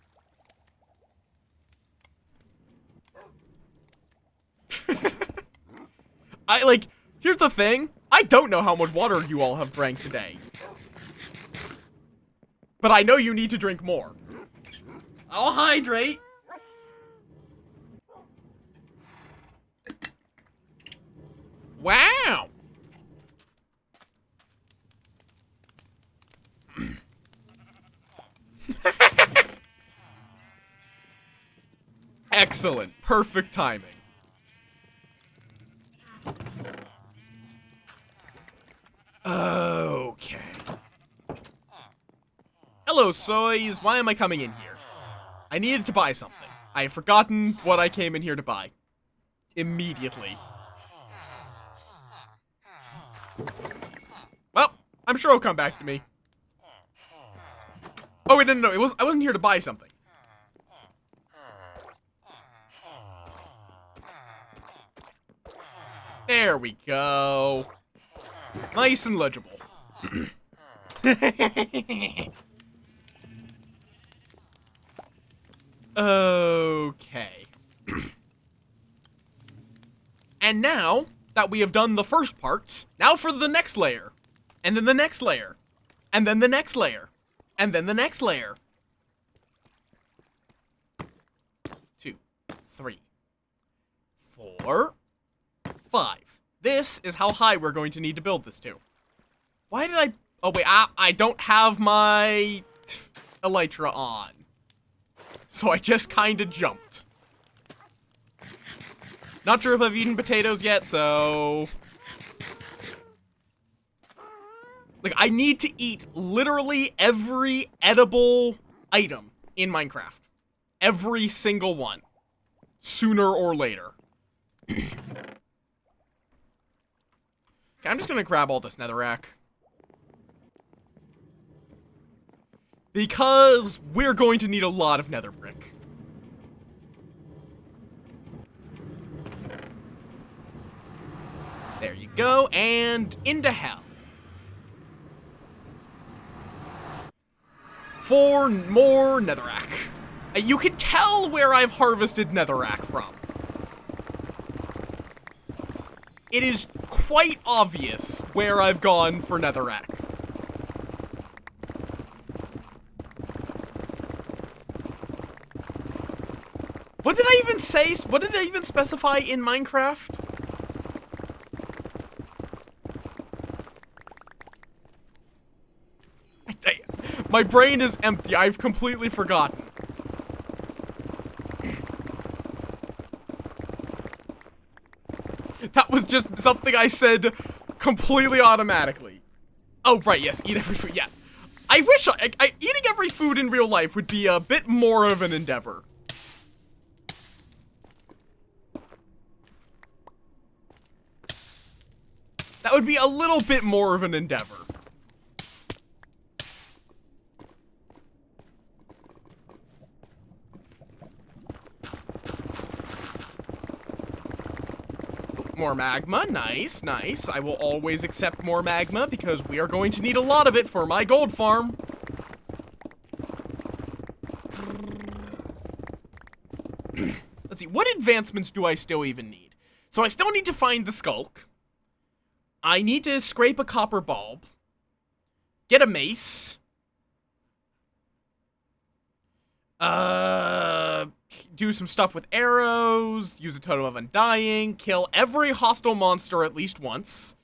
Here's the thing. I don't know how much water you all have drank today. But I know you need to drink more. I'll hydrate. Wow. Excellent. Perfect timing. Okay. Hello, Soys. Why am I coming in here? I needed to buy something. I have forgotten what I came in here to buy. Immediately. Well, I'm sure it'll come back to me. Oh, wait, no. I wasn't here to buy something. There we go. Nice and legible. Okay. And now that we have done the first part, now for the next layer. And then the next layer. And then the next layer. And then the next layer. 2, 3, 4, 5. This is how high we're going to need to build this to. Why did I... Oh, wait, I don't have my elytra on. So I just kind of jumped. Not sure if I've eaten potatoes yet, so... Like, I need to eat literally every edible item in Minecraft. Every single one. Sooner or later. Okay, I'm just gonna grab all this netherrack. Because we're going to need a lot of nether brick. There you go, and into hell. 4 more netherrack. You can tell where I've harvested netherrack from. It is quite obvious where I've gone for netherrack. What did I even say? What did I even specify in Minecraft? My brain is empty. I've completely forgotten. That was just something I said completely automatically. Oh, right, yes, eat every food, yeah. I wish eating every food in real life would be a bit more of an endeavor. That would be a little bit more of an endeavor. More magma, nice, nice. I will always accept more magma because we are going to need a lot of it for my gold farm. Let's see, what advancements do I still even need? So I still need to find the skulk. I need to scrape a copper bulb. Get a mace. Do some stuff with arrows, use a totem of undying, kill every hostile monster at least once,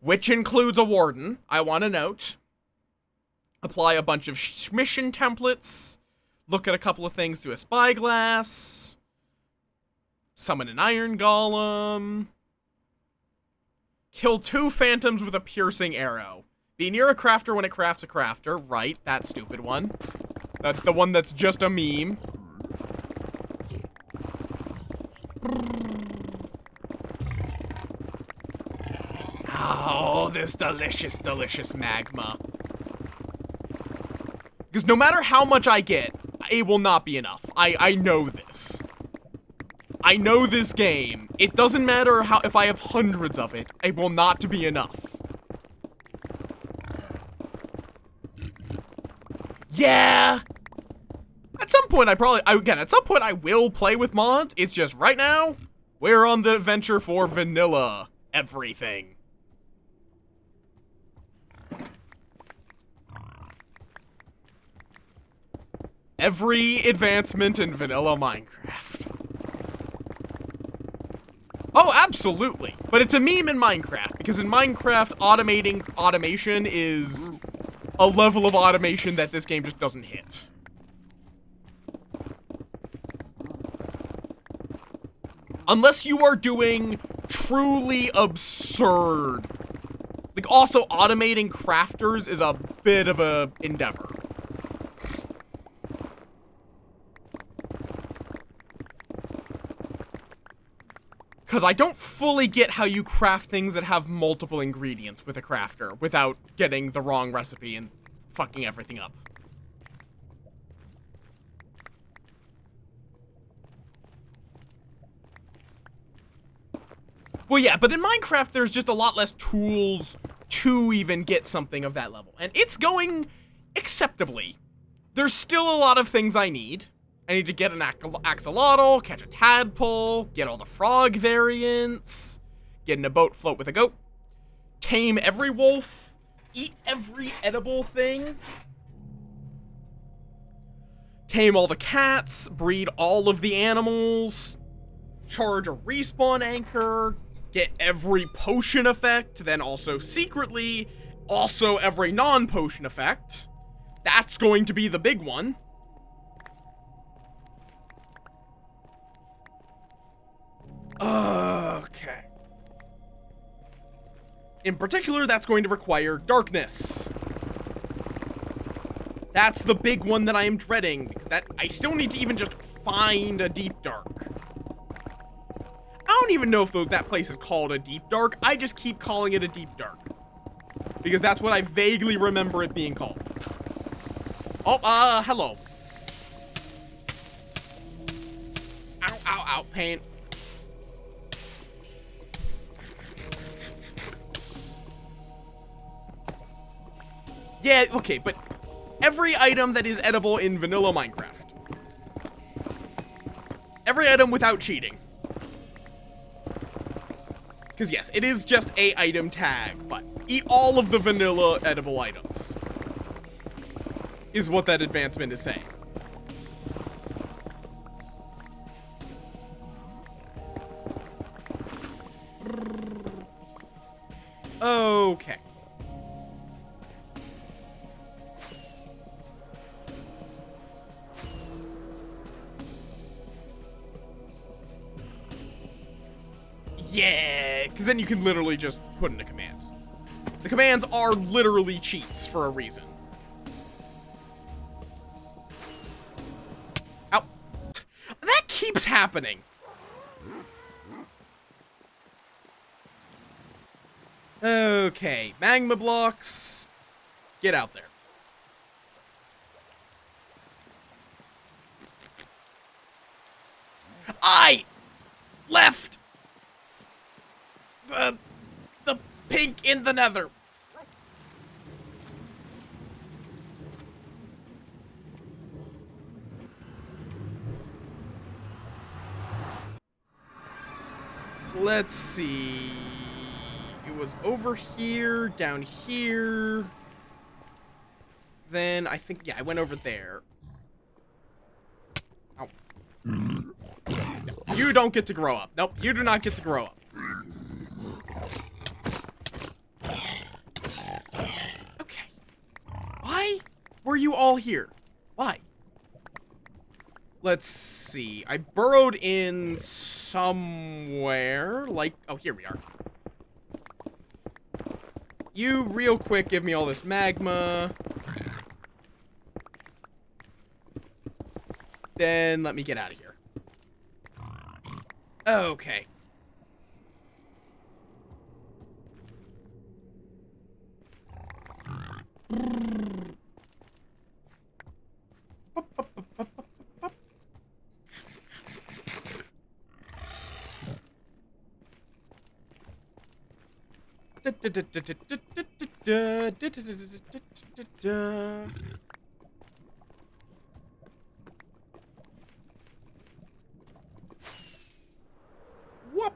which includes a warden, I want to note. Apply a bunch of mission templates, look at a couple of things through a spyglass, summon an iron golem, kill 2 phantoms with a piercing arrow. Be near a crafter when it crafts a crafter, right, that stupid one. The one that's just a meme. this delicious, delicious magma. Because no matter how much I get, it will not be enough. I know this. I know this game. It doesn't matter if I have hundreds of it, it will not be enough. Yeah! At some point at some point I will play with mods. It's just right now, we're on the adventure for vanilla everything. Every advancement in vanilla Minecraft. Oh, absolutely. But it's a meme in Minecraft, because in Minecraft, automation is a level of automation that this game just doesn't hit. Unless you are doing truly absurd. Like, also, automating crafters is a bit of a endeavor. Because I don't fully get how you craft things that have multiple ingredients with a crafter without getting the wrong recipe and fucking everything up. Well, yeah, but in Minecraft, there's just a lot less tools to even get something of that level. And it's going acceptably. There's still a lot of things I need. I need to get an axolotl, catch a tadpole, get all the frog variants, get in a boat, float with a goat, tame every wolf, eat every edible thing, tame all the cats, breed all of the animals, charge a respawn anchor, get every potion effect, then also secretly, also every non-potion effect. That's going to be the big one. Okay. In particular, that's going to require darkness. That's the big one that I am dreading, because I still need to even just find a deep dark. I don't even know if that place is called a deep dark. I just keep calling it a deep dark. Because that's what I vaguely remember it being called. Oh, hello. Ow, ow, ow, pain. Yeah, okay, but every item that is edible in vanilla Minecraft. Every item without cheating. Because yes, it is just a item tag, but eat all of the vanilla edible items. Is what that advancement is saying. Okay. Yeah, because then you can literally just put in a command. The commands are literally cheats for a reason. Ow. That keeps happening. Okay, magma blocks. Get out there. I left the pink in the nether. Let's see. It was over here, down here. Then I think, yeah, I went over there. Ow. No, you don't get to grow up. Nope, you do not get to grow up. Okay. Why were you all here? Why? Let's see. I burrowed in somewhere. Like, oh, here we are. You, real quick, give me all this magma. Then let me get out of here. Okay. Whoop.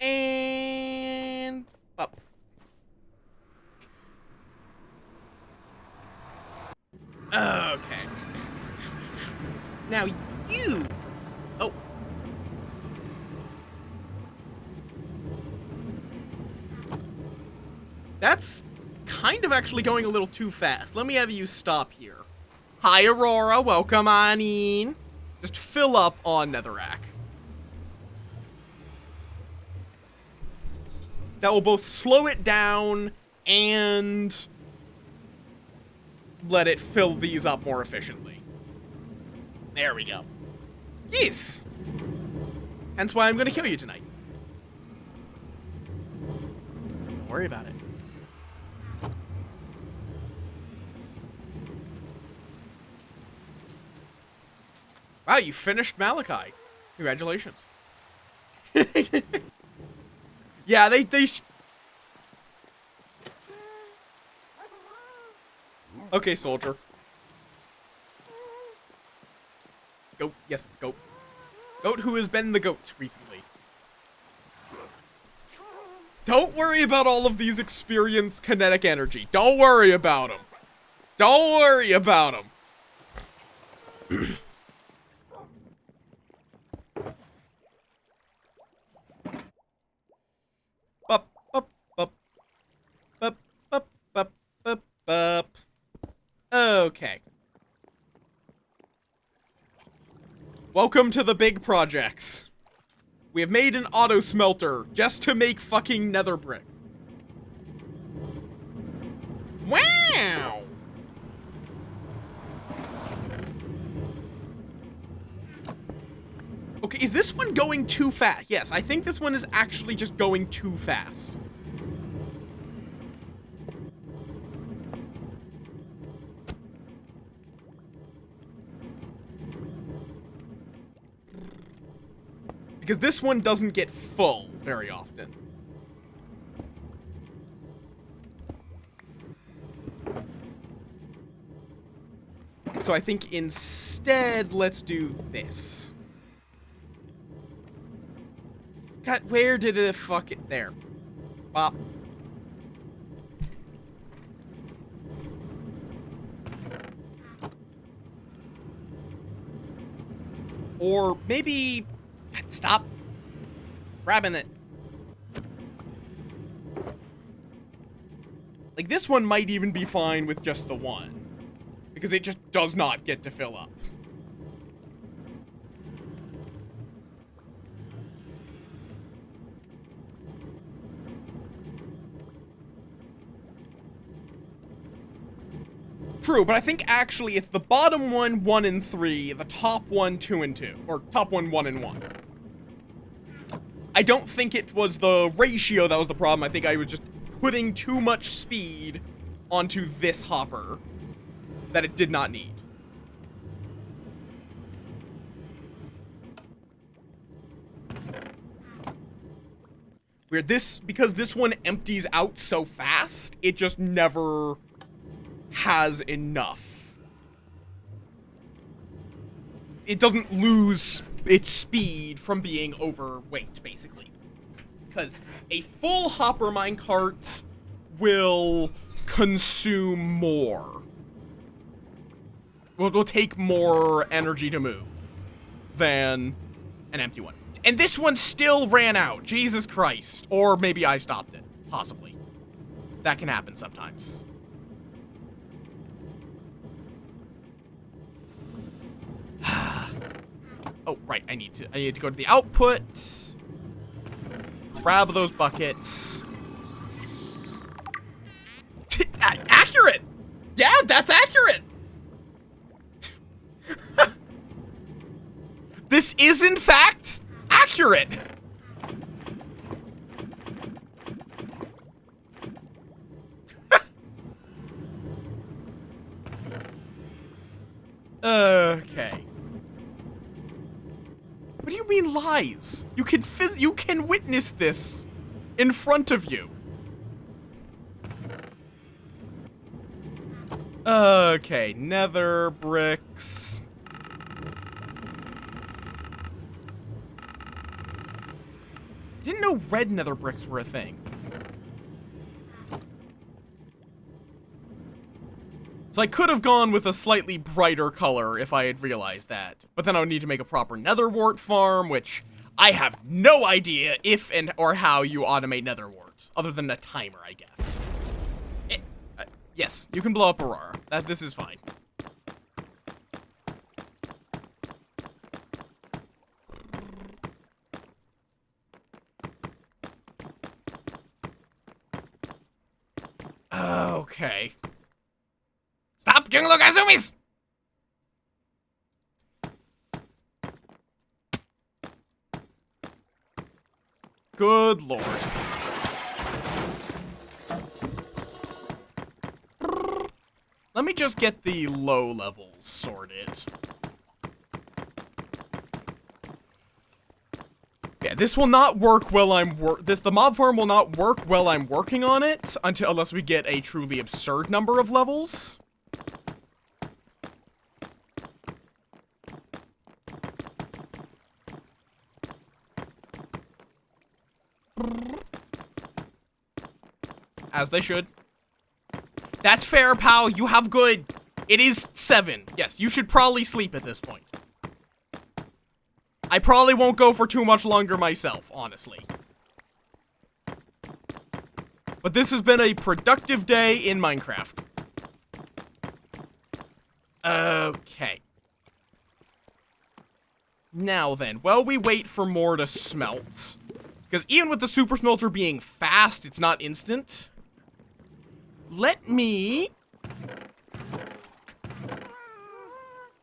And up. Okay. Now you. Oh. That's kind of actually going a little too fast. Let me have you stop here. Hi, Aurora. Welcome on in. Just fill up on Netherrack. That will both slow it down and let it fill these up more efficiently. There we go. Yes! Hence why I'm gonna kill you tonight. Don't worry about it. Wow, you finished Malachi. Congratulations. Yeah, they Okay, soldier. Goat, yes, goat. Goat who has been the goat recently. Don't worry about all of these experienced kinetic energy. Don't worry about them. Don't worry about them. Bup, bup, bup, bup, bup, bup, bup, bup. Okay. Welcome to the big projects. We have made an auto smelter just to make fucking nether brick. Wow! Okay, is this one going too fast? Yes, I think this one is actually just going too fast. Because this one doesn't get full very often. So I think instead, let's do this. God, where did the fuck it... There. Bop. Or maybe... Stop grabbing it. Like, this one might even be fine with just the one. Because it just does not get to fill up. True, but I think actually it's the bottom one, 1 and 3, the top one, 2 and 2. Or top one, 1 and 1. I don't think it was the ratio that was the problem. I think I was just putting too much speed onto this hopper that it did not need. Where this, because this one empties out so fast, it just never has enough. It doesn't lose its speed from being overweight, basically. Because a full hopper minecart will consume more. Will take more energy to move than an empty one. And this one still ran out. Jesus Christ. Or maybe I stopped it. Possibly. That can happen sometimes. Oh, right. I need to go to the output. Grab those buckets. Accurate! Yeah, that's accurate! This is, in fact, accurate! Okay. What do you mean lies? You can witness this in front of you. Okay, nether bricks. Didn't know red nether bricks were a thing. So I could have gone with a slightly brighter color if I had realized that. But then I would need to make a proper nether wart farm, which I have no idea if and or how you automate nether wart, other than a timer, I guess. Yes, you can blow up Aurora. This is fine. Okay. Stop doing look Azumis! Good lord. Let me just get the low levels sorted. Yeah, this will not work while the mob farm will not work while I'm working on it unless we get a truly absurd number of levels. As they should. That's fair, pal. You have good. It is 7. Yes, you should probably sleep at this point. I probably won't go for too much longer myself, honestly. But this has been a productive day in Minecraft. Okay. Now then, while we wait for more to smelt, because even with the super smelter being fast, it's not instant. Let me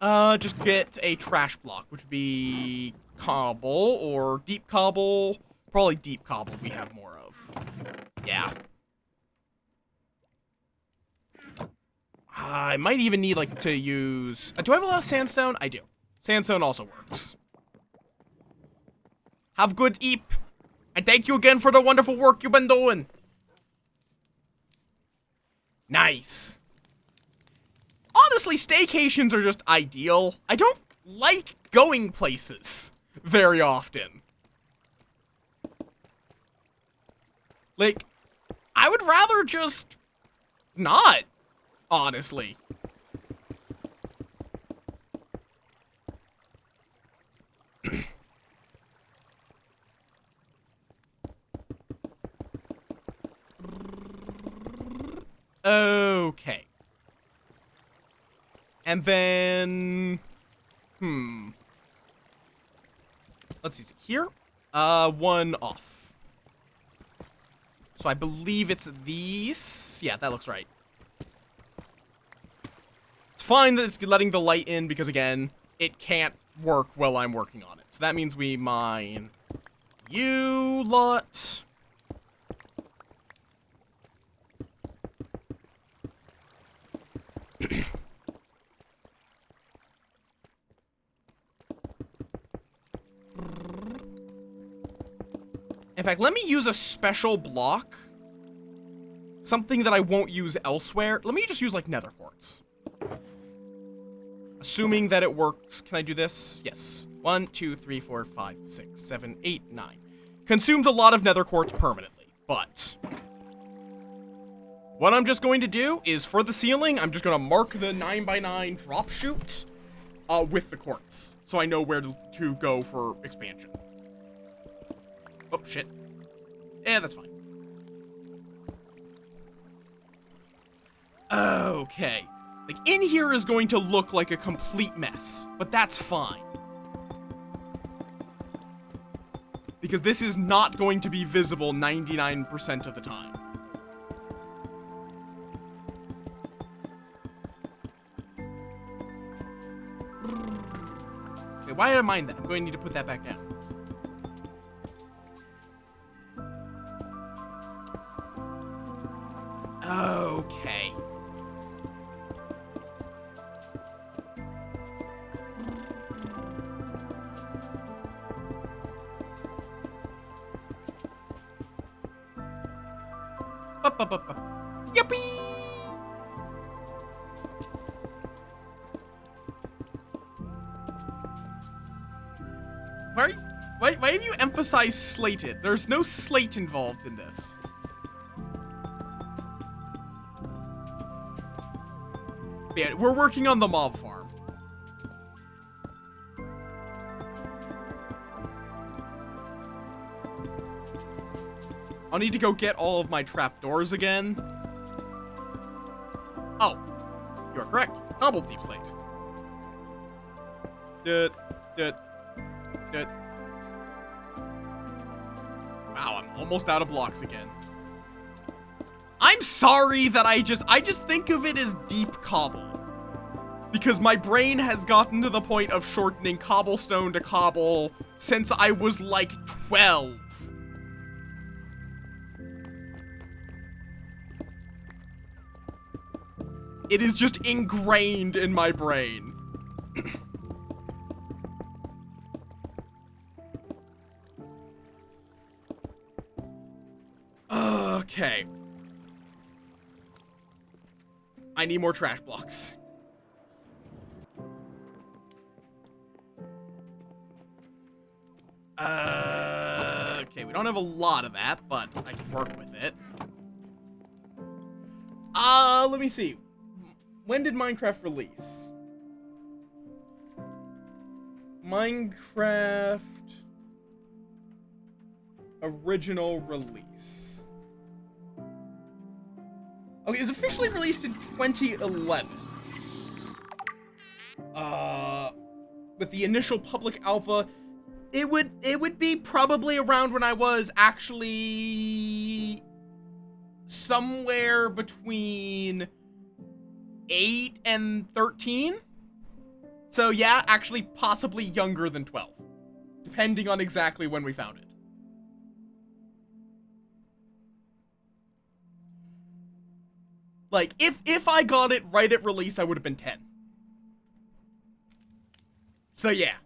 just get a trash block, which would be cobble or deep cobble. Probably deep cobble we have more of. Yeah. I might even need, like, to use... do I have a lot of sandstone? I do. Sandstone also works. Have good eep. And thank you again for the wonderful work you've been doing. Nice. Honestly, staycations are just ideal. I don't like going places very often. Like, I would rather just not, honestly. Okay. And then... Let's see. Here? One off. So I believe it's these. Yeah, that looks right. It's fine that it's letting the light in because, again, it can't work while I'm working on it. So that means we mine you lot. In fact, let me use a special block. Something that I won't use elsewhere. Let me just use, like, nether quartz. Assuming that it works. Can I do this? Yes. 1, 2, 3, 4, 5, 6, 7, 8, 9. Consumes a lot of nether quartz permanently, but... what I'm just going to do is, for the ceiling, I'm just going to mark the 9x9 drop chute with the quartz. So I know where to go for expansion. Oh, shit. Yeah, that's fine. Okay. Like, in here is going to look like a complete mess, but that's fine. Because this is not going to be visible 99% of the time. Okay, why did I mind that? I'm going to need to put that back down. Okay. Yippee! Why have you emphasized slated? There's no slate involved in this. Yeah, we're working on the mob farm. I'll need to go get all of my trapdoors again. Oh, you are correct. Cobbled deep slate. Dut, dut, dut. Wow, I'm almost out of blocks again. I'm sorry that I just think of it as deep cobble. Because my brain has gotten to the point of shortening cobblestone to cobble since I was like 12. It is just ingrained in my brain. Okay. I need more trash blocks. Okay, we don't have a lot of that, but I can work with it. Let me see. When did Minecraft release? Minecraft original release. Okay, it was officially released in 2011. With the initial public alpha, it would be probably around when I was actually somewhere between 8 and 13. So yeah, actually possibly younger than 12, depending on exactly when we found it. Like, if I got it right at release, I would have been 10. So yeah.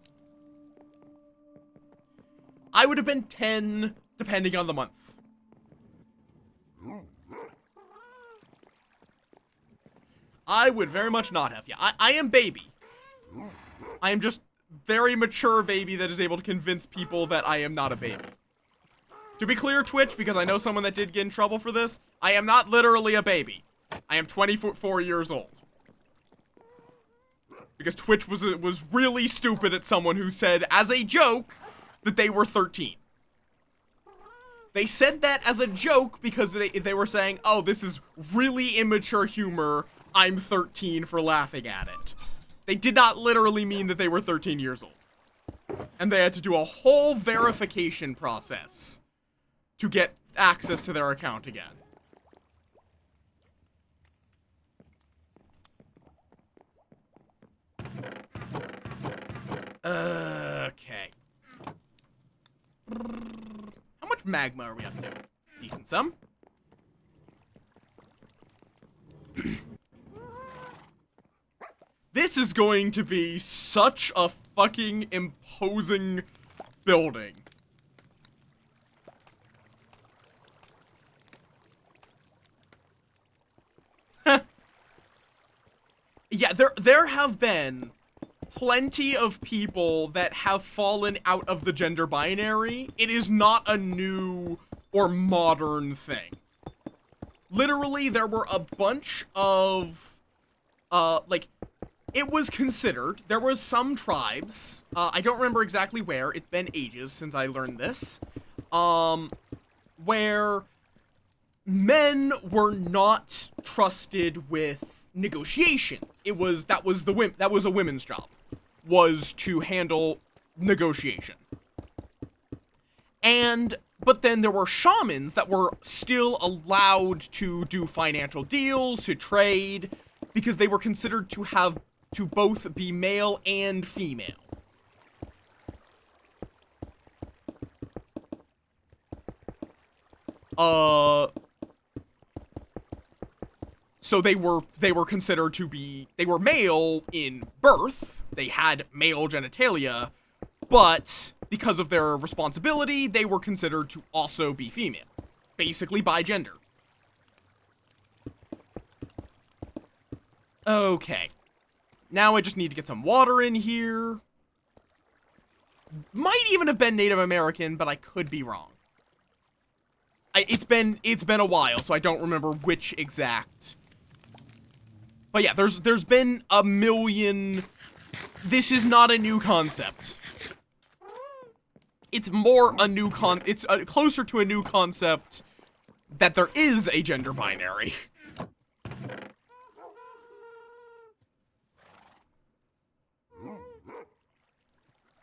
I would have been 10, depending on the month. I would very much not have. Yeah, I am baby. I am just very mature baby that is able to convince people that I am not a baby. To be clear, Twitch, because I know someone that did get in trouble for this, I am not literally a baby. I am 24 years old. Because Twitch was really stupid at someone who said, as a joke, that they were 13. They said that as a joke because they were saying, oh, this is really immature humor, I'm 13 for laughing at it. They did not literally mean that they were 13 years old. And they had to do a whole verification process to get access to their account again. Okay. How much magma are we up to? Decent some. This is going to be such a fucking imposing building. Yeah, there have been plenty of people that have fallen out of the gender binary. It is not a new or modern thing. Literally, there were a bunch of, like, it was considered, there was some tribes, I don't remember exactly where, it's been ages since I learned this, where men were not trusted with negotiations. That was a women's job, was to handle negotiation. But then there were shamans that were still allowed to do financial deals, to trade, because they were considered to both be male and female. So they were considered to be, they were male in birth, they had male genitalia, but because of their responsibility, they were considered to also be female. Basically bi-gender. Okay. Now I just need to get some water in here. Might even have been Native American, but I could be wrong. It's been a while, so I don't remember which exact. But yeah, there's been a million. This is not a new concept. It's more a new it's closer to a new concept that there is a gender binary.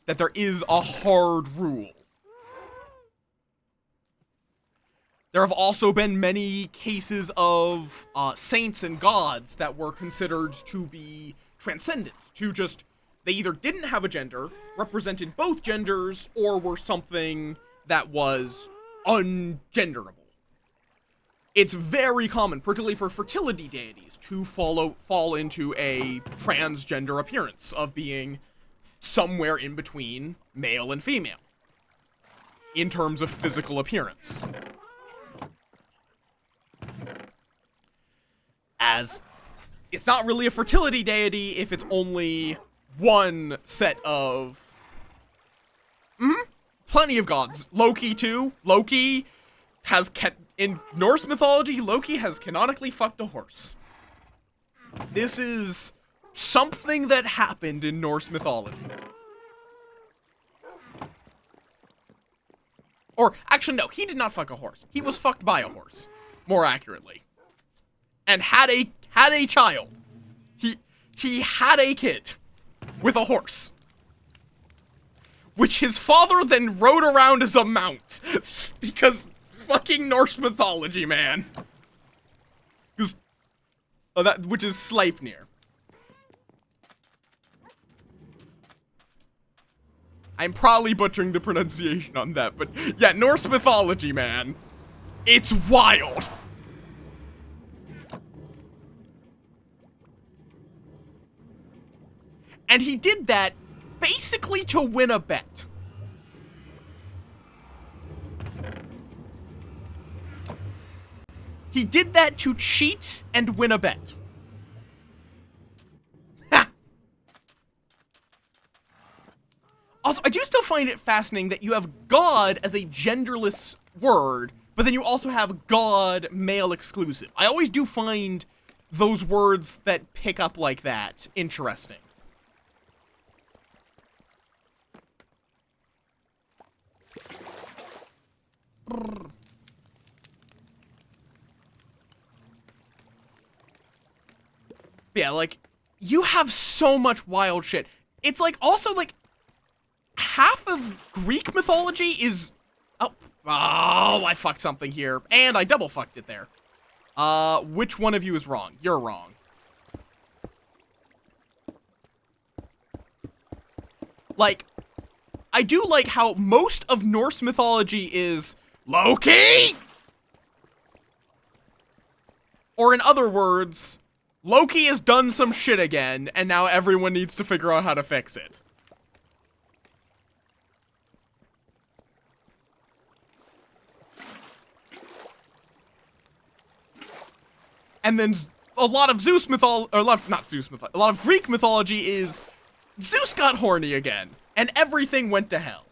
That there is a hard rule. There have also been many cases of saints and gods that were considered to be transcendent, to just, they either didn't have a gender, represented both genders, or were something that was ungenderable. It's very common, particularly for fertility deities, to fall into a transgender appearance of being somewhere in between male and female, in terms of physical appearance. As it's not really a fertility deity if it's only one set of plenty of gods. Loki too. Loki has in Norse mythology, Loki has canonically fucked a horse. This is something that happened in Norse mythology. Or actually no, he did not fuck a horse. He was fucked by a horse, more accurately. And had a child. He had a kid with a horse, which his father then rode around as a mount, because fucking Norse mythology, man. Which is Sleipnir. I'm probably butchering the pronunciation on that, but yeah, Norse mythology, man. It's wild. And he did that basically to win a bet. He did that to cheat and win a bet. Ha! Also, I do still find it fascinating that you have God as a genderless word, but then you also have God male exclusive. I always do find those words that pick up like that interesting. Yeah, like, you have so much wild shit. It's like, also, like, half of Greek mythology is... Oh, I fucked something here. And I double fucked it there. Which one of you is wrong? You're wrong. Like, I do like how most of Norse mythology is Loki! Or in other words, Loki has done some shit again, and now everyone needs to figure out how to fix it. And then a lot of Zeus mythology, or not Zeus mythology, a lot of Greek mythology is Zeus got horny again, and everything went to hell.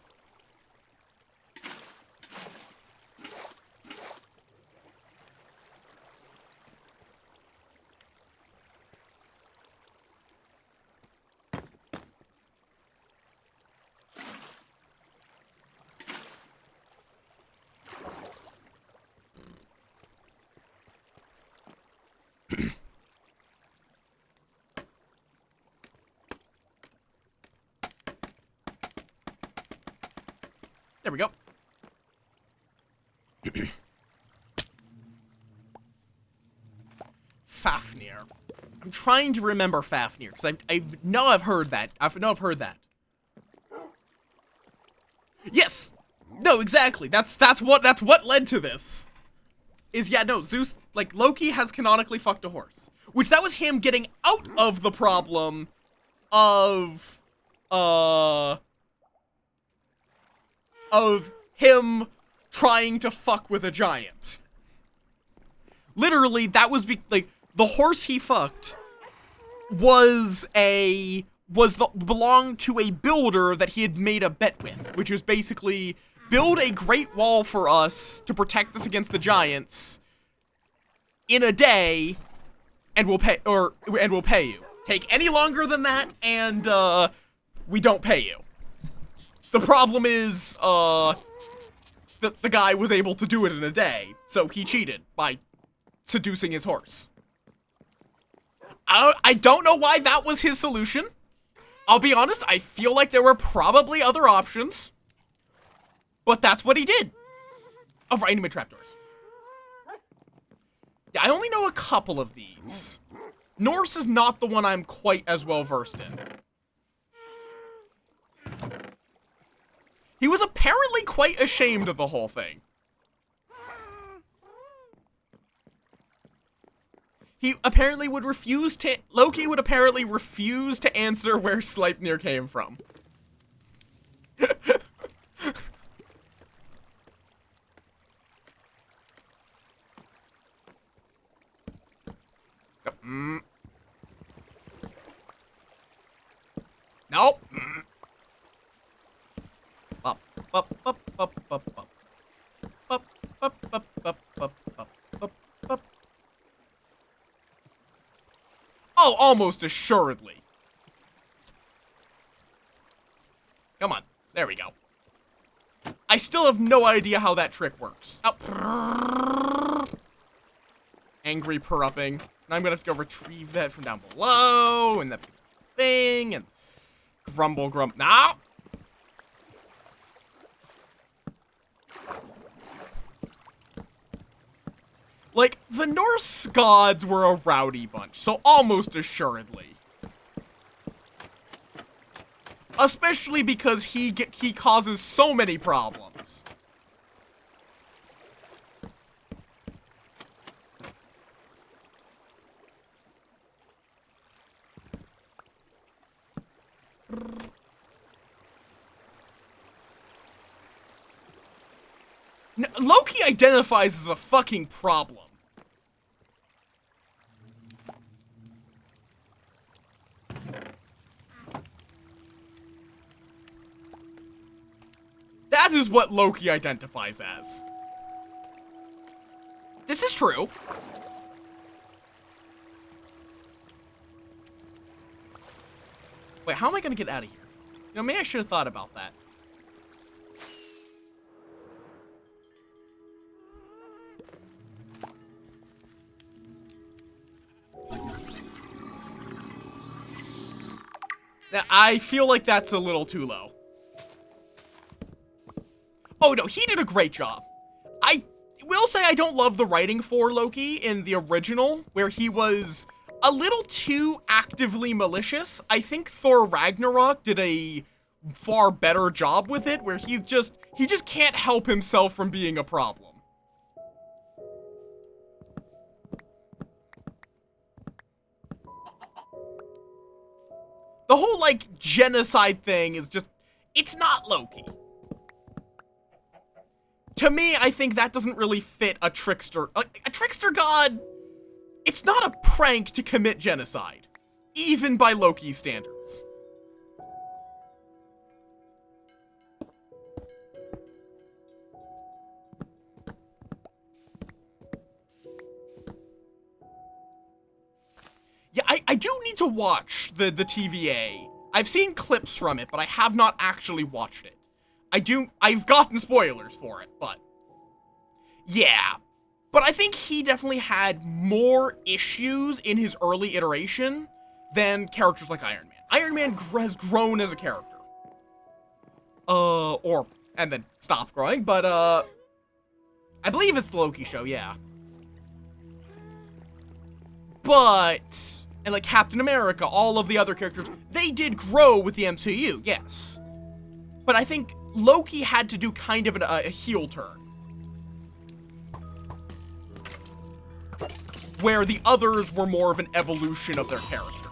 There we go. Fafnir. I'm trying to remember Fafnir, because I know I've heard that. I know I've heard that. Yes! No, exactly. That's what led to this. Is, yeah, no, Zeus, like, Loki has canonically fucked a horse. Which, that was him getting out of the problem of him trying to fuck with a giant. Literally, that was like the horse he fucked belonged to a builder that he had made a bet with, which was basically build a great wall for us to protect us against the giants in a day, and we'll pay you. Take any longer than that, and we don't pay you. The problem is, the guy was able to do it in a day, so he cheated by seducing his horse. I don't know why that was his solution. I'll be honest, I feel like there were probably other options, but that's what he did. Oh, for enemy trapdoors. Yeah, I only know a couple of these. Norse is not the one I'm quite as well versed in. He was apparently quite ashamed of the whole thing. Loki would apparently refuse to answer where Sleipnir came from. Nope. Up, up, up, up, up, up. Up, up, up, up, up, up, up, up. Oh, almost assuredly. Come on. There we go. I still have no idea how that trick works. Oh. Angry purr-upping. Now I'm gonna have to go retrieve that from down below, and that thing, and grumble. Now! Like, the Norse gods were a rowdy bunch, so almost assuredly. Especially because he causes so many problems. Loki identifies as a fucking problem. That is what Loki identifies as. This is true. Wait, how am I gonna get out of here? You know, maybe I should have thought about that. Now, I feel like that's a little too low. Oh, no, he did a great job. I will say I don't love the writing for Loki in the original, where he was a little too actively malicious. I think Thor Ragnarok did a far better job with it, where he just can't help himself from being a problem. The whole, like, genocide thing is just, it's not Loki. To me, I think that doesn't really fit a trickster. A trickster god, it's not a prank to commit genocide, even by Loki's standards. Yeah, I do need to watch the TVA. I've seen clips from it, but I have not actually watched it. I've gotten spoilers for it, but yeah. But I think he definitely had more issues in his early iteration than characters like Iron Man. Iron Man has grown as a character. And then stopped growing, but I believe it's the Loki show, yeah. But, and like Captain America, all of the other characters, they did grow with the MCU, yes. But I think Loki had to do kind of a heel turn, where the others were more of an evolution of their character.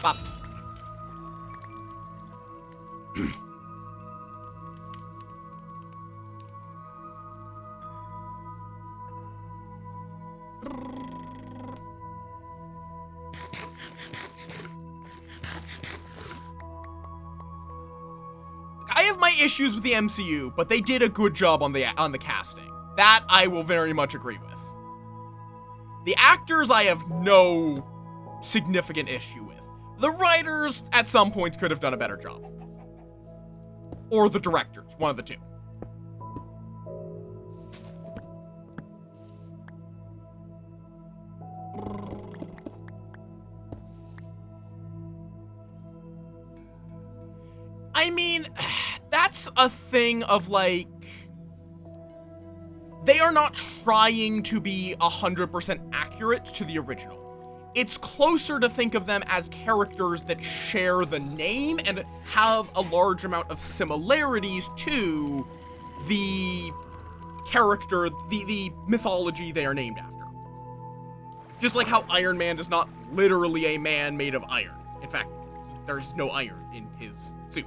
Bop. my issues with the MCU, but they did a good job on the casting. That I will very much agree with. The actors I have no significant issue with. The writers, at some points, could have done a better job. Or the directors, one of the two. I mean, that's a thing of, like, they are not trying to be 100% accurate to the original. It's closer to think of them as characters that share the name and have a large amount of similarities to the character, the mythology they are named after. Just like how Iron Man is not literally a man made of iron. In fact, there's no iron in his suit.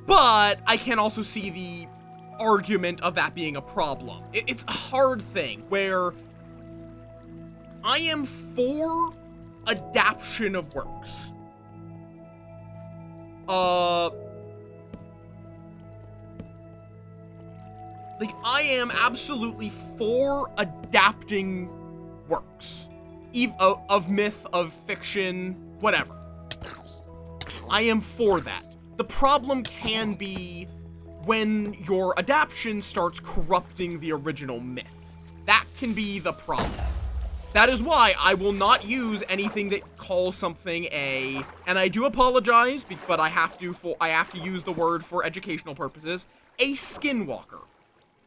But I can also see the argument of that being a problem. It's a hard thing where I am for adaptation of works. Like, I am absolutely for adapting works. Of myth, of fiction, whatever. I am for that. The problem can be when your adaptation starts corrupting the original myth. That can be the problem. That is why I will not use anything that calls something a, and I do apologize, but I have to use the word for educational purposes, a skinwalker.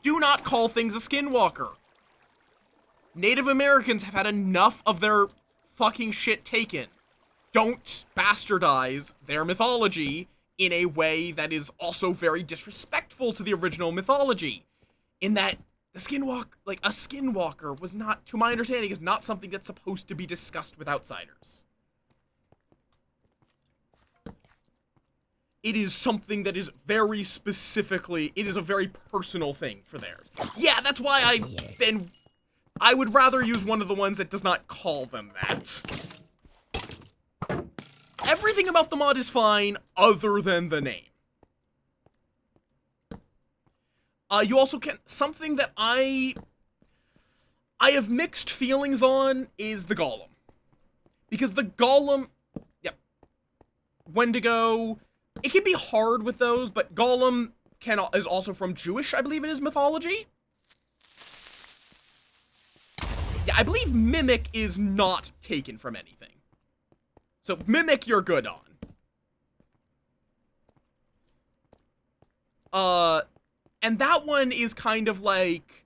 Do not call things a skinwalker. Native Americans have had enough of their fucking shit taken. Don't bastardize their mythology in a way that is also very disrespectful to the original mythology. In that a skinwalker was not, to my understanding, is not something that's supposed to be discussed with outsiders. It is something that is very specifically, it is a very personal thing for theirs. Yeah, that's why I would rather use one of the ones that does not call them that. Everything about the mod is fine, other than the name. You also can, something that I have mixed feelings on is the golem. Because the golem, yep, Wendigo, it can be hard with those, but golem is also from Jewish, I believe, in his mythology. Yeah, I believe mimic is not taken from anything. So, mimic you're good on. And that one is kind of like,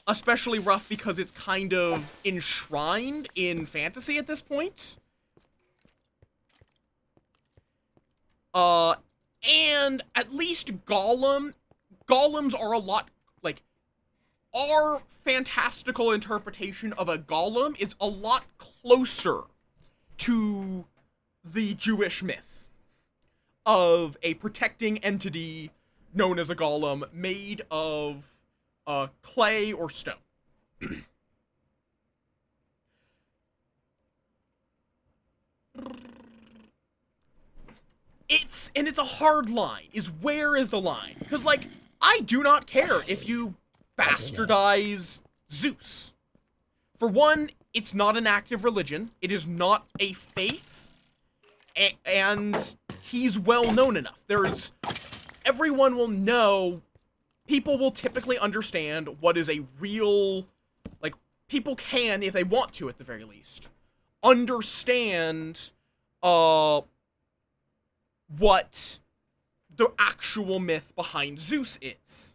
especially rough because it's kind of enshrined in fantasy at this point. And at least golems are a lot, like, our fantastical interpretation of a golem is a lot closer to the Jewish myth of a protecting entity known as a golem made of clay or stone. It's a hard line, is where is the line? Because, like, I do not care if you bastardize Zeus. For one, it's not an active religion. It is not a faith. And he's well known enough. Everyone will know, people will typically understand what is a real, like, people can, if they want to at the very least, understand, what the actual myth behind Zeus is.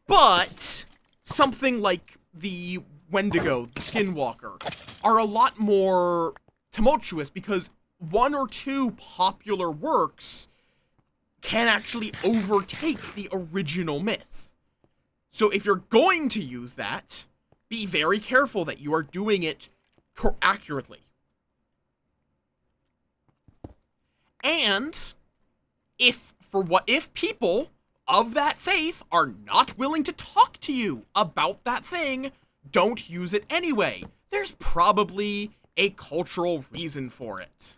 But something like the Wendigo, the Skinwalker, are a lot more tumultuous because one or two popular works can actually overtake the original myth. So if you're going to use that, be very careful that you are doing it accurately. And if people of that faith are not willing to talk to you about that thing, don't use it anyway. There's probably a cultural reason for it.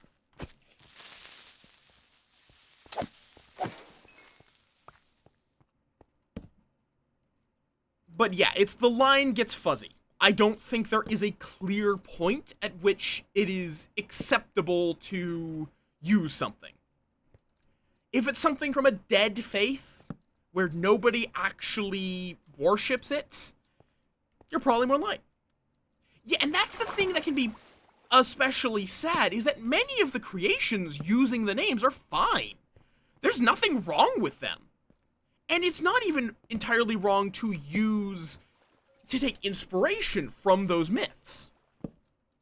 But yeah, it's the line gets fuzzy. I don't think there is a clear point at which it is acceptable to use something. If it's something from a dead faith, where nobody actually worships it, you're probably more light. Yeah, and that's the thing that can be especially sad, is that many of the creations using the names are fine. There's nothing wrong with them. And it's not even entirely wrong to take inspiration from those myths.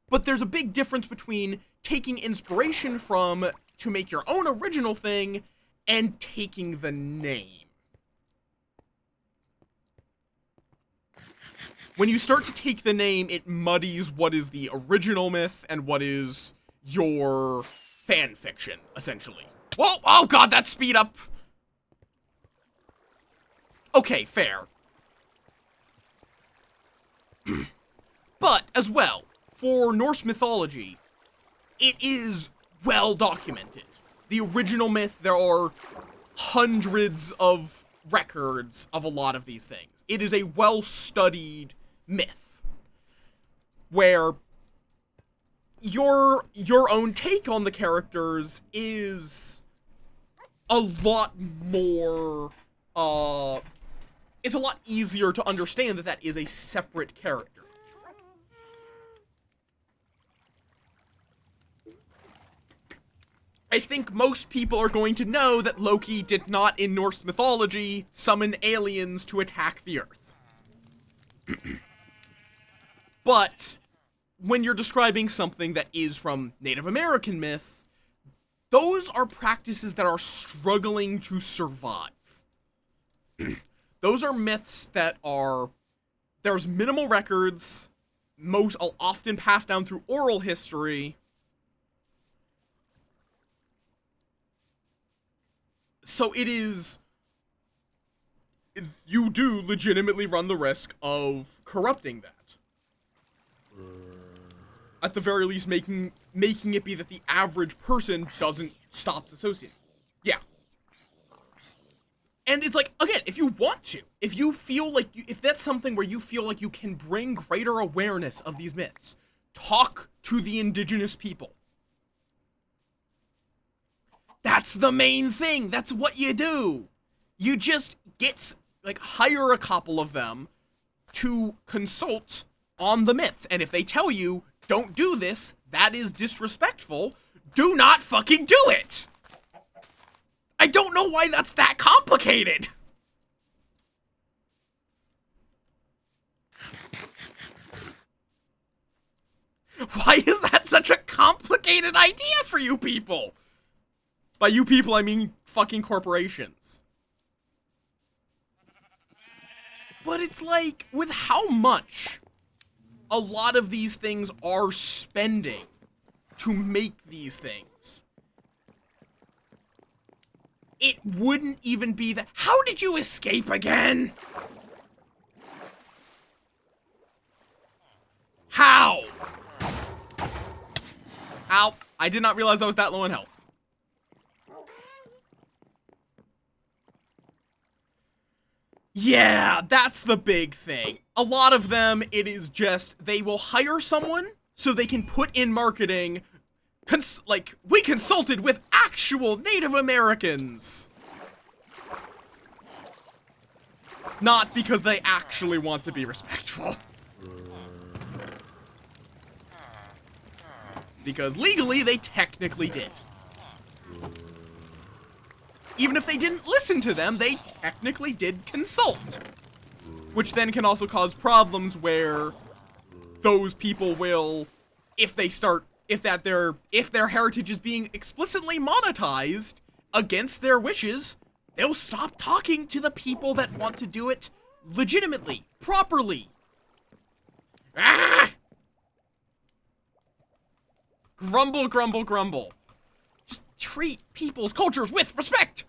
But there's a big difference between taking inspiration from to make your own original thing and taking the name. When you start to take the name, it muddies what is the original myth and what is your fan fiction, essentially. Whoa! Oh god, that speed up! Okay, fair. But, as well, for Norse mythology, it is well documented. The original myth, there are hundreds of records of a lot of these things. It is a well-studied myth, where your own take on the characters is a lot more, it's a lot easier to understand that that is a separate character. I think most people are going to know that Loki did not, in Norse mythology, summon aliens to attack the Earth. But when you're describing something that is from Native American myth, those are practices that are struggling to survive. Those are myths that there's minimal records, most often passed down through oral history. So you do legitimately run the risk of corrupting that. At the very least, making it be that the average person doesn't stop associating. Yeah. And it's like, again, if you want to, if you feel like, if that's something where you feel like you can bring greater awareness of these myths, talk to the indigenous people. That's the main thing. That's what you do. You just hire a couple of them to consult on the myths. And if they tell you, don't do this, that is disrespectful, do not fucking do it. I don't know why that's that complicated. Why is that such a complicated idea for you people? By you people, I mean fucking corporations. But it's like, with how much a lot of these things are spending to make these things, it wouldn't even be that. How did you escape again? How? Ow. I did not realize I was that low in health. Yeah, that's the big thing. A lot of them, it is just, they will hire someone so they can put in marketing, we consulted with actual Native Americans. Not because they actually want to be respectful. Because legally, they technically did. Even if they didn't listen to them, they technically did consult. Which then can also cause problems where those people will, if their heritage is being explicitly monetized against their wishes, they'll stop talking to the people that want to do it legitimately, properly. Ah! Grumble, grumble, grumble. Just treat people's cultures with respect.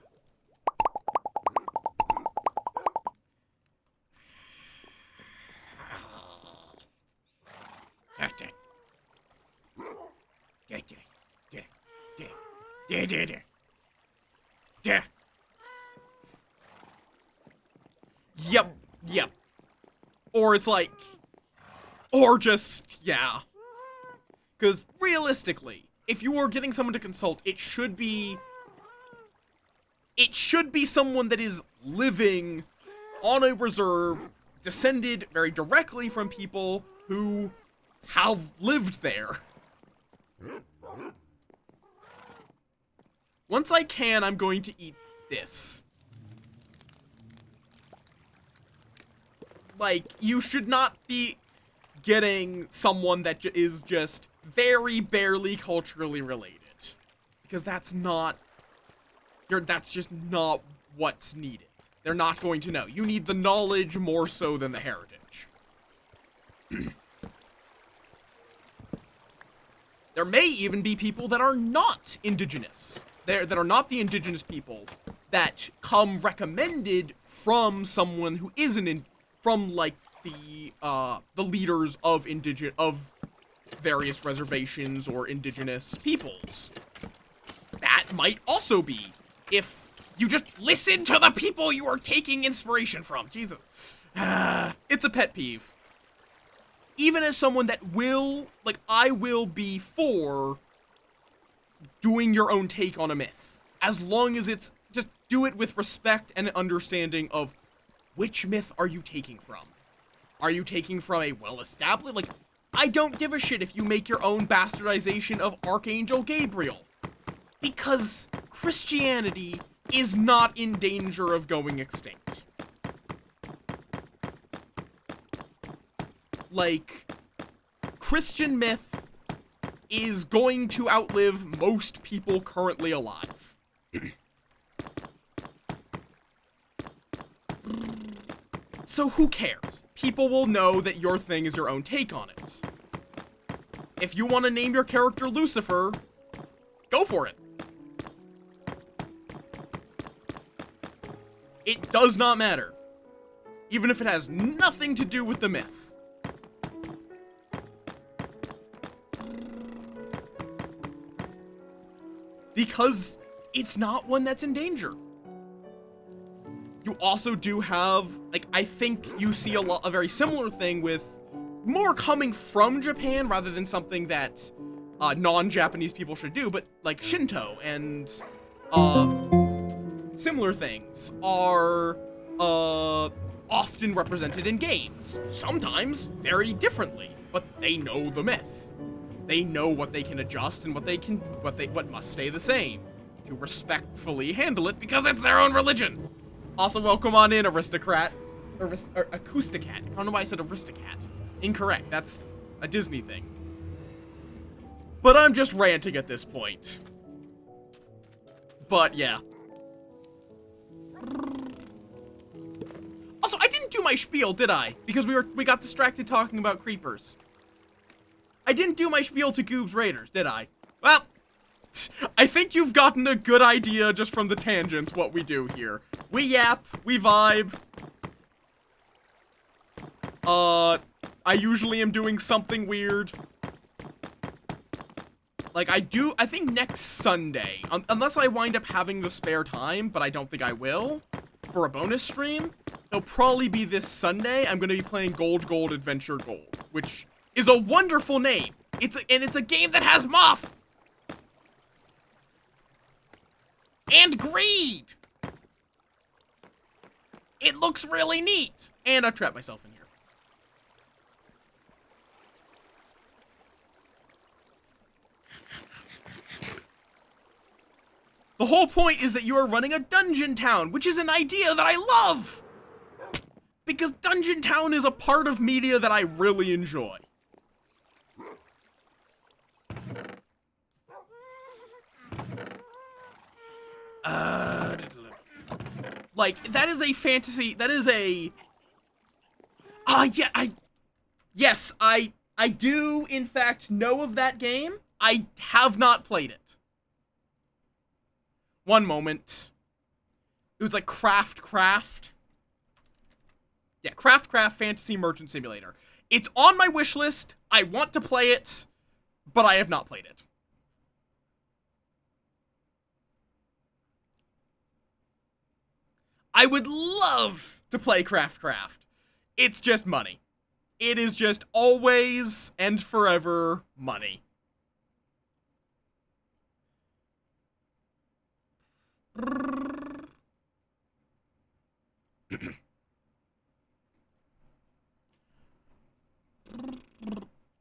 Yep, yep. Or it's like, or just, yeah. Because realistically, if you are getting someone to consult, it should be someone that is living on a reserve, descended very directly from people who have lived there. Once I can, I'm going to eat this. Like, you should not be getting someone that is just very barely culturally related. Because that's not... that's just not what's needed. They're not going to know. You need the knowledge more so than the heritage. There may even be people that are not indigenous. That are not the indigenous people that come recommended from someone who isn't from like the leaders of various reservations or indigenous peoples. That might also be if you just listen to the people you are taking inspiration from. Jesus. It's a pet peeve. Even as someone that will, like, I will be for doing your own take on a myth. As long as it's, just do it with respect and understanding of which myth are you taking from. Are you taking from a well-established, like, I don't give a shit if you make your own bastardization of Archangel Gabriel. Because Christianity is not in danger of going extinct. Like, Christian myth is going to outlive most people currently alive. So who cares? People will know that your thing is your own take on it. If you want to name your character Lucifer, go for it. It does not matter. Even if it has nothing to do with the myth. Because it's not one that's in danger. You also do have, like, I think you see a very similar thing with more coming from Japan rather than something that non-Japanese people should do, but like Shinto and similar things are often represented in games. Sometimes very differently, but they know the myth. They know what they can adjust and what must stay the same to respectfully handle it because it's their own religion. Also, welcome on in, aristocrat. Or acousticat. I don't know why I said aristocat. Incorrect. That's a Disney thing. But I'm just ranting at this point. But yeah. Also, I didn't do my spiel, did I? Because we got distracted talking about creepers. I didn't do my spiel to Goob's Raiders, did I? Well, I think you've gotten a good idea just from the tangents what we do here. We yap, we vibe. I usually am doing something weird. Like, I think next Sunday, unless I wind up having the spare time, but I don't think I will, for a bonus stream, it'll probably be this Sunday. I'm gonna be playing Gold Gold Adventure Gold, which is a wonderful name. It's a game that has Möth! And greed! It looks really neat! And I've trapped myself in here. The whole point is that you are running a dungeon town, which is an idea that I love! Because Dungeon Town is a part of media that I really enjoy. Like, that is a fantasy, that is a... Yes, I do, in fact, know of that game. I have not played it. One moment. It was like Craft. Yeah, Craft Fantasy Merchant Simulator. It's on my wish list. I want to play it, but I have not played it. I would love to play Craft. It's just money. It is just always and forever money.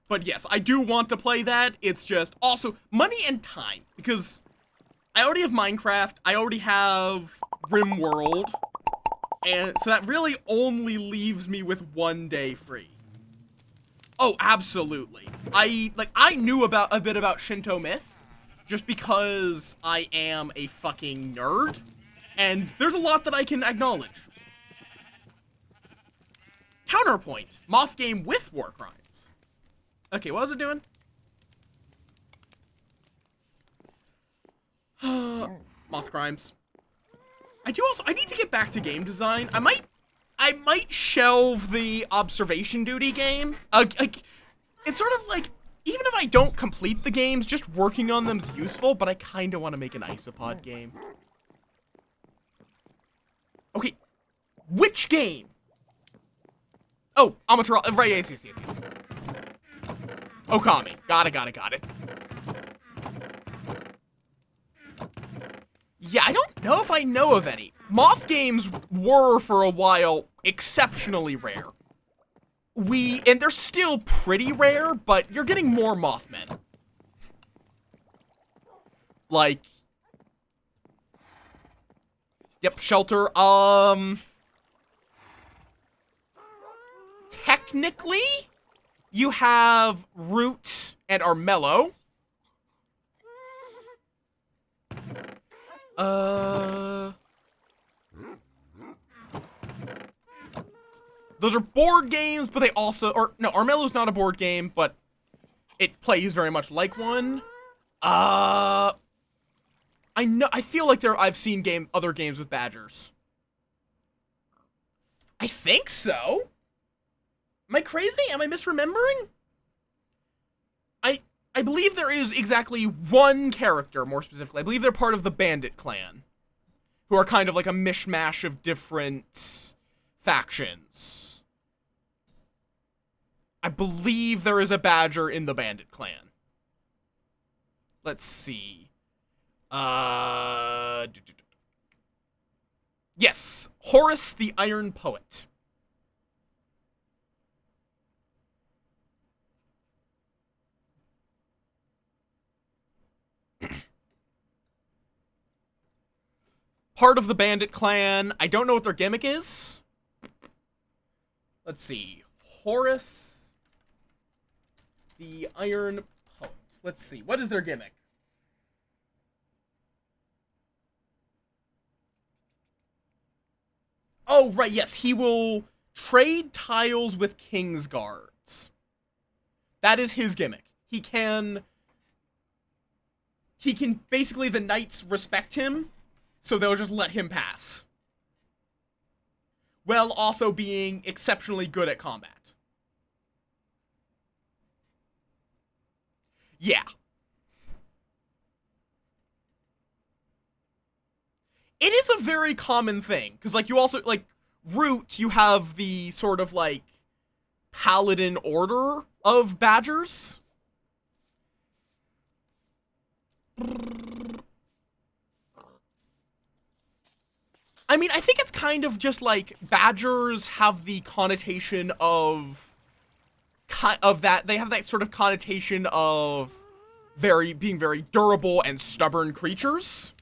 But yes, I do want to play that. It's just also money and time, because I already have Minecraft, I already have RimWorld, and so that really only leaves me with 1 day free. Oh, absolutely. I knew a bit about Shinto myth, just because I am a fucking nerd, and there's a lot that I can acknowledge. Counterpoint, Moth game with war crimes. Okay, what was it doing? Moth crimes. I need to get back to game design. I might shelve the observation duty game. It's sort of like, even if I don't complete the games, just working on them's useful, but I kind of want to make an isopod game. Okay, which game? Oh, Amaterasu, right, yes. Okami, got it. Yeah, I don't know if I know of any. Moth games were, for a while, exceptionally rare. And they're still pretty rare, but you're getting more Mothmen. Like, yep, Shelter, technically, you have Root and Armello. Those are board games, but they also, no, Armello's not a board game, but it plays very much like one. I feel like I've seen other games with badgers. I think so. Am I crazy? Am I misremembering? I believe there is exactly one character, more specifically. I believe they're part of the Bandit clan, who are kind of like a mishmash of different factions. I believe there is a badger in the Bandit clan. Let's see. Yes, Horus the Iron Poet. Part of the Bandit clan. I don't know what their gimmick is. Let's see. Horus the Iron Poet. Let's see. What is their gimmick? Oh, right, yes. He will trade tiles with King's Guards. That is his gimmick. He can basically, the knights respect him, so they'll just let him pass. While also being exceptionally good at combat. Yeah. It is a very common thing, because, like, you also, like, Root, you have the sort of, like, paladin order of badgers. I mean, I think it's kind of just like badgers have the connotation of that. They have that sort of connotation of being very durable and stubborn creatures,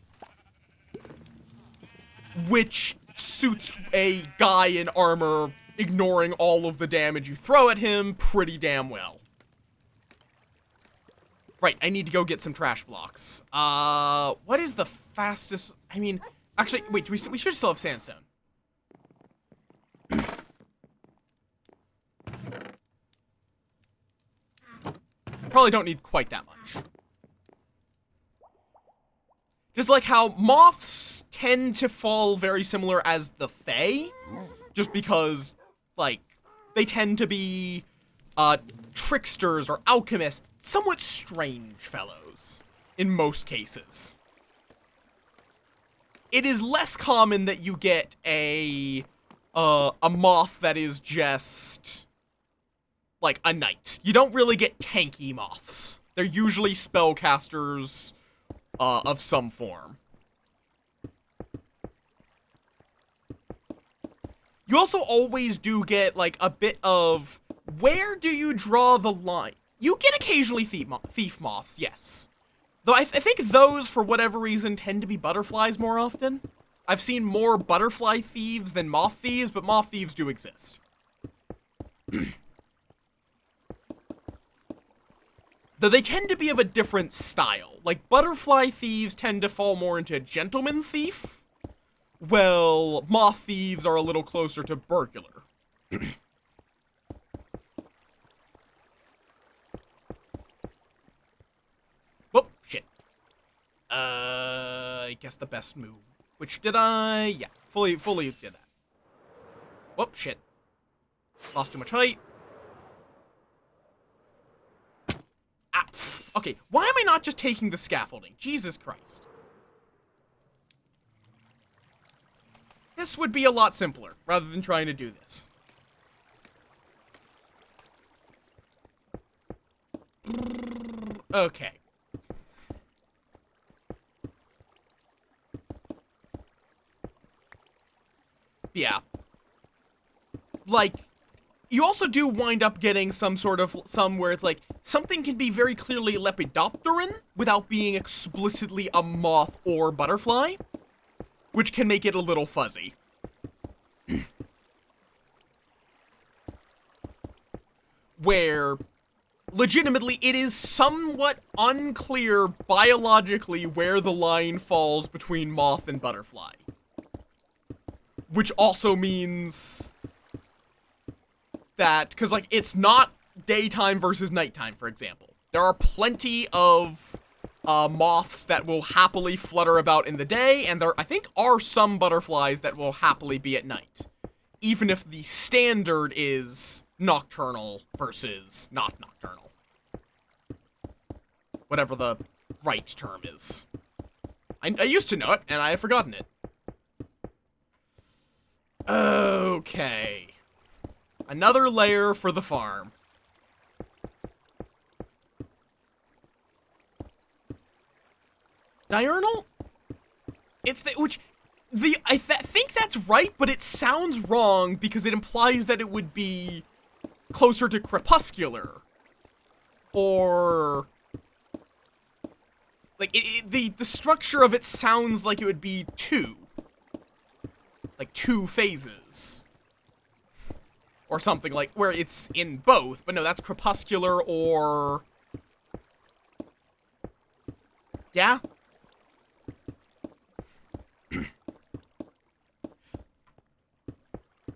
which suits a guy in armor ignoring all of the damage you throw at him pretty damn well. Right, I need to go get some trash blocks. What is the fastest? I mean, actually, wait, we should still have sandstone. Probably don't need quite that much. Just like how moths tend to fall very similar as the Fae, just because, like, they tend to be, tricksters or alchemists, somewhat strange fellows, in most cases. it is less common that you get a moth that is just like a knight. You don't really get tanky moths. They're usually spellcasters of some form. You also always do get, like, a bit of, where do you draw the line? You get occasionally thief moths, yes. Though I think those, for whatever reason, tend to be butterflies more often. I've seen more butterfly thieves than moth thieves, but moth thieves do exist. Though they tend to be of a different style. Like, butterfly thieves tend to fall more into gentleman thief. Well, moth thieves are a little closer to burglar. Oh, shit. I guess the best move. Which did I? Yeah, fully did that. Whoop, shit. Lost too much height. Ah, okay, why am I not just taking the scaffolding? Jesus Christ. This would be a lot simpler, rather than trying to do this. Okay. Yeah. Like, you also do wind up getting some where it's like, something can be very clearly Lepidopteran without being explicitly a moth or butterfly, which can make it a little fuzzy. Where, legitimately, it is somewhat unclear biologically where the line falls between moth and butterfly. Which also means that, because, like, it's not daytime versus nighttime, for example. There are plenty of moths that will happily flutter about in the day, and there, I think, are some butterflies that will happily be at night. Even if the standard is nocturnal versus not nocturnal. Whatever the right term is. I used to know it, and I have forgotten it. Okay. Another layer for the farm. Diurnal? It's I think that's right, but it sounds wrong because it implies that it would be closer to crepuscular. Or, like, the structure of it sounds like it would be two. Like, two phases. Or something like, where it's in both, but no, that's crepuscular or... Yeah?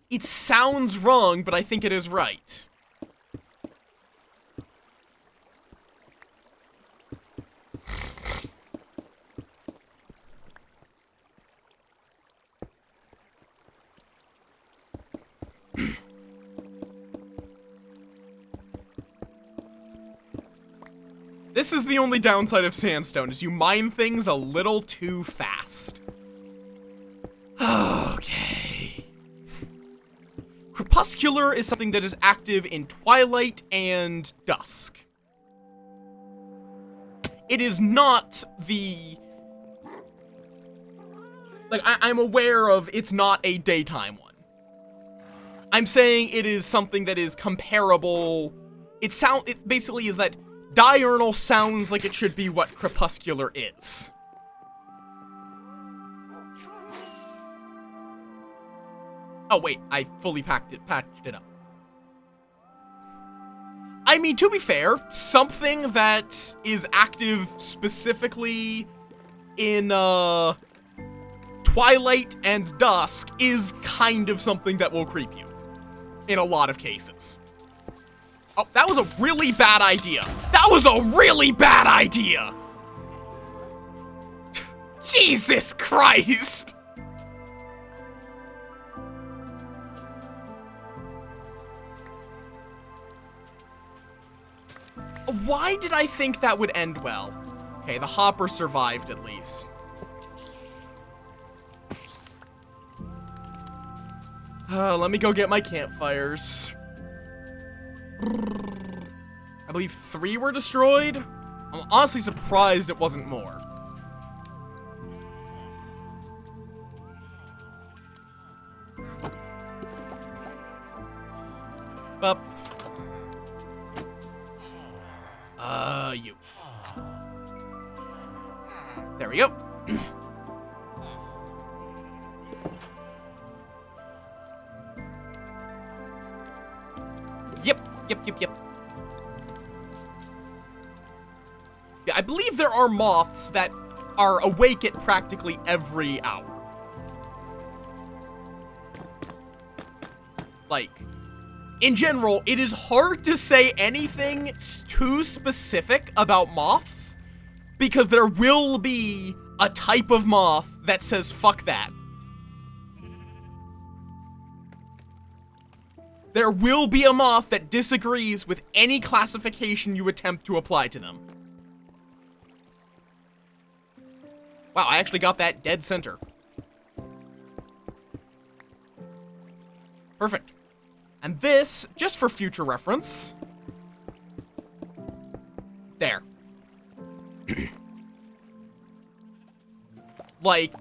It sounds wrong, but I think it is right. This is the only downside of sandstone, is you mine things a little too fast. Okay. Crepuscular is something that is active in twilight and dusk. It is not the... Like, I'm aware of it's not a daytime one. I'm saying it is something that is comparable. It basically is that diurnal sounds like it should be what crepuscular is. Oh wait, I fully patched it up. I mean, to be fair, something that is active specifically in twilight and dusk is kind of something that will creep you in a lot of cases. Oh, that was a really bad idea. That was a really bad idea. Jesus Christ. Why did I think that would end well? Okay, the hopper survived at least. Let me go get my campfires. I believe 3 were destroyed. I'm honestly surprised it wasn't more. Up. You. There we go. Yep. Yeah, I believe there are moths that are awake at practically every hour. Like, in general, it is hard to say anything too specific about moths, because there will be a type of moth that says, fuck that. There will be a moth that disagrees with any classification you attempt to apply to them. Wow, I actually got that dead center. Perfect. And this, just for future reference... There. Like...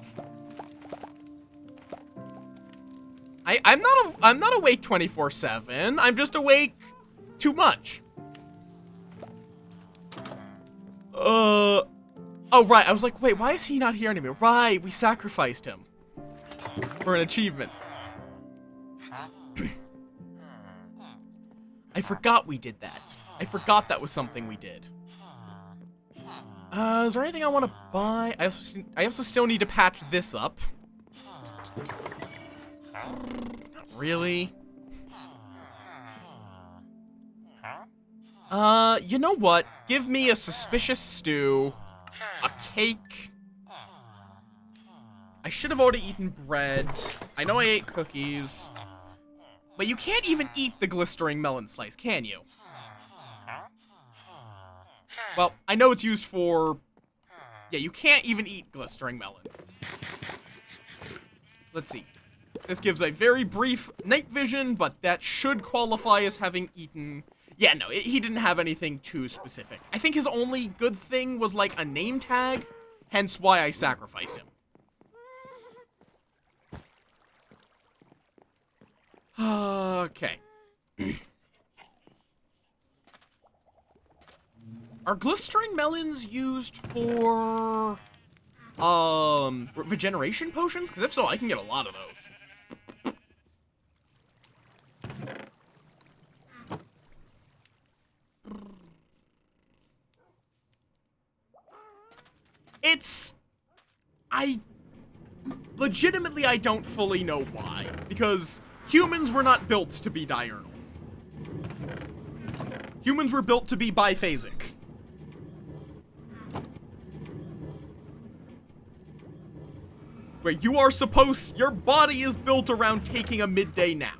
I'm not awake 24/7. I'm just awake too much. Oh, right. I was like, wait, why is he not here anymore? Right, we sacrificed him for an achievement. I forgot we did that. I forgot that was something we did. Is there anything I want to buy? I also still need to patch this up. Not really. You know what? Give me a suspicious stew, a cake. I should have already eaten bread. I know I ate cookies. But you can't even eat the glistering melon slice, can you? Well, I know it's used for... Yeah, you can't even eat glistering melon. Let's see. This gives a very brief night vision, but that should qualify as having eaten... Yeah, no, he didn't have anything too specific. I think his only good thing was, like, a name tag, hence why I sacrificed him. Okay. Are glistering melons used for, regeneration potions? Because if so, I can get a lot of those. Legitimately, I don't fully know why. Because humans were not built to be diurnal. Humans were built to be biphasic. Where you are supposed... Your body is built around taking a midday nap.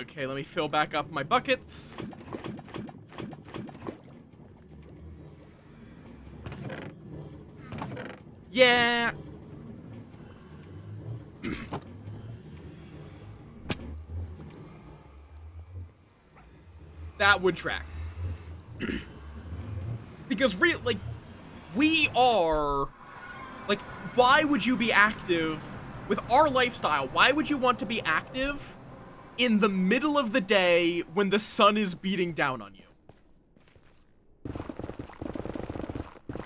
Okay, let me fill back up my buckets. Yeah. That would track. Because we are, like, why would you be active with our lifestyle? Why would you want to be active in the middle of the day when the sun is beating down on you?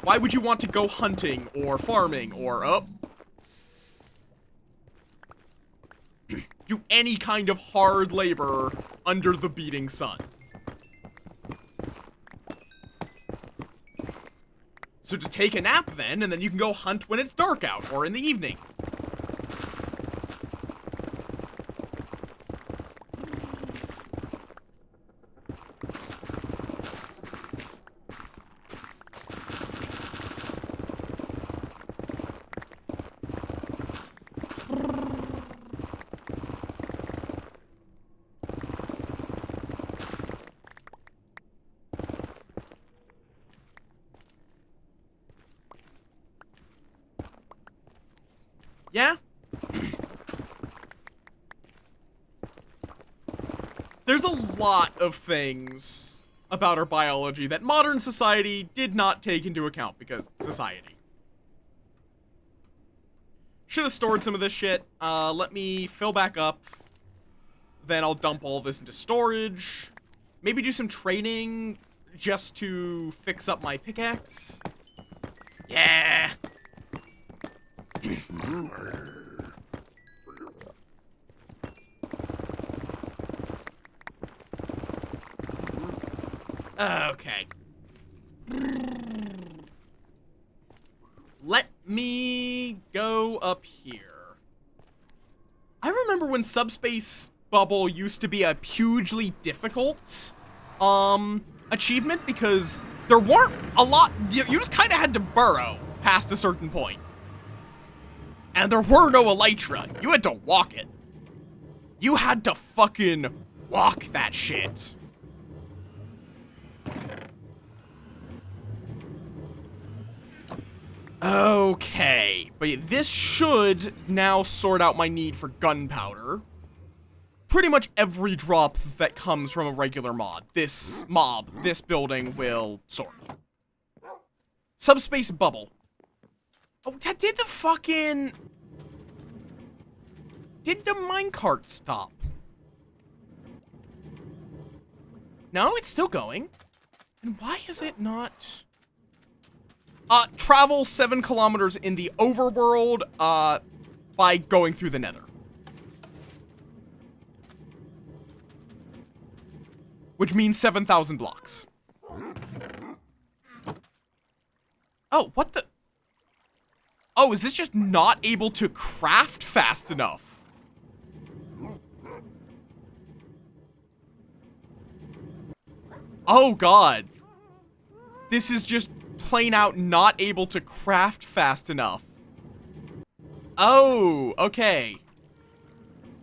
Why would you want to go hunting or farming or do any kind of hard labor under the beating sun? So just take a nap then, and then you can go hunt when it's dark out or in the evening. Yeah? There's a lot of things about our biology that modern society did not take into account because society. Should have stored some of this shit. Let me fill back up. Then I'll dump all this into storage. Maybe do some training just to fix up my pickaxe. Yeah. Okay. Let me go up here. I remember when Subspace Bubble used to be a hugely difficult achievement because there weren't a lot. You just kind of had to burrow past a certain point. And there were no elytra. You had to walk it. You had to fucking walk that shit. Okay, but this should now sort out my need for gunpowder. Pretty much every drop that comes from a regular this building will sort. Subspace bubble. Oh, did the minecart stop? No, it's still going. And why is it not? Travel 7 kilometers in the overworld, by going through the nether. Which means 7,000 blocks. Oh, what the? Oh, is this just not able to craft fast enough? Oh, God. This is just plain out not able to craft fast enough. Oh, okay.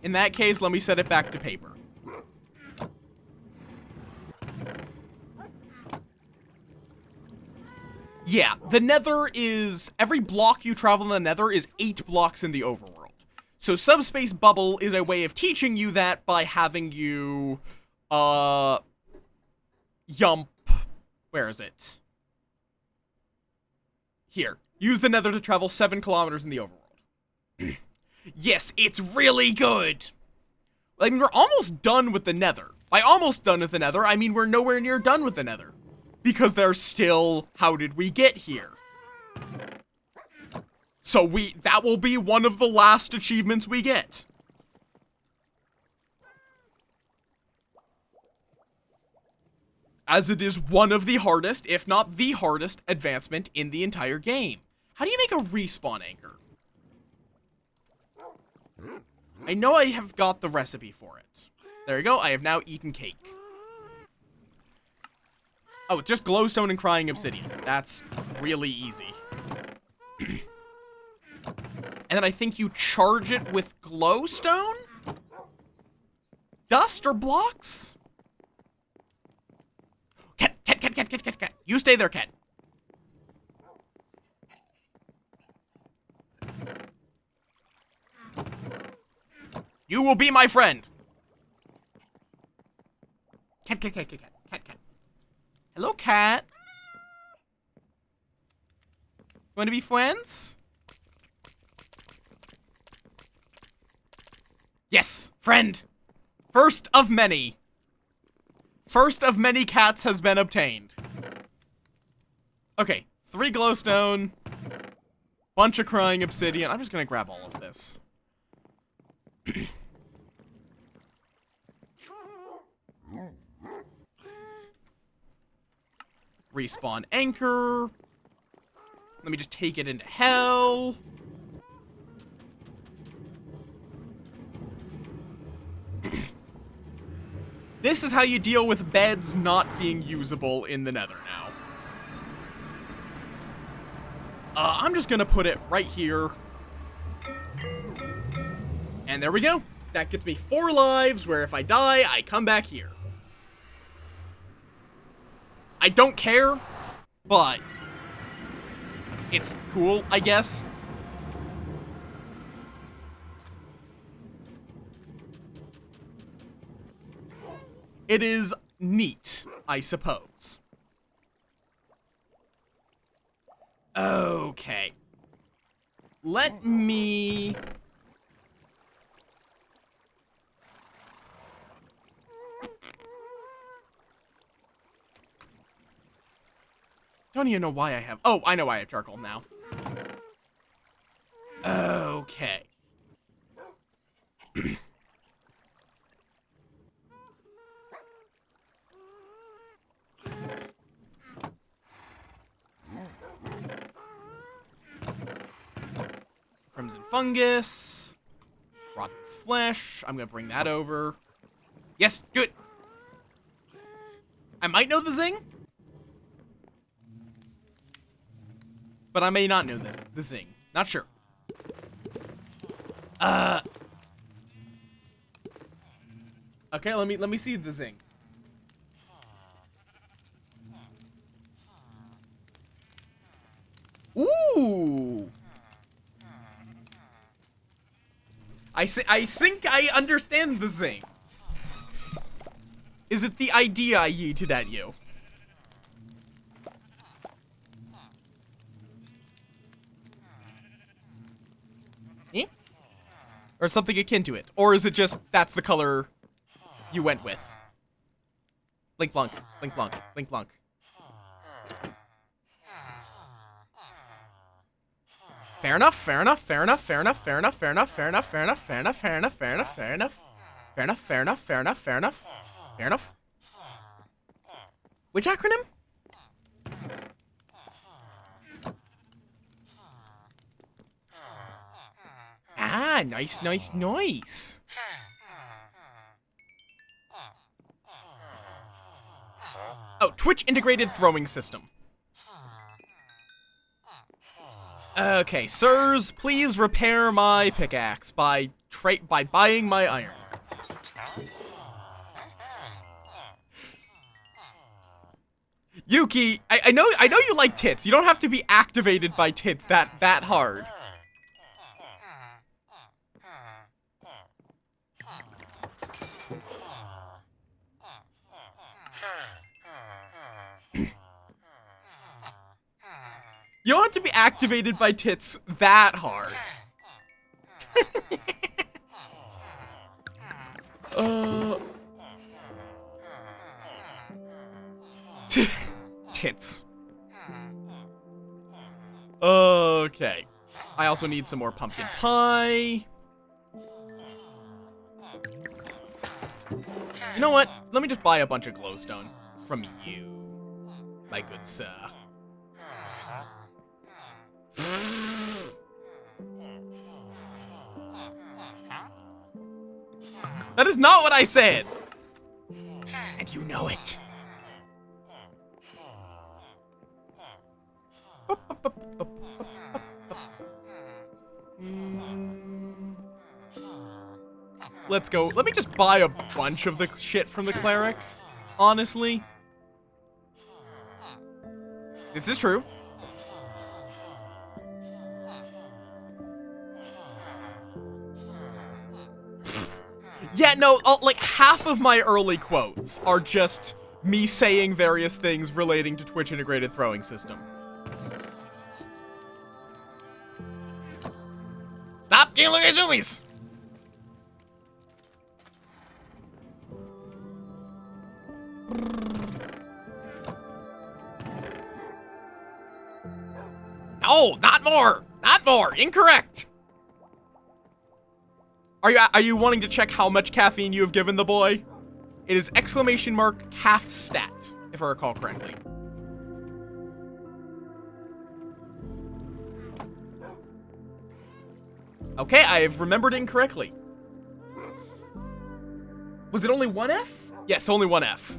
In that case, let me set it back to paper. Yeah, the nether is... Every block you travel in the nether is 8 blocks in the overworld. So Subspace Bubble is a way of teaching you that by having you... Yump... Where is it? Here. Use the nether to travel 7 kilometers in the overworld. Yes, it's really good! I mean, we're almost done with the nether. By almost done with the nether, I mean we're nowhere near done with the nether. Because there's still, how did we get here? So that will be one of the last achievements we get. As it is one of the hardest, if not the hardest, advancement in the entire game. How do you make a respawn anchor? I know I have got the recipe for it. There you go, I have now eaten cake. Oh, it's just glowstone and crying obsidian. That's really easy. And then I think you charge it with glowstone? Dust or blocks? Cat. You stay there, cat. You will be my friend. Cat. Hello, cat. Want to be friends? Yes, friend. First of many. First of many cats has been obtained. Okay, 3 glowstone. Bunch of crying obsidian. I'm just gonna grab all of this. Respawn anchor. Let me just take it into hell. This is how you deal with beds not being usable in the nether now. I'm just gonna put it right here. And there we go. That gets me 4 lives, where if I die, I come back here. I don't care, but it's cool, I guess. It is neat, I suppose. Okay. Let me... Don't even know why I have... Oh, I know why I have charcoal now. Okay. Crimson fungus. Rotten flesh. I'm gonna bring that over. Yes, do it. I might know the zing. But I may not know the zing. Not sure. Okay, let me see the zing. Ooh. I think I understand the zing. Is it the idea I yeeted at you? Eh? Or something akin to it? Or is it just, that's the color you went with? Blink blunk, blink blunk, blink blunk. Fair enough, fair enough, fair enough, fair enough, fair enough, fair enough, fair enough, fair enough, fair enough, fair enough, fair enough, fair enough. Fair enough, fair enough, fair enough, fair enough. Fair enough. Which acronym? Ah, nice, nice, nice. Oh, Twitch integrated throwing system. Okay, sirs, please repair my pickaxe by buying my iron. Yuki, I know you like tits. You don't have to be activated by tits that hard. You don't have to be activated by tits that hard. Tits. Okay. I also need some more pumpkin pie. You know what? Let me just buy a bunch of glowstone from you, my good sir. That is not what I said! And you know it. Let's go. Let me just buy a bunch of the shit from the cleric, honestly. This is true. Yeah, no, like half of my early quotes are just me saying various things relating to Twitch integrated throwing system. Stop killing at zoomies! No, not more! Not more! Incorrect! Are you wanting to check how much caffeine you have given the boy? It is !half stat, if I recall correctly. Okay, I have remembered incorrectly. Was it only one F? Yes, only one F.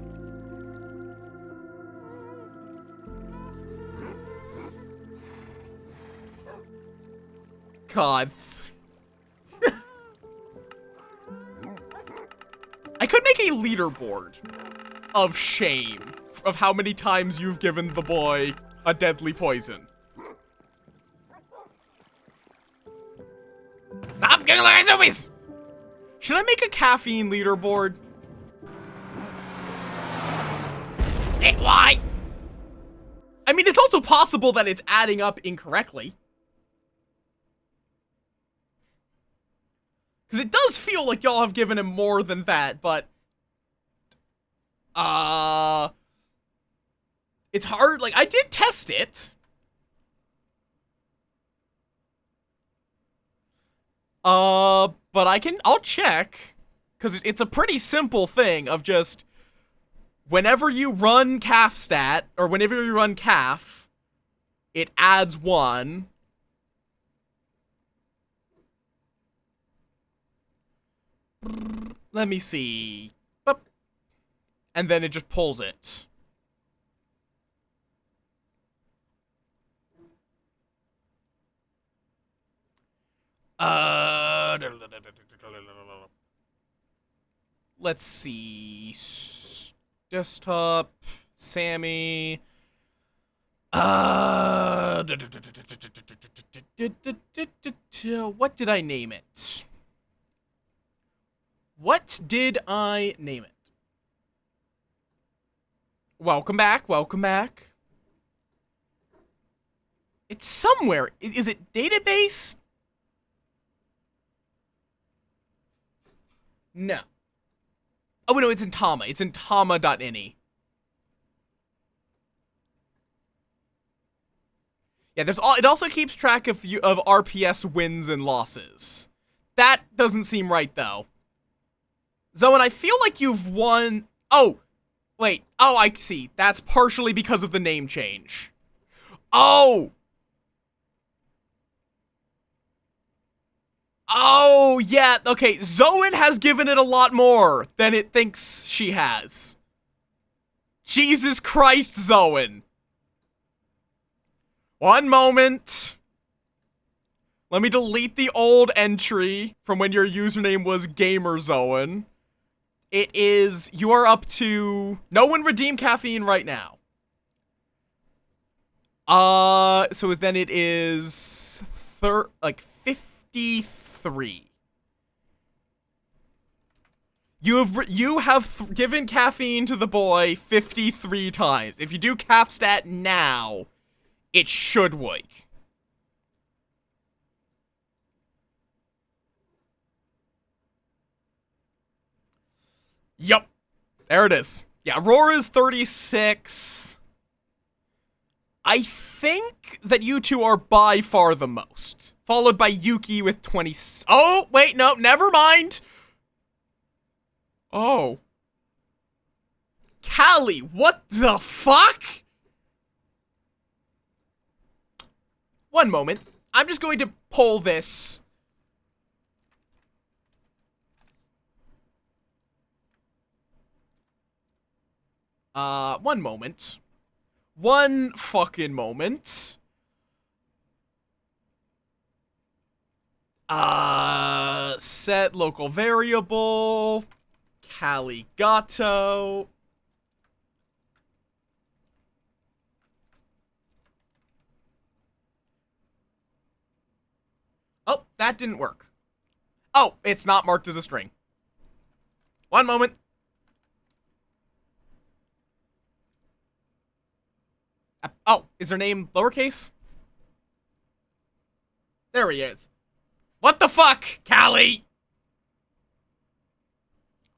God. I could make a leaderboard of shame of how many times you've given the boy a deadly poison. Stop killing zombies! Should I make a caffeine leaderboard? Why? I mean, it's also possible that it's adding up incorrectly. Because it does feel like y'all have given him more than that, but... It's hard, like, I did test it. But I'll check. Because it's a pretty simple thing of just... Whenever you run calf stat, or whenever you run calf, it adds 1. Let me see. Boop. And then it just pulls it. Let's see. Desktop, Sammy. What did I name it? What did I name it? Welcome back, welcome back. It's somewhere. Is it database? No. Oh, no, it's in Tama. It's in tama.ini. Yeah, it also keeps track of RPS wins and losses. That doesn't seem right, though. Zoan, I feel like you've won... Oh, wait. Oh, I see. That's partially because of the name change. Oh! Oh, yeah, okay. Zoan has given it a lot more than it thinks she has. Jesus Christ, Zoan. One moment. Let me delete the old entry from when your username was GamerZoan. It is, you are up to, no one redeem caffeine right now. So then it is, 53. You have given caffeine to the boy 53 times. If you do calf stat now, it should wake. Yup. There it is. Yeah, Aurora's 36. I think that you two are by far the most. Followed by Yuki with 20. Oh, wait, no, never mind. Oh. Callie, what the fuck? One moment. I'm just going to pull this. One moment. One fucking moment. Set local variable. Caligato. Oh, that didn't work. Oh, it's not marked as a string. One moment. Oh, is her name lowercase? There he is. What the fuck, Callie?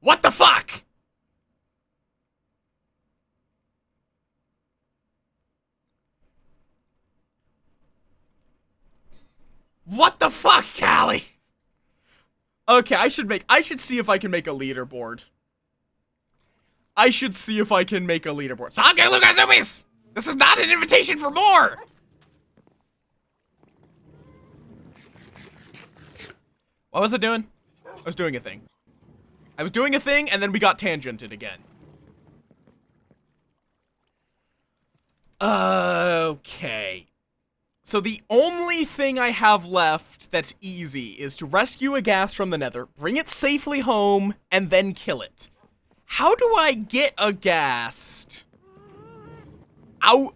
What the fuck? What the fuck, Callie? Okay, I should see if I can make a leaderboard. I should see if I can make a leaderboard. Sake Lugazumis! This is not an invitation for more! What was I doing? I was doing a thing. I was doing a thing, and then we got tangented again. Okay. So the only thing I have left that's easy is to rescue a ghast from the nether, bring it safely home, and then kill it. How do I get a ghast? How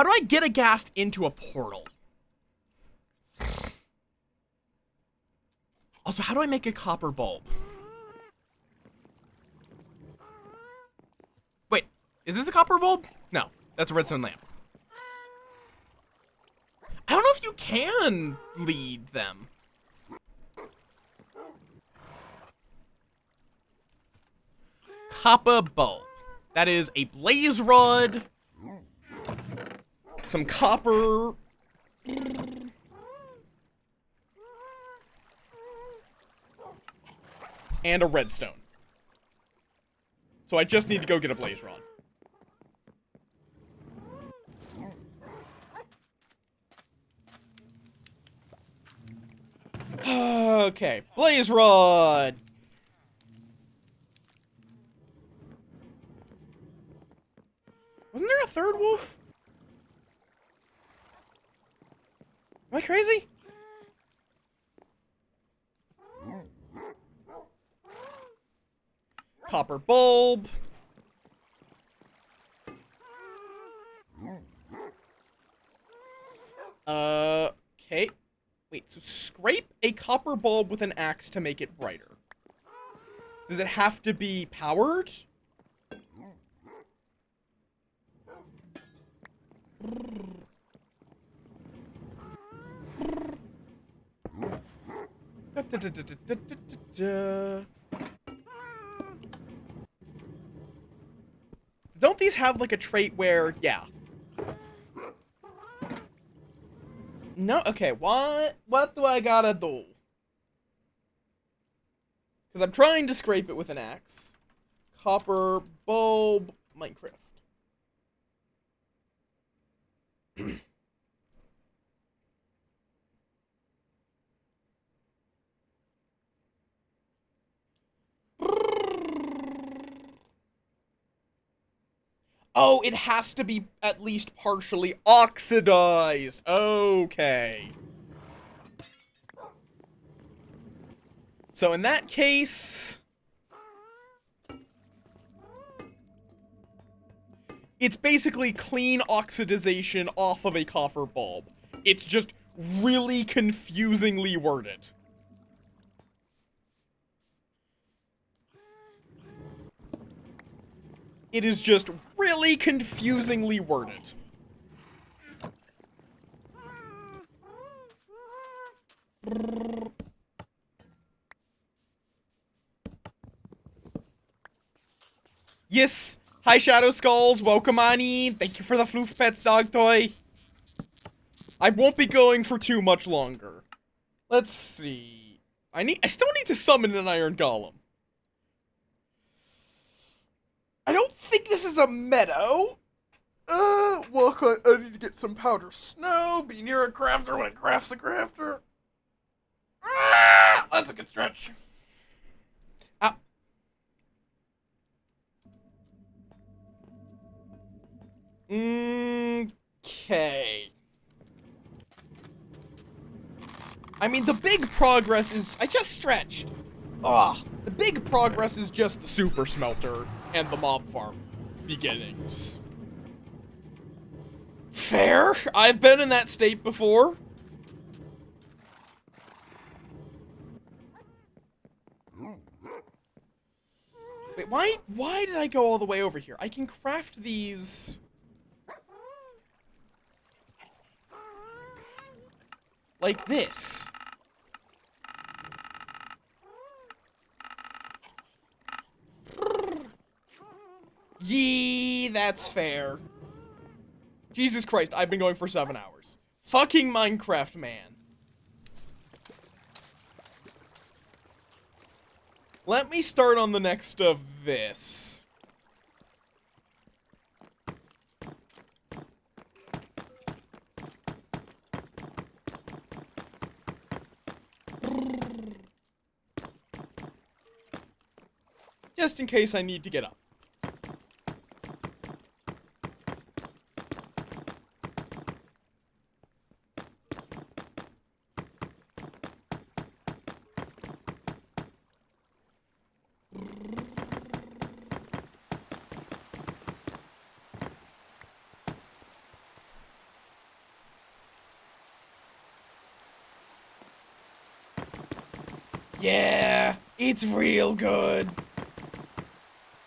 do I get a ghast into a portal? Also, how do I make a copper bulb? Wait, Is this a copper bulb? No, that's a redstone lamp. I don't know if you can lead them. Copper bulb. That is a blaze rod. Some copper. And a redstone. So I just need to go get a blaze rod. Okay, blaze rod. Wasn't there a third wolf? Am I crazy? Copper bulb. Okay. Wait, so scrape a copper bulb with an axe to make it brighter. Does it have to be powered? Don't these have like a trait where, yeah. No, okay, what do I gotta do? Because I'm trying to scrape it with an axe. Copper bulb Minecraft. Oh, it has to be at least partially oxidized. Okay. So in that case, it's basically clean oxidization off of a copper bulb. It's just really confusingly worded. It is just really confusingly worded. Yes! Hi, Shadow Skulls. Welcome on in. Thank you for the Floof Pets dog toy. I won't be going for too much longer. Let's see. I still need to summon an Iron Golem. I don't think this is a meadow. Well, I need to get some powder snow, be near a crafter when it crafts a crafter. Ah, that's a good stretch. Ah. Okay. I mean, the big progress is... I just stretched. The big progress is just the super smelter and the mob farm beginnings. Fair. I've been in that state before. Wait, why did I go all the way over here? I can craft these... like this. Yee, that's fair. Jesus Christ, I've been going for 7 hours. Fucking Minecraft, man. Let me start on the next of this. Just in case I need to get up. Yeah, it's real good.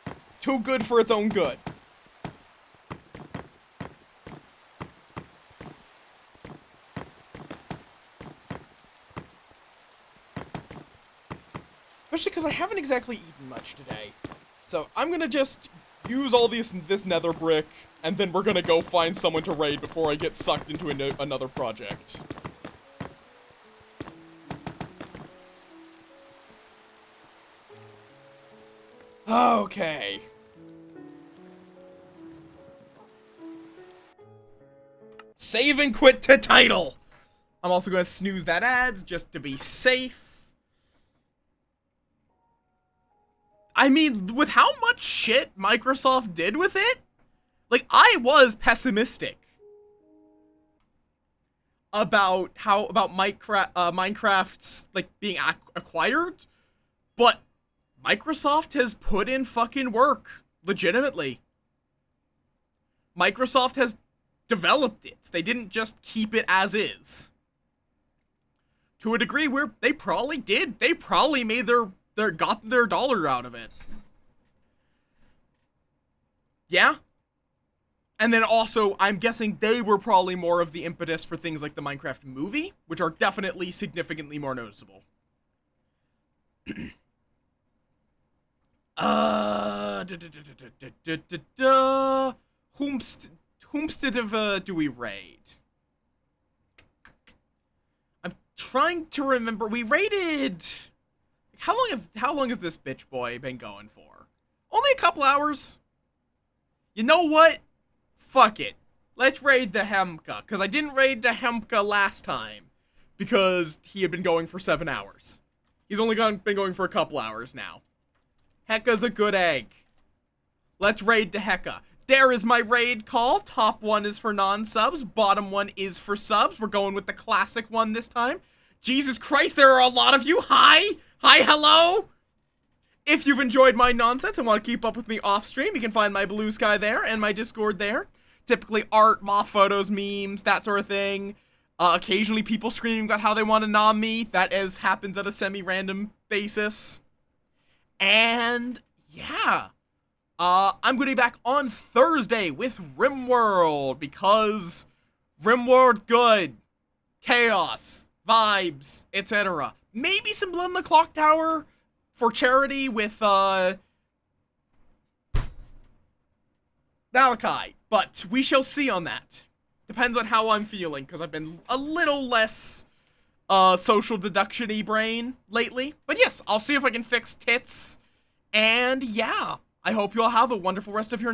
It's too good for its own good. Especially because I haven't exactly eaten much today. So I'm gonna just use all this nether brick, and then we're gonna go find someone to raid before I get sucked into another project. Okay. Save and quit to title. I'm also gonna snooze that ads just to be safe. I mean, with how much shit Microsoft did with it, like, I was pessimistic about Minecraft's, like, being acquired, but Microsoft has put in fucking work, legitimately. Microsoft has developed it. They didn't just keep it as is. To a degree where they probably did. They probably made got their dollar out of it. Yeah. And then also, I'm guessing they were probably more of the impetus for things like the Minecraft movie, which are definitely significantly more noticeable. Whomstead do we raid? I'm trying to remember. We raided. How long has this bitch boy been going for? Only a couple hours. You know what? Fuck it. Let's raid the Hemka, because I didn't raid the Hemka last time, because he had been going for 7 hours. He's only been going for a couple hours now. Heka's a good egg. Let's raid the Heka. There is my raid call. Top one is for non-subs. Bottom one is for subs. We're going with the classic one this time. Jesus Christ, there are a lot of you. Hi. Hi, hello. If you've enjoyed my nonsense and want to keep up with me off stream, you can find my Blue Sky there and my Discord there. Typically art, moth photos, memes, that sort of thing. Occasionally people screaming about how they want to nom me. That happens at a semi-random basis. And yeah, I'm going to be back on Thursday with RimWorld, because RimWorld good, chaos, vibes, etc. Maybe some Blood in the Clock Tower for charity with Malachi, but we shall see on that. Depends on how I'm feeling, because I've been a little less social deduction-y brain lately. But yes, I'll see if I can fix tits. And yeah, I hope you all have a wonderful rest of your night.